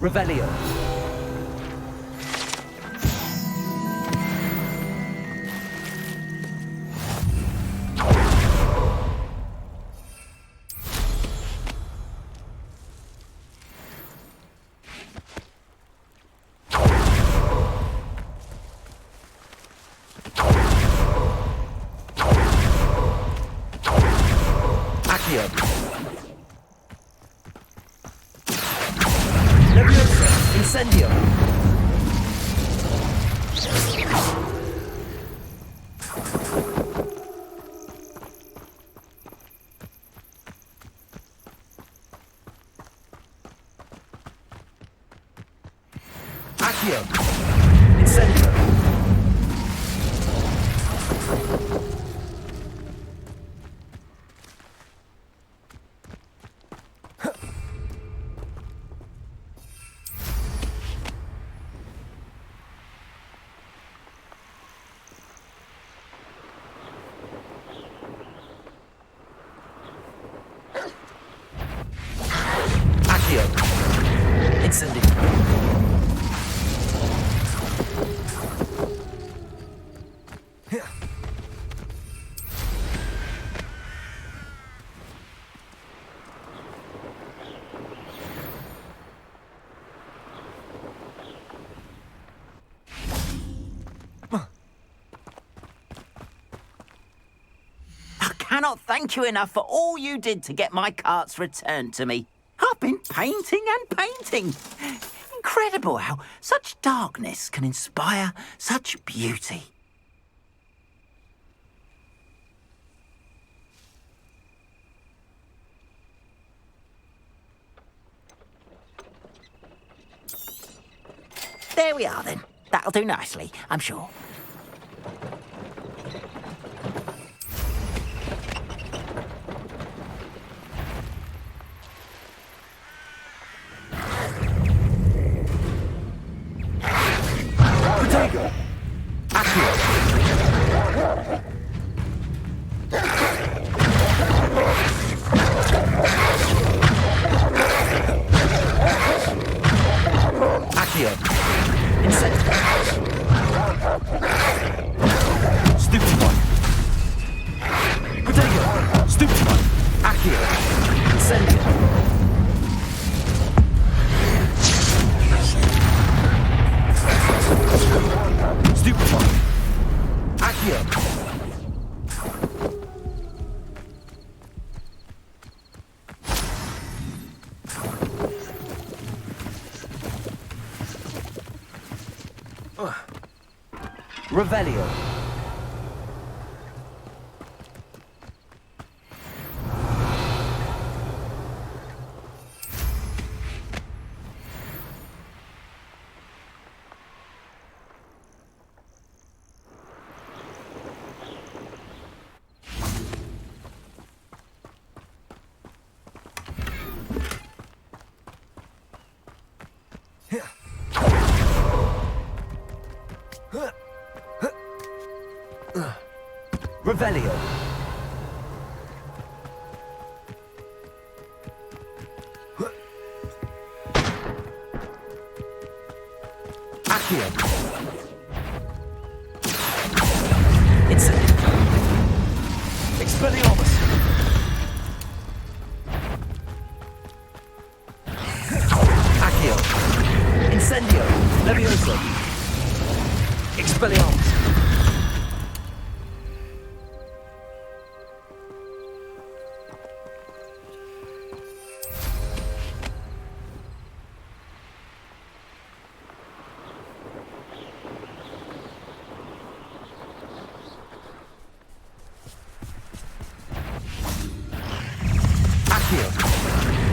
Revelio. Incendio. Accio. Incendio. Incendio. I cannot thank you enough for all you did to get my carts returned to me. I've been painting and painting. Incredible how such darkness can inspire such beauty. There we are then. That'll do nicely, I'm sure. Incendio. Stupefy. Accio. Revelio. Revelio. Accio. Incendio. Expelliarmus. Accio. Incendio. Levioso. Expelliarmus.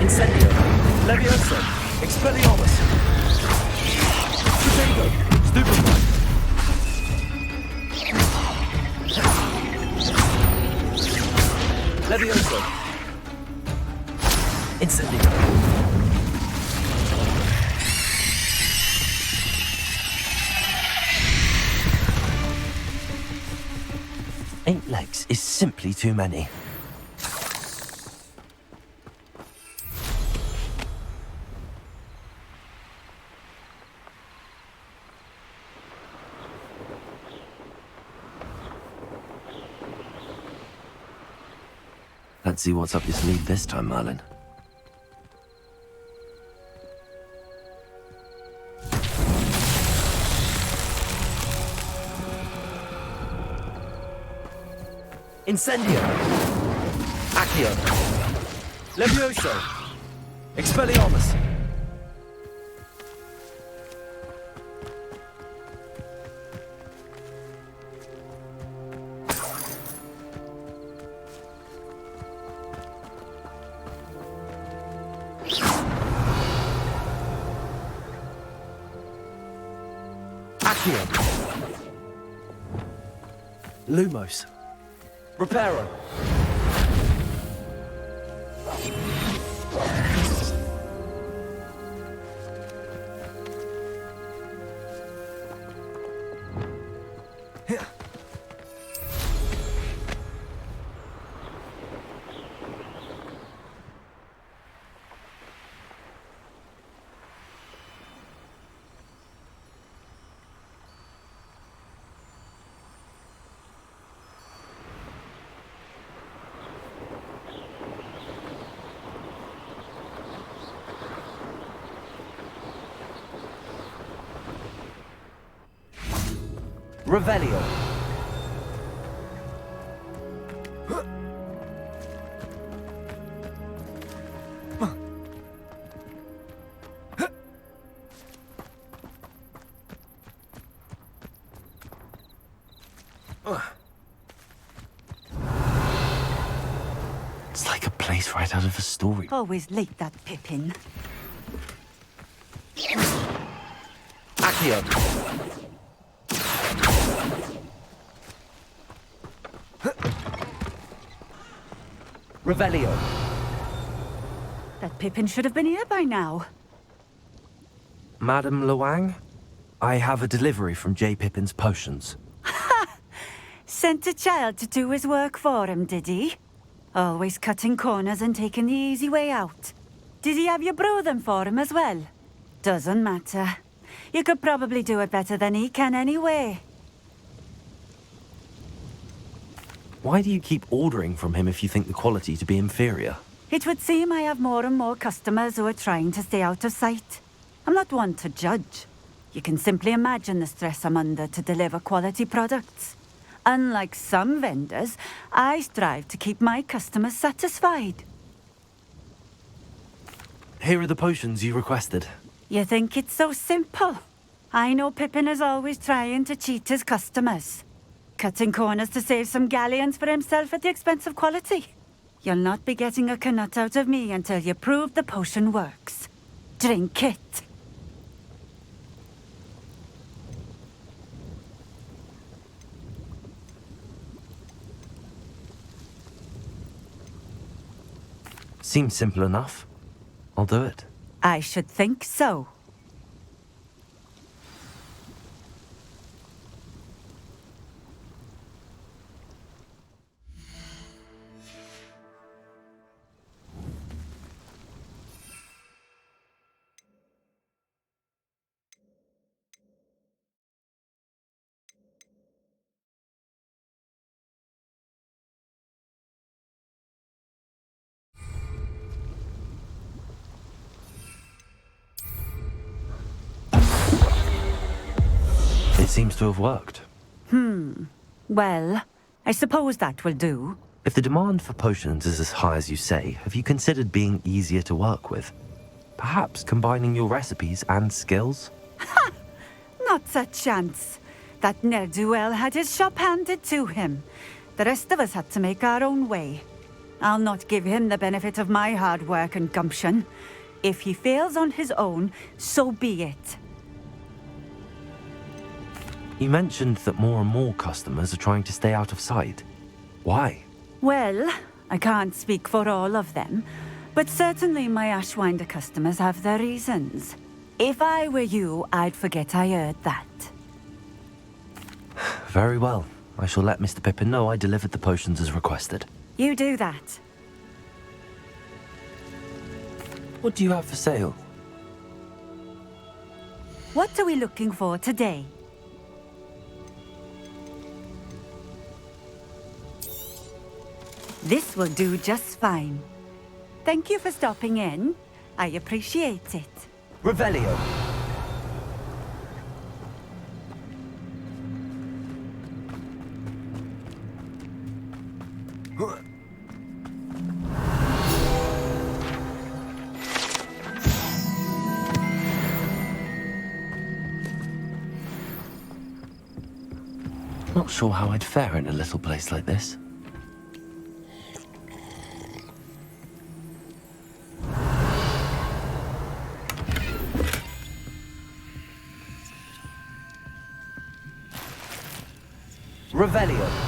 Incendio. Levioso. Expelliarmus. Potato. Stupefy. Levioso. Incendio. Eight legs is simply too many. Let's see what's up your sleeve this time, Merlin. Incendio. Accio. Levioso. Expelliarmus. Accio. Lumos. Reparo. Revelio. It's like a place right out of a story. Always late, that Pippin. Accio. Revelio. That Pippin should have been here by now. Madame Luang, I have a delivery from J. Pippin's potions. Sent a child to do his work for him, did he? Always cutting corners and taking the easy way out. Did he have you brew them for him as well? Doesn't matter. You could probably do it better than he can anyway. Why do you keep ordering from him if you think the quality to be inferior? It would seem I have more and more customers who are trying to stay out of sight. I'm not one to judge. You can simply imagine the stress I'm under to deliver quality products. Unlike some vendors, I strive to keep my customers satisfied. Here are the potions you requested. You think it's so simple? I know Pippin is always trying to cheat his customers. Cutting corners to save some galleons for himself at the expense of quality. You'll not be getting a canut out of me until you prove the potion works. Drink it. Seems simple enough. I'll do it. I should think so. It seems to have worked. Well, I suppose that will do. If the demand for potions is as high as you say, have you considered being easier to work with? Perhaps combining your recipes and skills? Not a chance. That ne'er-do-well had his shop handed to him. The rest of us had to make our own way. I'll not give him the benefit of my hard work and gumption. If he fails on his own, so be it. You mentioned that more and more customers are trying to stay out of sight. Why? Well, I can't speak for all of them, but certainly my Ashwinder customers have their reasons. If I were you, I'd forget I heard that. Very well. I shall let Mr. Pippin know I delivered the potions as requested. You do that. What do you have for sale? What are we looking for today? This will do just fine. Thank you for stopping in. I appreciate it. Revelio. Not sure how I'd fare in a little place like this. Revelio.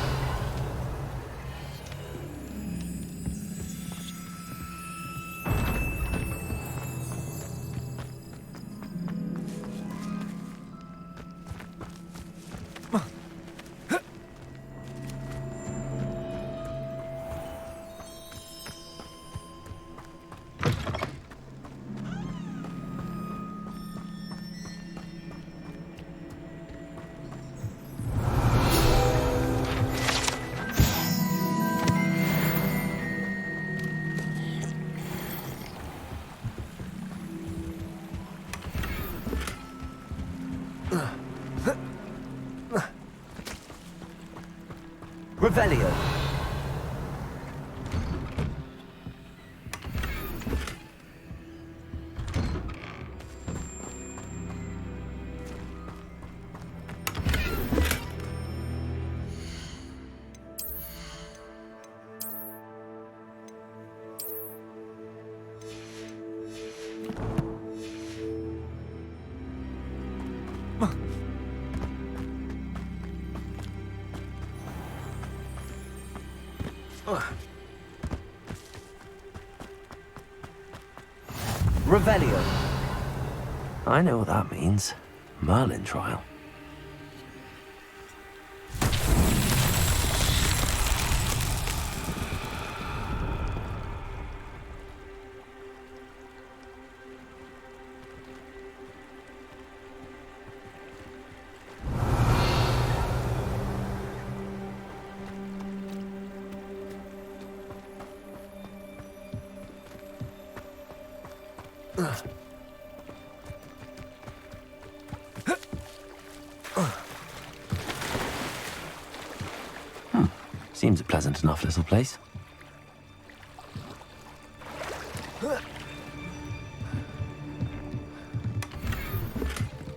Revelio. Revelio. I know what that means. Merlin trial. Seems a pleasant enough little place.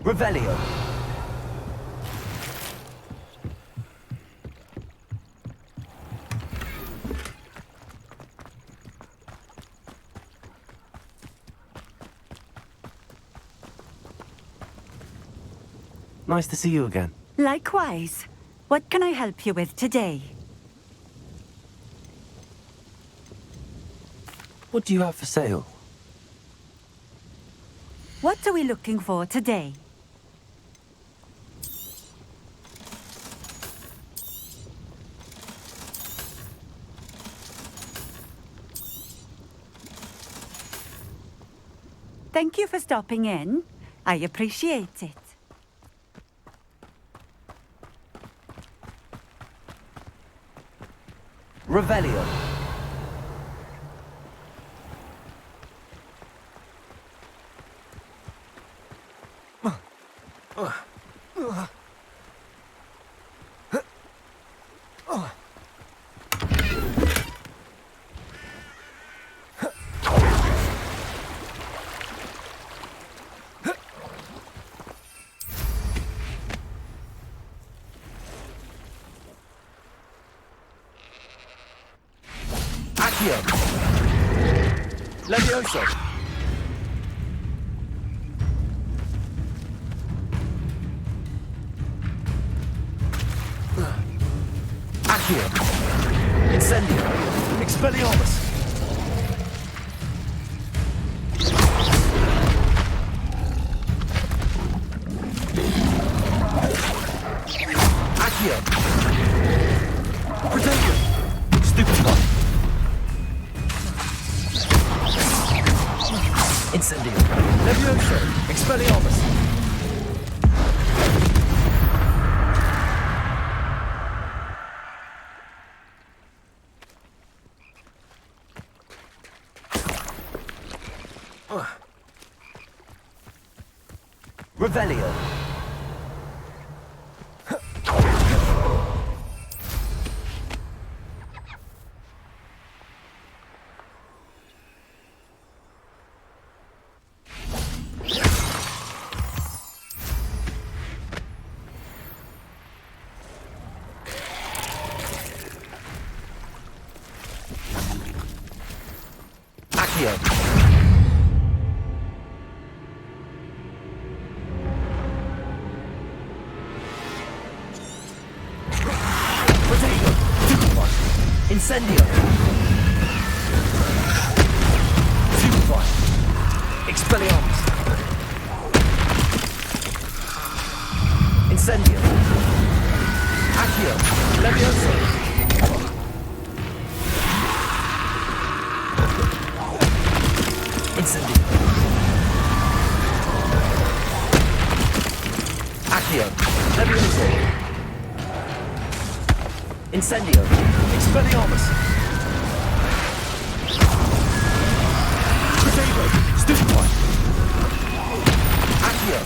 Revelio. Nice to see you again. Likewise. What can I help you with today? What do you have for sale? What are we looking for today? Thank you for stopping in. I appreciate it. Revelio. Accio. Levioso. Accio. Incendio. Expelliarmus. Accio. Protego. Stupefy. Incendio. Levioso. Expelliarmus. Revelio. Accio. Protego. Stupefy. Incendio. Stupefy. Expelliarmus. Incendio. Accio. Levioso. Incendio. Accio. Levioso. Incendio. Expelliarmus. Protego. Stupefy. Accio.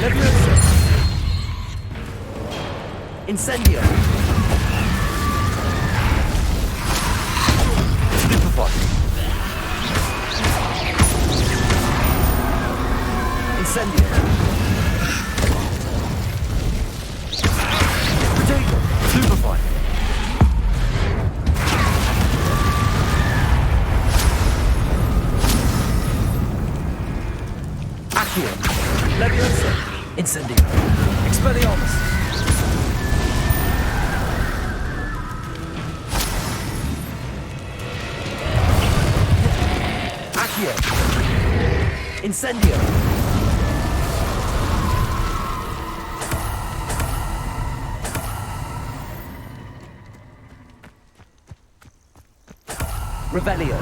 Levioso. Incendio. Stupefy. Incendio. Protego. Stupefy. Accio. Levioso. Incendio. Expelliarmus. Accio. Incendio. Revelio.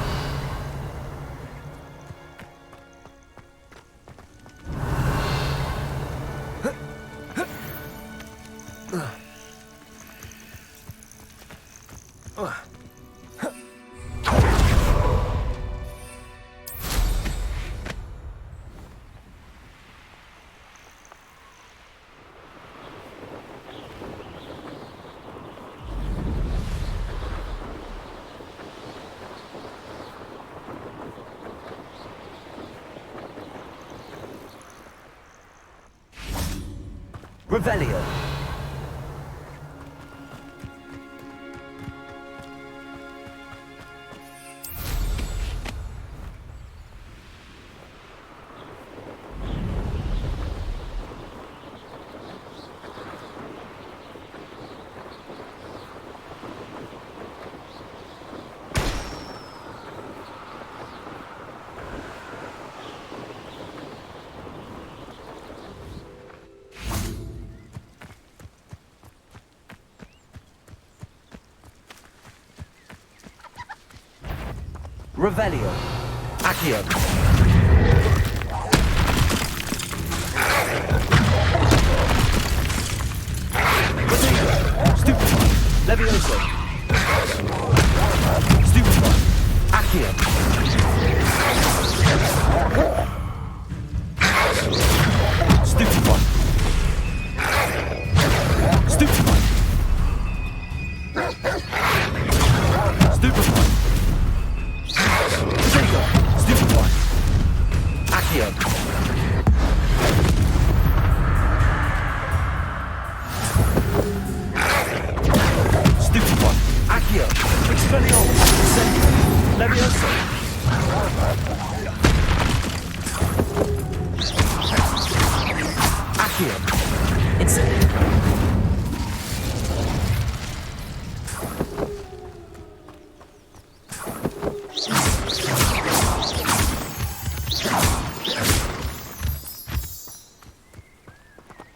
Revelio. Revelio. Accio. Stupefy. Levioso. Stupefy. Accio. Stupefy. Stupefy. Stupefy. Stupefy. Accio. Stupefy. Accio. Expelliarmus. Incendio. Levioso. Accio. Incendio.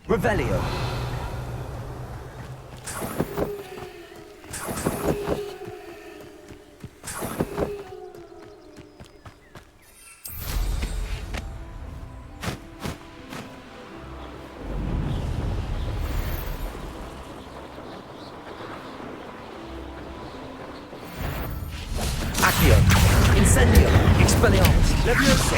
Revelio. Accio. Incendio. Expelliarmus. Levioso.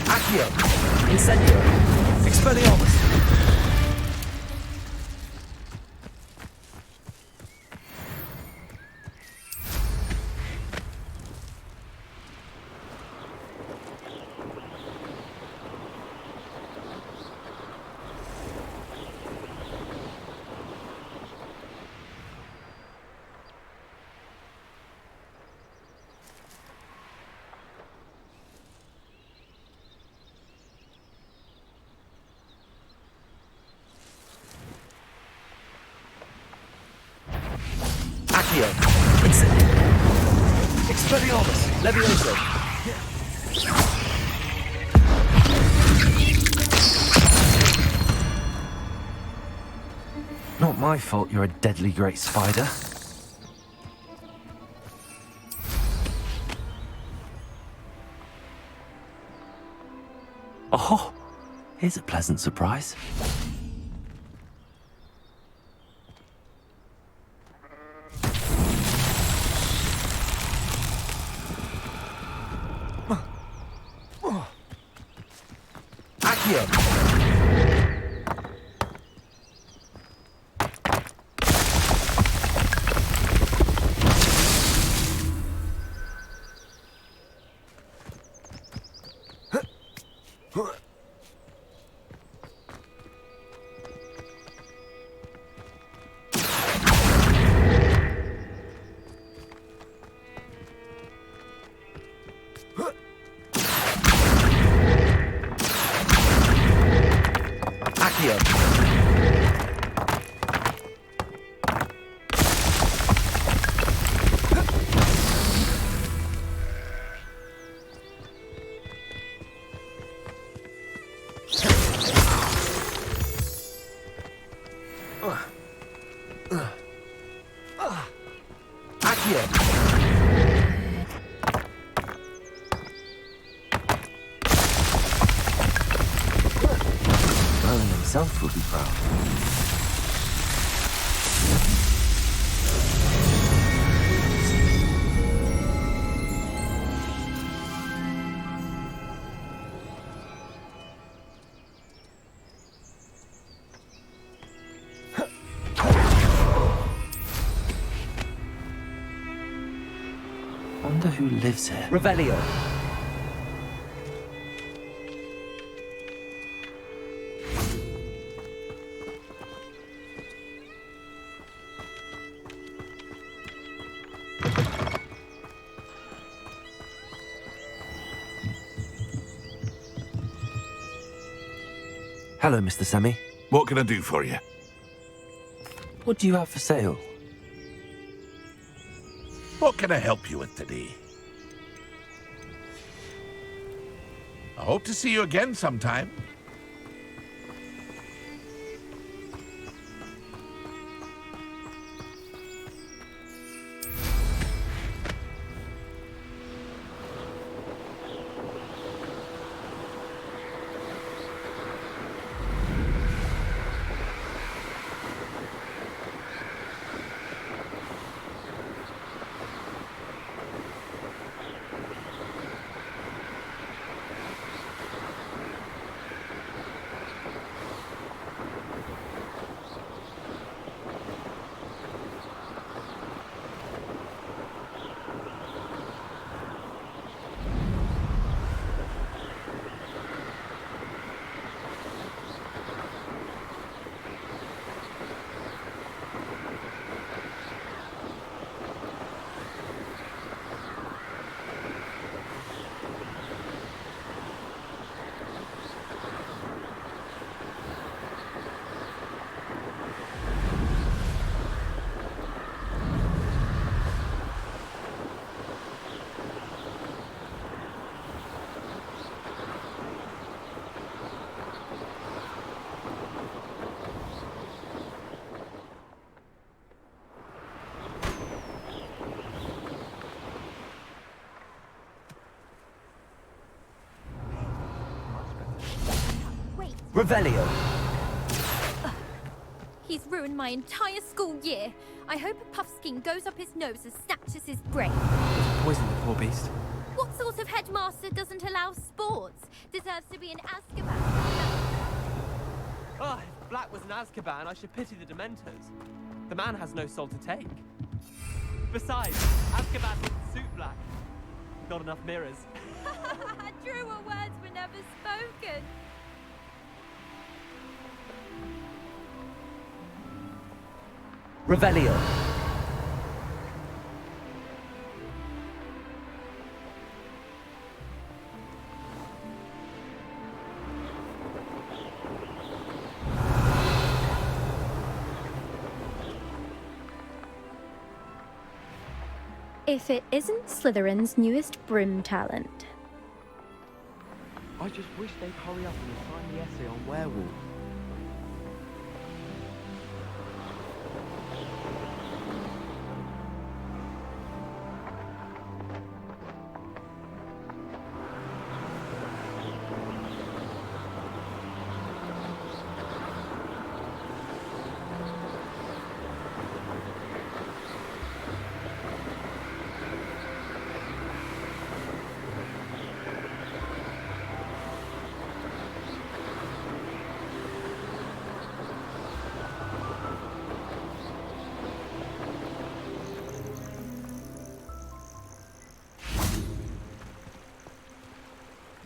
Accio. Incendio. Expelliarmus. Accio. Incendio. Expelliarmus. Levioso. Not my fault you're a deadly great spider. Oh, here's a pleasant surprise. Accio. Merlin himself would be proud. Who lives here? Revelio. Hello, Mr. Semi. What can I do for you? What do you have for sale? What can I help you with today? I hope to see you again sometime. Revelio. He's ruined my entire school year. I hope a puffskein goes up his nose and snatches his brain. Poison the poor beast. What sort of headmaster doesn't allow sports? Deserves to be in Azkaban. Ah, if Black was in Azkaban, I should pity the Dementors. The man has no soul to take. Besides, Azkaban didn't suit Black. Not enough mirrors. Truer words were never spoken. Revelio. If it isn't Slytherin's newest broom talent. I just wish they'd hurry up and assign the essay on werewolves.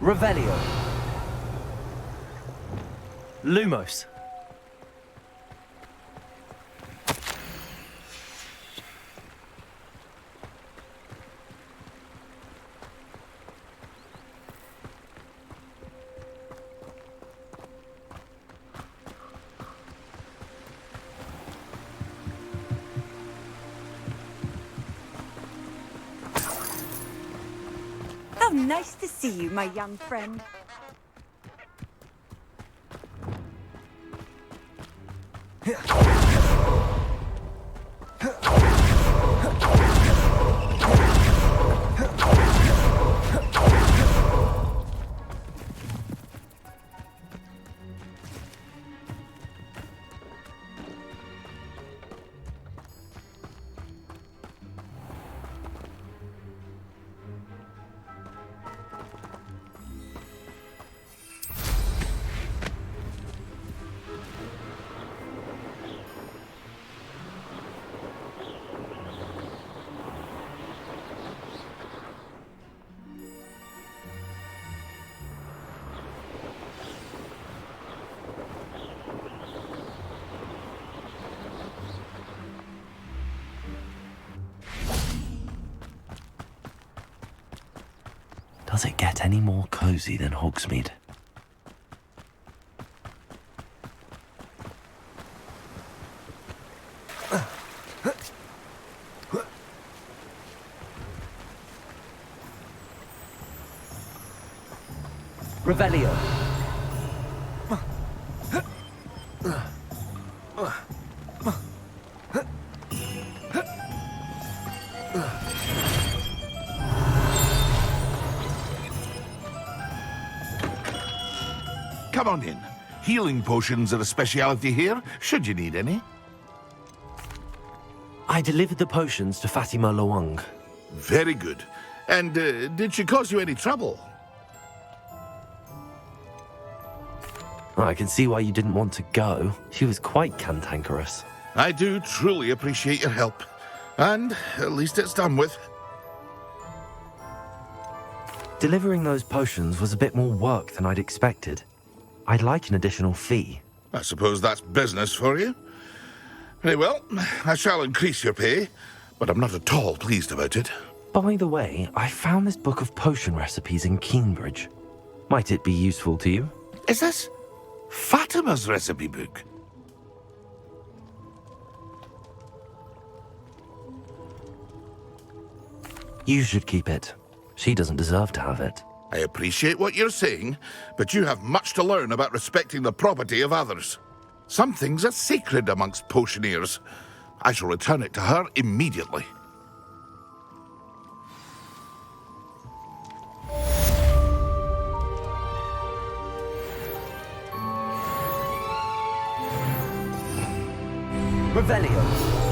Revelio. Lumos. How nice to see you, my young friend. Does it get any more cozy than Hogsmeade? Revelio. Come on in. Healing potions are a speciality here, should you need any. I delivered the potions to Fatima Loang. Very good. And did she cause you any trouble? I can see why you didn't want to go. She was quite cantankerous. I do truly appreciate your help. And at least it's done with. Delivering those potions was a bit more work than I'd expected. I'd like an additional fee. I suppose that's business for you. Very well, I shall increase your pay, but I'm not at all pleased about it. By the way, I found this book of potion recipes in Cambridge. Might it be useful to you? Is this Fatima's recipe book? You should keep it. She doesn't deserve to have it. I appreciate what you're saying, but you have much to learn about respecting the property of others. Some things are sacred amongst potioneers. I shall return it to her immediately. Revelio.